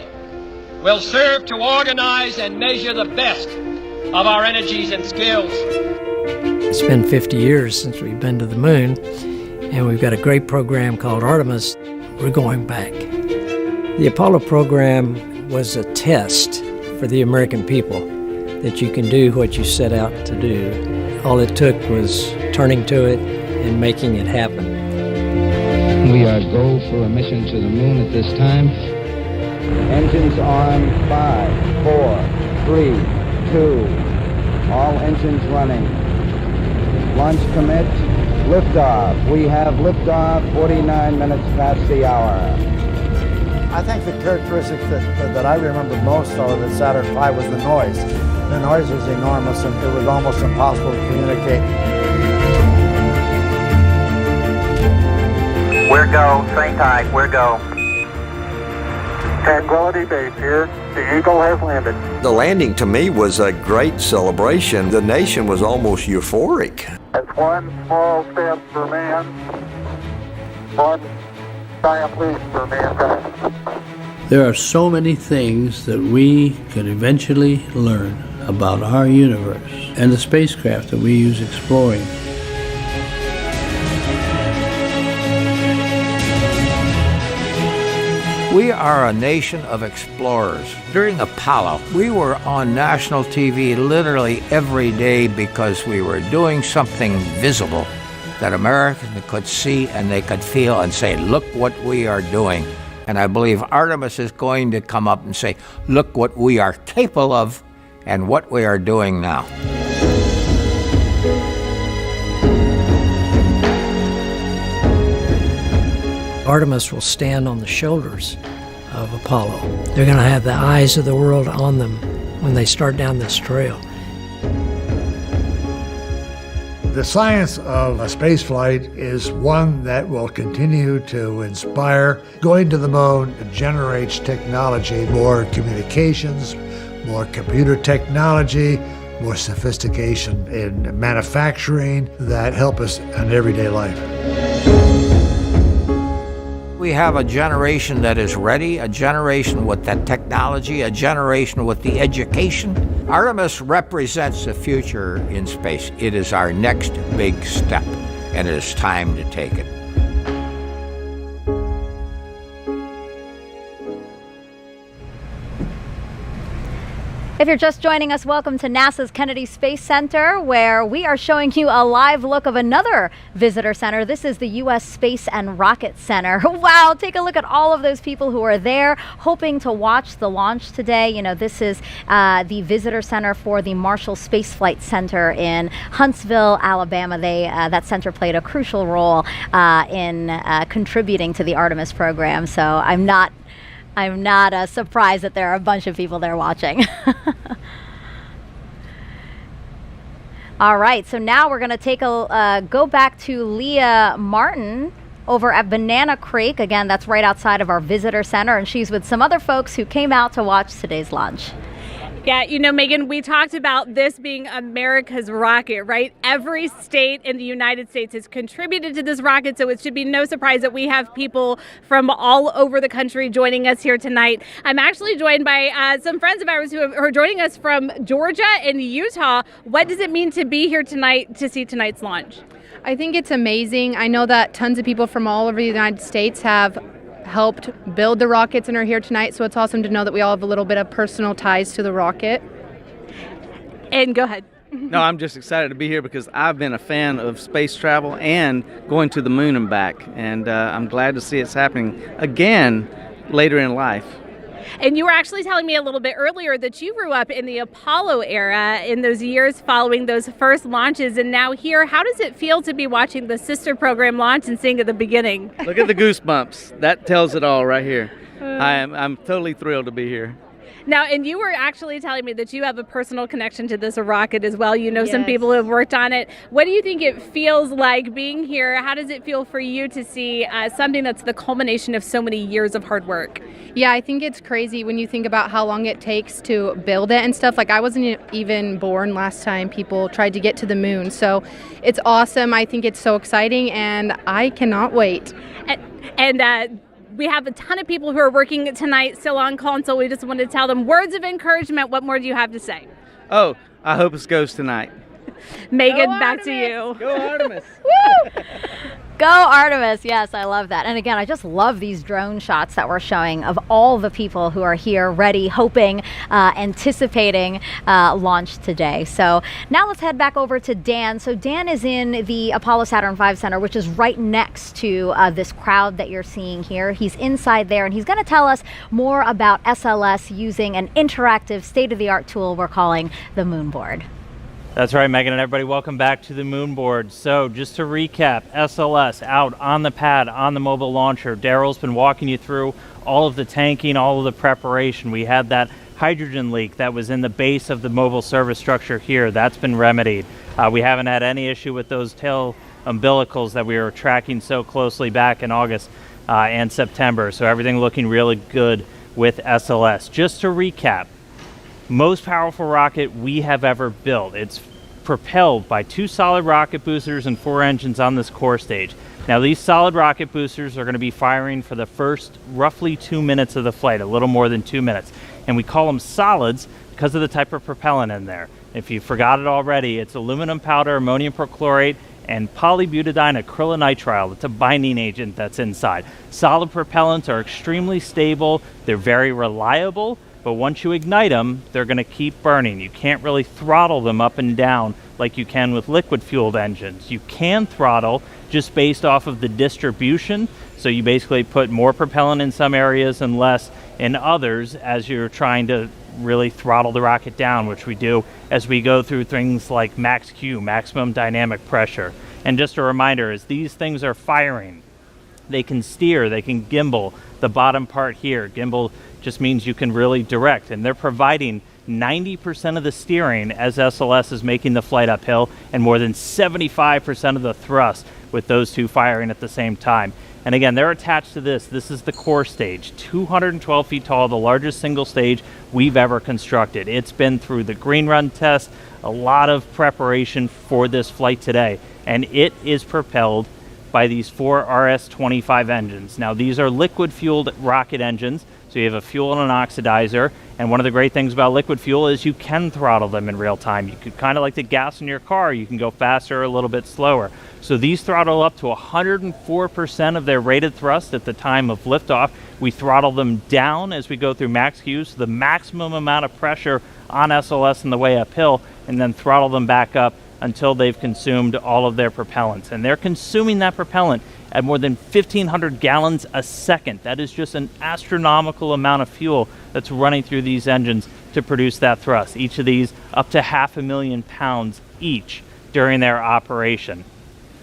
will serve to organize and measure the best of our energies and skills. It's been 50 years since we've been to the moon, and we've got a great program called Artemis. We're going back. The Apollo program was a test for the American people that you can do what you set out to do. All it took was turning to it and making it happen. We are go for a mission to the moon at this time. Engines on 5, 4, 3, 2. All engines running. Launch commit. Liftoff. We have liftoff 49 minutes past the hour. I think the characteristic that I remember most of the Saturn V was the noise. The noise was enormous and it was almost impossible to communicate. We're go, train tight, we're go. Tranquility Base here, the Eagle has landed. The landing to me was a great celebration. The nation was almost euphoric. It's one small step for man, one giant leap for mankind. There are so many things that we could eventually learn about our universe and the spacecraft that we use exploring. We are a nation of explorers. During Apollo, we were on national TV literally every day because we were doing something visible that Americans could see and they could feel and say, look what we are doing. And I believe Artemis is going to come up and say, look what we are capable of and what we are doing now. Artemis will stand on the shoulders of Apollo. They're going to have the eyes of the world on them when they start down this trail. The science of a space flight is one that will continue to inspire. Going to the moon generates technology, more communications, more computer technology, more sophistication in manufacturing that help us in everyday life. We have a generation that is ready, a generation with that technology, a generation with the education. Artemis represents the future in space. It is our next big step, and it is time to take it. If you're just joining us, welcome to NASA's Kennedy Space Center, where we are showing you a live look of another visitor center. This is the U.S. Space and Rocket Center. Wow, take a look at all of those people who are there hoping to watch the launch today. You know, this is the visitor center for the Marshall Space Flight Center in Huntsville, Alabama. That center played a crucial role in contributing to the Artemis program, so I'm not surprised that there are a bunch of people there watching. All right, so now we're going to go back to Leah Martin over at Banana Creek. Again, that's right outside of our visitor center, and she's with some other folks who came out to watch today's launch. Yeah, you know, Megan, we talked about this being America's rocket, right? Every state in the United States has contributed to this rocket, so it should be no surprise that we have people from all over the country joining us here tonight. I'm actually joined by some friends of ours who are joining us from Georgia and Utah. What does it mean to be here tonight to see tonight's launch? I think it's amazing. I know that tons of people from all over the United States have helped build the rockets and are here tonight, so it's awesome to know that we all have a little bit of personal ties to the rocket. And go ahead. No, I'm just excited to be here because I've been a fan of space travel and going to the moon and back, and I'm glad to see it's happening again later in life. And you were actually telling me a little bit earlier that you grew up in the Apollo era in those years following those first launches, and now here, how does it feel to be watching the sister program launch and seeing at the beginning? Look at the goosebumps. That tells it all right here. I'm totally thrilled to be here. Now, and you were actually telling me that you have a personal connection to this rocket as well. You know some Yes. people who have worked on it. What do you think it feels like being here? How does it feel for you to see something that's the culmination of so many years of hard work? Yeah, I think it's crazy when you think about how long it takes to build it and stuff. Like, I wasn't even born last time people tried to get to the moon. So it's awesome. I think it's so exciting, and I cannot wait. And we have a ton of people who are working tonight still on console. We just want to tell them words of encouragement. What more do you have to say? Oh, I hope it goes tonight. Megan, back to you. Go Artemis. Woo! Go Artemis. Yes, I love that. And again, I just love these drone shots that we're showing of all the people who are here ready, hoping, anticipating launch today. So now let's head back over to Dan. So Dan is in the Apollo Saturn V Center, which is right next to this crowd that you're seeing here. He's inside there, and he's going to tell us more about SLS using an interactive state-of-the-art tool we're calling the Moonboard. That's right, Megan, and everybody, welcome back to the Moonboard. So just to recap, SLS out on the pad, on the mobile launcher. Daryl's been walking you through all of the tanking, all of the preparation. We had that hydrogen leak that was in the base of the mobile service structure here. That's been remedied. We haven't had any issue with those tail umbilicals that we were tracking so closely back in August and September. So everything looking really good with SLS. Just to recap, most powerful rocket we have ever built. It's propelled by 2 solid rocket boosters and 4 engines on this core stage. Now these solid rocket boosters are going to be firing for the first roughly 2 minutes of the flight, a little more than 2 minutes. And we call them solids because of the type of propellant in there. If you forgot it already, it's aluminum powder, ammonium perchlorate, and polybutadiene acrylonitrile. It's a binding agent that's inside. Solid propellants are extremely stable. They're very reliable. But once you ignite them, they're going to keep burning. You can't really throttle them up and down like you can with liquid-fueled engines. You can throttle just based off of the distribution. So you basically put more propellant in some areas and less in others as you're trying to really throttle the rocket down, which we do as we go through things like max Q, maximum dynamic pressure. And just a reminder, as these things are firing, they can steer, they can gimbal. The bottom part here, gimbal just means you can really direct, and they're providing 90% of the steering as SLS is making the flight uphill, and more than 75% of the thrust with those two firing at the same time. And again, they're attached to this. This is the core stage, 212 feet tall, the largest single stage we've ever constructed. It's been through the green run test, a lot of preparation for this flight today, and it is propelled by these 4 RS-25 engines. Now these are liquid fueled rocket engines, so you have a fuel and an oxidizer, and one of the great things about liquid fuel is you can throttle them in real time. You could kind of like the gas in your car, you can go faster or a little bit slower. So these throttle up to 104% of their rated thrust at the time of liftoff. We throttle them down as we go through max Q, so the maximum amount of pressure on SLS in the way uphill, and then throttle them back up until they've consumed all of their propellants. And they're consuming that propellant at more than 1,500 gallons a second. That is just an astronomical amount of fuel that's running through these engines to produce that thrust. Each of these up to 500,000 pounds each during their operation.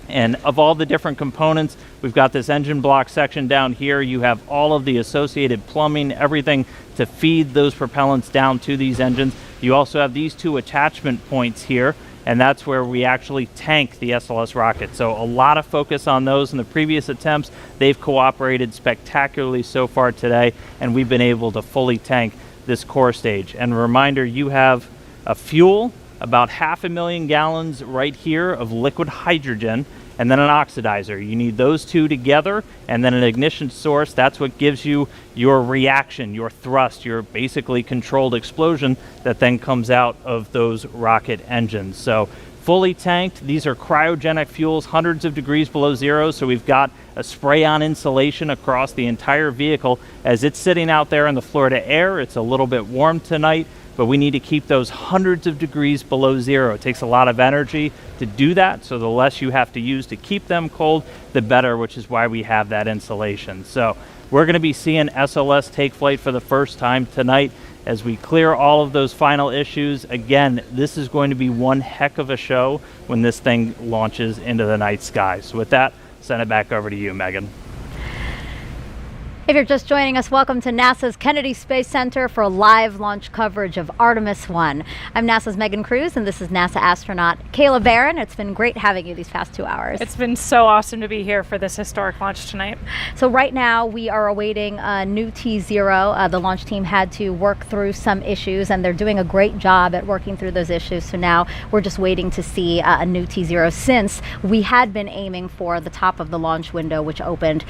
And of all the different components, we've got this engine block section down here. You have all of the associated plumbing, everything to feed those propellants down to these engines. You also have these 2 attachment points here, and that's where we actually tank the SLS rocket. So a lot of focus on those in the previous attempts. They've cooperated spectacularly so far today, and we've been able to fully tank this core stage. And a reminder, you have a fuel, about 500,000 gallons right here of liquid hydrogen, and then an oxidizer. You need those 2 together, and then an ignition source. That's what gives you your reaction, your thrust, your basically controlled explosion that then comes out of those rocket engines. So fully tanked, these are cryogenic fuels, hundreds of degrees below zero, so we've got a spray-on insulation across the entire vehicle. As it's sitting out there in the Florida air, it's a little bit warm tonight. but we need to keep those hundreds of degrees below zero. It takes a lot of energy to do that, so the less you have to use to keep them cold, the better, which is why we have that insulation. So we're going to be seeing SLS take flight for the first time tonight as we clear all of those final issues. Again, this is going to be one heck of a show when this thing launches into the night sky. So with that, send it back over to you, Megan. If you're just joining us, welcome to NASA's Kennedy Space Center for live launch coverage of Artemis 1. I'm NASA's Megan Cruz, and this is NASA astronaut Kayla Barron. It's been great having you these past 2 hours. It's been so awesome to be here for this historic launch tonight. So right now we are awaiting a new T0. The launch team had to work through some issues, and they're doing a great job at working through those issues. So now we're just waiting to see a new T0, since we had been aiming for the top of the launch window, which opened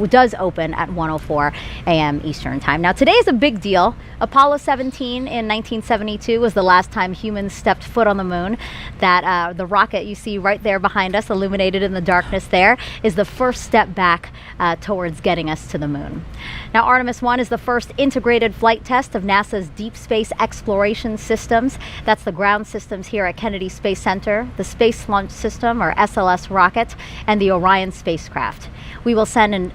does open at 1:04 a.m. Eastern Time. Now, today is a big deal. Apollo 17 in 1972 was the last time humans stepped foot on the moon. That the rocket you see right there behind us, illuminated in the darkness there, is the first step back towards getting us to the moon. Now, Artemis 1 is the first integrated flight test of NASA's deep space exploration systems. That's the ground systems here at Kennedy Space Center, the Space Launch System, or SLS rocket, and the Orion spacecraft. We will send an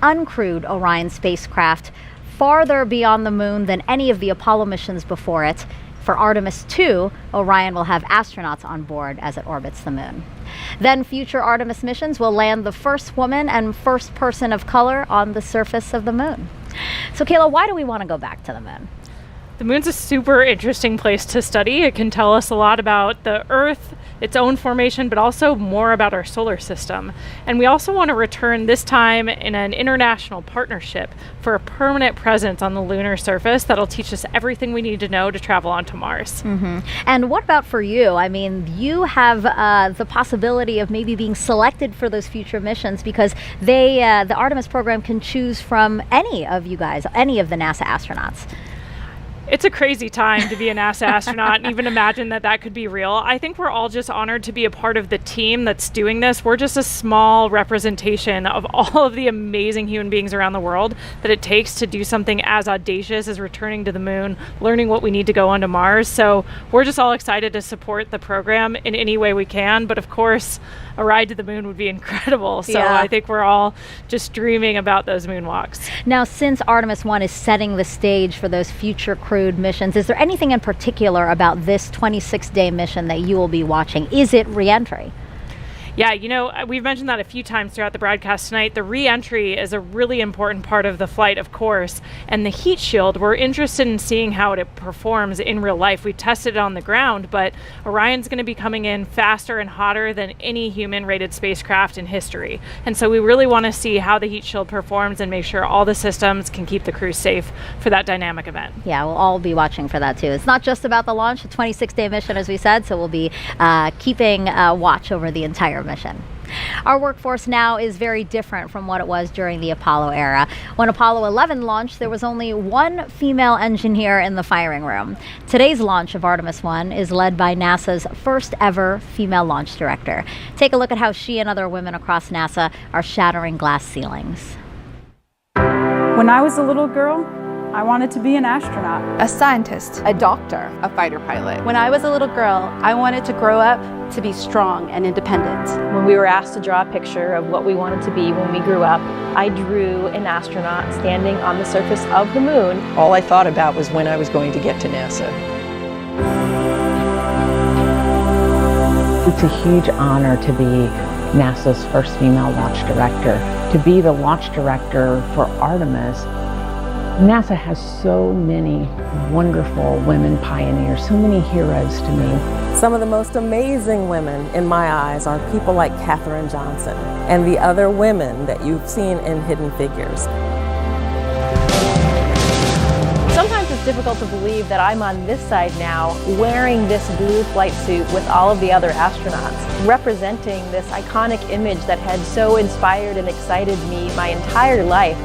uncrewed Orion spacecraft farther beyond the moon than any of the Apollo missions before it. For Artemis 2, Orion will have astronauts on board as it orbits the moon. Then future Artemis missions will land the first woman and first person of color on the surface of the moon. So Kayla, why do we want to go back to the moon? The moon's a super interesting place to study. It can tell us a lot about the Earth, its own formation, but also more about our solar system. And we also want to return, this time in an international partnership, for a permanent presence on the lunar surface that'll teach us everything we need to know to travel onto Mars. Mm-hmm. And what about for you? I mean, you have the possibility of maybe being selected for those future missions, because the Artemis program can choose from any of you guys, any of the NASA astronauts. It's a crazy time to be a NASA astronaut and even imagine that that could be real. I think we're all just honored to be a part of the team that's doing this. We're just a small representation of all of the amazing human beings around the world that it takes to do something as audacious as returning to the moon, learning what we need to go onto Mars. So we're just all excited to support the program in any way we can. But of course, a ride to the moon would be incredible. So yeah. I think we're all just dreaming about those moonwalks. Now, since Artemis 1 is setting the stage for those future crewed missions, is there anything in particular about this 26-day mission that you will be watching? Is it re-entry? Yeah, you know, we've mentioned that a few times throughout the broadcast tonight. The re-entry is a really important part of the flight, of course, and the heat shield, we're interested in seeing how it performs in real life. We tested it on the ground, but Orion's going to be coming in faster and hotter than any human-rated spacecraft in history. And so we really want to see how the heat shield performs and make sure all the systems can keep the crew safe for that dynamic event. Yeah, we'll all be watching for that too. It's not just about the launch, a 26-day mission, as we said, so we'll be keeping watch over the entire mission. Our workforce now is very different from what it was during the Apollo era. When Apollo 11 launched, there was only one female engineer in the firing room. Today's launch of Artemis 1 is led by NASA's first ever female launch director. Take a look at how she and other women across NASA are shattering glass ceilings. When I was a little girl, I wanted to be an astronaut, a scientist, a doctor, a fighter pilot. When I was a little girl, I wanted to grow up to be strong and independent. When we were asked to draw a picture of what we wanted to be when we grew up, I drew an astronaut standing on the surface of the moon. All I thought about was when I was going to get to NASA. It's a huge honor to be NASA's first female launch director. To be the launch director for Artemis, NASA has so many wonderful women pioneers, so many heroes to me. Some of the most amazing women in my eyes are people like Katherine Johnson and the other women that you've seen in Hidden Figures. Sometimes it's difficult to believe that I'm on this side now wearing this blue flight suit with all of the other astronauts, representing this iconic image that had so inspired and excited me my entire life.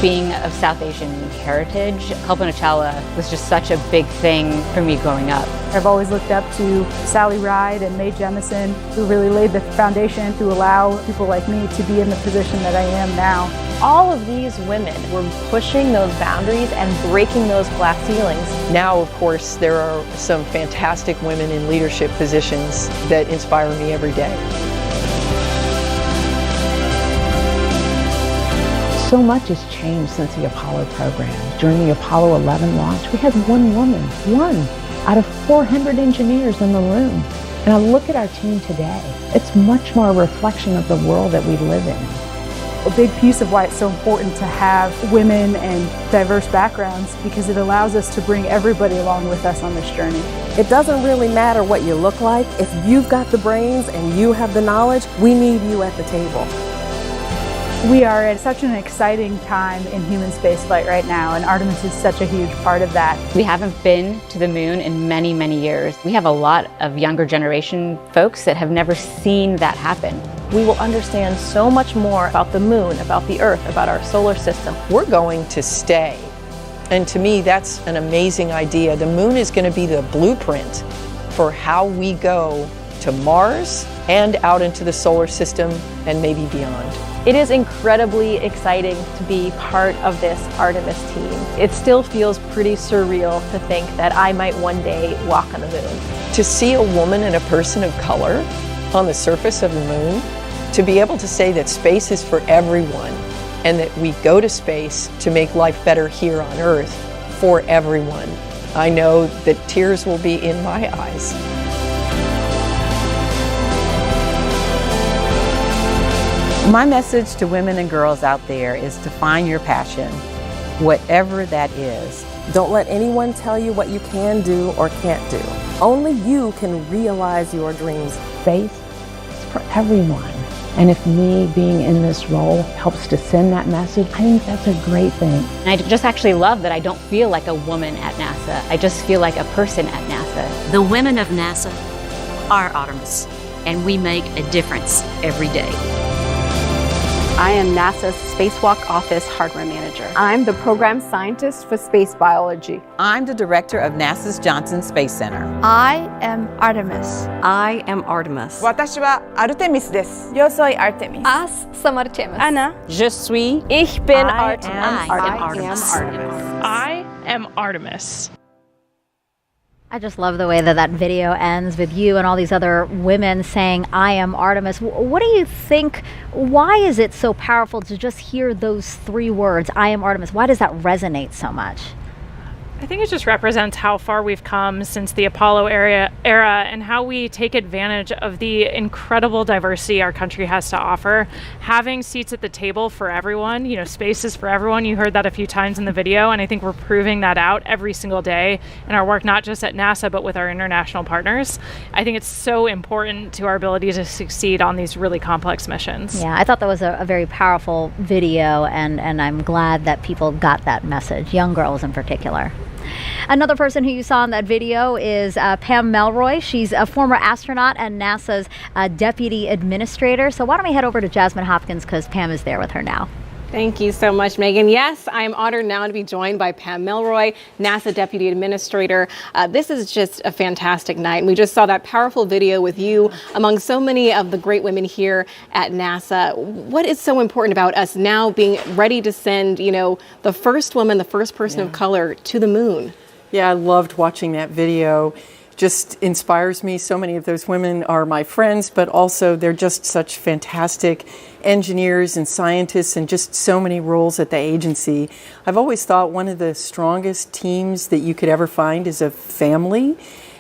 Being of South Asian heritage, Kalpana Chawla was just such a big thing for me growing up. I've always looked up to Sally Ride and Mae Jemison, who really laid the foundation to allow people like me to be in the position that I am now. All of these women were pushing those boundaries and breaking those glass ceilings. Now, of course, there are some fantastic women in leadership positions that inspire me every day. So much has changed since the Apollo program. During the Apollo 11 launch, we had one woman, one out of 400 engineers in the room. And I look at our team today, it's much more a reflection of the world that we live in. A big piece of why it's so important to have women and diverse backgrounds, because it allows us to bring everybody along with us on this journey. It doesn't really matter what you look like. If you've got the brains and you have the knowledge, we need you at the table. We are at such an exciting time in human spaceflight right now, and Artemis is such a huge part of that. We haven't been to the moon in many, many years. We have a lot of younger generation folks that have never seen that happen. We will understand so much more about the moon, about the Earth, about our solar system. We're going to stay. And to me, that's an amazing idea. The moon is going to be the blueprint for how we go to Mars and out into the solar system and maybe beyond. It is incredibly exciting to be part of this Artemis team. It still feels pretty surreal to think that I might one day walk on the moon. To see a woman and a person of color on the surface of the moon, to be able to say that space is for everyone and that we go to space to make life better here on Earth for everyone, I know that tears will be in my eyes. My message to women and girls out there is to find your passion, whatever that is. Don't let anyone tell you what you can do or can't do. Only you can realize your dreams. Space is for everyone. And if me being in this role helps to send that message, I think that's a great thing. And I just actually love that I don't feel like a woman at NASA. I just feel like a person at NASA. The women of NASA are Artemis, and we make a difference every day. I am NASA's Spacewalk Office Hardware Manager. I'm the Program Scientist for Space Biology. I'm the Director of NASA's Johnson Space Center. I am Artemis. I am Artemis. 私は Artemis です。 Yo soy Artemis. As some Artemis. Ana. Je suis. Ich bin I Artemis. am Artemis. I am Artemis. I just love the way that that video ends with you and all these other women saying, I am Artemis. What do you think? Why is it so powerful to just hear those three words, I am Artemis? Why does that resonate so much? I think it just represents how far we've come since the Apollo era and how we take advantage of the incredible diversity our country has to offer. Having seats at the table for everyone, you know, spaces for everyone. You heard that a few times in the video, and I think we're proving that out every single day in our work, not just at NASA, but with our international partners. I think it's so important to our ability to succeed on these really complex missions. Yeah, I thought that was a very powerful video, and I'm glad that people got that message, young girls in particular. Another person who you saw in that video is Pam Melroy. She's a former astronaut and NASA's deputy administrator. So why don't we head over to Jasmine Hopkins, because Pam is there with her now. Thank you so much, Megan. Yes, I'm honored now to be joined by Pam Melroy, NASA Deputy Administrator. This is just a fantastic night. We just saw that powerful video with you among so many of the great women here at NASA. What is so important about us now being ready to send, you know, the first woman, the first person of color to the moon? Yeah, I loved watching that video. Just inspires me. So many of those women are my friends, but also they're just such fantastic engineers and scientists and just so many roles at the agency. I've always thought one of the strongest teams that you could ever find is a family.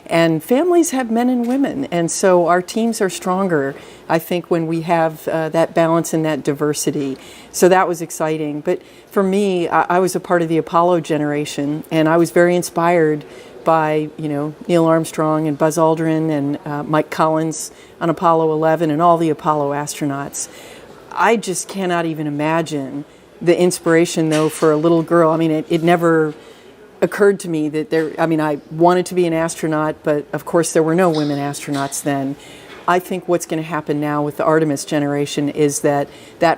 And families have men and women, and so our teams are stronger, I think, when we have that balance and that diversity. So that was exciting. But for me, I was a part of the Apollo generation, and I was very inspired by, you know, Neil Armstrong and Buzz Aldrin and Mike Collins on Apollo 11 and all the Apollo astronauts. I just cannot even imagine the inspiration, though, for a little girl. I mean, it never occurred to me that I wanted to be an astronaut, but of course there were no women astronauts then. I think what's going to happen now with the Artemis generation is that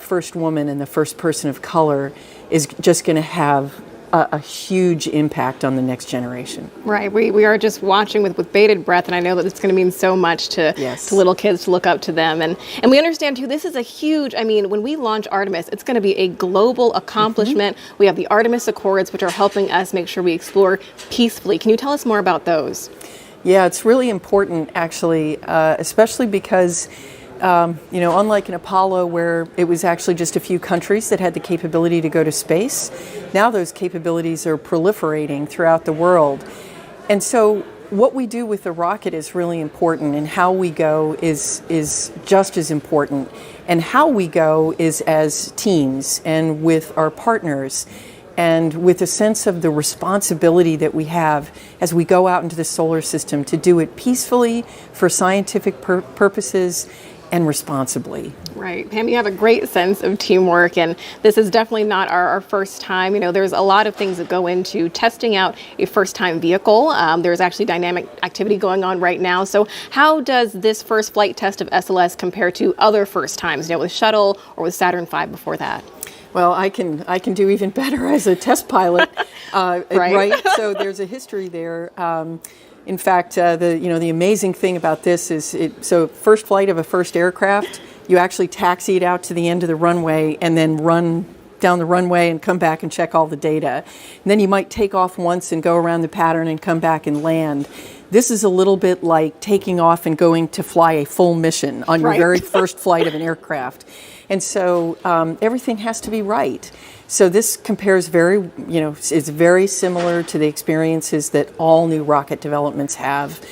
first woman and the first person of color is just going to have a huge impact on the next generation. Right. We are just watching with bated breath, and I know that it's going to mean so much to little kids to look up to them. And we understand, too, this is a huge, I mean, when we launch Artemis, it's going to be a global accomplishment. We have the Artemis Accords, which are helping us make sure we explore peacefully. Can you tell us more about those? Yeah, it's really important, actually, especially because unlike in Apollo, where it was actually just a few countries that had the capability to go to space, now those capabilities are proliferating throughout the world. And so what we do with the rocket is really important, and how we go is just as important. And how we go is as teams and with our partners, and with a sense of the responsibility that we have as we go out into the solar system to do it peacefully for scientific purposes and responsibly. Right. Pam, you have a great sense of teamwork, and this is definitely not our first time. You know, there's a lot of things that go into testing out a first-time vehicle. There's actually dynamic activity going on right now. So how does this first flight test of SLS compare to other first times, with Shuttle or with Saturn V before that? Well, I can do even better as a test pilot, right? So there's a history there. In fact, the amazing thing about this is, so first flight of a first aircraft, you actually taxi it out to the end of the runway and then run down the runway and come back and check all the data. And then you might take off once and go around the pattern and come back and land. This is a little bit like taking off and going to fly a full mission on your very first flight of an aircraft. And so everything has to be right. So this compares it's very similar to the experiences that all new rocket developments have,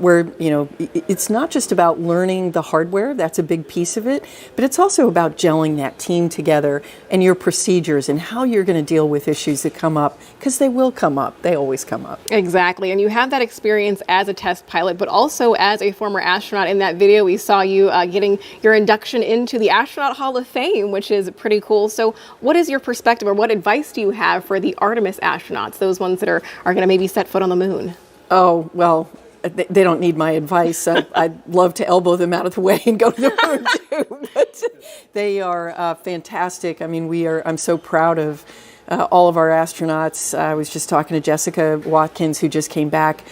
where, it's not just about learning the hardware, that's a big piece of it, but it's also about gelling that team together and your procedures and how you're going to deal with issues that come up, because they will come up. They always come up. Exactly. And you have that experience as a test pilot, but also as a former astronaut. In that video, we saw you getting your induction into the Astronaut Hall of Fame, which is pretty cool. So what is your perspective, or what advice do you have for the Artemis astronauts, those ones that are going to maybe set foot on the moon? Oh, well, they don't need my advice. I'd love to elbow them out of the way and go to the moon too. But they are fantastic. I mean, I'm so proud of all of our astronauts. I was just talking to Jessica Watkins, who just came back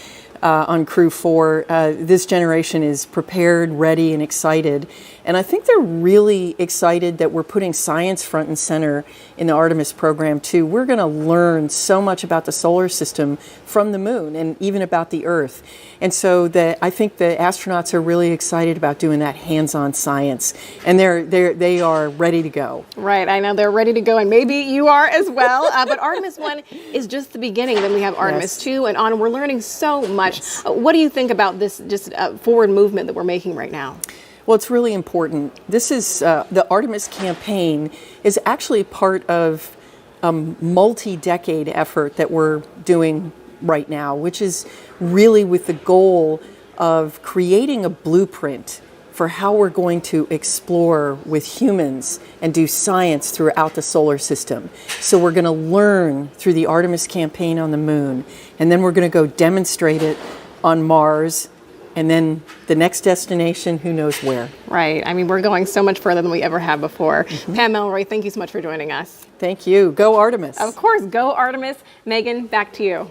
on Crew 4. This generation is prepared, ready, and excited. And I think they're really excited that we're putting science front and center in the Artemis program too. We're going to learn so much about the solar system from the moon, and even about the Earth. And so I think the astronauts are really excited about doing that hands-on science, and they are ready to go. Right, I know they're ready to go, and maybe you are as well. But Artemis 1 is just the beginning. Then we have Artemis 2 and on. We're learning so much. What do you think about this just forward movement that we're making right now? Well, it's really important. This is the Artemis campaign is actually part of a multi-decade effort that we're doing right now, which is really with the goal of creating a blueprint for how we're going to explore with humans and do science throughout the solar system. So we're going to learn through the Artemis campaign on the moon, and then we're going to go demonstrate it on Mars, and then the next destination, who knows where. Right. I mean, we're going so much further than we ever have before. Pam Melroy, thank you so much for joining us. Thank you. Go Artemis. Of course, go Artemis. Megan, back to you.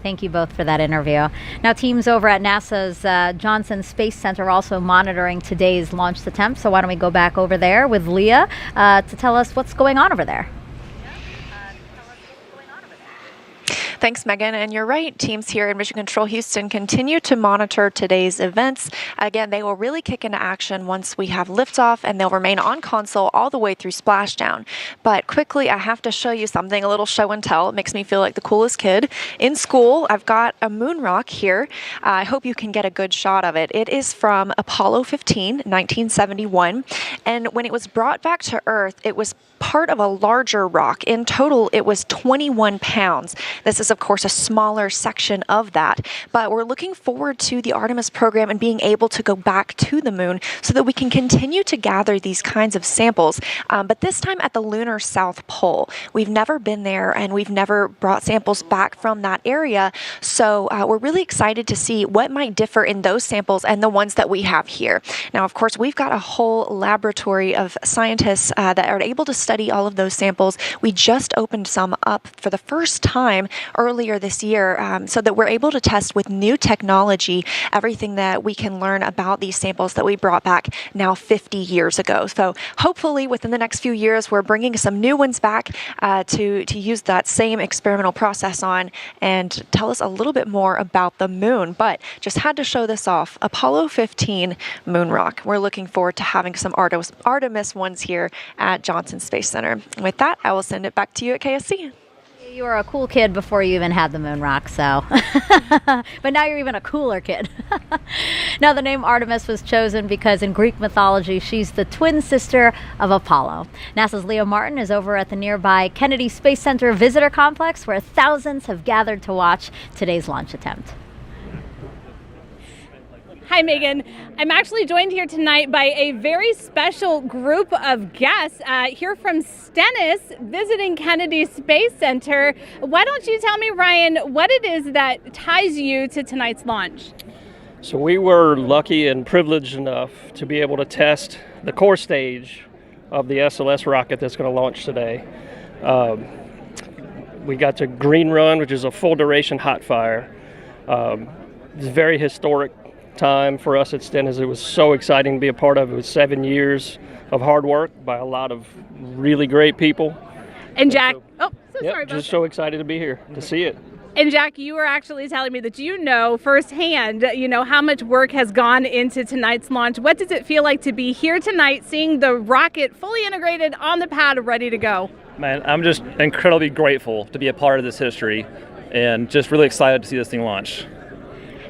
Thank you both for that interview. Now, teams over at NASA's Johnson Space Center are also monitoring today's launch attempt. So why don't we go back over there with Leah to tell us what's going on over there. Thanks, Megan. And you're right. Teams here in Mission Control Houston continue to monitor today's events. Again, they will really kick into action once we have liftoff, and they'll remain on console all the way through splashdown. But quickly, I have to show you something, a little show and tell. It makes me feel like the coolest kid in school. I've got a moon rock here. I hope you can get a good shot of it. It is from Apollo 15, 1971. And when it was brought back to Earth, it was part of a larger rock. In total, it was 21 pounds. This is, of of course, a smaller section of that. But we're looking forward to the Artemis program and being able to go back to the moon so that we can continue to gather these kinds of samples, but this time at the lunar South Pole. We've never been there, and we've never brought samples back from that area, so we're really excited to see what might differ in those samples and the ones that we have here. Now, of course, we've got a whole laboratory of scientists that are able to study all of those samples. We just opened some up for the first time earlier this year, so that we're able to test with new technology everything that we can learn about these samples that we brought back now 50 years ago. So hopefully within the next few years, we're bringing some new ones back to use that same experimental process on and tell us a little bit more about the moon. But just had to show this off. Apollo 15 moon rock. We're looking forward to having some Artemis ones here at Johnson Space Center. With that, I will send it back to you at KSC. You were a cool kid before you even had the moon rock, so. But now you're even a cooler kid. Now, the name Artemis was chosen because in Greek mythology, she's the twin sister of Apollo. NASA's Leah Martin is over at the nearby Kennedy Space Center Visitor Complex, where thousands have gathered to watch today's launch attempt. Hi, Megan. I'm actually joined here tonight by a very special group of guests here from Stennis visiting Kennedy Space Center. Why don't you tell me, Ryan, what it is that ties you to tonight's launch? So we were lucky and privileged enough to be able to test the core stage of the SLS rocket that's going to launch today. We got to Green Run, which is a full duration hot fire. It's a very historic time for us at Stennis. It was so exciting to be a part of. It was 7 years of hard work by a lot of really great people. And Jack, just so excited to be here to see it. And Jack, you were actually telling me that you know firsthand, how much work has gone into tonight's launch. What does it feel like to be here tonight, seeing the rocket fully integrated on the pad, ready to go? Man, I'm just incredibly grateful to be a part of this history and just really excited to see this thing launch.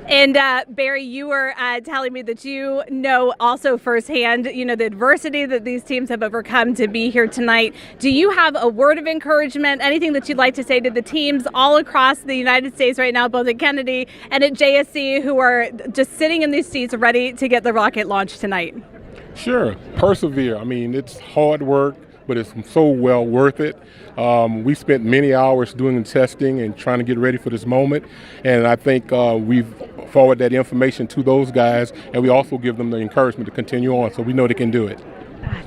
And Barry, you were telling me that you know also firsthand, the adversity that these teams have overcome to be here tonight. Do you have a word of encouragement, anything that you'd like to say to the teams all across the United States right now, both at Kennedy and at JSC, who are just sitting in these seats ready to get the rocket launched tonight? Sure. Persevere. I mean, it's hard work, but it's so well worth it. We spent many hours doing the testing and trying to get ready for this moment, and I think we've forwarded that information to those guys, and we also give them the encouragement to continue on, so we know they can do it.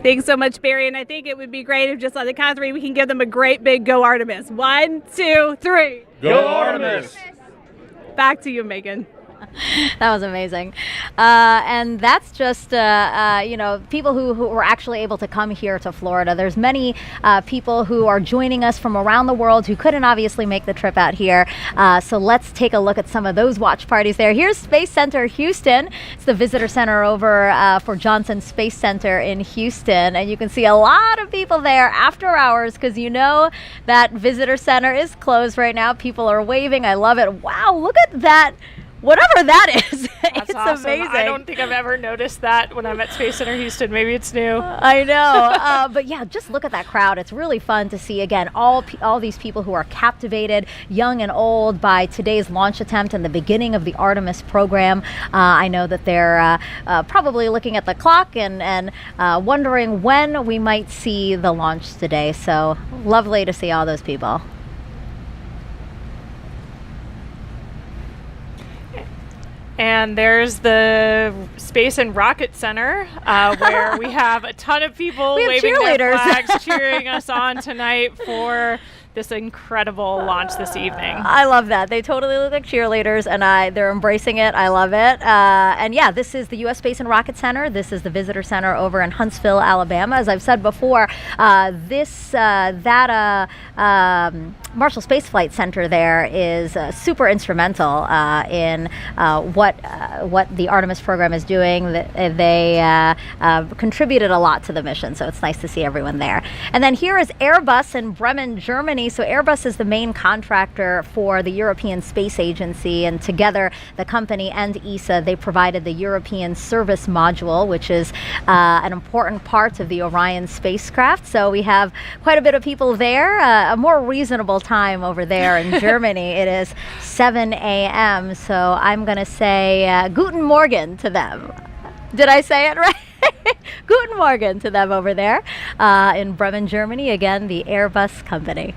Thanks so much, Barry, and I think it would be great if just on the count of three we can give them a great big go Artemis. 1, 2, 3. Go Artemis! Back to you, Megan. That was amazing. And that's just, people who were actually able to come here to Florida. There's many people who are joining us from around the world who couldn't obviously make the trip out here. So let's take a look at some of those watch parties there. Here's Space Center Houston. It's the visitor center over for Johnson Space Center in Houston. And you can see a lot of people there after hours because that visitor center is closed right now. People are waving. I love it. Wow, look at that. Whatever that is, That's it's awesome. amazing. I don't think I've ever noticed that when I'm at Space Center Houston. Maybe it's new. I know, but yeah, just look at that crowd. It's really fun to see, again, all these people who are captivated, young and old, by today's launch attempt and the beginning of the Artemis program. I know that they're probably looking at the clock and wondering when we might see the launch today. So lovely to see all those people. And there's the Space and Rocket Center, where we have a ton of people waving their flags, cheering us on tonight for this incredible launch this evening. I love that. They totally look like cheerleaders, and they're embracing it. I love it. And yeah, this is the U.S. Space and Rocket Center. This is the visitor center over in Huntsville, Alabama. As I've said before, Marshall Space Flight Center there is super instrumental in what the Artemis program is doing. They contributed a lot to the mission, so it's nice to see everyone there. And then here is Airbus in Bremen, Germany. So Airbus is the main contractor for the European Space Agency, and together the company and ESA, they provided the European Service Module, which is an important part of the Orion spacecraft. So we have quite a bit of people there, a more reasonable Central Time over there in Germany. It is 7 a.m., so I'm going to say Guten Morgen to them. Did I say it right? Guten Morgen to them over there in Bremen, Germany. Again, the Airbus company.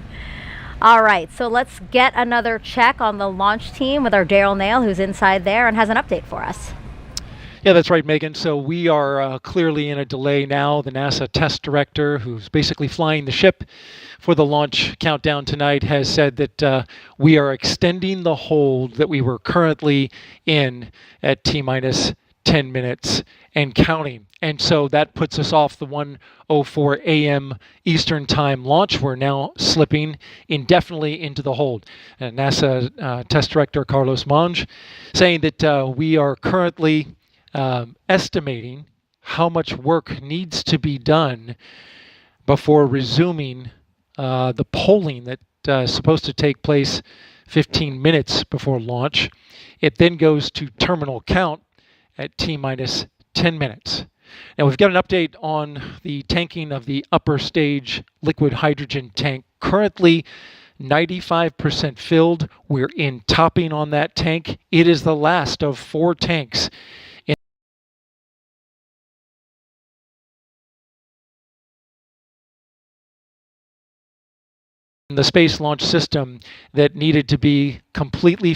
All right, so let's get another check on the launch team with our Daryl Nail, who's inside there and has an update for us. Yeah, that's right, Megan. So we are clearly in a delay now. The NASA test director, who's basically flying the ship for the launch countdown tonight, has said that we are extending the hold that we were currently in at T-minus 10 minutes and counting. And so that puts us off the 1:04 a.m. Eastern Time launch. We're now slipping indefinitely into the hold. And NASA test director Carlos Monge saying that we are currently estimating how much work needs to be done before resuming the polling that is supposed to take place 15 minutes before launch. It then goes to terminal count at T-minus 10 minutes. Now we've got an update on the tanking of the upper stage liquid hydrogen tank. Currently 95% filled. We're in topping on that tank. It is the last of 4 tanks in the Space Launch System that needed to be completely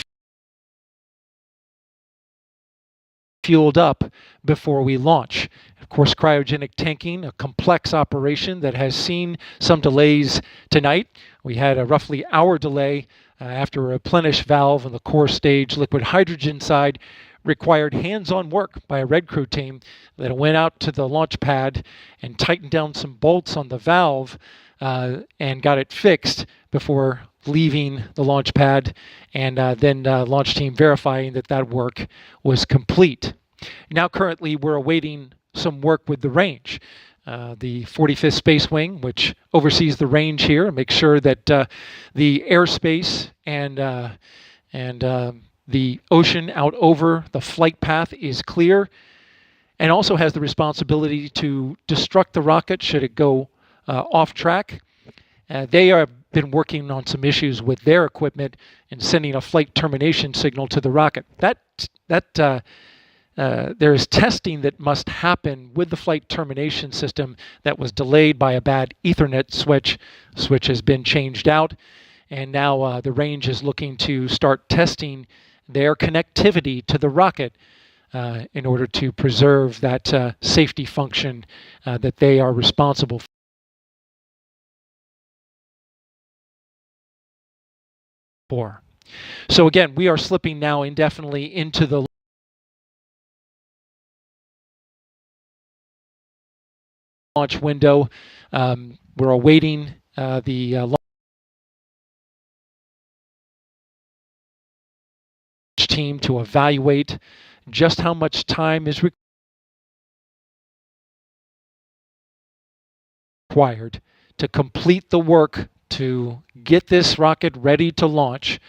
fueled up before we launch. Of course, cryogenic tanking, a complex operation that has seen some delays tonight. We had a roughly hour delay after a replenish valve on the core stage liquid hydrogen side required hands-on work by a Red Crew team that went out to the launch pad and tightened down some bolts on the valve and got it fixed before leaving the launch pad, and then launch team verifying that that work was complete. Now currently we're awaiting some work with the range. The 45th Space Wing, which oversees the range here and makes sure that the airspace and the ocean out over the flight path is clear, and also has the responsibility to destruct the rocket should it go off track. They have been working on some issues with their equipment and sending a flight termination signal to the rocket. There is testing that must happen with the flight termination system that was delayed by a bad Ethernet switch. Switch has been changed out, and now the range is looking to start testing their connectivity to the rocket in order to preserve that safety function that they are responsible for. So again, we are slipping now indefinitely into the launch window. We're awaiting the launch team to evaluate just how much time is required to complete the work to get this rocket ready to launch.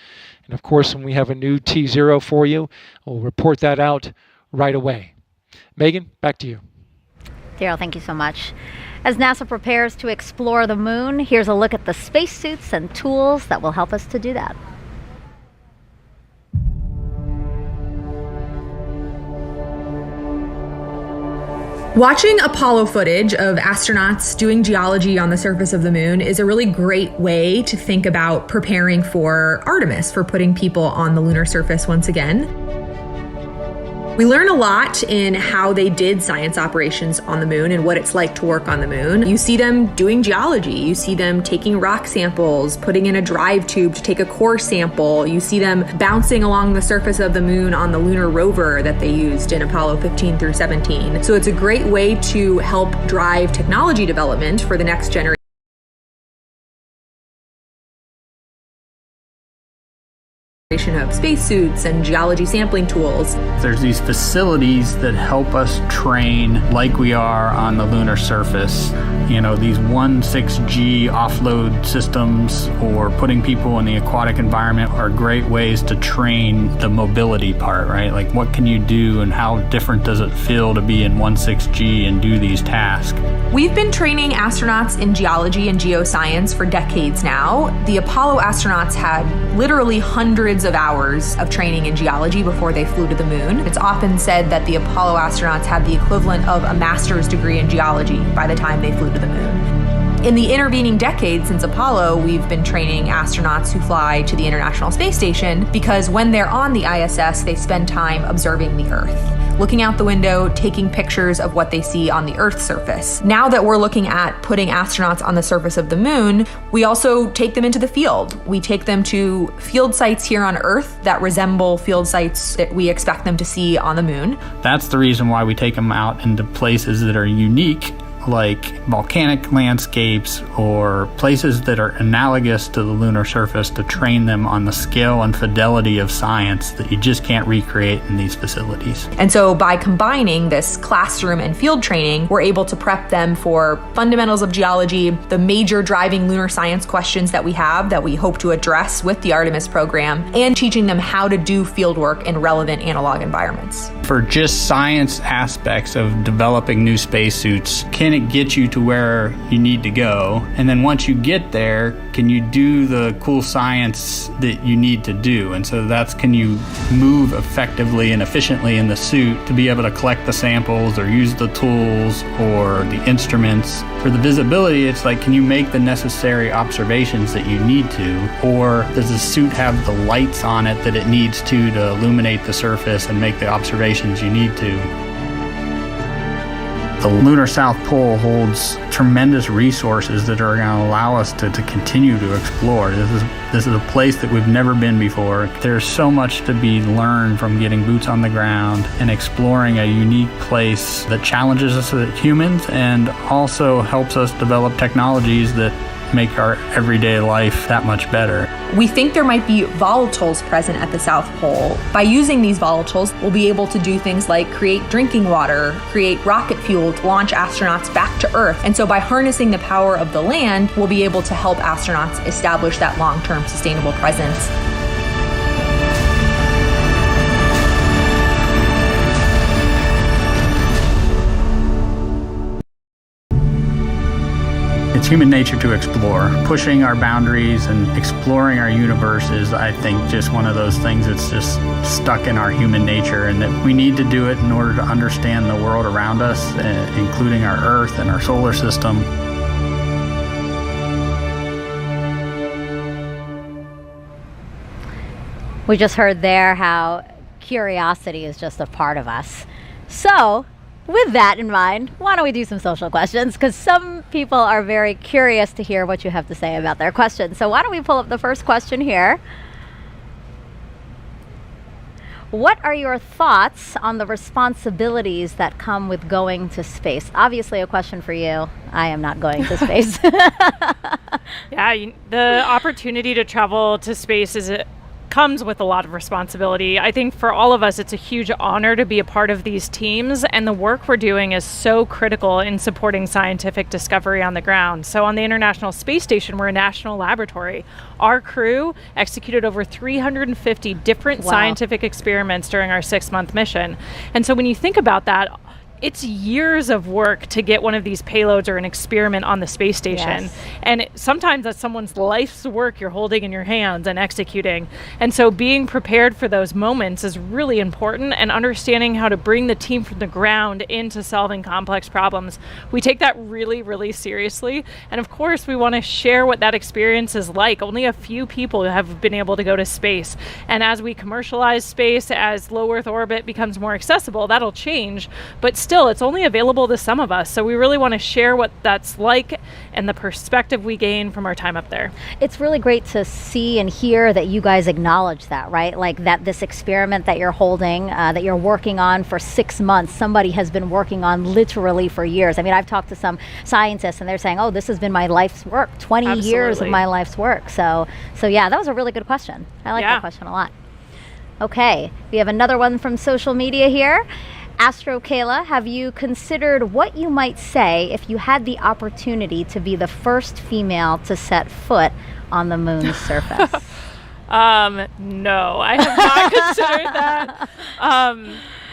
And of course, when we have a new T0 for you, we'll report that out right away. Megan, back to you. Daryl, thank you so much. As NASA prepares to explore the moon, here's a look at the spacesuits and tools that will help us to do that. Watching Apollo footage of astronauts doing geology on the surface of the moon is a really great way to think about preparing for Artemis, for putting people on the lunar surface once again. We learn a lot in how they did science operations on the moon and what it's like to work on the moon. You see them doing geology. You see them taking rock samples, putting in a drive tube to take a core sample. You see them bouncing along the surface of the moon on the lunar rover that they used in Apollo 15 through 17. So it's a great way to help drive technology development for the next generation. of spacesuits and geology sampling tools. There's these facilities that help us train like we are on the lunar surface. You know, these 1.6G offload systems or putting people in the aquatic environment are great ways to train the mobility part, right? Like, what can you do and how different does it feel to be in 1.6G and do these tasks? We've been training astronauts in geology and geoscience for decades now. The Apollo astronauts had literally hundreds of hours of training in geology before they flew to the moon. It's often said that the Apollo astronauts had the equivalent of a master's degree in geology by the time they flew to the moon. In the intervening decades since Apollo, we've been training astronauts who fly to the International Space Station because when they're on the ISS, they spend time observing the Earth, looking out the window, taking pictures of what they see on the Earth's surface. Now that we're looking at putting astronauts on the surface of the moon, we also take them into the field. We take them to field sites here on Earth that resemble field sites that we expect them to see on the moon. That's the reason why we take them out into places that are unique, like volcanic landscapes or places that are analogous to the lunar surface, to train them on the scale and fidelity of science that you just can't recreate in these facilities. And so by combining this classroom and field training, we're able to prep them for fundamentals of geology, the major driving lunar science questions that we have that we hope to address with the Artemis program, and teaching them how to do field work in relevant analog environments. For just science aspects of developing new spacesuits, can it get you to where you need to go? And then once you get there, can you do the cool science that you need to do? And so that's, can you move effectively and efficiently in the suit to be able to collect the samples or use the tools or the instruments? For the visibility, it's like, can you make the necessary observations that you need to? Or does the suit have the lights on it that it needs to illuminate the surface and make the observations you need to? The lunar South Pole holds tremendous resources that are going to allow us to continue to explore. This is a place that we've never been before. There's so much to be learned from getting boots on the ground and exploring a unique place that challenges us as humans and also helps us develop technologies that make our everyday life that much better. We think there might be volatiles present at the South Pole. By using these volatiles, we'll be able to do things like create drinking water, create rocket fuel to launch astronauts back to Earth. And so by harnessing the power of the land, we'll be able to help astronauts establish that long-term sustainable presence. It's human nature to explore. Pushing our boundaries and exploring our universe is, I think, just one of those things that's just stuck in our human nature, and that we need to do it in order to understand the world around us, including our Earth and our solar system. We just heard there how curiosity is just a part of us. So, with that in mind, why don't we do some social questions? Because some people are very curious to hear what you have to say about their questions. So why don't we pull up the first question here? What are your thoughts on the responsibilities that come with going to space? Obviously a question for you. I am not going to space. Yeah, the opportunity to travel to space comes with a lot of responsibility. I think for all of us, it's a huge honor to be a part of these teams, and the work we're doing is so critical in supporting scientific discovery on the ground. So on the International Space Station, we're a national laboratory. Our crew executed over 350 different scientific experiments during our 6-month mission. And so when you think about that, it's years of work to get one of these payloads or an experiment on the space station. Yes. And sometimes that's someone's life's work you're holding in your hands and executing. And so being prepared for those moments is really important, and understanding how to bring the team from the ground into solving complex problems. We take that really, really seriously. And of course, we want to share what that experience is like. Only a few people have been able to go to space. And as we commercialize space, as low Earth orbit becomes more accessible, that'll change. But still, it's only available to some of us. So we really want to share what that's like and the perspective we gain from our time up there. It's really great to see and hear that you guys acknowledge that, right? Like that this experiment that you're holding, that you're working on for 6 months, somebody has been working on literally for years. I mean, I've talked to some scientists and they're saying, oh, this has been my life's work, 20 years of my life's work. So yeah, that was a really good question. I like that question a lot. Okay, we have another one from social media here. Astro Kayla, have you considered what you might say if you had the opportunity to be the first female to set foot on the moon's surface? No, I have not considered that.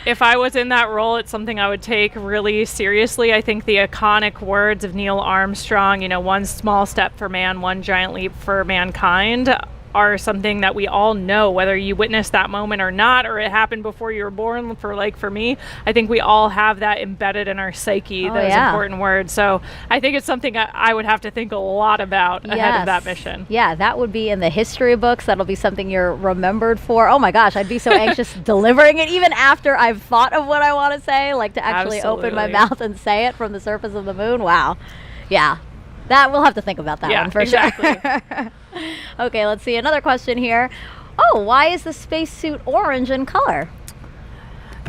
If I was in that role, it's something I would take really seriously. I think the iconic words of Neil Armstrong, one small step for man, one giant leap for mankind, are something that we all know, whether you witnessed that moment or not, or it happened before you were born. For me, I think we all have that embedded in our psyche, those important words. So I think it's something I would have to think a lot about ahead of that mission. Yeah, that would be in the history books. That'll be something you're remembered for. Oh my gosh, I'd be so anxious delivering it, even after I've thought of what I want to say, like to actually open my mouth and say it from the surface of the moon. Wow. Yeah. That we'll have to think about that one for sure. Okay, let's see another question here. Oh, why is the spacesuit orange in color?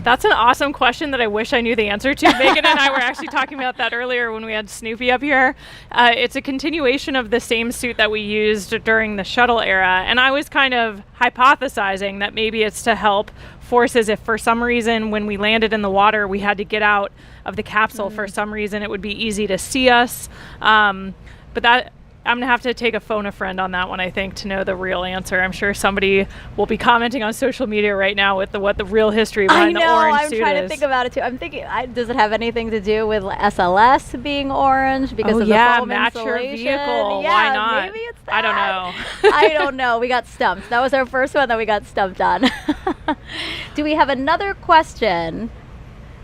That's an awesome question that I wish I knew the answer to. Megan and I were actually talking about that earlier when we had Snoopy up here. It's a continuation of the same suit that we used during the shuttle era, and I was kind of hypothesizing that maybe it's to help forces if for some reason when we landed in the water we had to get out of the capsule for some reason, it would be easy to see us. But that I'm going to have to take a phone a friend on that one, I think, to know the real answer. I'm sure somebody will be commenting on social media right now with what the real history behind the orange suit is. I'm trying to think about it too. I'm thinking, does it have anything to do with SLS being orange because of the foam match insulation? Your vehicle. Yeah, why not? Maybe it's that. I don't know. I don't know. We got stumped. That was our first one that we got stumped on. Do we have another question?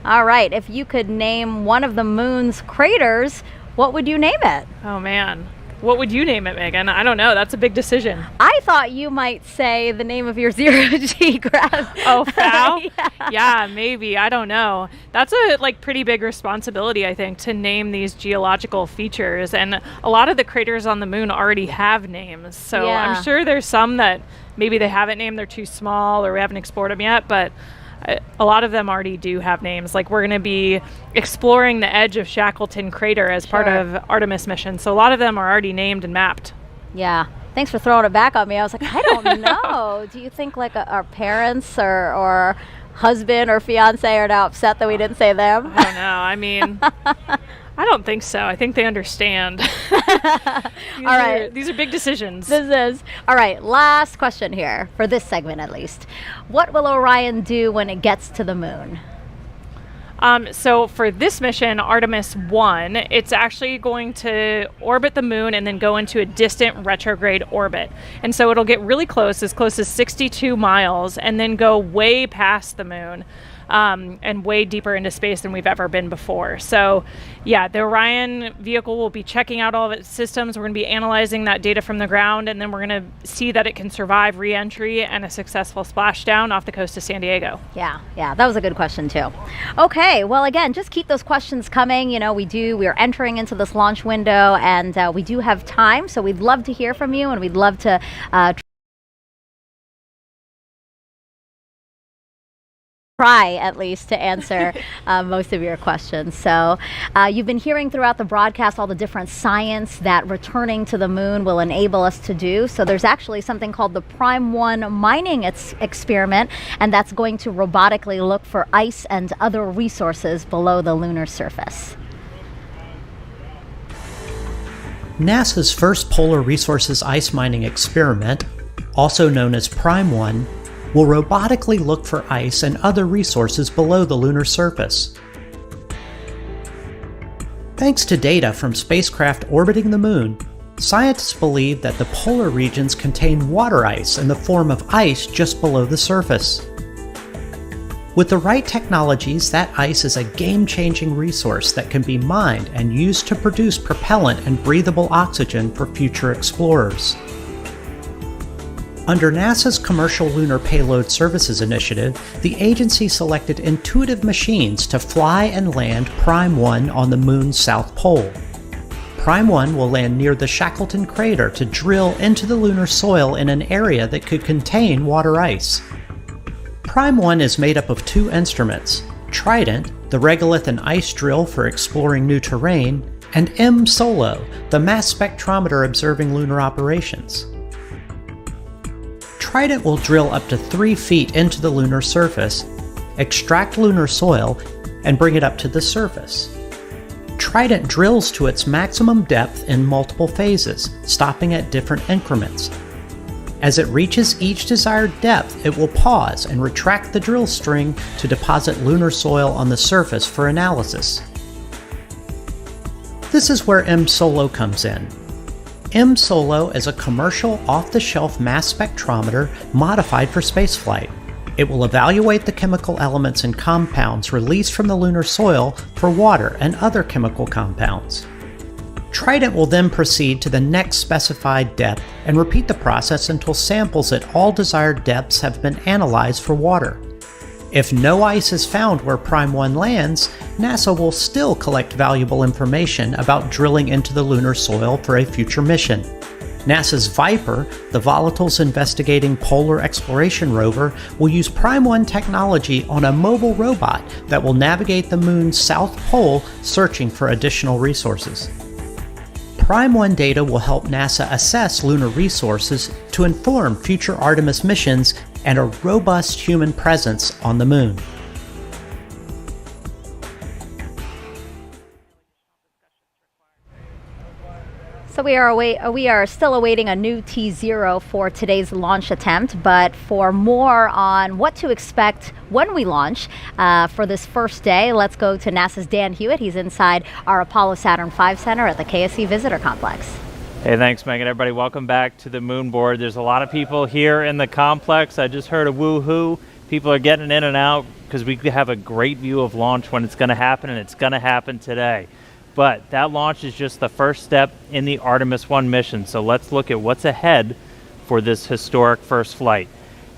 All right. If you could name one of the moon's craters, what would you name it? Oh, man. What would you name it, Megan? I don't know. That's a big decision. I thought you might say the name of your zero-G graph. Oh, FOW? Yeah, maybe. I don't know. That's a pretty big responsibility, I think, to name these geological features. And a lot of the craters on the moon already have names. So I'm sure there's some that maybe they haven't named, they're too small, or we haven't explored them yet. But a lot of them already do have names. Like we're going to be exploring the edge of Shackleton Crater as part of Artemis mission. So a lot of them are already named and mapped. Yeah. Thanks for throwing it back on me. I was like, I don't know. Do you think our parents or husband or fiance are now upset that we didn't say them? I don't know. I mean, I don't think so. I think they understand. These are big decisions. This is. All right, last question here, for this segment at least. What will Orion do when it gets to the moon? So for this mission, Artemis 1, it's actually going to orbit the moon and then go into a distant retrograde orbit. And so it'll get really close as 62 miles, and then go way past the moon. And way deeper into space than we've ever been before. So yeah, the Orion vehicle will be checking out all of its systems. We're going to be analyzing that data from the ground, and then we're going to see that it can survive re-entry and a successful splashdown off the coast of San Diego. Yeah, that was a good question too. Okay, well again, just keep those questions coming. We are entering into this launch window, and we do have time, so we'd love to hear from you, and we'd love to try at least to answer most of your questions. So you've been hearing throughout the broadcast all the different science that returning to the moon will enable us to do. So there's actually something called the Prime 1 mining experiment, and that's going to robotically look for ice and other resources below the lunar surface. NASA's first Polar Resources ice mining experiment, also known as Prime 1, will robotically look for ice and other resources below the lunar surface. Thanks to data from spacecraft orbiting the moon, scientists believe that the polar regions contain water ice in the form of ice just below the surface. With the right technologies, that ice is a game-changing resource that can be mined and used to produce propellant and breathable oxygen for future explorers. Under NASA's Commercial Lunar Payload Services Initiative, the agency selected intuitive machines to fly and land Prime 1 on the moon's south pole. Prime 1 will land near the Shackleton Crater to drill into the lunar soil in an area that could contain water ice. Prime 1 is made up of two instruments, Trident, the regolith and ice drill for exploring new terrain, and M-SOLO, the mass spectrometer observing lunar operations. Trident will drill up to 3 feet into the lunar surface, extract lunar soil, and bring it up to the surface. Trident drills to its maximum depth in multiple phases, stopping at different increments. As it reaches each desired depth, it will pause and retract the drill string to deposit lunar soil on the surface for analysis. This is where M-Solo comes in. M-Solo is a commercial off-the-shelf mass spectrometer modified for spaceflight. It will evaluate the chemical elements and compounds released from the lunar soil for water and other chemical compounds. Trident will then proceed to the next specified depth and repeat the process until samples at all desired depths have been analyzed for water. If no ice is found where Prime 1 lands, NASA will still collect valuable information about drilling into the lunar soil for a future mission. NASA's Viper, the Volatiles Investigating Polar Exploration rover, will use Prime 1 technology on a mobile robot that will navigate the Moon's south pole searching for additional resources. Prime 1 data will help NASA assess lunar resources to inform future Artemis missions and a robust human presence on the Moon. So we are still awaiting a new T0 for today's launch attempt, but for more on what to expect when we launch for this first day, let's go to NASA's Dan Hewitt. He's inside our Apollo Saturn V Center at the KSC Visitor Complex. Hey, thanks, Megan. Everybody, welcome back to the moon board. There's a lot of people here in the complex. I just heard a woo-hoo. People are getting in and out because we have a great view of launch when it's going to happen, and it's going to happen today. But that launch is just the first step in the Artemis 1 mission. So let's look at what's ahead for this historic first flight.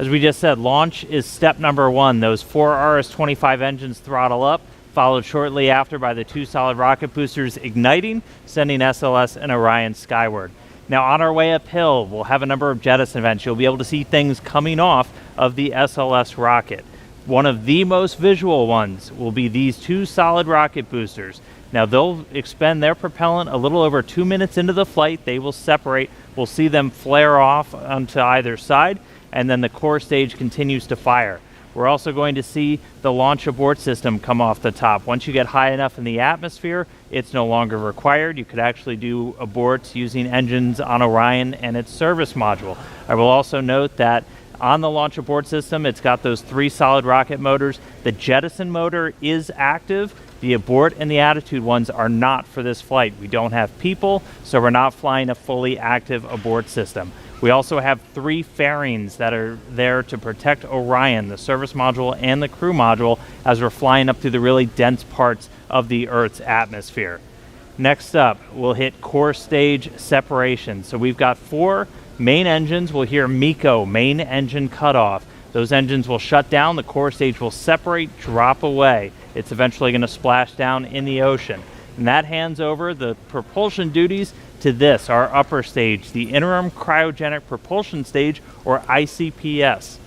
As we just said, launch is step number 1. Those 4 RS-25 engines throttle up, followed shortly after by the 2 solid rocket boosters igniting, sending SLS and Orion skyward. Now on our way uphill, we'll have a number of jettison events. You'll be able to see things coming off of the SLS rocket. One of the most visual ones will be these 2 solid rocket boosters. Now they'll expend their propellant a little over 2 minutes into the flight. They will separate. We'll see them flare off onto either side, and then the core stage continues to fire. We're also going to see the launch abort system come off the top. Once you get high enough in the atmosphere, it's no longer required. You could actually do aborts using engines on Orion and its service module. I will also note that on the launch abort system, it's got those 3 solid rocket motors. The jettison motor is active. The abort and the attitude ones are not for this flight. We don't have people, so we're not flying a fully active abort system. We also have 3 fairings that are there to protect Orion, the service module and the crew module, as we're flying up through the really dense parts of the Earth's atmosphere. Next up, we'll hit core stage separation. So we've got 4 main engines. We'll hear MECO, main engine cutoff. Those engines will shut down, the core stage will separate, drop away. It's eventually going to splash down in the ocean. And that hands over the propulsion duties to this, our upper stage, the Interim Cryogenic Propulsion Stage, or ICPS.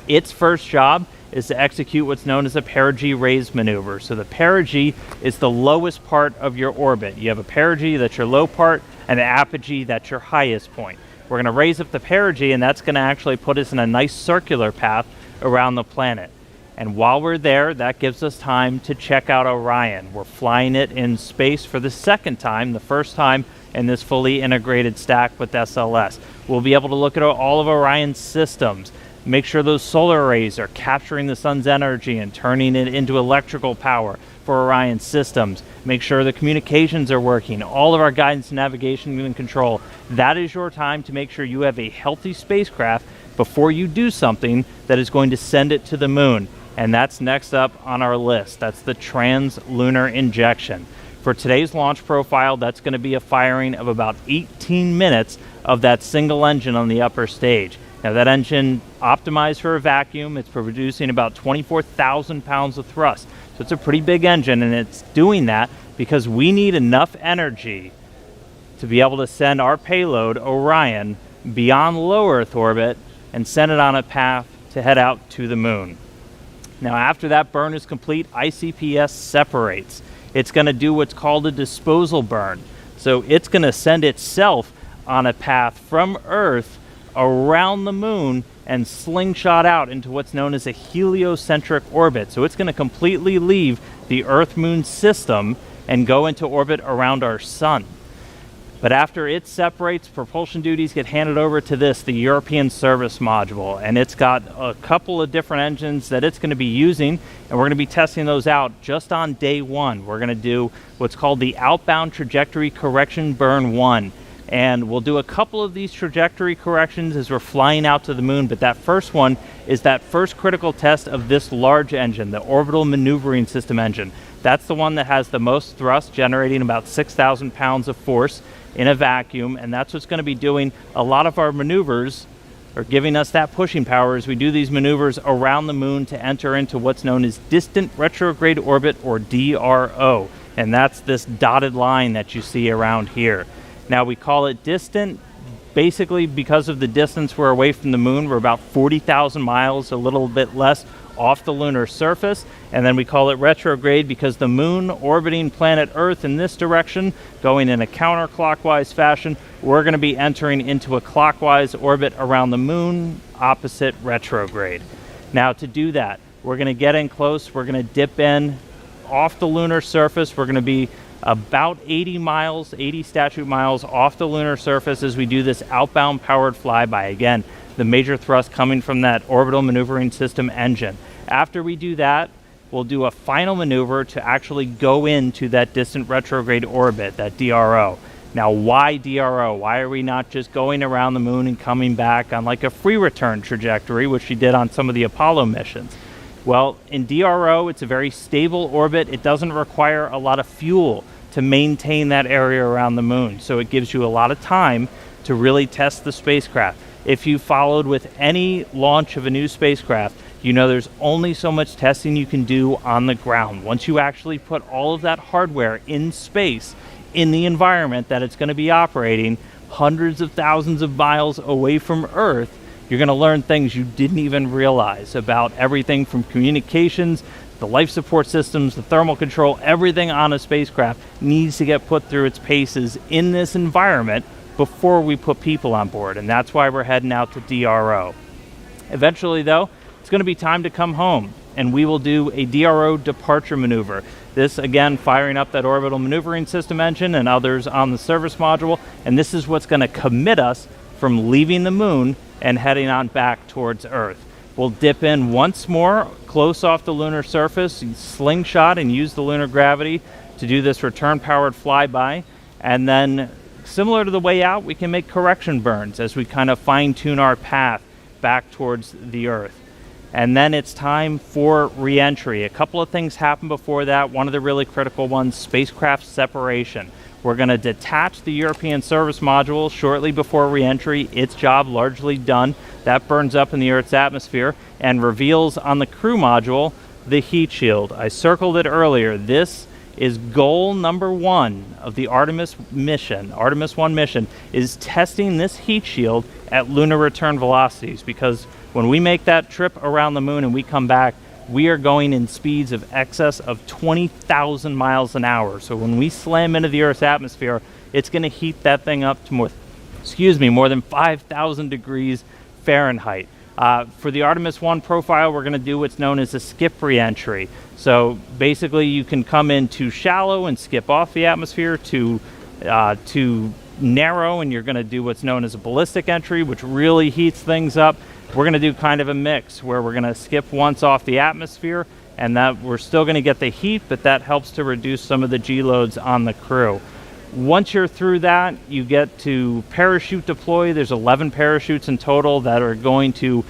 Its first job is to execute what's known as a perigee raise maneuver. So the perigee is the lowest part of your orbit. You have a perigee, that's your low part, and an apogee, that's your highest point. We're going to raise up the perigee, and that's going to actually put us in a nice circular path around the planet. And while we're there, that gives us time to check out Orion. We're flying it in space for the second time, the first time in this fully integrated stack with SLS. We'll be able to look at all of Orion's systems, make sure those solar arrays are capturing the sun's energy and turning it into electrical power for Orion's systems, make sure the communications are working, all of our guidance, navigation, and control. That is your time to make sure you have a healthy spacecraft before you do something that is going to send it to the moon. And that's next up on our list. That's the trans-lunar injection. For today's launch profile, that's going to be a firing of about 18 minutes of that single engine on the upper stage. Now that engine optimized for a vacuum, it's producing about 24,000 pounds of thrust. So it's a pretty big engine, and it's doing that because we need enough energy to be able to send our payload, Orion, beyond low Earth orbit and send it on a path to head out to the moon. Now after that burn is complete, ICPS separates. It's going to do what's called a disposal burn. So it's going to send itself on a path from Earth around the moon and slingshot out into what's known as a heliocentric orbit. So it's going to completely leave the Earth-Moon system and go into orbit around our sun. But after it separates, propulsion duties get handed over to the European Service Module, and it's got a couple of different engines that it's going to be using, and we're going to be testing those out just on day one. We're going to do what's called the Outbound Trajectory Correction Burn 1, and we'll do a couple of these trajectory corrections as we're flying out to the moon, but that first one is that first critical test of this large engine, the Orbital Maneuvering System engine. That's the one that has the most thrust, generating about 6,000 pounds of force in a vacuum, and that's what's going to be doing a lot of our maneuvers, or giving us that pushing power as we do these maneuvers around the moon to enter into what's known as distant retrograde orbit, or DRO, and that's this dotted line that you see around here. Now, we call it distant basically because of the distance we're away from the moon. We're about 40,000 miles, a little bit less, off the lunar surface, and then we call it retrograde because the moon orbiting planet Earth in this direction, going in a counterclockwise fashion, we're going to be entering into a clockwise orbit around the moon, opposite retrograde. Now, to do that, we're going to get in close, we're going to dip in off the lunar surface, we're going to be about 80 statute miles off the lunar surface as we do this outbound powered flyby. Again, the major thrust coming from that Orbital Maneuvering System engine. After we do that, we'll do a final maneuver to actually go into that distant retrograde orbit, that DRO. Now, why DRO? Why are we not just going around the moon and coming back on like a free return trajectory, which we did on some of the Apollo missions? Well, in DRO, it's a very stable orbit. It doesn't require a lot of fuel to maintain that area around the moon. So it gives you a lot of time to really test the spacecraft. If you followed with any launch of a new spacecraft, you know there's only so much testing you can do on the ground. Once you actually put all of that hardware in space, in the environment that it's going to be operating, hundreds of thousands of miles away from Earth, you're going to learn things you didn't even realize about everything from communications, the life support systems, the thermal control. Everything on a spacecraft needs to get put through its paces in this environment before we put people on board, and that's why we're heading out to DRO. Eventually, though, it's going to be time to come home, and we will do a DRO departure maneuver. This, again, firing up that Orbital Maneuvering System engine and others on the service module, and this is what's going to commit us from leaving the moon and heading on back towards Earth. We'll dip in once more, close off the lunar surface, slingshot and use the lunar gravity to do this return-powered flyby, and then similar to the way out, we can make correction burns as we kind of fine-tune our path back towards the Earth. And then it's time for re-entry. A couple of things happen before that. One of the really critical ones, spacecraft separation. We're going to detach the European Service Module shortly before re-entry. Its job largely done. That burns up in the Earth's atmosphere and reveals on the crew module the heat shield. I circled it earlier. This is goal number 1 of the Artemis mission. Artemis 1 mission is testing this heat shield at lunar return velocities, because when we make that trip around the moon and we come back, we are going in speeds of excess of 20,000 miles an hour. So when we slam into the Earth's atmosphere, it's going to heat that thing up to more than 5,000 degrees Fahrenheit. For the Artemis 1 profile, we're going to do what's known as a skip re-entry. So basically, you can come in too shallow and skip off the atmosphere, too narrow, and you're going to do what's known as a ballistic entry, which really heats things up. We're going to do kind of a mix where we're going to skip once off the atmosphere, and that we're still going to get the heat, but that helps to reduce some of the G loads on the crew. Once you're through that, you get to parachute deploy. There's 11 parachutes in total that are going to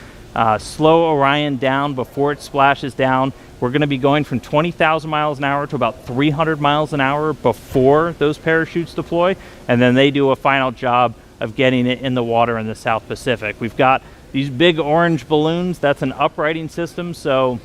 slow Orion down before it splashes down. We're going to be going from 20,000 miles an hour to about 300 miles an hour before those parachutes deploy, and then they do a final job of getting it in the water in the South Pacific. We've got these big orange balloons. That's an uprighting system, so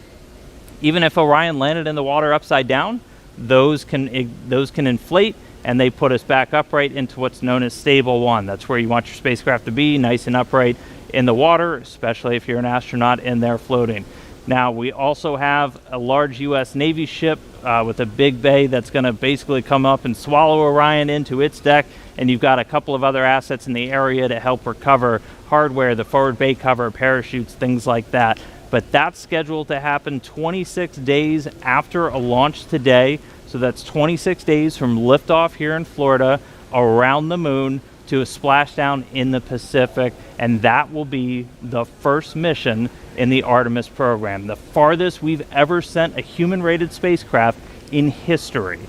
even if Orion landed in the water upside down, those can inflate, and they put us back upright into what's known as stable 1. That's where you want your spacecraft to be, nice and upright in the water, especially if you're an astronaut in there floating. Now, we also have a large U.S. Navy ship with a big bay that's going to basically come up and swallow Orion into its deck, and you've got a couple of other assets in the area to help recover hardware, the forward bay cover, parachutes, things like that. But that's scheduled to happen 26 days after a launch today. So that's 26 days from liftoff here in Florida around the moon to a splashdown in the Pacific, and that will be the first mission in the Artemis program, the farthest we've ever sent a human-rated spacecraft in history,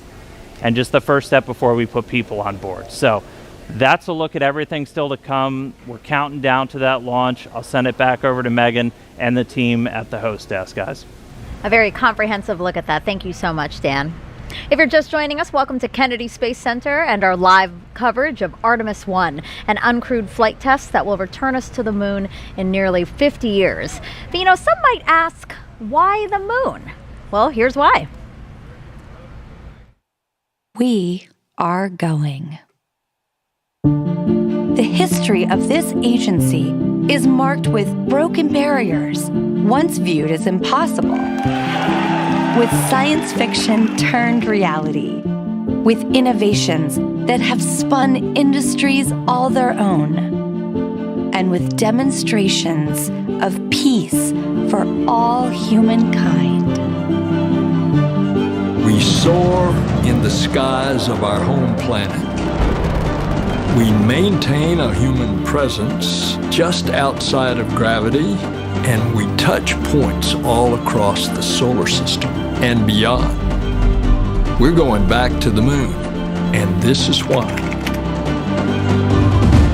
and just the first step before we put people on board. So that's a look at everything still to come. We're counting down to that launch. I'll send it back over to Megan and the team at the host desk, guys. A very comprehensive look at that. Thank you so much, Dan. If you're just joining us, welcome to Kennedy Space Center and our live coverage of Artemis 1, an uncrewed flight test that will return us to the moon in nearly 50 years. But some might ask, why the moon? Well, here's why. We are going. The history of this agency is marked with broken barriers, once viewed as impossible. With science fiction turned reality, with innovations that have spun industries all their own, and with demonstrations of peace for all humankind. We soar in the skies of our home planet. We maintain a human presence just outside of gravity, and we touch points all across the solar system and beyond. We're going back to the moon, and this is why.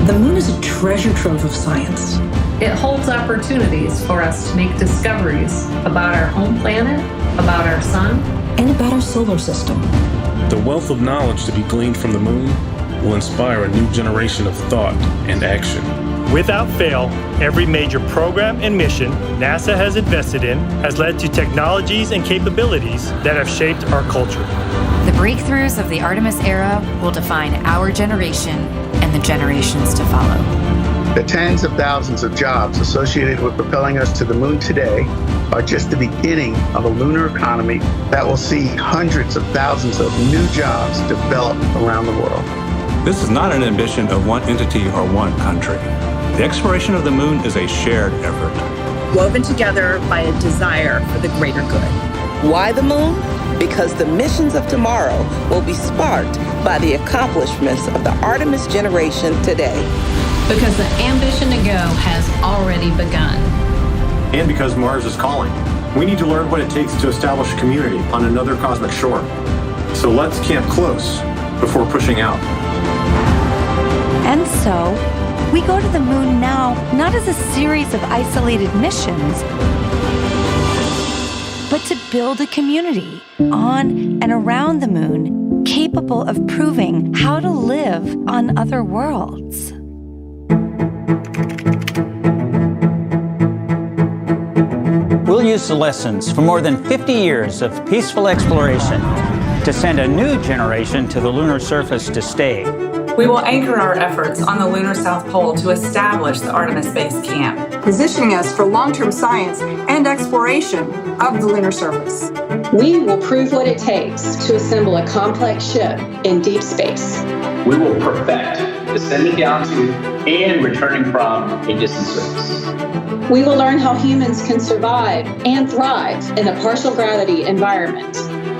The moon is a treasure trove of science. It holds opportunities for us to make discoveries about our home planet, about our sun, and about our solar system. The wealth of knowledge to be gleaned from the moon will inspire a new generation of thought and action. Without fail, every major program and mission NASA has invested in has led to technologies and capabilities that have shaped our culture. The breakthroughs of the Artemis era will define our generation and the generations to follow. The tens of thousands of jobs associated with propelling us to the moon today are just the beginning of a lunar economy that will see hundreds of thousands of new jobs develop around the world. This is not an ambition of one entity or one country. The exploration of the moon is a shared effort, woven together by a desire for the greater good. Why the moon? Because the missions of tomorrow will be sparked by the accomplishments of the Artemis generation today. Because the ambition to go has already begun. And because Mars is calling. We need to learn what it takes to establish a community on another cosmic shore. So let's camp close before pushing out. And so, we go to the moon now, not as a series of isolated missions, but to build a community on and around the moon capable of proving how to live on other worlds. We'll use the lessons from more than 50 years of peaceful exploration to send a new generation to the lunar surface to stay. We will anchor our efforts on the lunar South Pole to establish the Artemis Base Camp, positioning us for long-term science and exploration of the lunar surface. We will prove what it takes to assemble a complex ship in deep space. We will perfect descending down to and returning from a distant surface. We will learn how humans can survive and thrive in a partial gravity environment.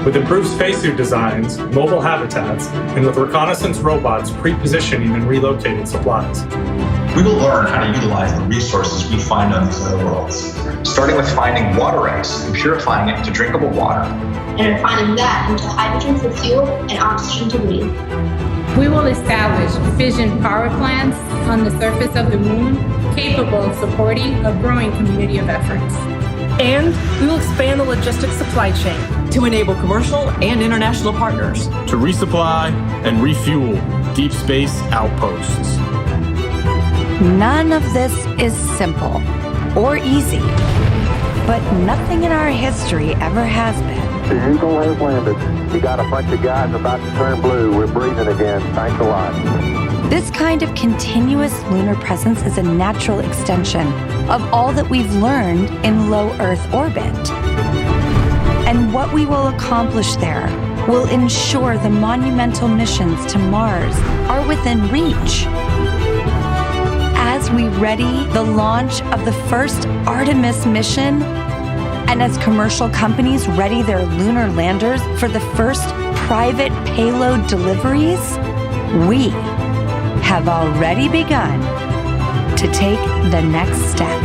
With improved spacesuit designs, mobile habitats, and with reconnaissance robots pre-positioning and relocating supplies. We will learn how to utilize the resources we find on these other worlds, starting with finding water ice and purifying it into drinkable water. And refining that into hydrogen for fuel and oxygen to breathe. We will establish fission power plants on the surface of the moon, capable of supporting a growing community of efforts. And we will expand the logistics supply chain to enable commercial and international partners to resupply and refuel deep space outposts. None of this is simple or easy, but nothing in our history ever has been. The Eagle has landed. You got a bunch of guys about to turn blue. We're breathing again. Thanks a lot. This kind of continuous lunar presence is a natural extension of all that we've learned in low Earth orbit. And what we will accomplish there will ensure the monumental missions to Mars are within reach. As we ready the launch of the first Artemis mission, and as commercial companies ready their lunar landers for the first private payload deliveries, we have already begun to take the next step.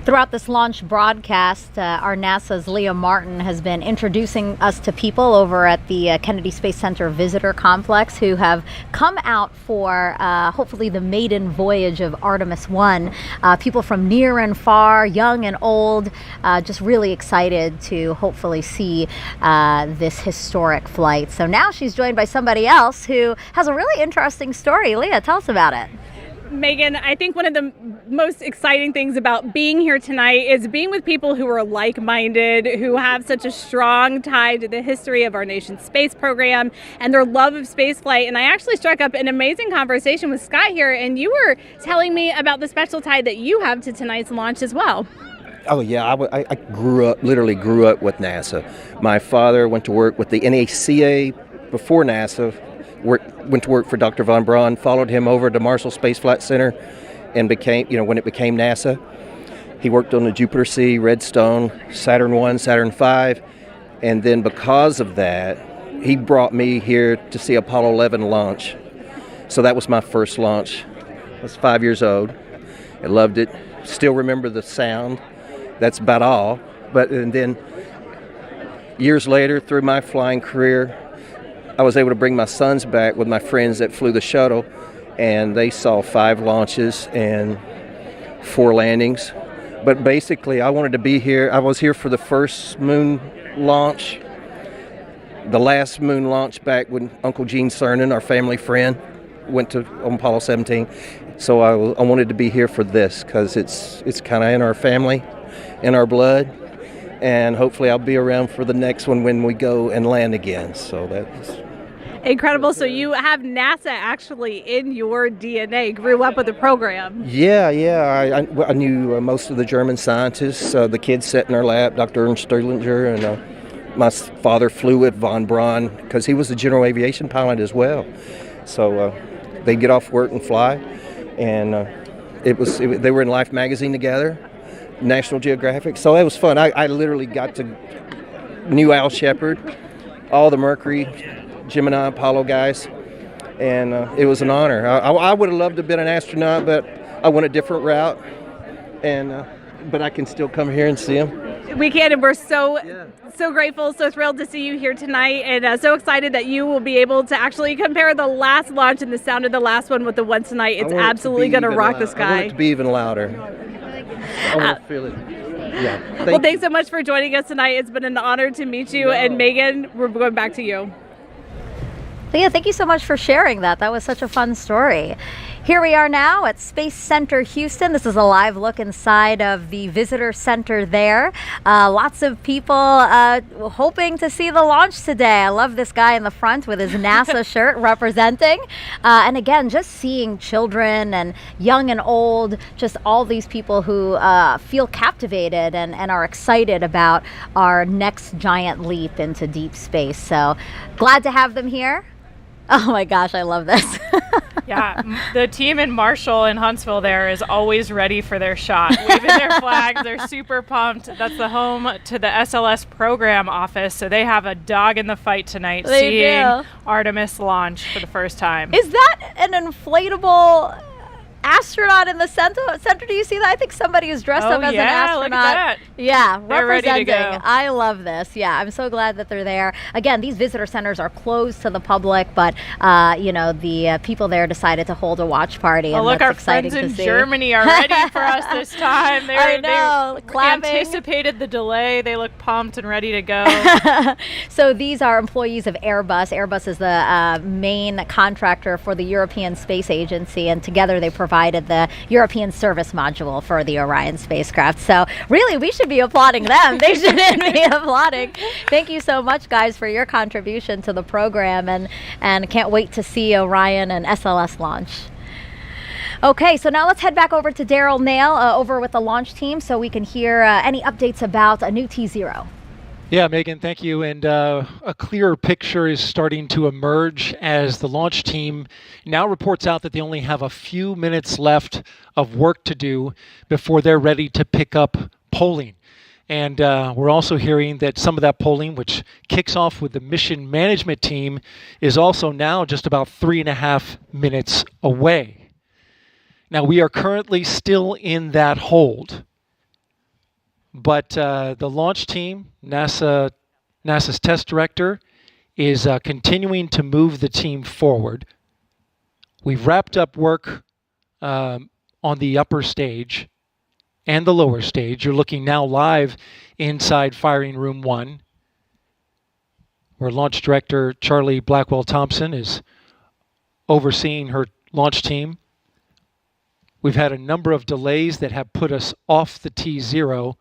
Throughout this launch broadcast, our NASA's Leah Martin has been introducing us to people over at the Kennedy Space Center Visitor Complex who have come out for hopefully the maiden voyage of Artemis 1. People from near and far, young and old, just really excited to hopefully see this historic flight. So now she's joined by somebody else who has a really interesting story. Leah, tell us about it. Megan, I think one of the most exciting things about being here tonight is being with people who are like-minded, who have such a strong tie to the history of our nation's space program and their love of spaceflight. And I actually struck up an amazing conversation with Scott here, and you were telling me about the special tie that you have to tonight's launch as well. Oh, yeah. I literally grew up with NASA. My father went to work with the NACA before NASA. Went to work for Dr. von Braun, followed him over to Marshall Space Flight Center, and became, when it became NASA, he worked on the Jupiter C, Redstone, Saturn 1, Saturn 5, and then because of that, he brought me here to see Apollo 11 launch. So that was my first launch. I was 5 years old. I loved it. Still remember the sound. That's about all. And then years later, through my flying career, I was able to bring my sons back with my friends that flew the shuttle, and they saw 5 launches and 4 landings. But basically, I wanted to be here. I was here for the first moon launch, the last moon launch back when Uncle Gene Cernan, our family friend, went to on Apollo 17. So I wanted to be here for this because it's kind of in our family, in our blood. And hopefully I'll be around for the next one when we go and land again. So that's incredible. So you have NASA actually in your DNA, grew up with the program. Yeah. I knew most of the German scientists. The kids sat in our lap, Dr. Ernst Stirlinger, and my father flew with von Braun because he was a general aviation pilot as well. So they'd get off work and fly. And they were in Life magazine together. National Geographic, so it was fun. I literally got to knew Al Shepard, all the Mercury, Gemini, Apollo guys, and it was an honor. I would have loved to have been an astronaut, but I went a different route, and but I can still come here and see them. We can, and we're so grateful, so thrilled to see you here tonight, and so excited that you will be able to actually compare the last launch and the sound of the last one with the one tonight. It's absolutely going to rock the sky. I want it to be even louder. I want to feel it. Yeah. Thanks so much for joining us tonight. It's been an honor to meet you. And Megan, we're going back to you. Leah, thank you so much for sharing that. That was such a fun story. Here we are now at Space Center Houston. This is a live look inside of the visitor center there. Lots of people hoping to see the launch today. I love this guy in the front with his NASA shirt representing. And again, just seeing children and young and old, just all these people who feel captivated and are excited about our next giant leap into deep space. So glad to have them here. Oh my gosh, I love this. Yeah, the team in Marshall and Huntsville there is always ready for their shot, waving their flags. They're super pumped. That's the home to the SLS program office, so they have a dog in the fight tonight, seeing Artemis launch for the first time. Is that an inflatable astronaut in the center? Do you see that? I think somebody is dressed up as an astronaut. Look at that. Yeah, they're representing. Ready to go. I love this. Yeah, I'm so glad that they're there. Again, these visitor centers are closed to the public, but the people there decided to hold a watch party. And look, that's our exciting friends in to see. Germany are ready for us this time. They clapping. Anticipated the delay. They look pumped and ready to go. So these are employees of Airbus. Airbus is the main contractor for the European Space Agency, and together they provide provided the European service module for the Orion spacecraft. So really, we should be applauding them. They shouldn't be applauding. Thank you so much, guys, for your contribution to the program, and can't wait to see Orion and SLS launch. Okay, so now let's head back over to Daryl Nail over with the launch team so we can hear any updates about a new T0. Yeah, Megan, thank you. And a clearer picture is starting to emerge as the launch team now reports out that they only have a few minutes left of work to do before they're ready to pick up polling. And we're also hearing that some of that polling, which kicks off with the mission management team, is also now just about 3.5 minutes away. Now, we are currently still in that hold, but the launch team, NASA's test director, is continuing to move the team forward. We've wrapped up work on the upper stage and the lower stage. You're looking now live inside Firing Room 1, where Launch Director Charlie Blackwell Thompson is overseeing her launch team. We've had a number of delays that have put us off the T0,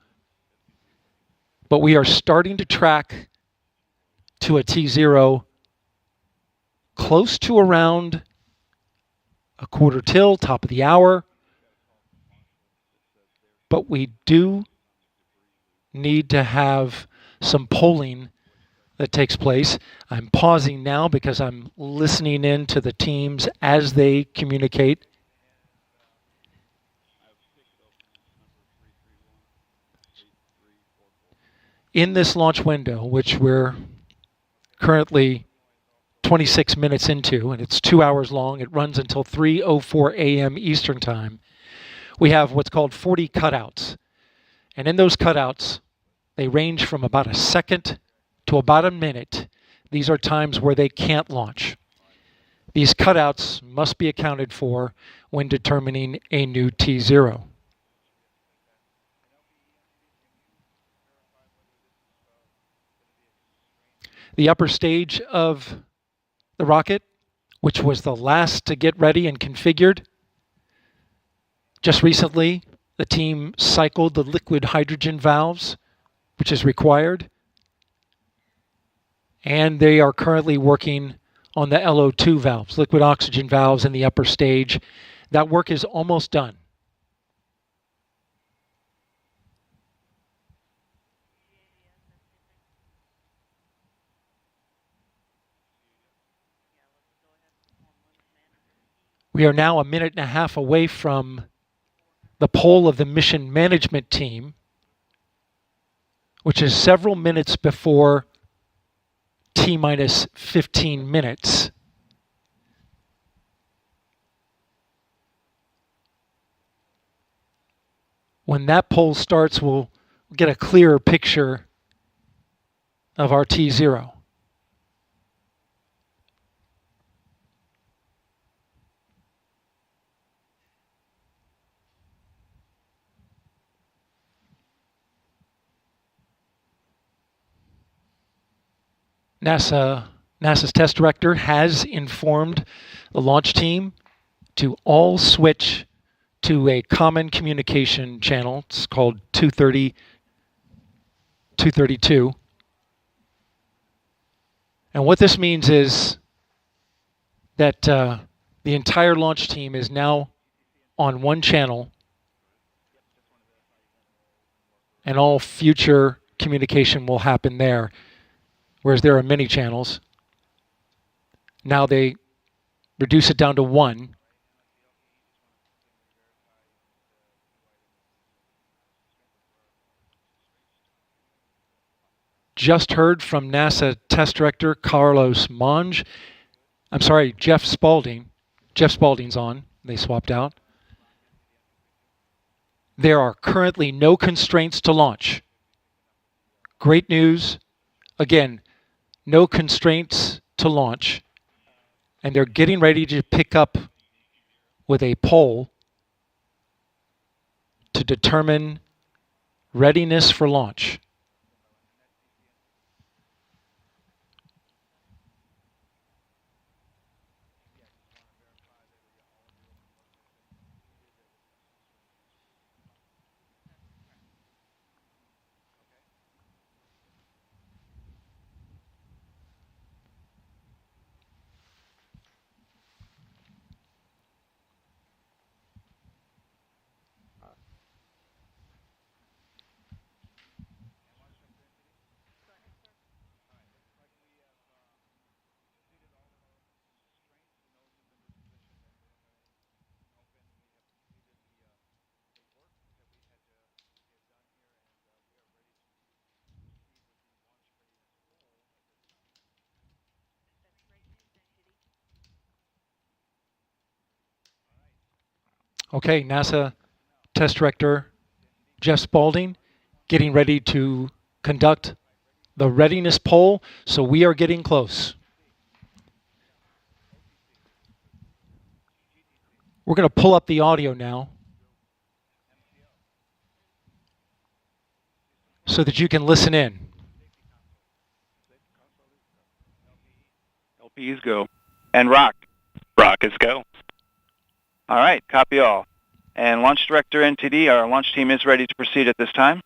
but we are starting to track to a T0 close to around a quarter till, top of the hour. But we do need to have some polling that takes place. I'm pausing now because I'm listening in to the teams as they communicate. In this launch window, which we're currently 26 minutes into, and it's 2 hours long, it runs until 3:04 a.m. Eastern Time, we have what's called 40 cutouts. And in those cutouts, they range from about a second to about a minute. These are times where they can't launch. These cutouts must be accounted for when determining a new T0. The upper stage of the rocket, which was the last to get ready and configured, just recently the team cycled the liquid hydrogen valves, which is required, and they are currently working on the LO2 valves, liquid oxygen valves in the upper stage. That work is almost done. We are now a minute and a half away from the poll of the mission management team, which is several minutes before T-minus 15 minutes. When that poll starts, we'll get a clearer picture of our T0. NASA's test director has informed the launch team to all switch to a common communication channel. It's called 232. And what this means is that the entire launch team is now on one channel, and all future communication will happen there. Whereas there are many channels. Now they reduce it down to one. Just heard from NASA Test Director Carlos Monge. I'm sorry, Jeff Spaulding. Jeff Spaulding's on. They swapped out. There are currently no constraints to launch. Great news. Again, no constraints to launch, and they're getting ready to pick up with a poll to determine readiness for launch. Okay, NASA Test Director Jeff Spaulding getting ready to conduct the readiness poll, so we are getting close. We're going to pull up the audio now so that you can listen in. LPs go. And rock. Rockets go. All right, copy all. And Launch Director NTD, our launch team is ready to proceed at this time.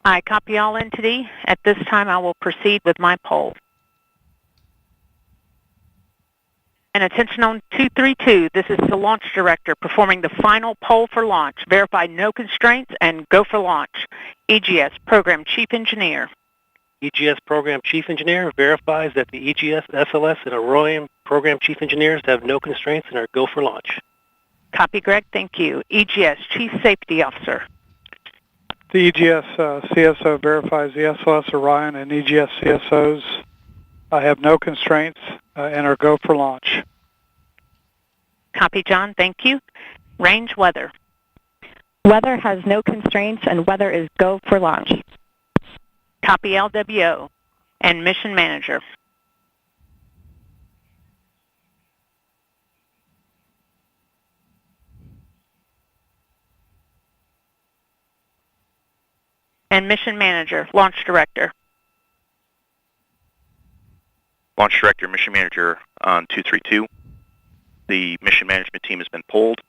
I copy all NTD. At this time, I will proceed with my poll. And attention on 232, this is the Launch Director performing the final poll for launch. Verify no constraints and go for launch. EGS Program Chief Engineer. EGS Program Chief Engineer verifies that the EGS, SLS, and Orion Program Chief Engineers have no constraints and are go for launch. Copy, Greg. Thank you. EGS Chief Safety Officer. The EGS CSO verifies the SLS, Orion, and EGS CSOs have no constraints and are go for launch. Copy, John. Thank you. Range Weather. Weather has no constraints and weather is go for launch. Copy, LWO. And Mission Manager. And Mission Manager, Launch Director. Launch Director, Mission Manager on 232. The mission management team has been polled.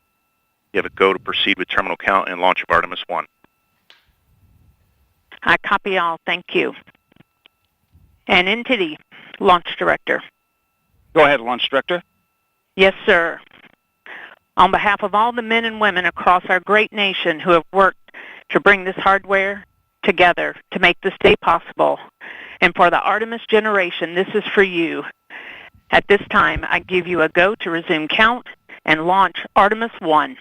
You have a go to proceed with terminal count and launch of Artemis 1. I copy all. Thank you. And NTD, Launch Director. Go ahead, Launch Director. Yes, sir. On behalf of all the men and women across our great nation who have worked to bring this hardware together to make this day possible, and for the Artemis generation, this is for you. At this time, I give you a go to resume count and launch Artemis 1.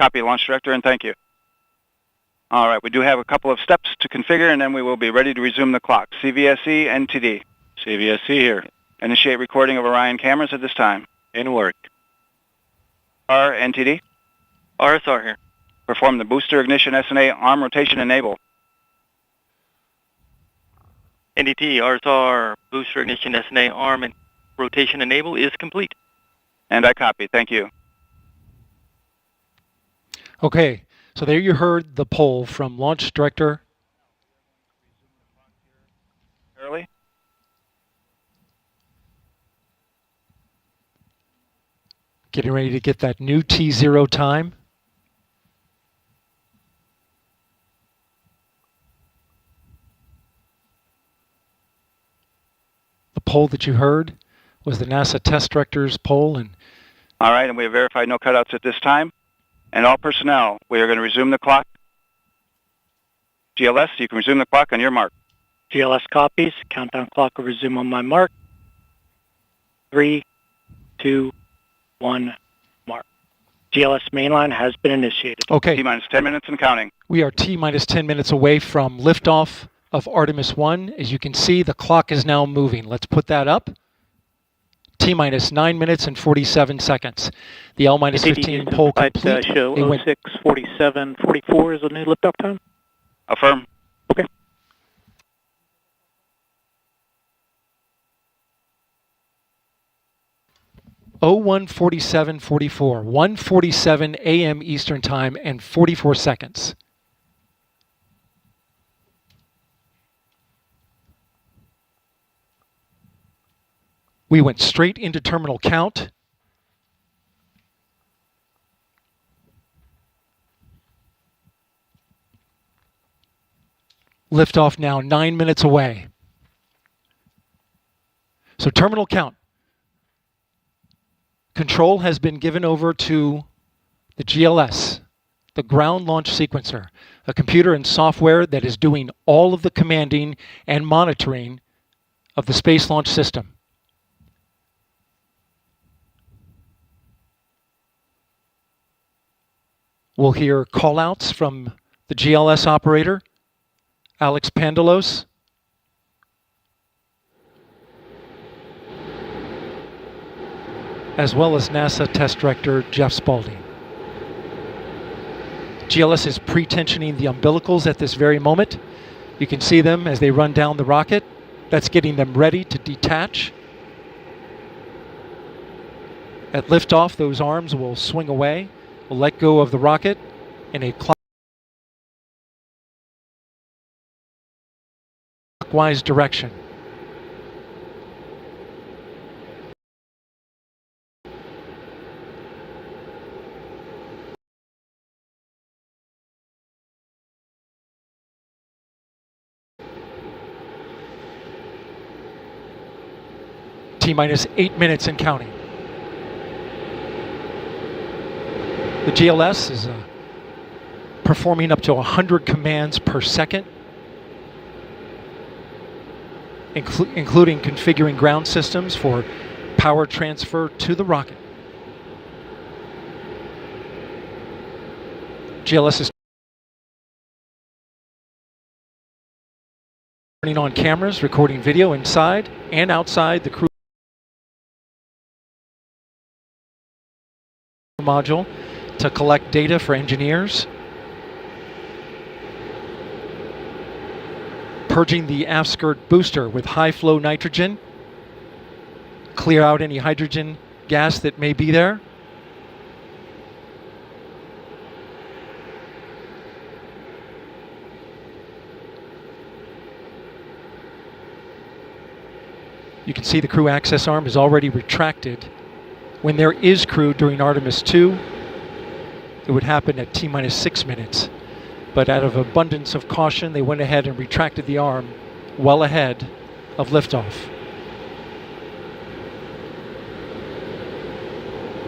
Copy, Launch Director, and thank you. All right, we do have a couple of steps to configure, and then we will be ready to resume the clock. CVSE, NTD. CVSC here. Initiate recording of Orion cameras at this time. In work. R, NTD. RSR here. Perform the booster ignition SNA arm rotation enable. NDT, RSR, booster ignition SNA arm and rotation enable is complete. And I copy. Thank you. Okay, so there you heard the poll from Launch Director. Early. Getting ready to get that new T0 time. The poll that you heard was the NASA Test Director's poll. And all right, and we have verified no cutouts at this time. And all personnel, we are going to resume the clock. GLS, you can resume the clock on your mark. GLS copies. Countdown clock will resume on my mark. 3, 2, 1, mark. GLS mainline has been initiated. Okay. T-minus 10 minutes and counting. We are T-minus 10 minutes away from liftoff of Artemis 1. As you can see, the clock is now moving. Let's put that up. T-minus 9 minutes and 47 seconds. The L-minus 15 poll complete. Show 06:47:44 is the new liftoff time. Affirm. Okay. Oh, 1:47:44. 1:47 a.m. Eastern Time and 44 seconds. We went straight into terminal count. Liftoff now 9 minutes away. So terminal count. Control has been given over to the GLS, the ground launch sequencer, a computer and software that is doing all of the commanding and monitoring of the Space Launch System. We'll hear call-outs from the GLS operator, Alex Pandalos. as well as NASA Test Director Jeff Spaulding. GLS is pre-tensioning the umbilicals at this very moment. You can see them as they run down the rocket. That's getting them ready to detach. At liftoff, those arms will swing away. We'll let go of the rocket in a clockwise direction. T-minus 8 minutes and counting. The GLS is performing up to 100 commands per second, including configuring ground systems for power transfer to the rocket. GLS is turning on cameras, recording video inside and outside the crew module to collect data for engineers. Purging the aft skirt booster with high flow nitrogen. Clear out any hydrogen gas that may be there. You can see the crew access arm is already retracted. When there is crew during Artemis 2, it would happen at T-minus 6 minutes. But out of abundance of caution, they went ahead and retracted the arm well ahead of liftoff.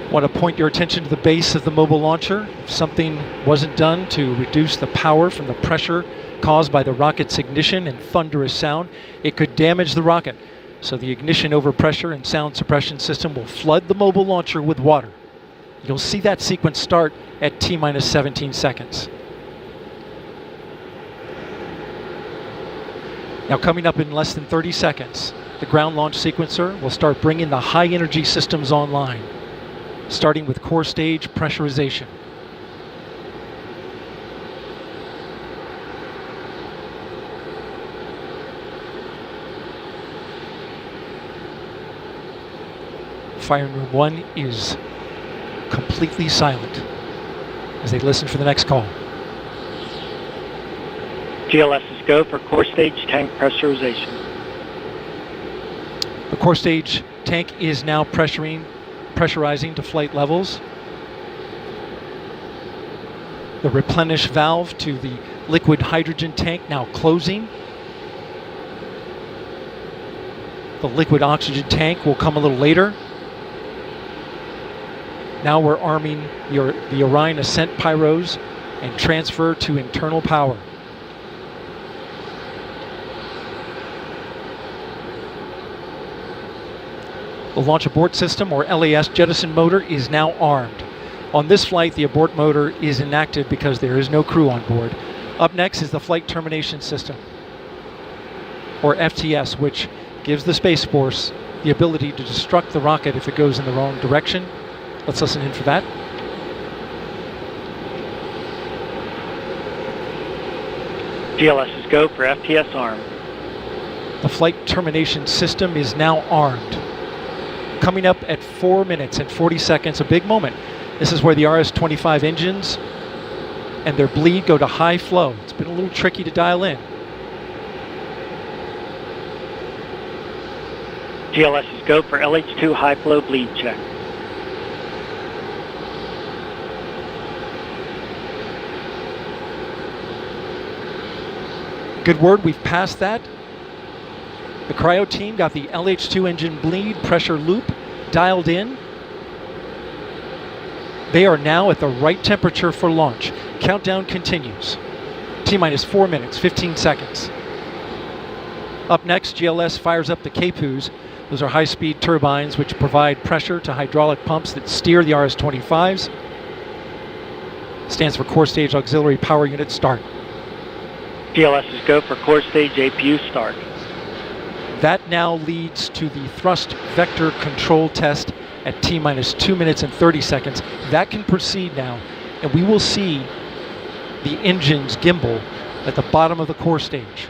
I want to point your attention to the base of the mobile launcher. If something wasn't done to reduce the power from the pressure caused by the rocket's ignition and thunderous sound, it could damage the rocket. So the ignition overpressure and sound suppression system will flood the mobile launcher with water. You'll see that sequence start at T-minus 17 seconds. Now coming up in less than 30 seconds, the ground launch sequencer will start bringing the high energy systems online, starting with core stage pressurization. Firing room 1 is completely silent as they listen for the next call. GLS's go for core stage tank pressurization. The core stage tank is now pressurizing to flight levels. The replenish valve to the liquid hydrogen tank now closing. The liquid oxygen tank will come a little later. Now we're arming the Orion Ascent pyros and transfer to internal power. The launch abort system, or LAS jettison motor, is now armed. On this flight, the abort motor is inactive because there is no crew on board. Up next is the flight termination system, or FTS, which gives the Space Force the ability to destruct the rocket if it goes in the wrong direction. Let's listen in for that. GLS's go for FTS arm. The flight termination system is now armed. Coming up at 4 minutes and 40 seconds, a big moment. This is where the RS-25 engines and their bleed go to high flow. It's been a little tricky to dial in. GLS's go for LH2 high flow bleed check. Good word, we've passed that. The cryo team got the LH2 engine bleed pressure loop dialed in. They are now at the right temperature for launch. Countdown continues. T-minus 4 minutes, 15 seconds. Up next, GLS fires up the KPUs. Those are high-speed turbines which provide pressure to hydraulic pumps that steer the RS-25s. Stands for Core Stage Auxiliary Power Unit Start. GLS's go for core stage APU start. That now leads to the thrust vector control test at T-minus 2 minutes and 30 seconds. That can proceed now, and we will see the engines gimbal at the bottom of the core stage.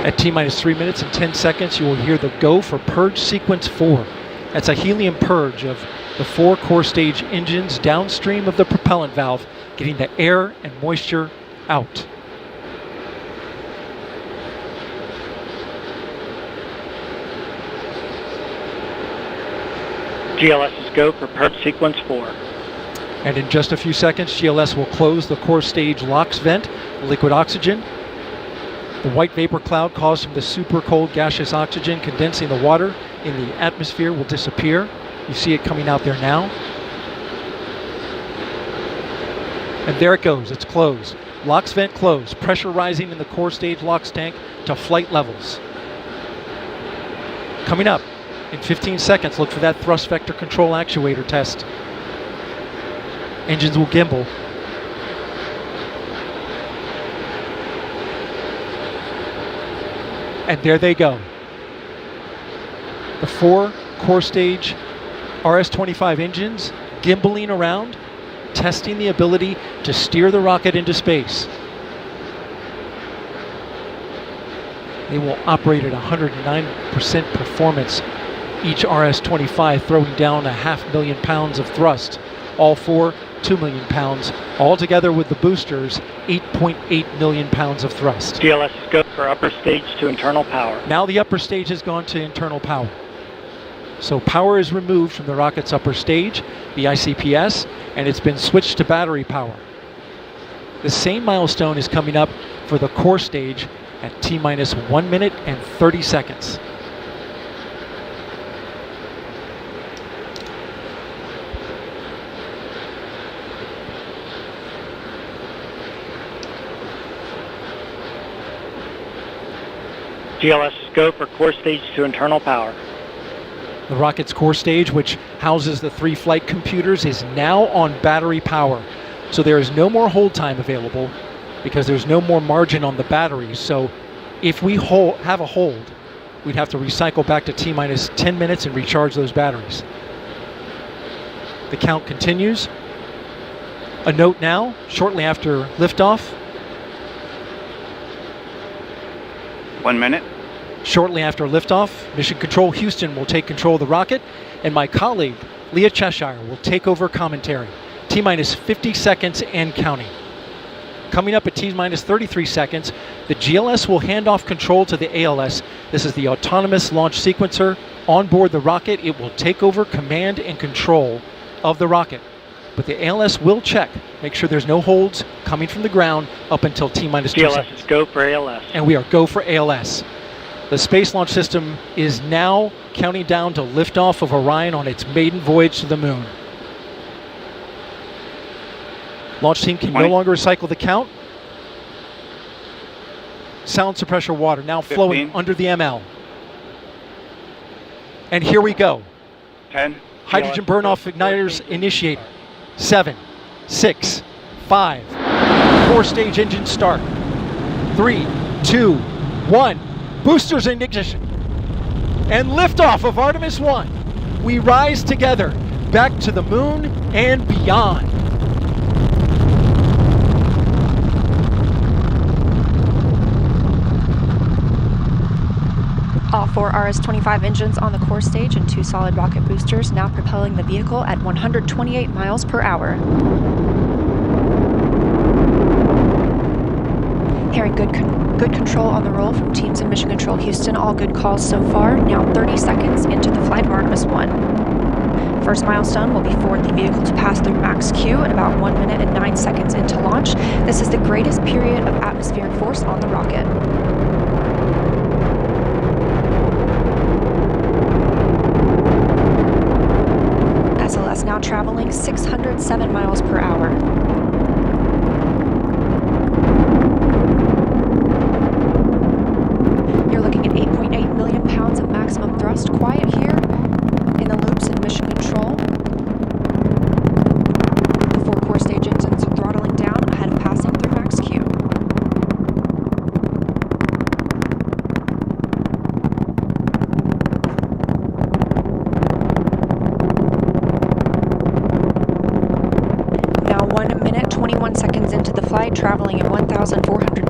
At T-minus 3 minutes and 10 seconds, you will hear the go for purge sequence 4. That's a helium purge of the 4 core stage engines downstream of the propellant valve, getting the air and moisture out. GLS is go for purge sequence 4. And in just a few seconds, GLS will close the core stage LOX vent, liquid oxygen. The white vapor cloud caused from the super cold gaseous oxygen condensing the water in the atmosphere will disappear. You see it coming out there now. And there it goes, it's closed. LOX vent closed, pressure rising in the core stage LOX tank to flight levels. Coming up in 15 seconds, look for that thrust vector control actuator test. Engines will gimbal. And there they go. The 4 core stage RS-25 engines gimbaling around, testing the ability to steer the rocket into space. They will operate at 109% performance. Each RS-25 throwing down 500,000 pounds of thrust. All 4, 2 million pounds. All together with the boosters, 8.8 million pounds of thrust. GLS is go for upper stage to internal power. Now the upper stage has gone to internal power. So power is removed from the rocket's upper stage, the ICPS, and it's been switched to battery power. The same milestone is coming up for the core stage at T-minus 1 minute and 30 seconds. GLS is go for core stage to internal power. The rocket's core stage, which houses the 3 flight computers, is now on battery power. So there is no more hold time available because there's no more margin on the batteries. So if we have a hold, we'd have to recycle back to T-minus 10 minutes and recharge those batteries. The count continues. A note now, shortly after liftoff. 1 minute. Shortly after liftoff, Mission Control Houston will take control of the rocket, and my colleague, Leah Cheshire, will take over commentary. T-minus 50 seconds and counting. Coming up at T-minus 33 seconds, the GLS will hand off control to the ALS. This is the autonomous launch sequencer. On board the rocket, it will take over command and control of the rocket. But the ALS will check, make sure there's no holds coming from the ground up until T-minus 2 seconds. GLS is go for ALS. And we are go for ALS. The Space Launch System is now counting down to liftoff of Orion on its maiden voyage to the moon. Launch team can no longer recycle the count. Sound suppressor water now 15. Flowing under the ML. And here we go. 10. Hydrogen burn-off igniters initiated. 7, 6, 5. 4 stage engine start. 3, 2, 1. Boosters in ignition. And liftoff of Artemis 1. We rise together back to the moon and beyond. All 4 RS-25 engines on the core stage and 2 solid rocket boosters now propelling the vehicle at 128 miles per hour. Hearing good control on the roll from teams in Mission Control Houston. All good calls so far. Now 30 seconds into the flight of Artemis 1. First milestone will be for the vehicle to pass through max Q at about 1 minute and 9 seconds into launch. This is the greatest period of atmospheric force on the rocket. SLS now traveling 607 miles per hour. You're looking at 8.8 million pounds of maximum thrust. Quiet here in the loops in Mission Control.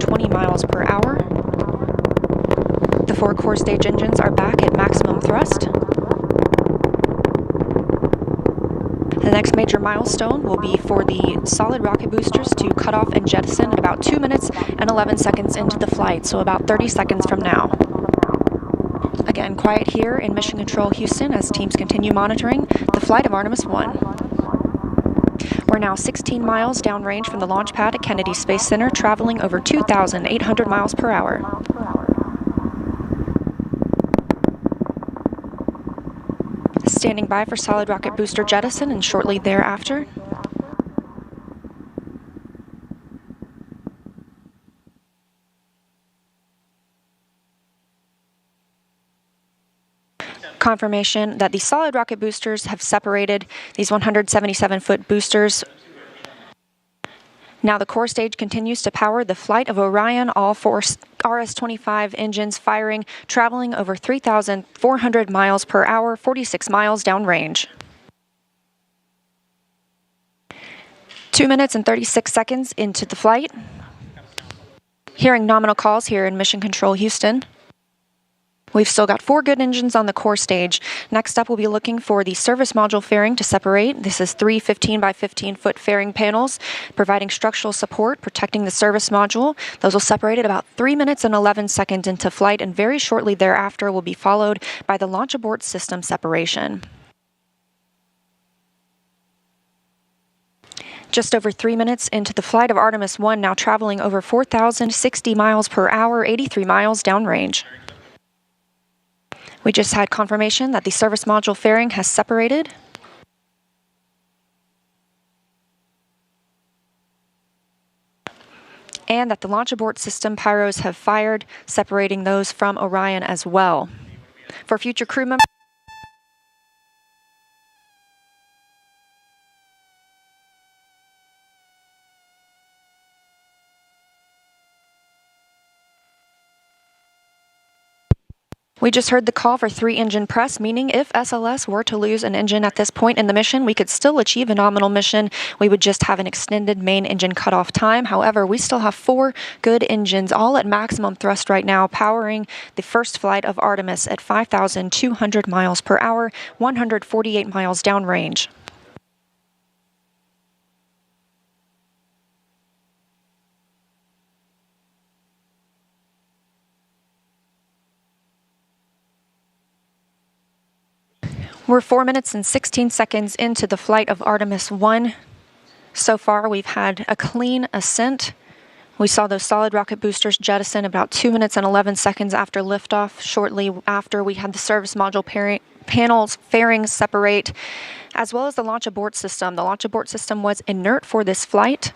220 miles per hour. The 4 core stage engines are back at maximum thrust. The next major milestone will be for the solid rocket boosters to cut off and jettison at about 2 minutes and 11 seconds into the flight, so about 30 seconds from now. Again, quiet here in Mission Control Houston as teams continue monitoring the flight of Artemis 1. We're now 16 miles downrange from the launch pad at Kennedy Space Center, traveling over 2,800 miles per hour. Standing by for solid rocket booster jettison and shortly thereafter. Confirmation that the solid rocket boosters have separated these 177-foot boosters. Now the core stage continues to power the flight of Orion, all 4 RS-25 engines firing, traveling over 3,400 miles per hour, 46 miles downrange. 2 minutes and 36 seconds into the flight. Hearing nominal calls here in Mission Control Houston. We've still got 4 good engines on the core stage. Next up, we'll be looking for the service module fairing to separate. This is 3 15 by 15 foot fairing panels, providing structural support, protecting the service module. Those will separate at about 3 minutes and 11 seconds into flight, and very shortly thereafter will be followed by the launch abort system separation. Just over 3 minutes into the flight of Artemis 1, now traveling over 4,060 miles per hour, 83 miles downrange. We just had confirmation that the service module fairing has separated. And that the launch abort system pyros have fired, separating those from Orion as well. For future crew members, we just heard the call for 3 engine press, meaning if SLS were to lose an engine at this point in the mission, we could still achieve a nominal mission. We would just have an extended main engine cutoff time. However, we still have 4 good engines, all at maximum thrust right now, powering the first flight of Artemis at 5,200 miles per hour, 148 miles downrange. We're 4 minutes and 16 seconds into the flight of Artemis 1. So far, we've had a clean ascent. We saw those solid rocket boosters jettison about 2 minutes and 11 seconds after liftoff. Shortly after, we had the service module panels fairings separate, as well as the launch abort system. The launch abort system was inert for this flight,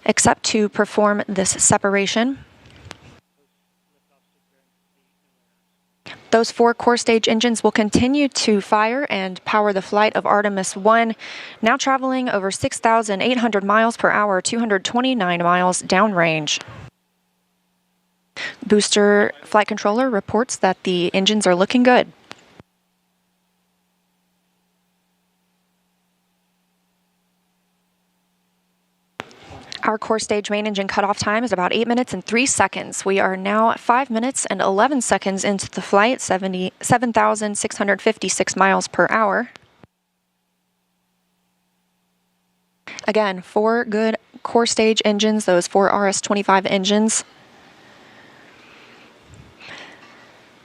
except to perform this separation. Those 4 core stage engines will continue to fire and power the flight of Artemis 1, now traveling over 6,800 miles per hour, 229 miles downrange. Booster flight controller reports that the engines are looking good. Our core stage main engine cutoff time is about 8 minutes and 3 seconds. We are now 5 minutes and 11 seconds into the flight, 7,656 miles per hour. Again, 4 good core stage engines, those 4 RS-25 engines.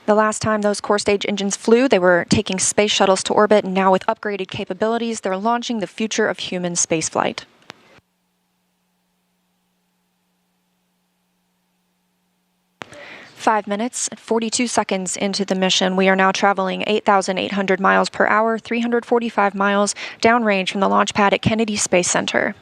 The last time those core stage engines flew, they were taking space shuttles to orbit, and now with upgraded capabilities, they're launching the future of human spaceflight. Five minutes, 42 seconds into the mission. We are now traveling 8,800 miles per hour, 345 miles downrange from the launch pad at Kennedy Space Center.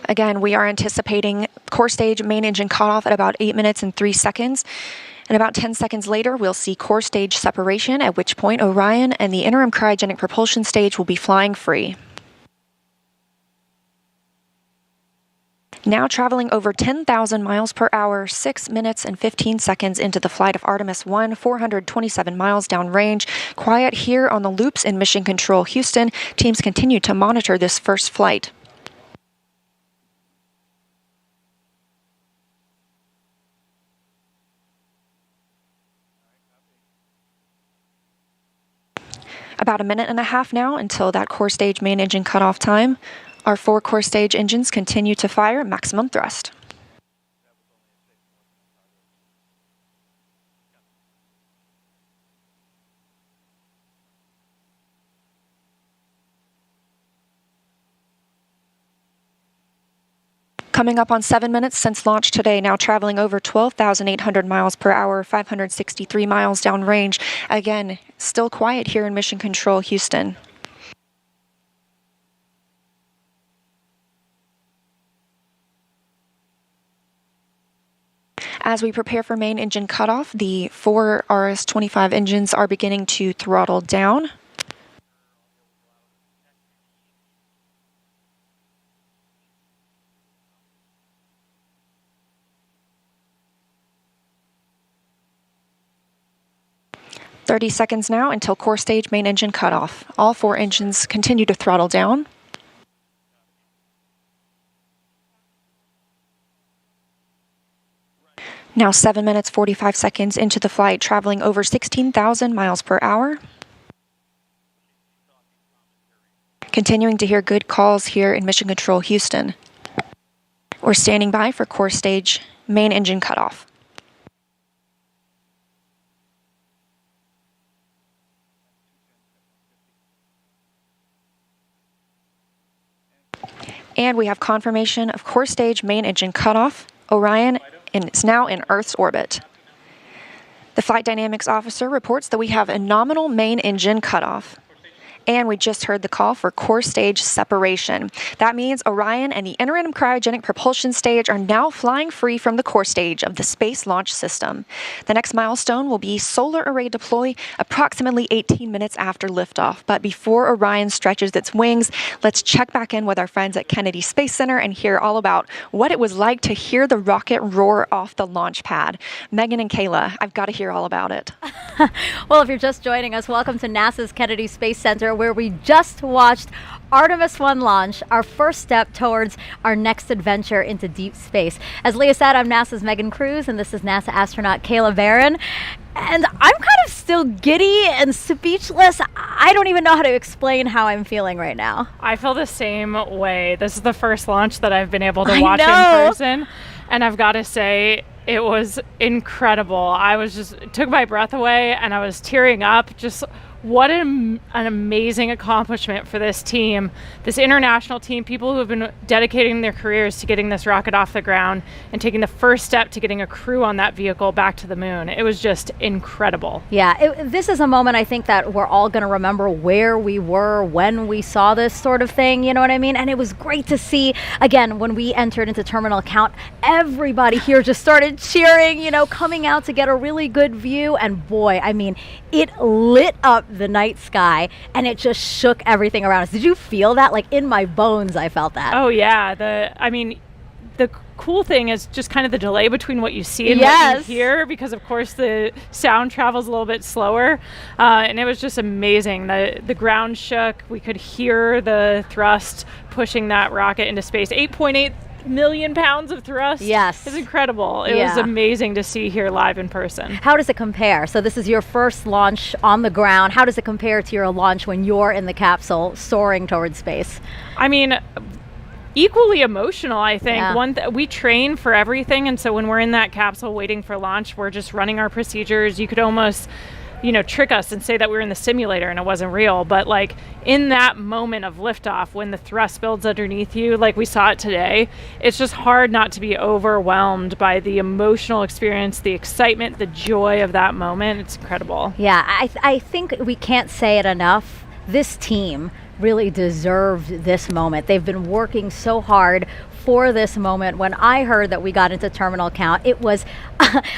Again, we are anticipating core stage main engine cutoff at about 8 minutes and 3 seconds. And about 10 seconds later, we'll see core stage separation, at which point Orion and the interim cryogenic propulsion stage will be flying free. Now traveling over 10,000 miles per hour, 6 minutes and 15 seconds into the flight of Artemis 1, 427 miles downrange. Quiet here on the loops in Mission Control Houston. Teams continue to monitor this first flight. About a minute and a half now until that core stage main engine cutoff time. Our 4 core stage engines continue to fire maximum thrust. Coming up on 7 minutes since launch today, now traveling over 12,800 miles per hour, 563 miles downrange. Again, still quiet here in Mission Control, Houston. As we prepare for main engine cutoff, the 4 RS-25 engines are beginning to throttle down. "30 seconds now until core stage main engine cutoff. All 4 engines continue to throttle down. Now 7 minutes 45 seconds into the flight, traveling over 16,000 miles per hour. Continuing to hear good calls here in Mission Control, Houston. We're standing by for core stage main engine cutoff. And we have confirmation of core stage main engine cutoff. Orion is now in Earth's orbit. The flight dynamics officer reports that we have a nominal main engine cutoff. And we just heard the call for core stage separation. That means Orion and the interim cryogenic propulsion stage are now flying free from the core stage of the Space Launch System. The next milestone will be solar array deploy approximately 18 minutes after liftoff. But before Orion stretches its wings, let's check back in with our friends at Kennedy Space Center and hear all about what it was like to hear the rocket roar off the launch pad. Megan and Kayla, I've got to hear all about it. Well, if you're just joining us, welcome to NASA's Kennedy Space Center, where we just watched Artemis 1 launch, our first step towards our next adventure into deep space. As Leah said, I'm NASA's Megan Cruz, and this is NASA astronaut Kayla Barron. And I'm kind of still giddy and speechless. I don't even know how to explain how I'm feeling right now. I feel the same way. This is the first launch that I've been able to watch in person. And I've got to say, it was incredible. It took my breath away, and I was tearing up. Just what an amazing accomplishment for this team, this international team, people who have been dedicating their careers to getting this rocket off the ground and taking the first step to getting a crew on that vehicle back to the moon. It was just incredible. Yeah, this is a moment I think that we're all going to remember where we were when we saw this sort of thing, you know what I mean? And it was great to see, again, when we entered into terminal count, everybody here just started cheering, coming out to get a really good view. And boy, I mean, it lit up the night sky, and it just shook everything around us. Did you feel that? Like in my bones, I felt that. Oh yeah. The cool thing is just kind of the delay between what you see and what you hear, because of course the sound travels a little bit slower, and it was just amazing. The ground shook. We could hear the thrust pushing that rocket into space. 8.8 million pounds of thrust. Yes. It's incredible. It was amazing to see here live in person. How does it compare? So this is your first launch on the ground. How does it compare to your launch when you're in the capsule soaring towards space? I mean, equally emotional, I think. Yeah. We train for everything, and so when we're in that capsule waiting for launch, we're just running our procedures. You could almost trick us and say that we were in the simulator and it wasn't real. But like in that moment of liftoff, when the thrust builds underneath you, like we saw it today, it's just hard not to be overwhelmed by the emotional experience, the excitement, the joy of that moment. It's incredible. Yeah, I think we can't say it enough. This team really deserved this moment. They've been working so hard for this moment. When I heard that we got into terminal count, it was,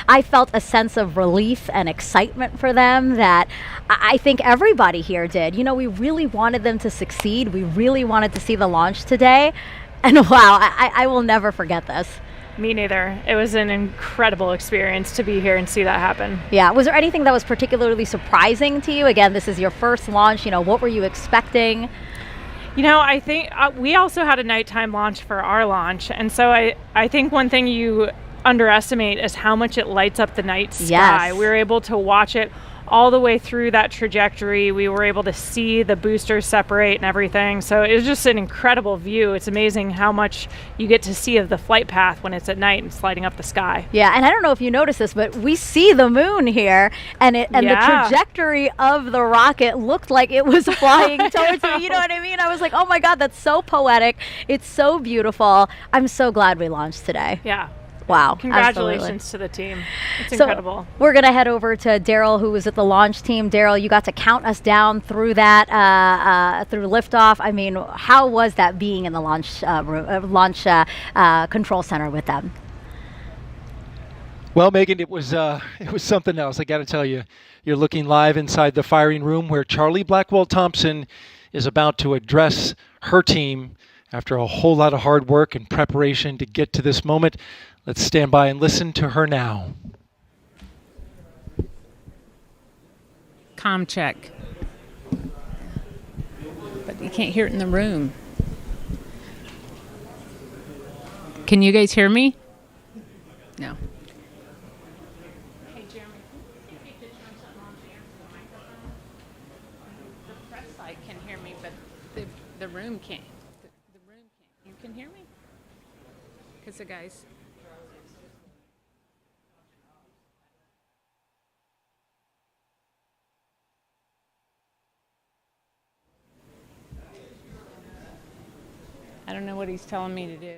I felt a sense of relief and excitement for them that I think everybody here did. We really wanted them to succeed. We really wanted to see the launch today. And wow, I will never forget this. Me neither. It was an incredible experience to be here and see that happen. Yeah. Was there anything that was particularly surprising to you? Again, this is your first launch. What were you expecting? I think we also had a nighttime launch for our launch. And so I think one thing you underestimate is how much it lights up the night sky. Yes. We were able to watch it all the way through that trajectory. We were able to see the boosters separate and everything. So it was just an incredible view. It's amazing how much you get to see of the flight path when it's at night and sliding up the sky. Yeah, and I don't know if you noticed this, but we see the moon here, and the trajectory of the rocket looked like it was flying towards me. You know what I mean? I was like, oh my God, that's so poetic. It's so beautiful. I'm so glad we launched today. Yeah. Wow. Congratulations to the team. It's incredible. We're going to head over to Daryl, who was at the launch team. Daryl, you got to count us down through that, through liftoff. I mean, how was that being in the launch control center with them? Well, Megan, it was something else. I got to tell you, you're looking live inside the firing room where Charlie Blackwell-Thompson is about to address her team after a whole lot of hard work and preparation to get to this moment. Let's stand by and listen to her now. Comm check. But you can't hear it in the room. Can you guys hear me? No. Hey, Jeremy, can you take a picture of something on there for the microphone? The press site can hear me, but The room can't. The room can't. You can hear me? Because the guys... I don't know what he's telling me to do.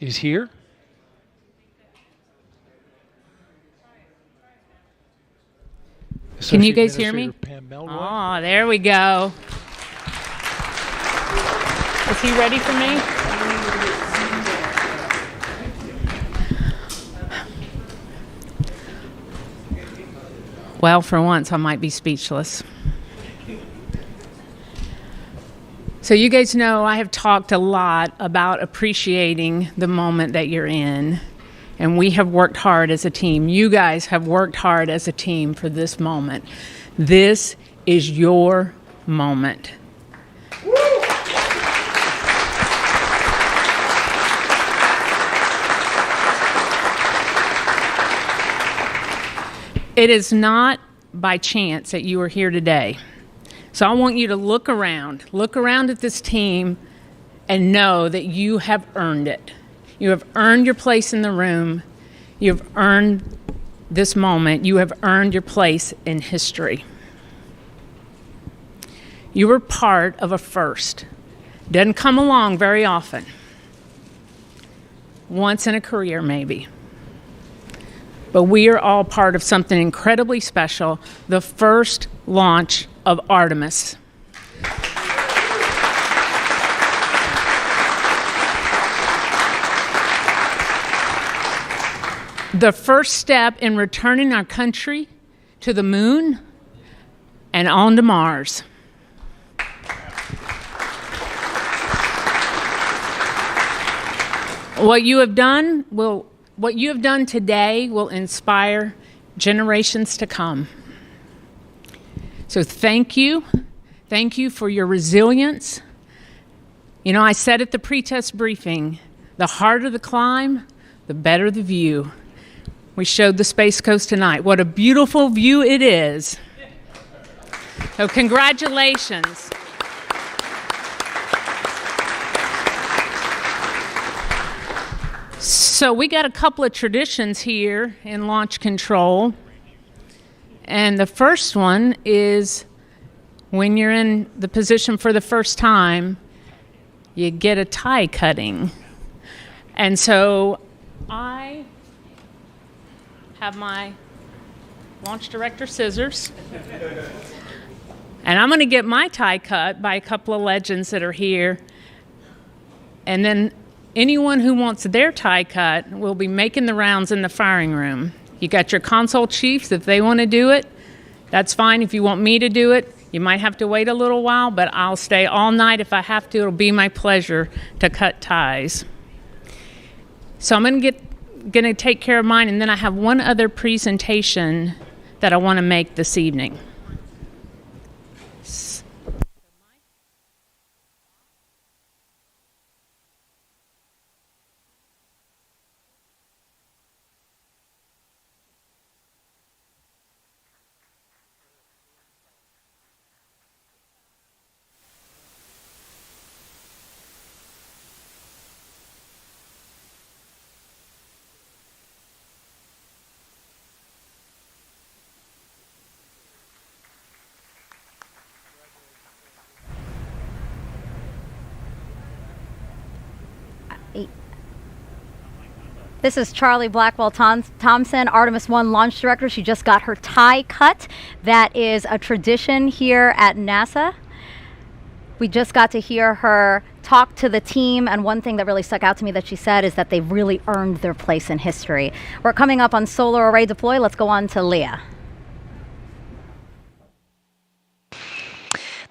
Is here. Can you guys hear me? Oh, there we go. Is he ready for me? Well, for once, I might be speechless. So you guys know I have talked a lot about appreciating the moment that you're in. And we have worked hard as a team. You guys have worked hard as a team for this moment. This is your moment. It is not by chance that you are here today. So I want you to look around at this team and know that you have earned it. You have earned your place in the room. You have earned this moment. You have earned your place in history. You were part of a first. Doesn't come along very often. Once in a career, maybe. But we are all part of something incredibly special, the first launch of Artemis. The first step in returning our country to the moon and on to Mars. What you have done today will inspire generations to come. So thank you. Thank you for your resilience. You know, I said at the pre-test briefing, the harder the climb, the better the view. We showed the Space Coast tonight. What a beautiful view it is. So congratulations. So we got a couple of traditions here in launch control. And the first one is when you're in the position for the first time, you get a tie cutting. And so I have my Launch Director Scissors. And I'm going to get my tie cut by a couple of legends that are here. And then anyone who wants their tie cut will be making the rounds in the firing room. You got your console chiefs if they want to do it. That's fine. If you want me to do it, you might have to wait a little while, but I'll stay all night if I have to. It'll be my pleasure to cut ties. So I'm going to take care of mine, and then I have one other presentation that I want to make this evening. This is Charlie Blackwell Thompson, Artemis 1 launch director. She just got her tie cut. That is a tradition here at NASA. We just got to hear her talk to the team, and one thing that really stuck out to me that she said is that they've really earned their place in history. We're coming up on solar array deploy. Let's go on to Leah.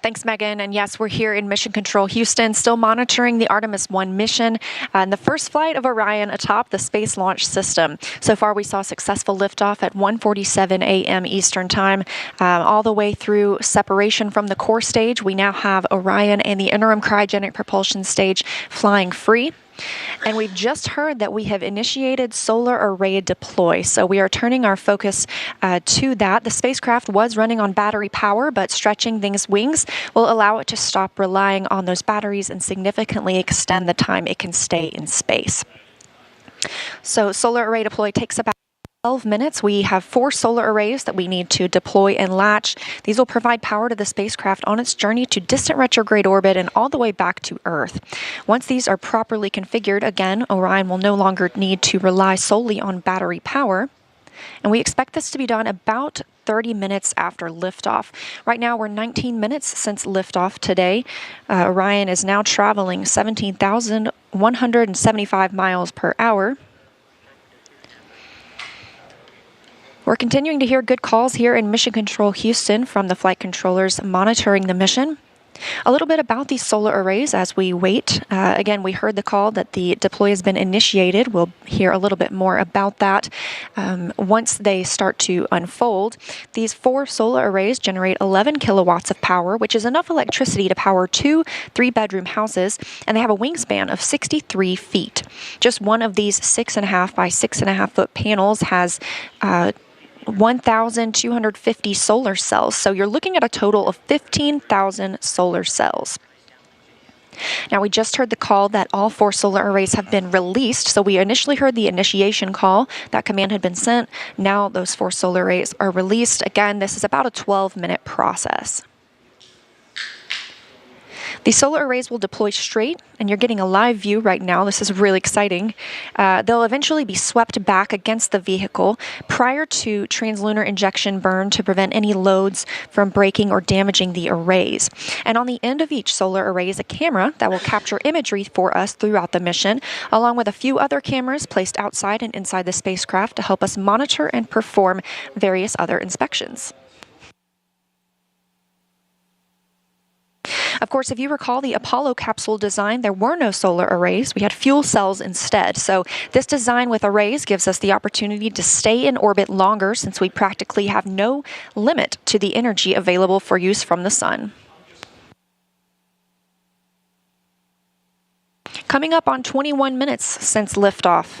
Thanks, Megan. And yes, we're here in Mission Control Houston, still monitoring the Artemis 1 mission and the first flight of Orion atop the Space Launch System. So far, we saw successful liftoff at 1:47 a.m. Eastern Time, all the way through separation from the core stage. We now have Orion and the interim cryogenic propulsion stage flying free. And we've just heard that we have initiated solar array deploy. So we are turning our focus to that. The spacecraft was running on battery power, but stretching these wings will allow it to stop relying on those batteries and significantly extend the time it can stay in space. So solar array deploy takes about 12 minutes. We have 4 solar arrays that we need to deploy and latch. These will provide power to the spacecraft on its journey to distant retrograde orbit and all the way back to Earth. Once these are properly configured, again, Orion will no longer need to rely solely on battery power. And we expect this to be done about 30 minutes after liftoff. Right now, we're 19 minutes since liftoff today. Orion is now traveling 17,175 miles per hour. We're continuing to hear good calls here in Mission Control Houston from the flight controllers monitoring the mission. A little bit about these solar arrays as we wait. Again, we heard the call that the deploy has been initiated. We'll hear a little bit more about that once they start to unfold. These 4 solar arrays generate 11 kilowatts of power, which is enough electricity to power 2 3-bedroom houses, and they have a wingspan of 63 feet. Just one of these 6.5 by 6.5 foot panels has 1,250 solar cells. So you're looking at a total of 15,000 solar cells. Now, we just heard the call that all 4 solar arrays have been released. So we initially heard the initiation call. That command had been sent. Now those 4 solar arrays are released. Again, this is about a 12-minute process. These solar arrays will deploy straight, and you're getting a live view right now. This is really exciting. They'll eventually be swept back against the vehicle prior to translunar injection burn to prevent any loads from breaking or damaging the arrays. And on the end of each solar array is a camera that will capture imagery for us throughout the mission, along with a few other cameras placed outside and inside the spacecraft to help us monitor and perform various other inspections. Of course, if you recall the Apollo capsule design, there were no solar arrays. We had fuel cells instead. So this design with arrays gives us the opportunity to stay in orbit longer since we practically have no limit to the energy available for use from the sun. Coming up on 21 minutes since liftoff.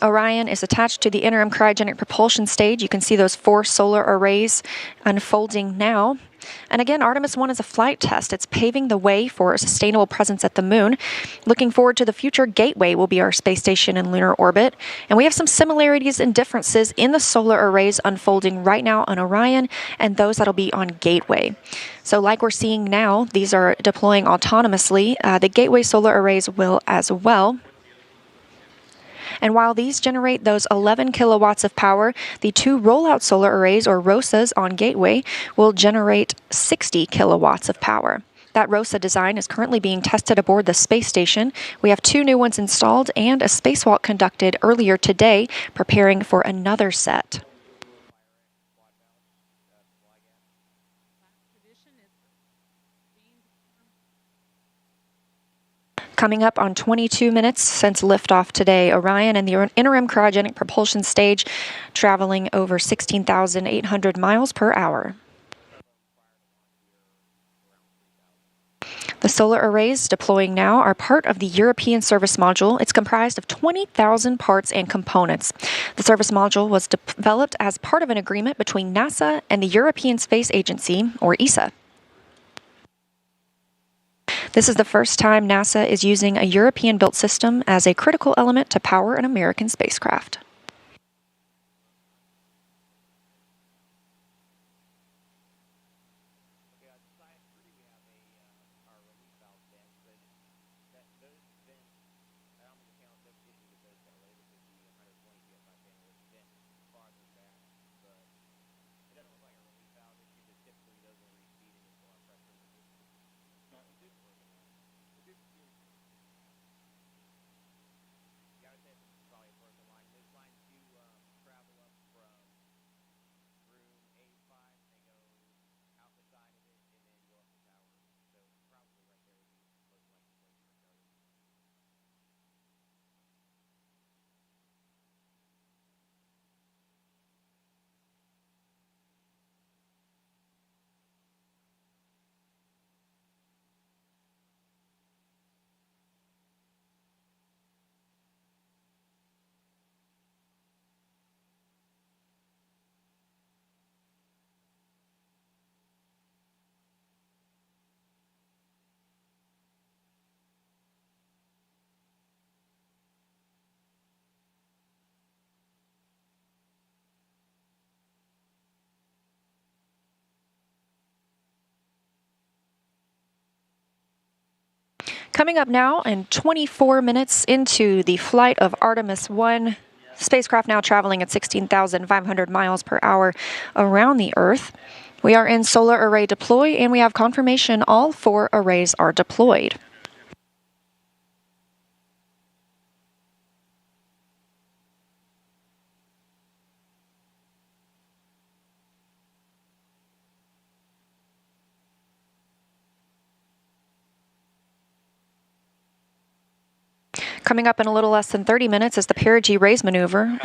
Orion is attached to the interim cryogenic propulsion stage. You can see those 4 solar arrays unfolding now. And again, Artemis 1 is a flight test. It's paving the way for a sustainable presence at the moon. Looking forward to the future, Gateway will be our space station in lunar orbit. And we have some similarities and differences in the solar arrays unfolding right now on Orion and those that'll be on Gateway. So like we're seeing now, these are deploying autonomously. The Gateway solar arrays will as well. And while these generate those 11 kilowatts of power, the 2 rollout solar arrays, or ROSAs, on Gateway will generate 60 kilowatts of power. That ROSA design is currently being tested aboard the space station. We have 2 new ones installed and a spacewalk conducted earlier today, preparing for another set. Coming up on 22 minutes since liftoff today, Orion and the interim cryogenic propulsion stage traveling over 16,800 miles per hour. The solar arrays deploying now are part of the European Service Module. It's comprised of 20,000 parts and components. The Service Module was developed as part of an agreement between NASA and the European Space Agency, or ESA. This is the first time NASA is using a European-built system as a critical element to power an American spacecraft. Coming up now, in 24 minutes into the flight of Artemis 1, spacecraft now traveling at 16,500 miles per hour around the Earth. We are in solar array deploy, and we have confirmation all 4 arrays are deployed. Coming up in a little less than 30 minutes is the perigee raise maneuver.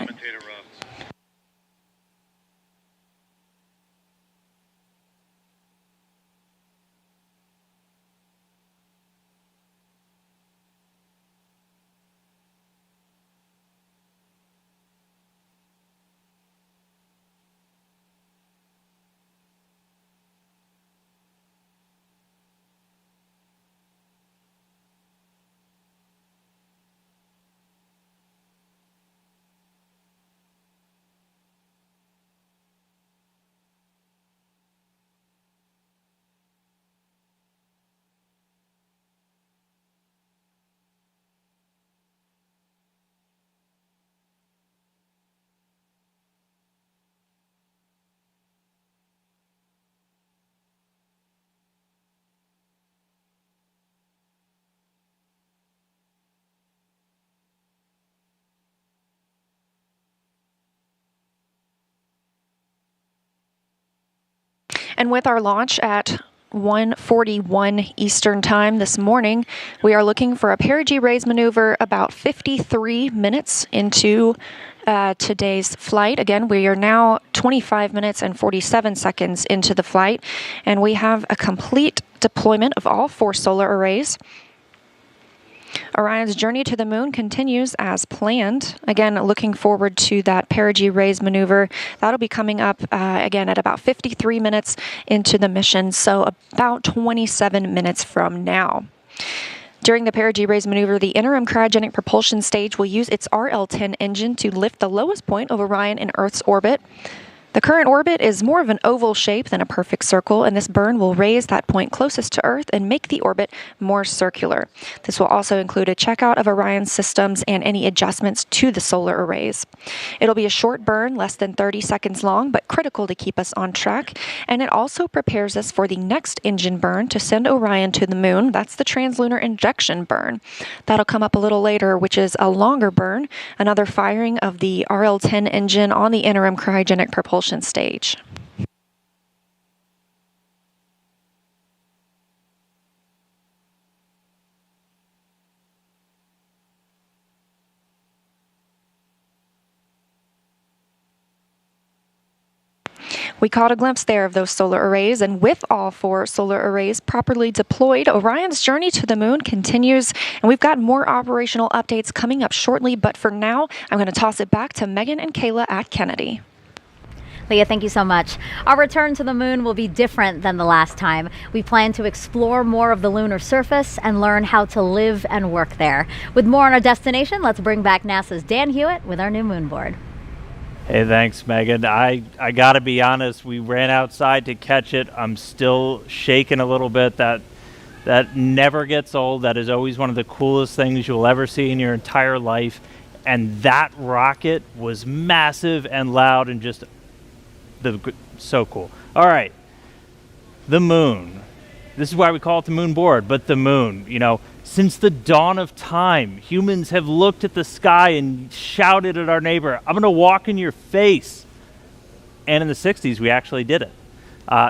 And with our launch at 1:41 Eastern Time this morning, we are looking for a perigee raise maneuver about 53 minutes into today's flight. Again, we are now 25 minutes and 47 seconds into the flight, and we have a complete deployment of all 4 solar arrays. Orion's journey to the moon continues as planned. Again, looking forward to that perigee raise maneuver. That'll be coming up again at about 53 minutes into the mission, so about 27 minutes from now. During the perigee raise maneuver, the interim cryogenic propulsion stage will use its RL-10 engine to lift the lowest point of Orion in Earth's orbit. The current orbit is more of an oval shape than a perfect circle, and this burn will raise that point closest to Earth and make the orbit more circular. This will also include a checkout of Orion's systems and any adjustments to the solar arrays. It'll be a short burn, less than 30 seconds long, but critical to keep us on track, and it also prepares us for the next engine burn to send Orion to the moon. That's the translunar injection burn. That'll come up a little later, which is a longer burn, another firing of the RL-10 engine on the interim cryogenic propulsion stage. We caught a glimpse there of those solar arrays, and with all 4 solar arrays properly deployed, Orion's journey to the moon continues, and we've got more operational updates coming up shortly, but for now, I'm going to toss it back to Megan and Kayla at Kennedy. Leah, thank you so much. Our return to the moon will be different than the last time. We plan to explore more of the lunar surface and learn how to live and work there. With more on our destination, let's bring back NASA's Dan Hewitt with our new moon board. Hey, thanks, Megan. I got to be honest, we ran outside to catch it. I'm still shaking a little bit. That never gets old. That is always one of the coolest things you'll ever see in your entire life. And that rocket was massive and loud and just so cool. All right, the moon. This is why we call it the moon board, but the moon, since the dawn of time, humans have looked at the sky and shouted at our neighbor, "I'm going to walk in your face." And in the 60s, we actually did it.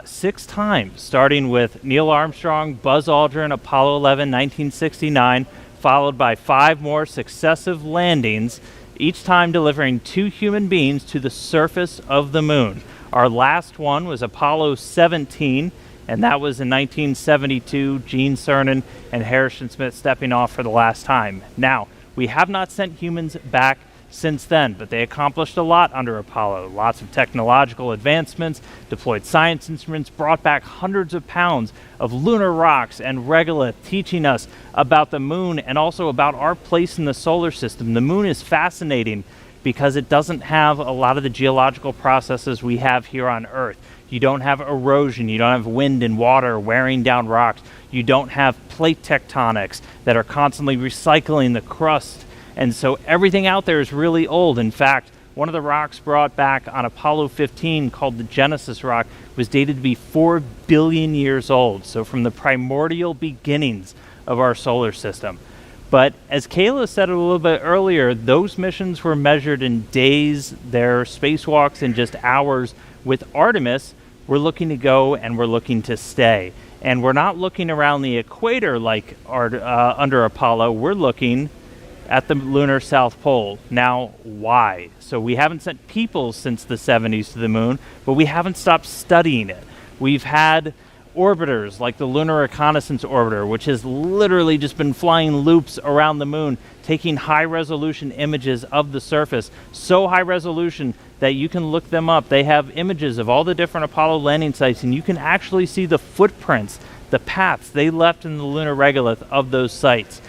6 times, starting with Neil Armstrong, Buzz Aldrin, Apollo 11, 1969, followed by 5 more successive landings, each time delivering 2 human beings to the surface of the moon. Our last one was Apollo 17, and that was in 1972, Gene Cernan and Harrison Smith stepping off for the last time. Now, we have not sent humans back since then, but they accomplished a lot under Apollo. Lots of technological advancements, deployed science instruments, brought back hundreds of pounds of lunar rocks and regolith, teaching us about the moon and also about our place in the solar system. The moon is fascinating because it doesn't have a lot of the geological processes we have here on Earth. You don't have erosion, you don't have wind and water wearing down rocks, you don't have plate tectonics that are constantly recycling the crust, and so everything out there is really old. In fact, one of the rocks brought back on Apollo 15, called the Genesis rock, was dated to be 4 billion years old, so from the primordial beginnings of our solar system. But as Kayla said a little bit earlier, those missions were measured in days, their spacewalks in just hours. With Artemis, we're looking to go and we're looking to stay. And we're not looking around the equator like under Apollo. We're looking at the lunar South Pole. Now, why? So we haven't sent people since the 70s to the moon, but we haven't stopped studying it. We've had orbiters like the Lunar Reconnaissance Orbiter, which has literally just been flying loops around the moon, taking high-resolution images of the surface, so high resolution that you can look them up. They have images of all the different Apollo landing sites, and you can actually see the footprints, the paths they left in the lunar regolith of those sites.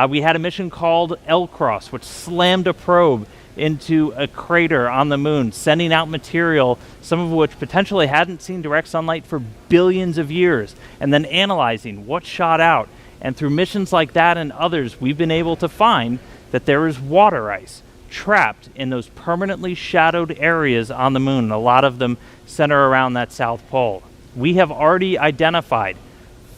We had a mission called L-Cross, which slammed a probe into a crater on the moon, sending out material, some of which potentially hadn't seen direct sunlight for billions of years, and then analyzing what shot out. And through missions like that and others, we've been able to find that there is water ice trapped in those permanently shadowed areas on the moon. A lot of them center around that South Pole. We have already identified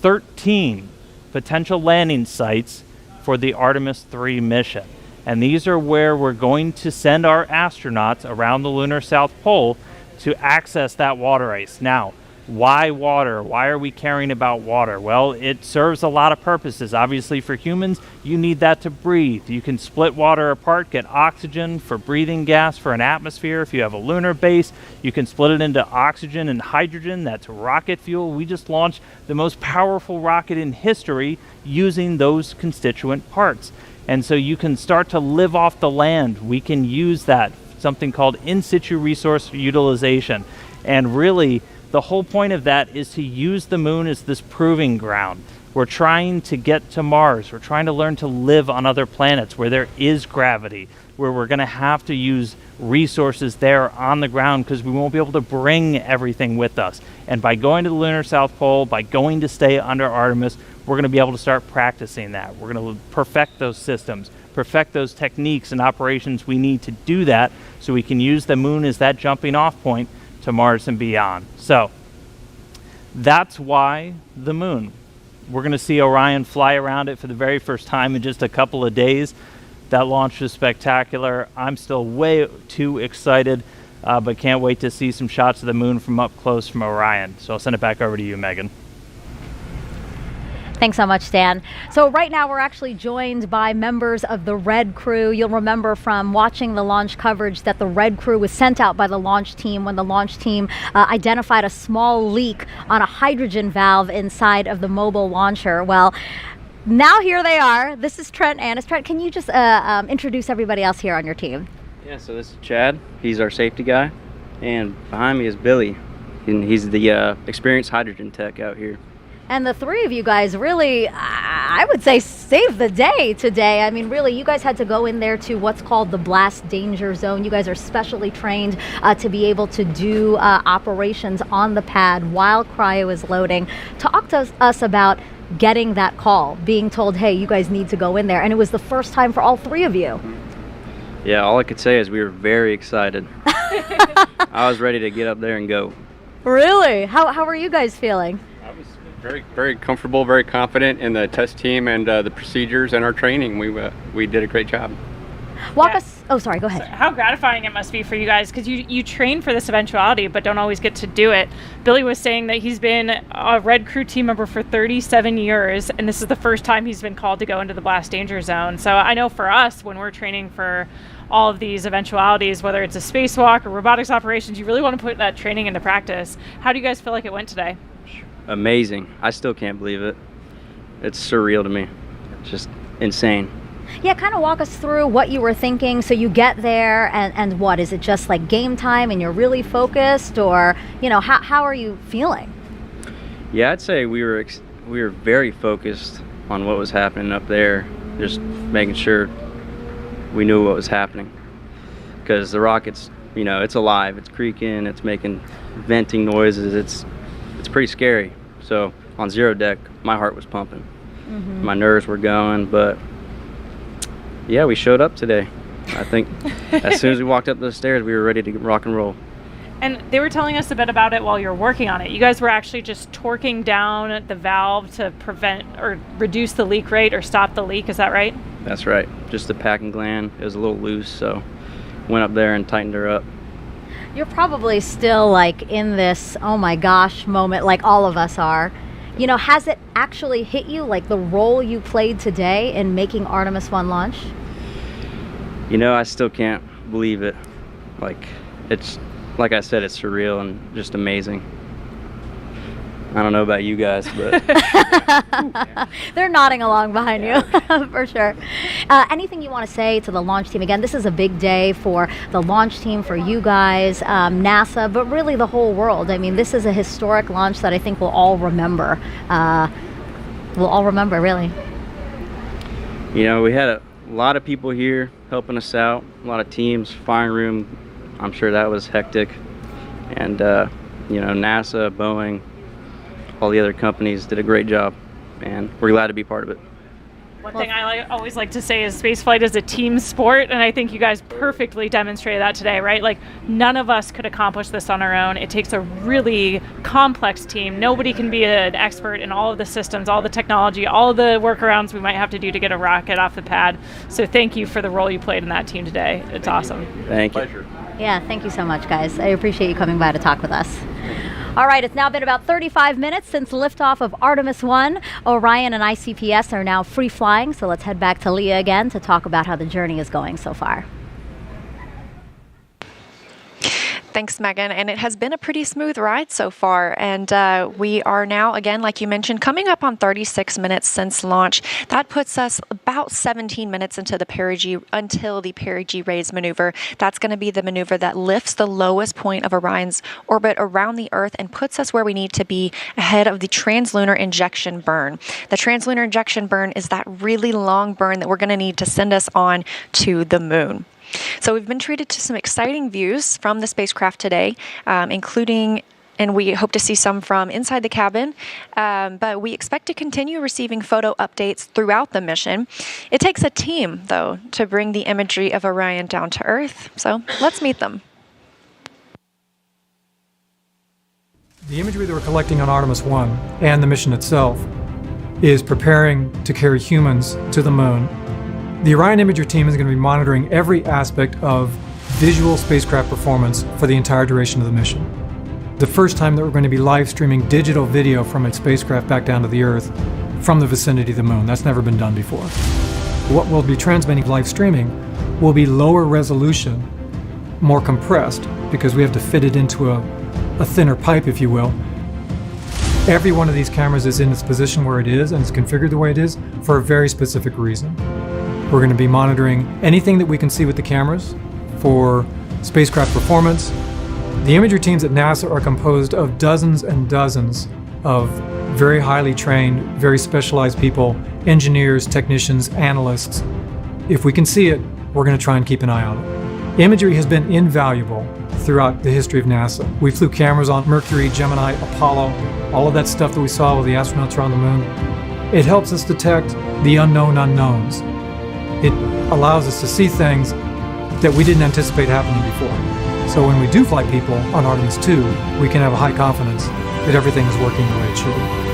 13 potential landing sites for the Artemis 3 mission. And these are where we're going to send our astronauts around the lunar South Pole to access that water ice. Now, why water? Why are we caring about water? Well, it serves a lot of purposes. Obviously, for humans, you need that to breathe. You can split water apart, get oxygen for breathing gas for an atmosphere. If you have a lunar base, you can split it into oxygen and hydrogen. That's rocket fuel. We just launched the most powerful rocket in history using those constituent parts. And so you can start to live off the land. We can use that, something called in situ resource utilization. And really, the whole point of that is to use the moon as this proving ground. We're trying to get to Mars. We're trying to learn to live on other planets where there is gravity, where we're going to have to use resources there on the ground because we won't be able to bring everything with us. And by going to the lunar South Pole, by going to stay under Artemis, we're going to be able to start practicing that. We're going to perfect those systems, perfect those techniques and operations we need to do that so we can use the moon as that jumping off point to Mars and beyond. So that's why the moon. We're going to see Orion fly around it for the very first time in just a couple of days. That launch was spectacular. I'm still way too excited, but can't wait to see some shots of the moon from up close from Orion. So I'll send it back over to you, Megan. Thanks so much, Dan. So right now we're actually joined by members of the Red Crew. You'll remember from watching the launch coverage that the Red Crew was sent out by the launch team when the launch team identified a small leak on a hydrogen valve inside of the mobile launcher. Well, now here they are. This is Trent Annis. Trent, can you just introduce everybody else here on your team? Yeah, so this is Chad. He's our safety guy. And behind me is Billy. And he's the experienced hydrogen tech out here. And the three of you guys really, I would say, saved the day today. I mean, really, you guys had to go in there to what's called the blast danger zone. You guys are specially trained to be able to do operations on the pad while cryo is loading. Talk to us about getting that call, being told, hey, you guys need to go in there. And it was the first time for all three of you. Yeah, all I could say is we were very excited. I was ready to get up there and go. Really? How are you guys feeling? Very, very comfortable, very confident in the test team and the procedures and our training. We did a great job. Walk us. Oh, sorry. Go ahead. How gratifying it must be for you guys, because you train for this eventuality, but don't always get to do it. Billy was saying that he's been a Red Crew team member for 37 years, and this is the first time he's been called to go into the blast danger zone. So I know for us, when we're training for all of these eventualities, whether it's a spacewalk or robotics operations, you really want to put that training into practice. How do you guys feel like it went today? Amazing. I still can't believe it. It's surreal to me. It's just insane. Yeah, kind of walk us through what you were thinking. So you get there and what, is it just like game time and you're really focused, or, how are you feeling? Yeah, I'd say we were very focused on what was happening up there, just making sure we knew what was happening. Because the rocket's, it's alive, it's creaking, it's making venting noises, it's pretty scary. So on zero deck, my heart was pumping. Mm-hmm. My nerves were going, but yeah, we showed up today. I think as soon as we walked up the stairs, we were ready to rock and roll. And they were telling us a bit about it while you were working on it. You guys were actually just torquing down the valve to prevent or reduce the leak rate or stop the leak. Is that right? That's right. Just the packing gland. It was a little loose, so went up there and tightened her up. You're probably still like in this, oh my gosh moment, like all of us are. Has it actually hit you, like the role you played today in making Artemis 1 launch? I still can't believe it. It's like I said, it's surreal and just amazing. I don't know about you guys, but they're nodding along behind you for sure. Anything you want to say to the launch team? Again, this is a big day for the launch team, for you guys, NASA, but really the whole world. I mean, this is a historic launch that I think we'll all remember. Really. We had a lot of people here helping us out, a lot of teams, firing room. I'm sure that was hectic. And, NASA, Boeing, all the other companies did a great job, and we're glad to be part of it. One thing I always like to say is spaceflight is a team sport, and I think you guys perfectly demonstrated that today, right? Like, none of us could accomplish this on our own. It takes a really complex team. Nobody can be an expert in all of the systems, all the technology, all the workarounds we might have to do to get a rocket off the pad. So thank you for the role you played in that team today. It's awesome. Thank you. Pleasure. Yeah, thank you so much, guys. I appreciate you coming by to talk with us. All right, it's now been about 35 minutes since liftoff of Artemis 1. Orion and ICPS are now free flying, so let's head back to Leah again to talk about how the journey is going so far. Thanks, Megan. And it has been a pretty smooth ride so far. And we are now, again, like you mentioned, coming up on 36 minutes since launch. That puts us about 17 minutes into the until the perigee raise maneuver. That's going to be the maneuver that lifts the lowest point of Orion's orbit around the Earth and puts us where we need to be ahead of the translunar injection burn. The translunar injection burn is that really long burn that we're going to need to send us on to the moon. So we've been treated to some exciting views from the spacecraft today, including, and we hope to see some from inside the cabin, but we expect to continue receiving photo updates throughout the mission. It takes a team, though, to bring the imagery of Orion down to Earth. So let's meet them. The imagery that we're collecting on Artemis 1 and the mission itself is preparing to carry humans to the moon. The Orion Imager team is going to be monitoring every aspect of visual spacecraft performance for the entire duration of the mission. The first time that we're going to be live streaming digital video from a spacecraft back down to the Earth from the vicinity of the moon. That's never been done before. What we'll be transmitting live streaming will be lower resolution, more compressed, because we have to fit it into a thinner pipe, if you will. Every one of these cameras is in its position where it is and it's configured the way it is for a very specific reason. We're going to be monitoring anything that we can see with the cameras for spacecraft performance. The imager teams at NASA are composed of dozens and dozens of very highly trained, very specialized people, engineers, technicians, analysts. If we can see it, we're going to try and keep an eye on it. Imagery has been invaluable throughout the history of NASA. We flew cameras on Mercury, Gemini, Apollo, all of that stuff that we saw while the astronauts were on the moon. It helps us detect the unknown unknowns. It allows us to see things that we didn't anticipate happening before. So when we do fly people on Artemis 2, we can have a high confidence that everything is working the way it should.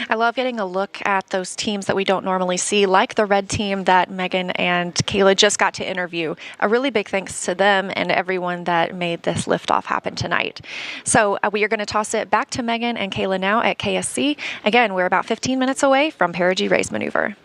I love getting a look at those teams that we don't normally see, like the red team that Megan and Kayla just got to interview. A really big thanks to them and everyone that made this liftoff happen tonight. So we are going to toss it back to Megan and Kayla now at KSC. Again, we're about 15 minutes away from perigee raise maneuver.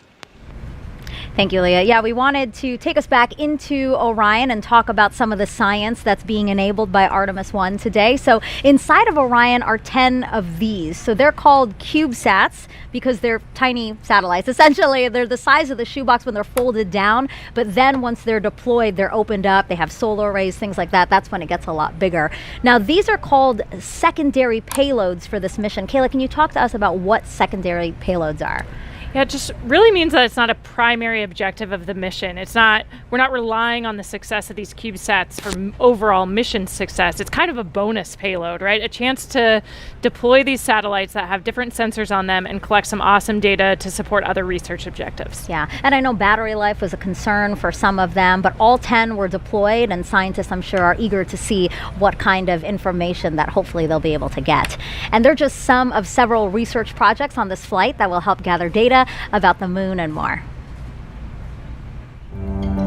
Thank you, Leah. Yeah, we wanted to take us back into Orion and talk about some of the science that's being enabled by Artemis 1 today. So inside of Orion are 10 of these. So they're called CubeSats because they're tiny satellites. Essentially, they're the size of the shoebox when they're folded down, but then once they're deployed, they're opened up. They have solar arrays, things like that. That's when it gets a lot bigger. Now, these are called secondary payloads for this mission. Kayla, can you talk to us about what secondary payloads are? Yeah, it just really means that it's not a primary objective of the mission. We're not relying on the success of these CubeSats for overall mission success. It's kind of a bonus payload, right? A chance to deploy these satellites that have different sensors on them and collect some awesome data to support other research objectives. Yeah, and I know battery life was a concern for some of them, but all 10 were deployed, and scientists, I'm sure, are eager to see what kind of information that hopefully they'll be able to get. And they're just some of several research projects on this flight that will help gather data about the moon and more.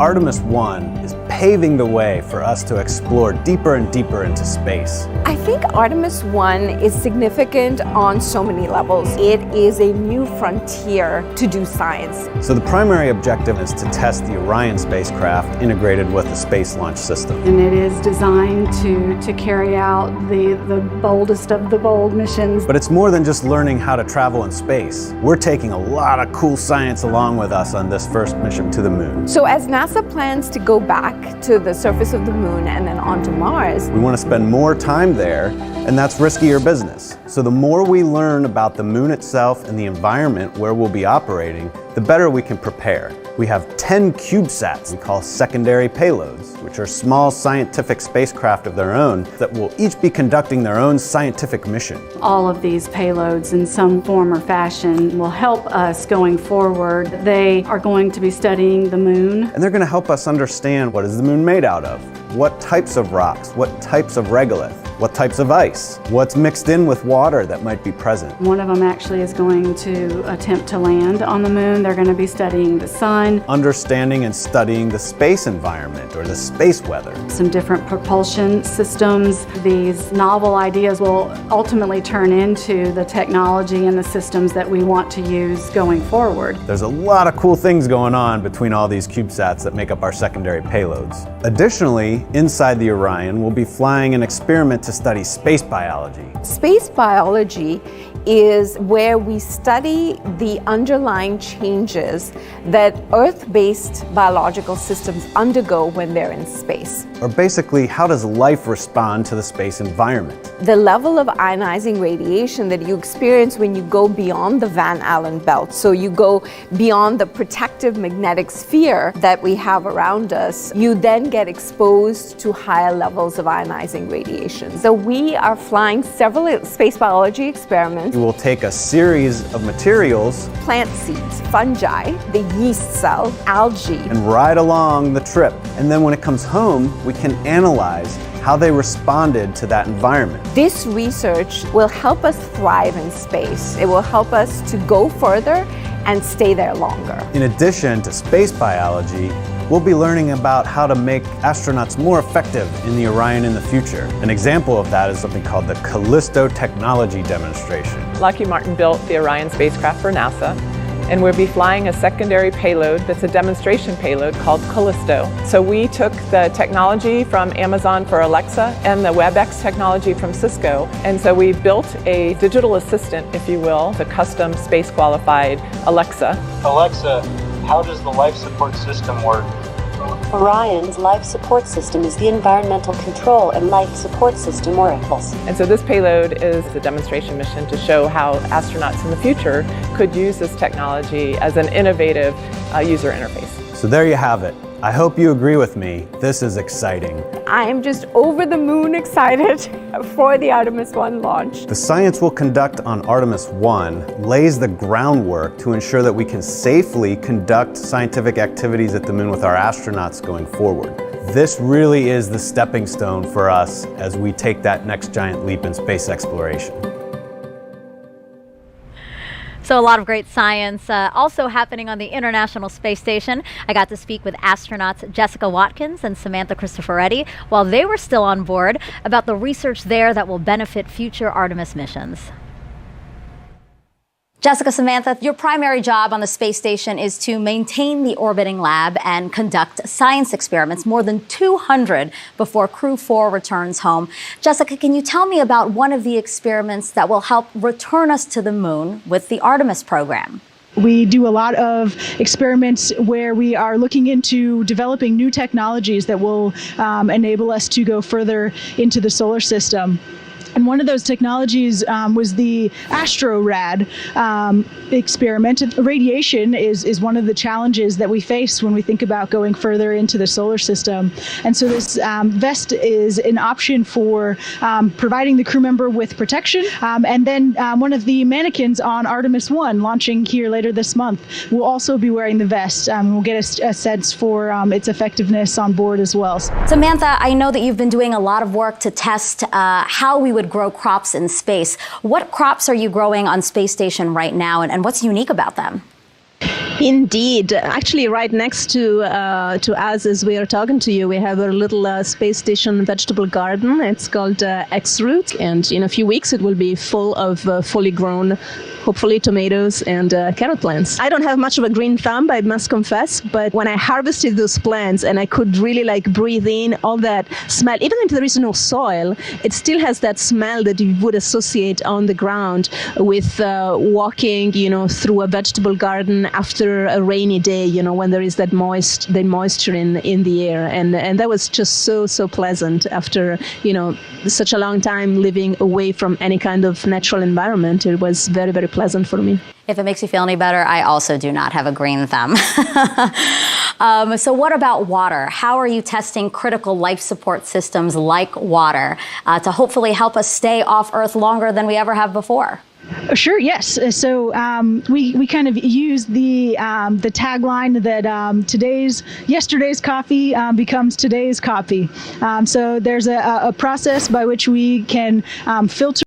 Artemis 1 is paving the way for us to explore deeper and deeper into space. I think Artemis 1 is significant on so many levels. It is a new frontier to do science. So the primary objective is to test the Orion spacecraft integrated with the Space Launch System. And it is designed to carry out the boldest of the bold missions. But it's more than just learning how to travel in space. We're taking a lot of cool science along with us on this first mission to the moon. So as NASA plans to go back to the surface of the moon and then onto Mars, we want to spend more time there, and that's riskier business. So the more we learn about the moon itself and the environment where we'll be operating, the better we can prepare. We have 10 CubeSats we call secondary payloads, which are small scientific spacecraft of their own that will each be conducting their own scientific mission. All of these payloads in some form or fashion will help us going forward. They are going to be studying the moon. And they're going to help us understand what is the moon made out of, what types of rocks, what types of regolith. What types of ice? What's mixed in with water that might be present? One of them actually is going to attempt to land on the moon. They're going to be studying the sun. Understanding and studying the space environment or the space weather. Some different propulsion systems. These novel ideas will ultimately turn into the technology and the systems that we want to use going forward. There's a lot of cool things going on between all these CubeSats that make up our secondary payloads. Additionally, inside the Orion, we'll be flying an experiment to study space biology. Space biology is where we study the underlying changes that Earth-based biological systems undergo when they're in space. Or basically, how does life respond to the space environment? The level of ionizing radiation that you experience when you go beyond the Van Allen belt, so you go beyond the protective magnetic sphere that we have around us, you then get exposed to higher levels of ionizing radiation. So we are flying several space biology experiments. We will take a series of materials, plant seeds, fungi, the yeast cell, algae, and ride along the trip. And then when it comes home, we can analyze how they responded to that environment. This research will help us thrive in space. It will help us to go further and stay there longer. In addition to space biology, we'll be learning about how to make astronauts more effective in the Orion in the future. An example of that is something called the Callisto Technology Demonstration. Lockheed Martin built the Orion spacecraft for NASA, and we'll be flying a secondary payload that's a demonstration payload called Callisto. So we took the technology from Amazon for Alexa and the WebEx technology from Cisco, and so we built a digital assistant, if you will, a custom space-qualified Alexa. Alexa, how does the life support system work? Orion's life support system is the environmental control and life support system works. And so this payload is a demonstration mission to show how astronauts in the future could use this technology as an innovative user interface. So there you have it. I hope you agree with me. This is exciting. I am just over the moon excited for the Artemis 1 launch. The science we'll conduct on Artemis 1 lays the groundwork to ensure that we can safely conduct scientific activities at the moon with our astronauts going forward. This really is the stepping stone for us as we take that next giant leap in space exploration. So a lot of great science also happening on the International Space Station. I got to speak with astronauts Jessica Watkins and Samantha Cristoforetti while they were still on board about the research there that will benefit future Artemis missions. Jessica, Samantha, your primary job on the space station is to maintain the orbiting lab and conduct science experiments, more than 200 before Crew 4 returns home. Jessica, can you tell me about one of the experiments that will help return us to the moon with the Artemis program? We do a lot of experiments where we are looking into developing new technologies that will enable us to go further into the solar system. And one of those technologies was the AstroRad experiment. Radiation is one of the challenges that we face when we think about going further into the solar system. And so this vest is an option for providing the crew member with protection. And then one of the mannequins on Artemis 1, launching here later this month, will also be wearing the vest. We'll get a sense for its effectiveness on board as well. Samantha, I know that you've been doing a lot of work to test how we would grow crops in space. What crops are you growing on Space Station right now, and what's unique about them? Indeed. Actually, right next to us as we are talking to you, we have a little space station vegetable garden. It's called X-Root, and in a few weeks it will be full of fully grown, hopefully tomatoes and carrot plants. I don't have much of a green thumb, I must confess, but when I harvested those plants and I could really breathe in all that smell, even if there is no soil, it still has that smell that you would associate on the ground with walking, through a vegetable garden after a rainy day, when there is that moisture in the air, and that was just so pleasant after such a long time living away from any kind of natural environment. It was very, very pleasant for me. If it makes you feel any better, I also do not have a green thumb. So what about water? How are you testing critical life support systems like water to hopefully help us stay off Earth longer than we ever have before? Sure. Yes. So we kind of use the tagline that yesterday's coffee becomes today's coffee. So there's a process by which we can filter